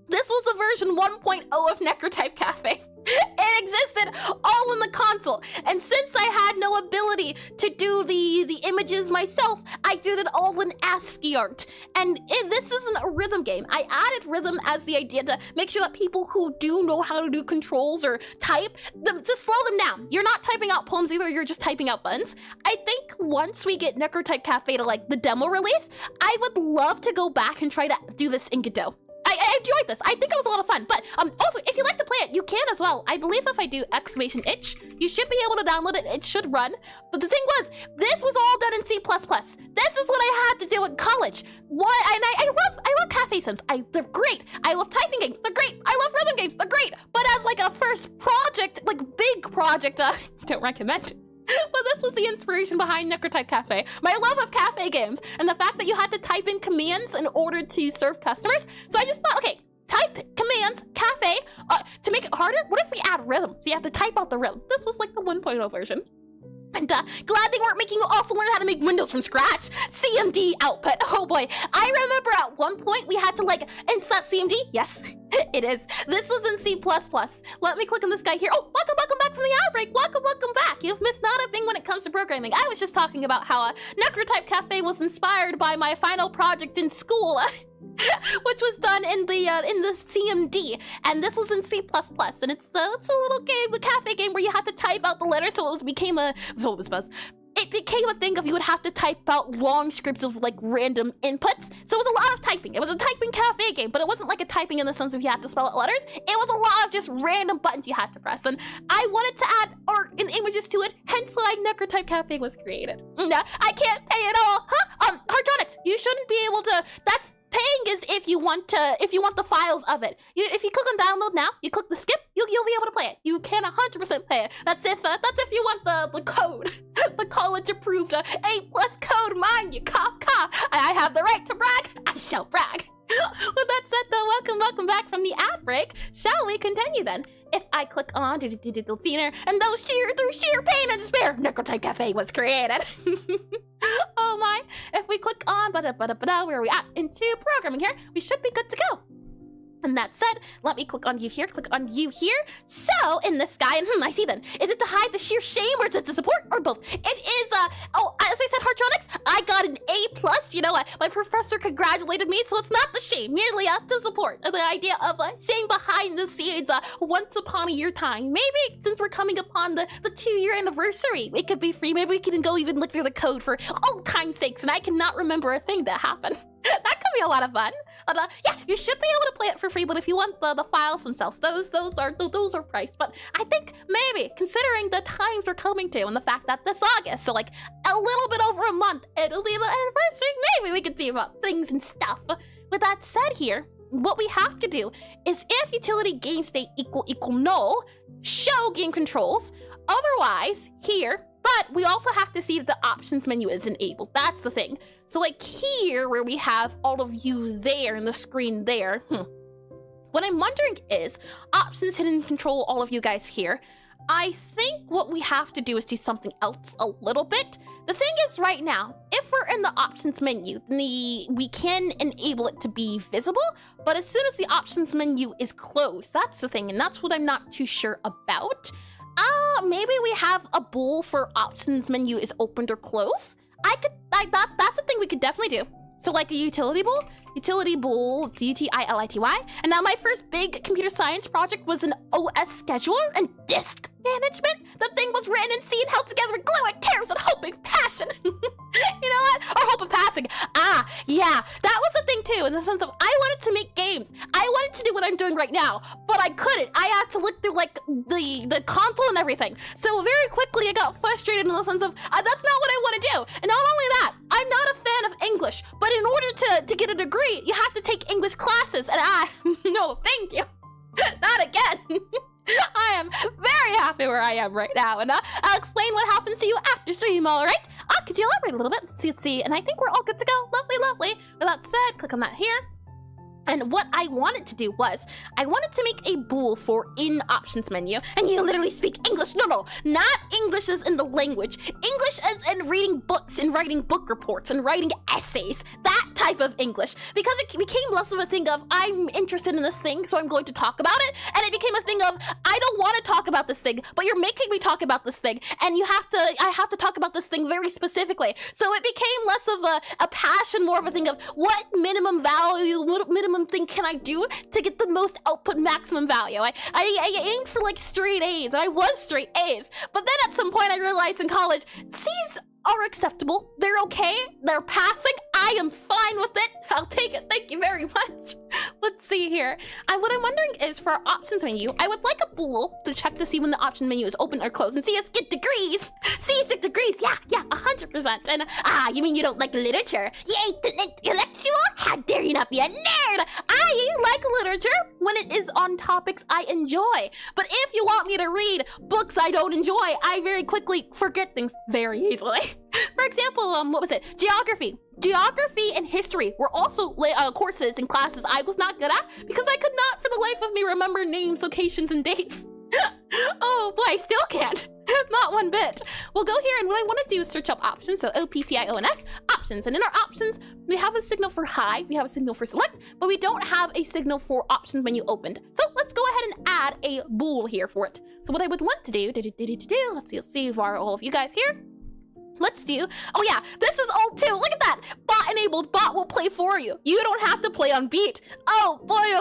This was the version 1.0 of Necrotype Cafe. It existed all in the console, and since I had no ability to do the images myself, I did it all in ASCII art. And this isn't a rhythm game. I added rhythm as the idea to make sure that people who do know how to do controls or type, to slow them down. You're not typing out poems either, you're just typing out buttons. I think once we get Necrotype Cafe to like the demo release, I would love to go back and try to do this in Godot. I enjoyed this. I think it was a lot of fun. But also, if you like to play it, you can as well. I believe if I do exclamation itch, you should be able to download it. It should run. But the thing was, this was all done in C++. This is what I had to do in college. What? And I love cafe sims. They're great. I love typing games. They're great. I love rhythm games. They're great. But as like a first project, like big project, don't recommend. But this was the inspiration behind Necrotype Cafe. My love of cafe games and the fact that you had to type in commands in order to serve customers. So I just thought, okay, type commands, cafe, to make it harder, what if we add rhythm? So you have to type out the rhythm. This was like the 1.0 version. And glad they weren't making you also learn how to make windows from scratch. CMD output, oh boy. I remember at one point we had to like insert CMD. Yes, it is. This was in C++. Let me click on this guy here. Oh, welcome back from the ad break. Welcome back. You've missed not a thing when it comes to programming. I was just talking about how Necrotype Cafe was inspired by my final project in school. Which was done in the CMD, and this was in C++, and it's a little game, a cafe game where you had to type out the letters, so it became a thing of you would have to type out long scripts of like random inputs. So it was a lot of typing. It was a typing cafe game, but it wasn't like a typing in the sense of you had to spell out letters. It was a lot of just random buttons you had to press, and I wanted to add art and images to it, hence why Necrotype Cafe was created. Nah, I can't pay it all, huh? Hardtronics, you shouldn't be able to. Paying is if you want the files of it. If you click on download now, you click the skip, you'll be able to play it. You can 100% pay it. That's if you want the code, the college approved A+ code. Mine, you cop. I have the right to brag. I shall brag. With that said, though, welcome back from the ad break. Shall we continue then? If I click on theater, and through sheer pain and despair, Necrotype Cafe was created. Oh my! If we click on where are we at into programming here, we should be good to go. And that said, let me click on you here, So, in this guy, and I see then. Is it to hide the sheer shame, or is it to support, or both? It is, as I said, Hardtronics, I got an A+, you know, my professor congratulated me, so it's not the shame, merely to support. The idea of saying behind the scenes, once upon a year time. Maybe, since we're coming upon the 2-year anniversary, it could be free. Maybe we can go even look through the code for old time's sakes, and I cannot remember a thing that happened. That could be a lot of fun. Yeah, you should be able to play it for free, but if you want the files themselves, those are priced. But I think maybe, considering the times we're coming to and the fact that this August, so like a little bit over a month, it'll be the anniversary, maybe we can see about things and stuff. With that said here, what we have to do is if utility game state equal null, show game controls. Otherwise, here, but we also have to see if the options menu is enabled. That's the thing. So like here, where we have all of you there in the screen there, what I'm wondering is, options hidden control all of you guys here. I think what we have to do is do something else a little bit. The thing is right now, if we're in the options menu, we can enable it to be visible, but as soon as the options menu is closed, that's the thing, and that's what I'm not too sure about. Maybe we have a bool for options menu is opened or closed. That's a thing we could definitely do. So like a utility bool, utility, and now my first big computer science project was an OS scheduler and disk management. The thing was written in C and held together with glue and tears and hope and passion. You know what? Or hope and passing. Yeah, that was a thing too, in the sense of I wanted to make games. I wanted to do what I'm doing right now, but I couldn't. I had to look through like the console and everything. So very quickly I got frustrated in the sense of that's not what I want to do. And not only that, I'm not a fan of English, but in order to get a degree, you have to take English classes, and no, thank you. Not again. I am very happy where I am right now, and I'll explain what happens to you after stream, alright? Could you elaborate a little bit? Let's see, and I think we're all good to go. Lovely. With that said, click on that here. And what I wanted to do was, I wanted to make a bool for in options menu, and you literally speak English. No, not English as in the language. English as in reading books and writing book reports and writing essays. That type of English. Because it became less of a thing of, I'm interested in this thing, so I'm going to talk about it. And it became a thing of, I don't want to talk about this thing, but you're making me talk about this thing. And I have to talk about this thing very specifically. So it became less of a passion, more of a thing of, what minimum value, what minimum thing can I do to get the most output maximum value? I aimed for like straight A's, and I was straight A's, but then at some point I realized in college, C's are acceptable, they're okay, they're passing, I am fine with it, I'll take it, thank you very much. Let's see here. What I'm wondering is for our options menu, I would like a bool to check to see when the options menu is open or closed and see us get degrees. See 6 degrees. Yeah, 100%. And you mean you don't like literature? You ain't intellectual? How dare you not be a nerd? I like literature when it is on topics I enjoy. But if you want me to read books I don't enjoy, I very quickly forget things very easily. For example, what was it? Geography. Geography and history were also courses and classes I was not good at because I could not for the life of me remember names, locations, and dates. Oh boy, I still can't. Not one bit. We'll go here and what I want to do is search up options. So OPTIONS, options. And in our options, we have a signal for hide, we have a signal for select, but we don't have a signal for options menu opened. So let's go ahead and add a bool here for it. So what I would want to do, let's see for all of you guys here. Let's do, oh yeah, this is old too. Look at that. Bot enabled, bot will play for you. You don't have to play on beat. Oh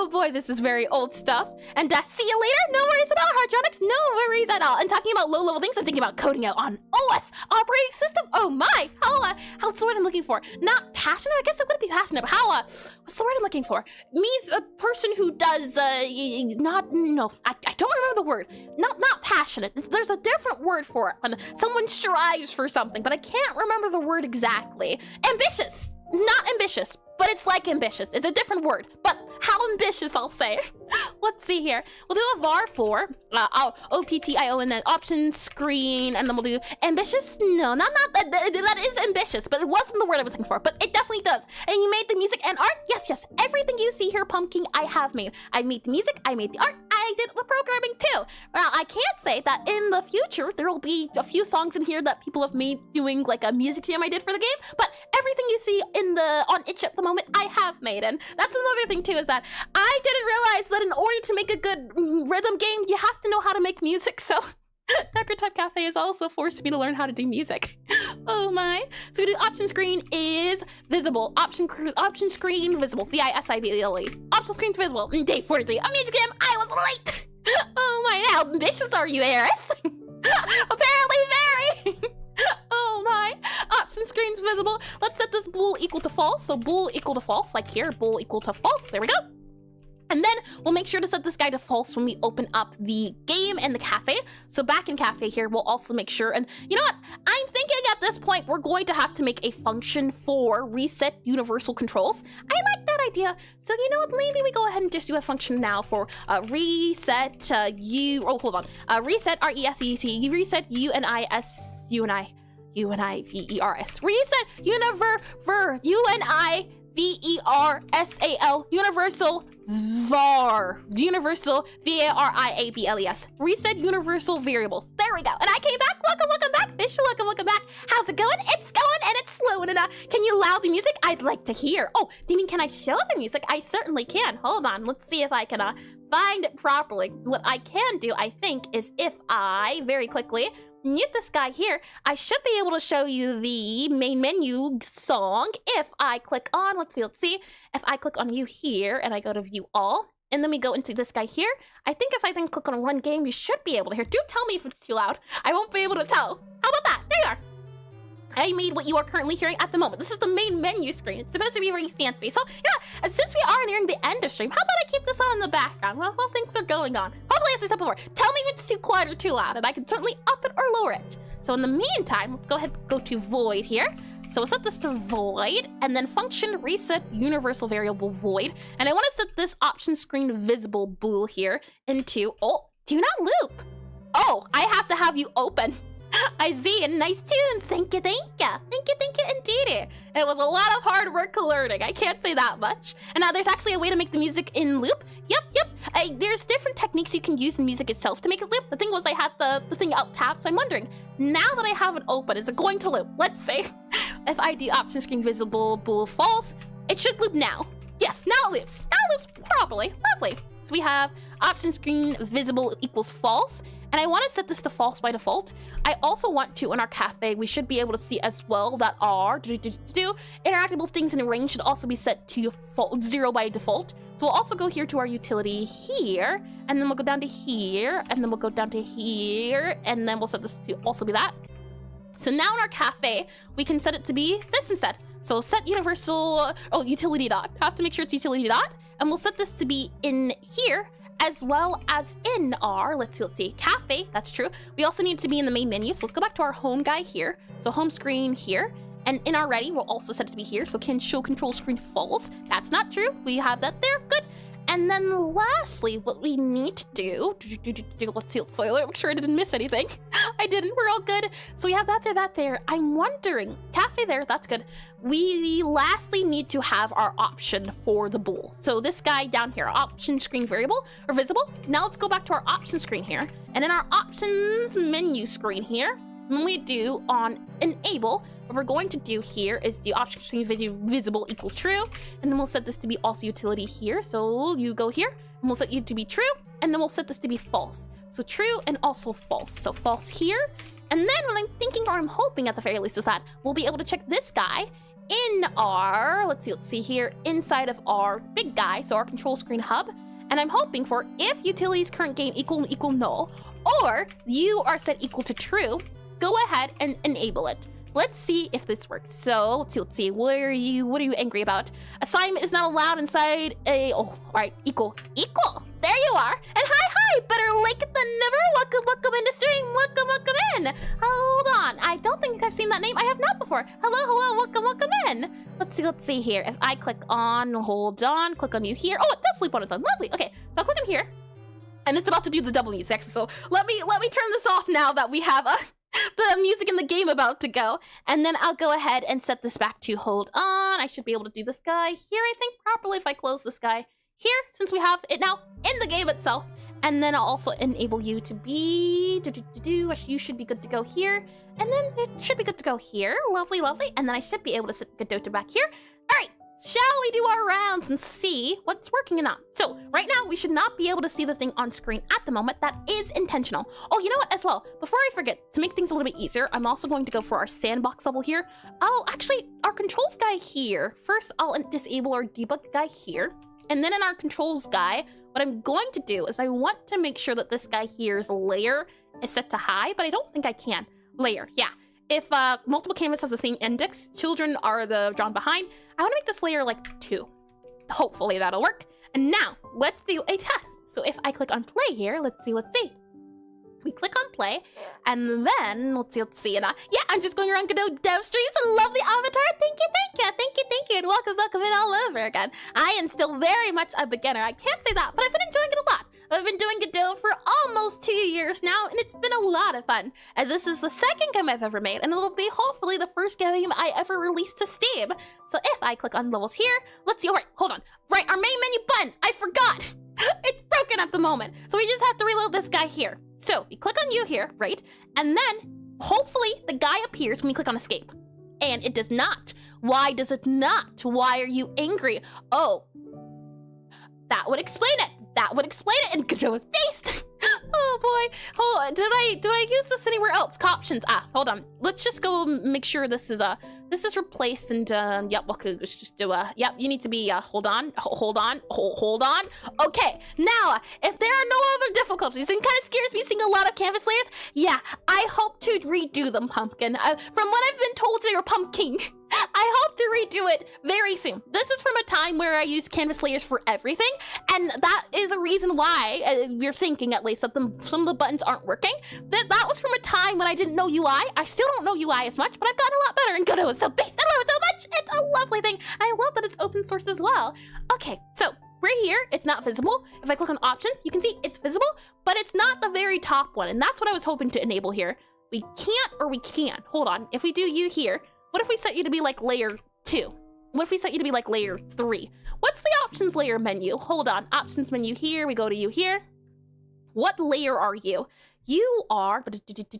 boy, this is very old stuff. And see you later. No worries at all, Hardronics. No worries at all. And talking about low level things, I'm thinking about coding out on OS, operating system. Oh my, how's the word I'm looking for? Not passionate, I guess I'm gonna be passionate, but what's the word I'm looking for? Means a person who does, I don't remember the word. Not passionate. There's a different word for it when someone strives for something, but I can't remember the word exactly. Ambitious. Not ambitious, but it's like ambitious. It's a different word, but how ambitious, I'll say. Let's see here. We'll do a var for OPTIO and then option screen, and then we'll do ambitious. No, not that is ambitious, but it wasn't the word I was looking for, but it definitely does. And you made the music and art? Yes. Everything you see here, Pumpkin, I have made. I made the music, I made the art, I did the programming too. Now, I can't say that in the future there will be a few songs in here that people have made doing like a music jam I did for the game, but everything you see on itch at the moment, I have made. And that's another thing too, is that I didn't realize that in order to make a good rhythm game, you have to know how to make music, so Necrotype Cafe has also forced me to learn how to do music. Oh my. So we do option screen is visible. Option screen visible. VISIBLE. Option screen visible. Day 43. I'm music jam. I was late. Oh my, how ambitious are you, Eris? Apparently very. Oh my. Option screen's visible. Let's set this bool equal to false. So bool equal to false, like here, bool equal to false. There we go. And then we'll make sure to set this guy to false when we open up the game and the cafe. So back in cafe here, we'll also make sure, and you know what? I'm thinking at this point, we're going to have to make a function for reset universal controls. I like that idea. So you know what, maybe we go ahead and just do a function now for reset reset RESET, reset UNIVERS. Reset UNIVERSAL universal universal VARIABLES. Reset universal variables. There we go. And I came back. Welcome back. Fish, welcome back. How's it going? It's going and it's slow. And can you allow the music? I'd like to hear. Oh, do you mean can I show the music? I certainly can. Hold on. Let's see if I can find it properly. What I can do, I think, is if I very quickly mute this guy here, I should be able to show you the main menu song. If I click on, let's see, if I click on you here and I go to view all, and then we go into this guy here, I think if I then click on run game, you should be able to hear. Do tell me if it's too loud. I won't be able to tell. How about that? There you are. I made what you are currently hearing at the moment. This is the main menu screen. It's supposed to be very fancy. So yeah, and since we are nearing the end of stream, how about I keep this on in the background while things are going on? Hopefully, as I said before, tell me if it's too quiet or too loud, and I can certainly up it or lower it. So in the meantime, let's go ahead and go to void here. So we'll set this to void, and then function reset universal variable void. And I want to set this option screen visible bool here into, do not loop. Oh, I have to have you open. I see, a nice tune. Thank you indeed. It was a lot of hard work learning. I can't say that much. And now there's actually a way to make the music in loop. Yep. There's different techniques you can use in music itself to make it loop. The thing was I had the thing out tapped, so I'm wondering, now that I have it open, is it going to loop? Let's see. If I do option screen visible bool false, it should loop now. Yes, now it loops. Now it loops properly. Lovely. So we have option screen visible equals false. And I want to set this to false by default. I also want to, in our cafe, we should be able to see as well that our interactable things in range should also be set to 0 by default. So we'll also go here to our utility here, and then we'll go down to here, and then we'll go down to here, and then we'll set this to also be that. So now in our cafe, we can set it to be this instead. So set universal, utility dot. Have to make sure it's utility dot. and we'll set this to be in here, as well as in our, let's see, cafe, that's true. We also need it to be in the main menu, so let's go back to our home guy here. So home screen here, and in our ready, we'll also set it to be here, so can show control screen false. That's not true, we have that there, good. And then lastly, what we need to do, let's see, make sure I didn't miss anything. I didn't, we're all good. So we have that there. I'm wondering, cafe there, that's good. We lastly need to have our option for the bool. So this guy down here, option screen variable or visible. Now let's go back to our option screen here. And in our options menu screen here, when we do on enable, what we're going to do here is the option screen visible equal true, and then we'll set this to be also utility here. So you go here, and we'll set you to be true, and then we'll set this to be false. So true and also false. So false here, and then what I'm thinking, or I'm hoping at the very least, is that we'll be able to check this guy in our, let's see here, inside of our big guy, so our control screen hub, and I'm hoping for if utilities current game equal null, or you are set equal to true, go ahead and enable it. Let's see if this works. So let's see. What are you angry about? Assignment is not allowed inside a. Oh, all right. Equal. There you are. And hi. Better late than never. Welcome into stream. Welcome in. Hold on. I don't think I've seen that name. I have not before. Hello. Welcome in. Let's see here. If I click on, hold on, click on you here. Oh, it does sleep on its own. Lovely. Okay. So I'll click on here, and it's about to do the double music. So let me turn this off now that we have the music in the game about to go, and then I'll go ahead and set this back to hold on. I should be able to do this guy here, I think, properly if I close this guy here, since we have it now in the game itself. And then I'll also enable you to be you should be good to go here, and then it should be good to go here. Lovely. And then I should be able to set Godot back here. All right. Shall we do our rounds and see what's working and not? So right now, we should not be able to see the thing on screen at the moment. That is intentional. Oh, you know what, as well, before I forget, to make things a little bit easier, I'm also going to go for our sandbox level here. Oh, actually, our controls guy here. First, I'll disable our debug guy here. And then in our controls guy, what I'm going to do is I want to make sure that this guy here's layer is set to high, but I don't think I can. Layer, yeah. If multiple canvas has the same index, children are the drawn behind. I want to make this layer like 2. Hopefully that'll work. And now let's do a test. So if I click on play here, let's see. We click on play, and then let's see. And yeah, I'm just going around Godot dev streams. I love the avatar. Thank you, and welcome in all over again. I am still very much a beginner. I can't say that, but I've been enjoying it a lot. I've been doing Godot for almost 2 years now, and it's been a lot of fun. And this is the second game I've ever made, and it'll be hopefully the first game I ever released to Steam. So if I click on levels here, let's see. All right, hold on. Right, our main menu button. I forgot. It's broken at the moment, so we just have to reload this guy here. So we click on you here, right? And then hopefully the guy appears when we click on escape. And it does not. Why does it not? Why are you angry? Oh, that would explain it. And Godot is based. Oh boy. Hold on. Did I use this anywhere else? Options. Hold on. Let's just go make sure this is replaced, and yep, let's just do yep, you need to be hold on. Okay, now if there are no other difficulties, it kind of scares me seeing a lot of canvas layers. Yeah, I hope to redo them, Pumpkin. From what I've been told, you're Pumpkin. I hope to redo it very soon. This is from a time where I used canvas layers for everything, and that is a reason why we're thinking, at least, that some of the buttons aren't working. That was from a time when I didn't know UI. I still don't know UI as much, but I've gotten a lot better, and Godot is so based. I love it so much. It's a lovely thing. I love that it's open source as well. Okay, so right here, it's not visible. If I click on options, you can see it's visible, but it's not the very top one, and that's what I was hoping to enable here. We can't, or we can. Hold on. If we do you here, what if we set you to be like layer 2? What if we set you to be like layer 3? What's the options layer menu? Hold on, options menu here, we go to you here. What layer are you? You are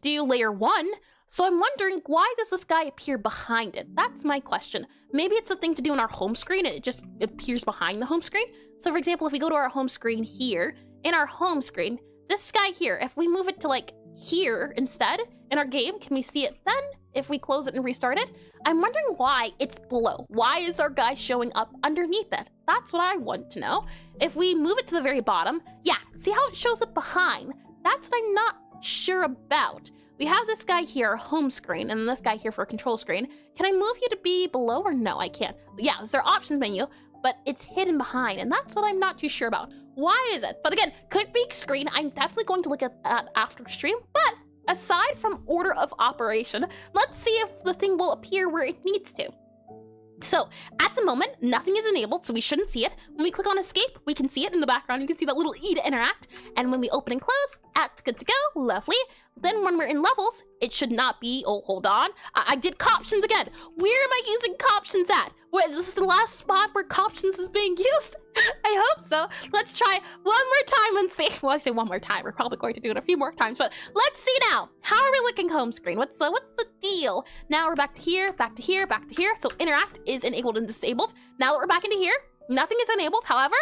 layer 1. So I'm wondering, why does this guy appear behind it? That's my question. Maybe it's a thing to do on our home screen, and it just appears behind the home screen. So for example, if we go to our home screen here, in our home screen, this guy here, if we move it to like here instead, in our game, can we see it then? If we close it and restart it? I'm wondering why it's below. Why is our guy showing up underneath it? That's what I want to know. If we move it to the very bottom, yeah, see how it shows up behind? That's what I'm not sure about. We have this guy here, our home screen, and this guy here for a control screen. Can I move you to be below, or no, I can't? Yeah, it's our options menu. but it's hidden behind, and that's what I'm not too sure about. Why is it? But again, could be screen. I'm definitely going to look at that after stream, but aside from order of operation, let's see if the thing will appear where it needs to. So at the moment, nothing is enabled, so we shouldn't see it. When we click on escape, we can see it in the background. You can see that little E to interact. And when we open and close, that's good to go. Lovely. Then when we're in levels, it should not be, oh, hold on. I did Coptions again. Where am I using Coptions at? Wait, this is the last spot where Coptions is being used? I hope so. Let's try one more time and see. Well, I say one more time. We're probably going to do it a few more times, but let's see now. How are we looking home screen? What's the deal? Now we're back to here, back to here, back to here. So interact is enabled and disabled. Now that we're back into here, nothing is enabled. However,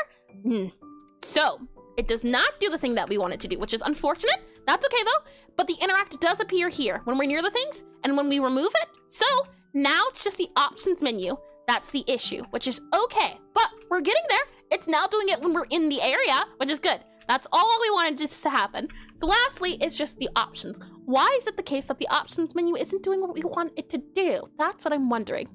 so it does not do the thing that we want it to do, which is unfortunate. That's okay though. But the interact does appear here when we're near the things and when we remove it. So now it's just the options menu. That's the issue, which is okay, but we're getting there. It's now doing it when we're in the area, which is good. That's all we wanted this to happen. So lastly, it's just the options. Why is it the case that the options menu isn't doing what we want it to do? That's what I'm wondering.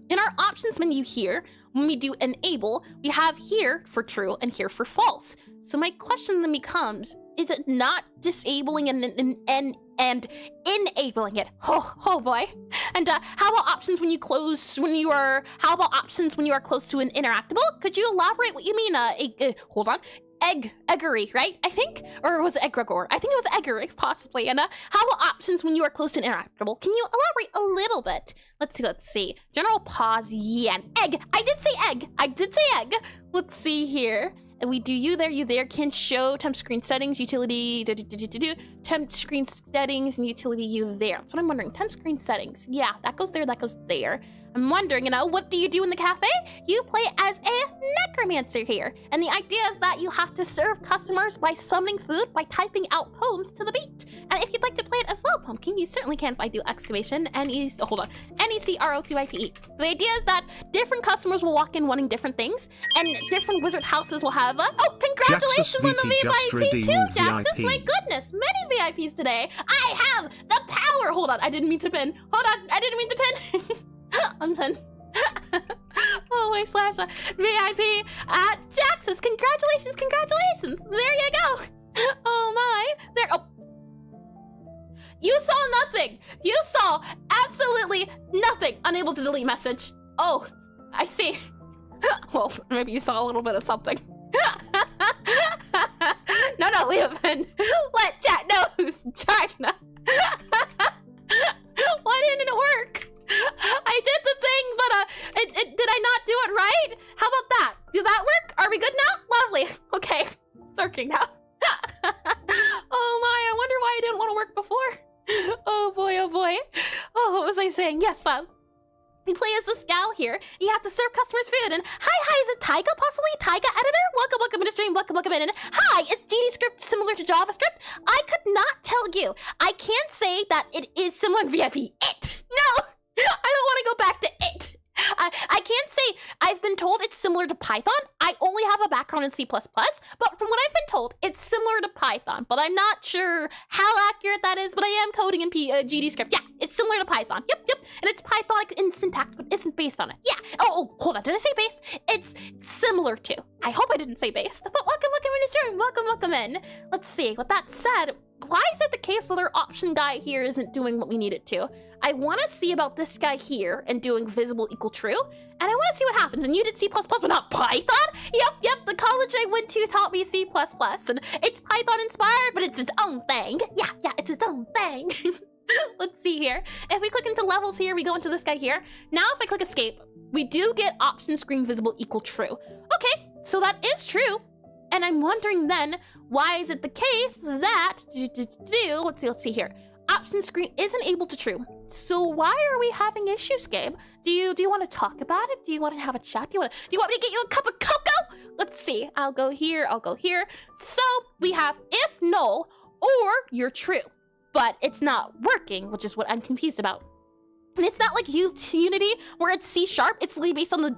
In our options menu here, when we do enable, we have here for true and here for false. So my question then becomes, is it not disabling and enabling it? Oh boy. And how about options when you how about options when you are close to an interactable? Could you elaborate what you mean? Hold on. Eggery, right? I think? Or was it egregore? I think it was eggery, possibly. And how about options when you are close to an interactable? Can you elaborate a little bit? Let's see. General pause, yeah. Egg. I did say egg. Let's see here. And we do you there can show temp screen settings, utility, temp screen settings and utility you there. That's what I'm wondering. Temp screen settings. Yeah, that goes there, that goes there. I'm wondering, what do you do in the cafe? You play as a necromancer here. And the idea is that you have to serve customers by summoning food by typing out poems to the beat. And if you'd like to play it as well, Pumpkin, you certainly can if I do exclamation NECROTYPE. The idea is that different customers will walk in wanting different things, and different wizard houses will have congratulations on the VIP too, Jaxus! My goodness, many VIPs today. I have the power! Hold on, I didn't mean to pin. Hold on, I didn't mean to pin. Unpin. Oh my slash VIP at Jaxus. Congratulations. There you go. Oh my. There. Oh. You saw nothing. You saw absolutely nothing. Unable to delete message. Oh, I see. Well, maybe you saw a little bit of something. No, leave it in. Let chat know who's China. Why didn't it work? I did the thing, but did I not do it right? How about that? Did that work? Are we good now? Lovely. Okay, it's working now. Oh my, I wonder why I didn't want to work before. Oh boy. Oh, what was I saying? Yes, we play as this gal here. You have to serve customers food. And hi, is it Taiga possibly? Taiga editor? Welcome into stream. Welcome in. And hi, is GDScript similar to JavaScript? I could not tell you. I can't say that it is similar to VIP. No. I don't want to go back to it. I can't say I've been told it's similar to Python. I only have a background in C++, but from what I've been told, it's similar to Python, but I'm not sure how accurate that is, but I am coding in GDScript. Yeah, it's similar to Python. Yep. And it's Pythonic in syntax, but isn't based on it. Yeah. Oh, hold on. Did I say base? It's similar to. I hope I didn't say based, but welcome into stream. Welcome in. Let's see. With that said, why is it the case that our option guy here isn't doing what we need it to? I want to see about this guy here and doing visible equal true, and I want to see what happens. And you did C++, but not Python? Yep, the college I went to taught me C++, and it's Python inspired, but it's its own thing. Yeah, it's its own thing. Let's see here. If we click into levels here, we go into this guy here. Now if I click escape, we do get option screen visible equal true. Okay, so that is true. And I'm wondering then, why is it the case that, let's see here. Option screen isn't able to true. So why are we having issues, Gabe? Do you want to talk about it? Do you want to have a chat? Do you want me to get you a cup of cocoa? Let's see. I'll go here. So we have if null or you're true, but it's not working, which is what I'm confused about. And it's not like Unity where it's C#. It's literally based on the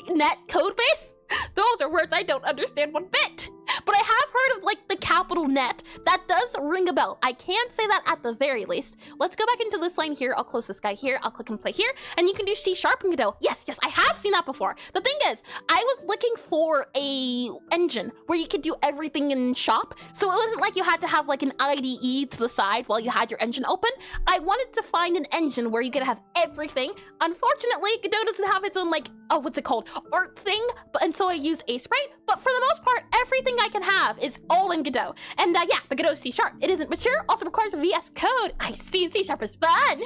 .NET code base. Those are words I don't understand one bit. But I have heard of like the capital net. That does ring a bell. I can say that at the very least. Let's go back into this line here. I'll close this guy here. I'll click and play here. And you can do C# and Godot. Yes, I have seen that before. The thing is, I was looking for a engine where you could do everything in shop. So it wasn't like you had to have like an IDE to the side while you had your engine open. I wanted to find an engine where you could have everything. Unfortunately, Godot doesn't have its own like, oh, what's it called? Art thing. And so I use Sprite. But for the most part, everything I can have is all in Godot. And yeah, the Godot C#. It isn't mature, also requires a VS Code. I see, C# is fun.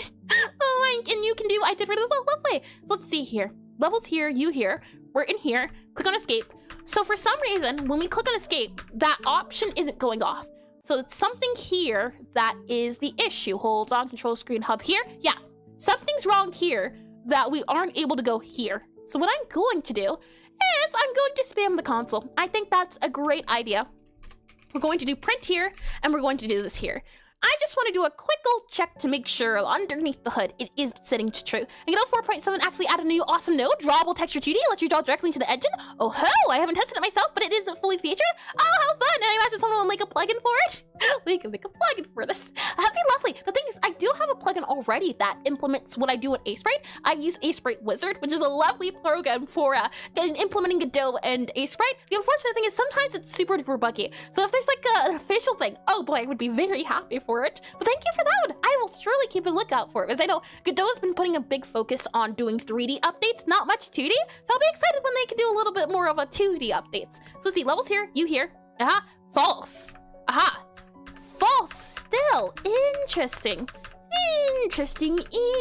Oh, and you can do, I did for this one, lovely. So let's see here. Levels here, you here, we're in here, click on escape. So for some reason, when we click on escape, that option isn't going off. So it's something here that is the issue. Hold on, control screen hub here. Yeah, something's wrong here that we aren't able to go here. So what I'm going to do is I'm going to spam the console. I think that's a great idea. We're going to do print here, and we're going to do this here. I just want to do a quick old check to make sure underneath the hood it is setting to true. And Godot 4.7 actually added a new awesome node, drawable texture 2D, lets you draw directly into the engine. Oh ho! I haven't tested it myself, but it isn't fully featured. Oh, how fun! And I imagine someone will make a plugin for it. We can make a plugin for this. That'd be lovely. The thing is, I do have a plugin already that implements what I do with Sprite. I use Sprite Wizard, which is a lovely program for implementing Godot and Sprite. The unfortunate thing is sometimes it's super duper buggy. So if there's like an official thing, oh boy, I would be very happy for it. But thank you for that one. I will surely keep a lookout for it, because I know Godot's been putting a big focus on doing 3D updates, not much 2D. So I'll be excited when they can do a little bit more of a 2D updates. So let's see, levels here, you here. Aha, false. Aha. False still. Interesting.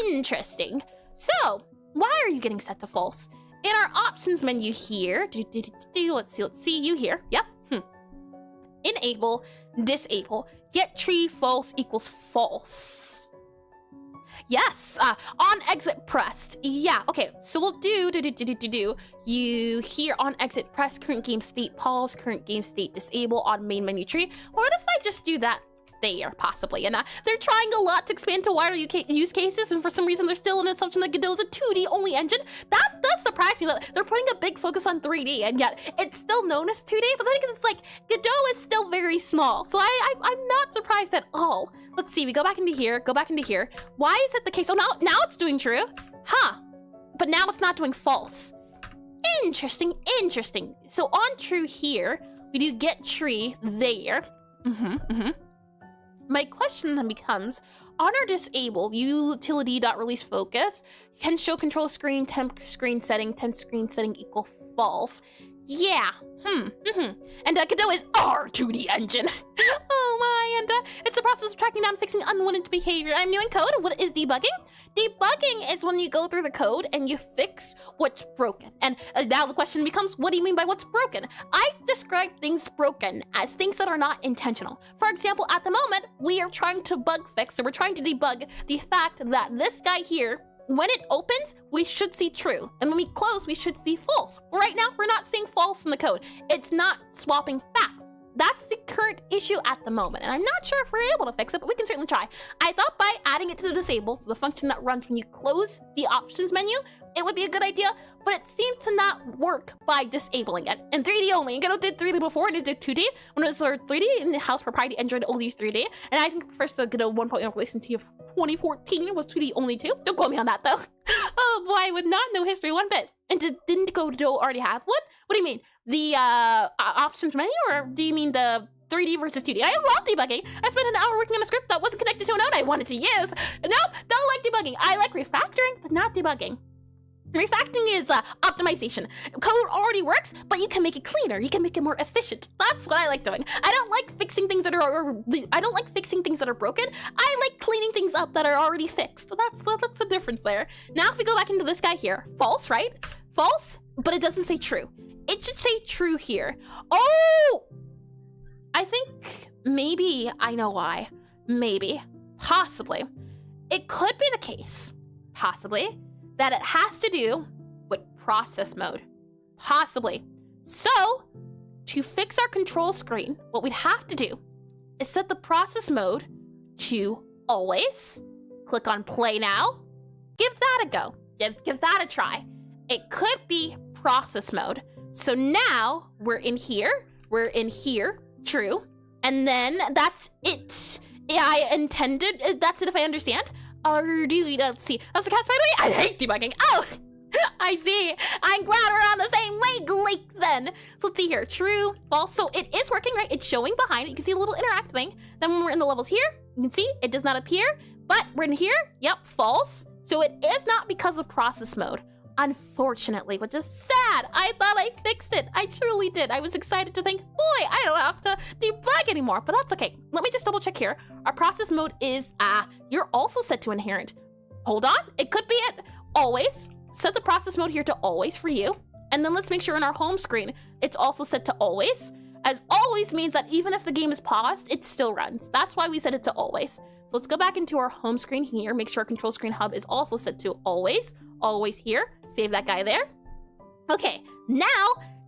Interesting. So, why are you getting set to false? In our options menu here, let's see, you here. Yep. Enable, disable, get tree false equals false. Yes, on exit pressed. Yeah, okay, so we'll do you here on exit press, current game state pause, current game state disable on main menu tree. What if I just do that there, possibly? And they're trying a lot to expand to wider use cases, and for some reason there's still an assumption that Godot's a 2D only engine. That does surprise me that they're putting a big focus on 3D, and yet it's still known as 2D, but the thing is, it's like, Godot is still very small, so I'm not surprised at all. Let's see, we go back into here, Why is it the case? Oh, now it's doing true. Huh, but now it's not doing false. Interesting. So on true here, we do get tree there. My question then becomes, on our disable, utility.release focus can show control screen, temp screen setting equal false. Yeah, And Godot is our 2D engine. Oh my, and it's a process of tracking down fixing unwanted behavior. I'm new in code. What is debugging? Debugging is when you go through the code and you fix what's broken. And now the question becomes, what do you mean by what's broken? I describe things broken as things that are not intentional. For example, at the moment, we are trying to bug fix, so we're trying to debug the fact that this guy here, when it opens, we should see true. And when we close, we should see false. Right now, we're not seeing false in the code. It's not swapping back. That's the current issue at the moment. And I'm not sure if we're able to fix it, but we can certainly try. I thought by adding it to the disable, so the function that runs when you close the options menu, it would be a good idea, but it seems to not work by disabling it. And 3D only. Godot did 3D before, and it did 2D. When it was 3D in the house proprietary Android, only used 3D. And I think the first Godot 1.0 release in 2014 was 2D only too. Don't quote me on that though. Oh boy, I would not know history one bit. And didn't Godot already have one? What do you mean? The options menu, or do you mean the 3D versus 2D? I love debugging. I spent an hour working on a script that wasn't connected to a node I wanted to use. Nope, don't like debugging. I like refactoring, but not debugging. Refactoring is optimization. Code already works, but you can make it cleaner. You can make it more efficient. That's what I like doing. I don't like fixing things that are broken. I like cleaning things up that are already fixed. That's the difference there. Now if we go back into this guy here, false, right? False, but it doesn't say true. It should say true here. Oh, I think maybe I know why. Maybe, possibly, it could be the case, possibly, that it has to do with process mode. Possibly. So, to fix our control screen, what we'd have to do is set the process mode to always. Click on play now. Give that a go. Give that a try. It could be process mode. So now we're in here, True. And then that's it. Yeah, I intended. That's it if I understand. Let's see. That's the cast, by the way. I hate debugging. Oh, I see. I'm glad we're on the same wavelength then. So let's see here. True, false. So it is working, right? It's showing behind it. You can see a little interact thing. Then when we're in the levels here, you can see it does not appear. But we're in here. Yep, false. So it is not because of process mode, unfortunately, which is sad. I thought I fixed it. I truly did. I was excited to think, boy, I don't have to debug anymore, but that's okay. Let me just double check here. Our process mode is, you're also set to inherent. Hold on, it could be it. Always. Set the process mode here to always for you. And then let's make sure in our home screen, it's also set to always. As always means that even if the game is paused, it still runs. That's why we set it to always. So let's go back into our home screen here. Make sure our control screen hub is also set to always. Always here. Save that guy there. Okay, now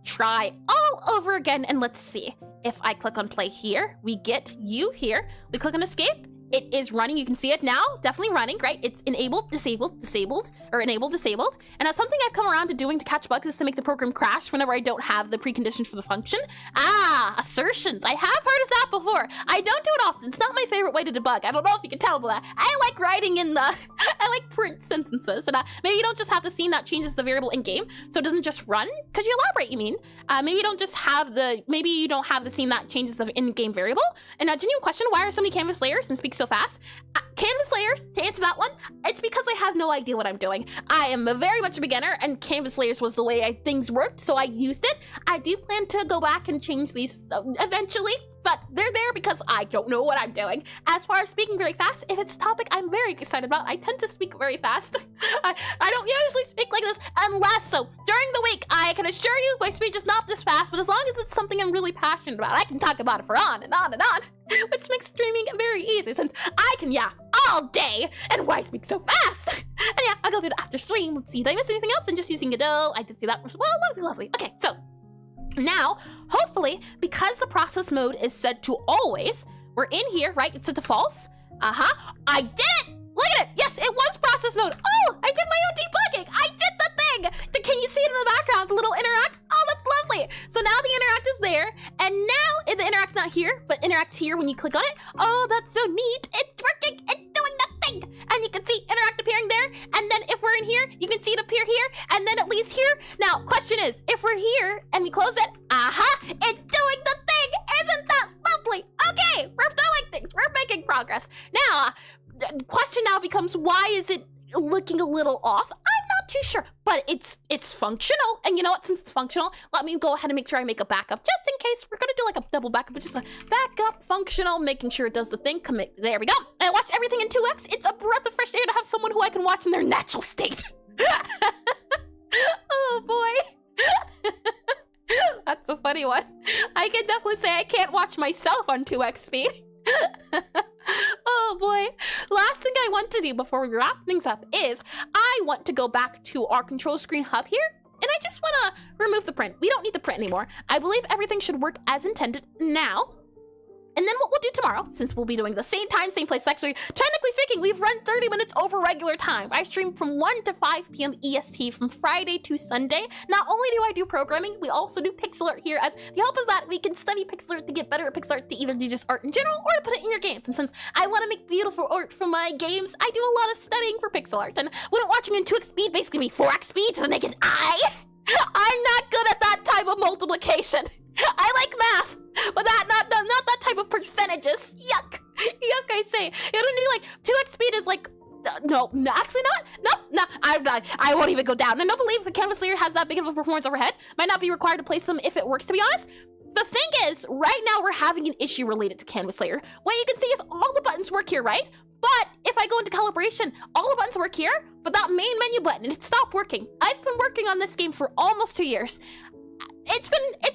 try all over again, and let's see. If I click on play here, we get you here. We click on escape. It is running. You can see it now. Definitely running, right? It's enabled, disabled, disabled, or enabled, disabled. And that's something I've come around to doing to catch bugs is to make the program crash whenever I don't have the preconditions for the function. Assertions. I have heard of that before. I don't do it often. It's not my favorite way to debug. I don't know if you can tell by that. I like writing in the, I like print sentences. And maybe you don't just have the scene that changes the variable in game, so it doesn't just run. Because you elaborate, you mean? Maybe you don't just have the, maybe you don't have the scene that changes the in-game variable. And a genuine question, why are so many canvas layers and speak so fast? Canvas layers, to answer that one, it's because I have no idea what I'm doing. I am very much a beginner, and canvas layers was the way things worked, so I used it. I do plan to go back and change these eventually, but they're there because I don't know what I'm doing. As far as speaking really fast, if it's a topic I'm very excited about, I tend to speak very fast. I don't usually speak like this unless, so during the week, I can assure you my speech is not this fast, but as long as it's something I'm really passionate about, I can talk about it for on and on and on, which makes streaming very easy since I can, all day. And why speak so fast? And I'll go through it after stream. Let's see, did I miss anything else? And just using Godot, I did see that as well. Lovely, lovely. Okay, so now, hopefully, because the process mode is set to always, we're in here, right? It's set to false. I did it! Look at it! Yes, it was process mode. Oh, I did my own debugging. I did the thing. Can you see it in the background, the little interact? Oh, that's lovely. So now the interact is there, and now the interact's not here, but interact's here when you click on it. Oh, that's so neat. It's working. It's doing the thing. And you can see interact appearing there, and then if we're in here, you can see it appear here, and then it leaves here. Now, question is, if we're here and we close it, it's doing the thing. Isn't that lovely? Okay, we're doing things. We're making progress. Now, the question now becomes, why is it looking a little off? I'm not too sure, but it's functional. And you know what? Since it's functional, let me go ahead and make sure I make a backup just in case. We're gonna do like a double backup, but just a backup functional, making sure it does the thing. Commit. There we go. And I watch everything in 2x. It's a breath of fresh air to have someone who I can watch in their natural state. Oh boy. That's a funny one. I can definitely say I can't watch myself on 2x speed. Oh boy. Last thing I want to do before we wrap things up is I want to go back to our control screen hub here, and I just want to remove the print. We don't need the print anymore. I believe everything should work as intended now. And then what we'll do tomorrow, since we'll be doing the same time, same place, actually, technically speaking, we've run 30 minutes over regular time. I stream from 1 to 5 p.m. EST from Friday to Sunday. Not only do I do programming, we also do pixel art here, as the help is that we can study pixel art to get better at pixel art, to either do just art in general or to put it in your games. And since I want to make beautiful art for my games, I do a lot of studying for pixel art. And when watching in 2x speed, basically be 4x speed to the naked eye. I'm not good at that type of multiplication. I like math, but not that type of percentages. Yuck. Yuck, I say. It wouldn't be like 2x speed is like, no, actually not. No, I won't even go down. I don't believe the canvas layer has that big of a performance overhead. Might not be required to place them if it works, to be honest. The thing is, right now we're having an issue related to canvas layer. What you can see is all the buttons work here, right? But if I go into calibration, all the buttons work here, but that main menu button, it stopped working. I've been working on this game for almost 2 years. It's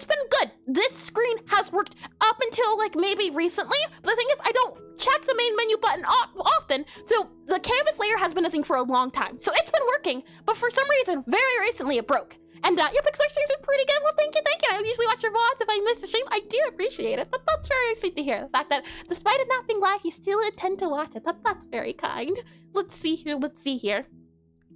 been good. This screen has worked up until like maybe recently. But the thing is, I don't check the main menu button often. So the canvas layer has been a thing for a long time. So it's been working, but for some reason, very recently it broke. And your Pixar streams are pretty good. Well, thank you. I usually watch your VODs if I miss a stream. I do appreciate it. That's very sweet to hear. The fact that despite it not being live, you still intend to watch it. That's very kind. Let's see here.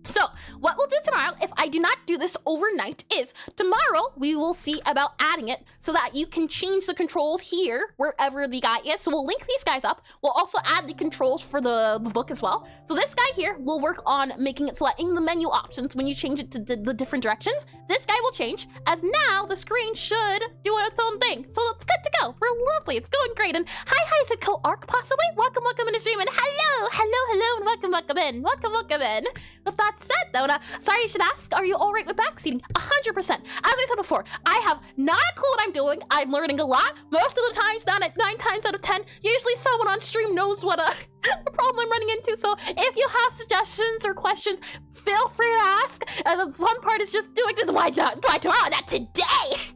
So, what we'll do tomorrow, if I do not do this overnight, is tomorrow we will see about adding it so that you can change the controls here, wherever the guy is. So we'll link these guys up. We'll also add the controls for the book as well. So this guy here will work on making it so that in the menu options, when you change it to the different directions, this guy will change, as now the screen should do its own thing. So it's good to go. We're lovely. It's going great. And hi, is it Co-Arc possibly? Welcome in the stream. And hello, and welcome in. Welcome in. With that said, though, sorry, you should ask, are you all right with backseating? 100%. As I said before, I have not a clue what I'm doing. I'm learning a lot. Most of the times, 9 times out of 10, usually someone on stream knows what the problem I'm running into. So if you have suggestions or questions, feel free to ask. The fun part is just doing this. Why tomorrow? Not today.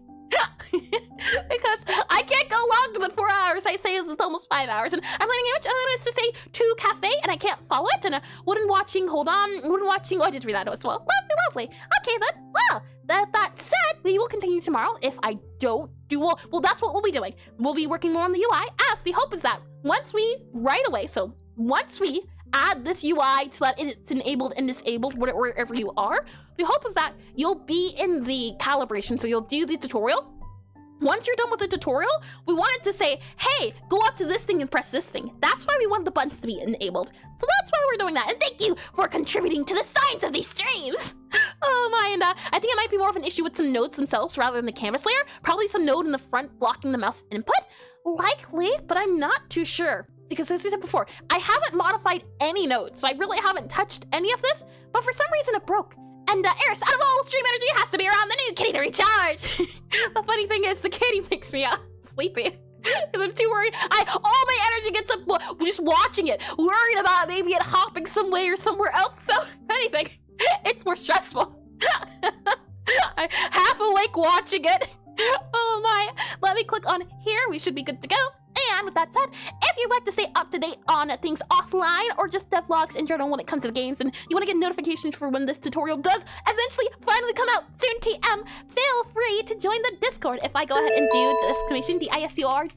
Because I can't go longer than 4 hours. I say it's almost 5 hours, and I'm learning how much. I learned to say to cafe, and I can't follow it. And wooden watching. Oh, I did read that as well. Lovely. Okay then. Well, that said, we will continue tomorrow. If I don't do well, that's what we'll be doing. We'll be working more on the UI. As the hope is that once we add this UI so that it's enabled and disabled wherever you are, the hope is that you'll be in the calibration, so you'll do the tutorial. Once you're done with the tutorial, we want it to say, hey, go up to this thing and press this thing. That's why we want the buttons to be enabled. So that's why we're doing that. And thank you for contributing to the science of these streams. Oh my, and I think it might be more of an issue with some nodes themselves rather than the canvas layer. Probably some node in the front blocking the mouse input. Likely, but I'm not too sure. Because as I said before, I haven't modified any nodes, so I really haven't touched any of this, but for some reason it broke. And Eris, out of all stream energy, has to be around the new kitty to recharge. The funny thing is, the kitty makes me sleepy. Because I'm too worried. All my energy gets up just watching it, worried about maybe it hopping some way or somewhere else. So, if anything, it's more stressful. I'm half awake watching it. Oh my. Let me click on here. We should be good to go. And with that said, if you'd like to stay up to date on things offline or just devlogs in general when it comes to the games, and you want to get notifications for when this tutorial does eventually finally come out soon, TM, feel free to join the Discord. If I go ahead and do the exclamation DISCORD,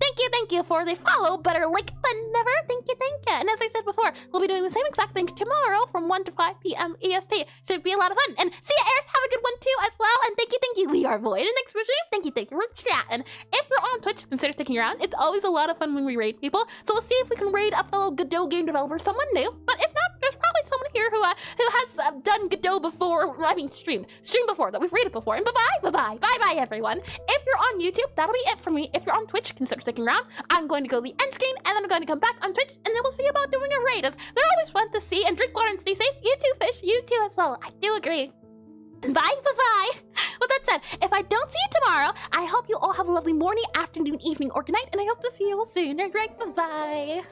thank you for the follow, better late than never. Thank you. And as I said before, we'll be doing the same exact thing tomorrow from 1 to 5 p.m. EST. Should be a lot of fun. And see ya, Eris, have a good one too as well. And thank you. We are Void. And thanks for stream. Thank you for chat. And if you're on Twitch, consider sticking around. It's always a lot of fun when we raid people. So we'll see if we can raid a fellow Godot game developer, someone new. But if not, there's probably someone here who has done Godot before. I mean, streamed before, that we've raided before. And bye, everyone. If you're on YouTube, that'll be it for me. If you're on Twitch, consider sticking around. I'm going to go to the end screen, and then I'm going to come back on Twitch, and then we'll see about doing a raid. As they're always fun to see, and drink water and stay safe. You too, fish. You too as well. I do agree. Bye. With that said, if I don't see you tomorrow, I hope you all have a lovely morning, afternoon, evening, or good night, and I hope to see you all soon. Alright, bye-bye.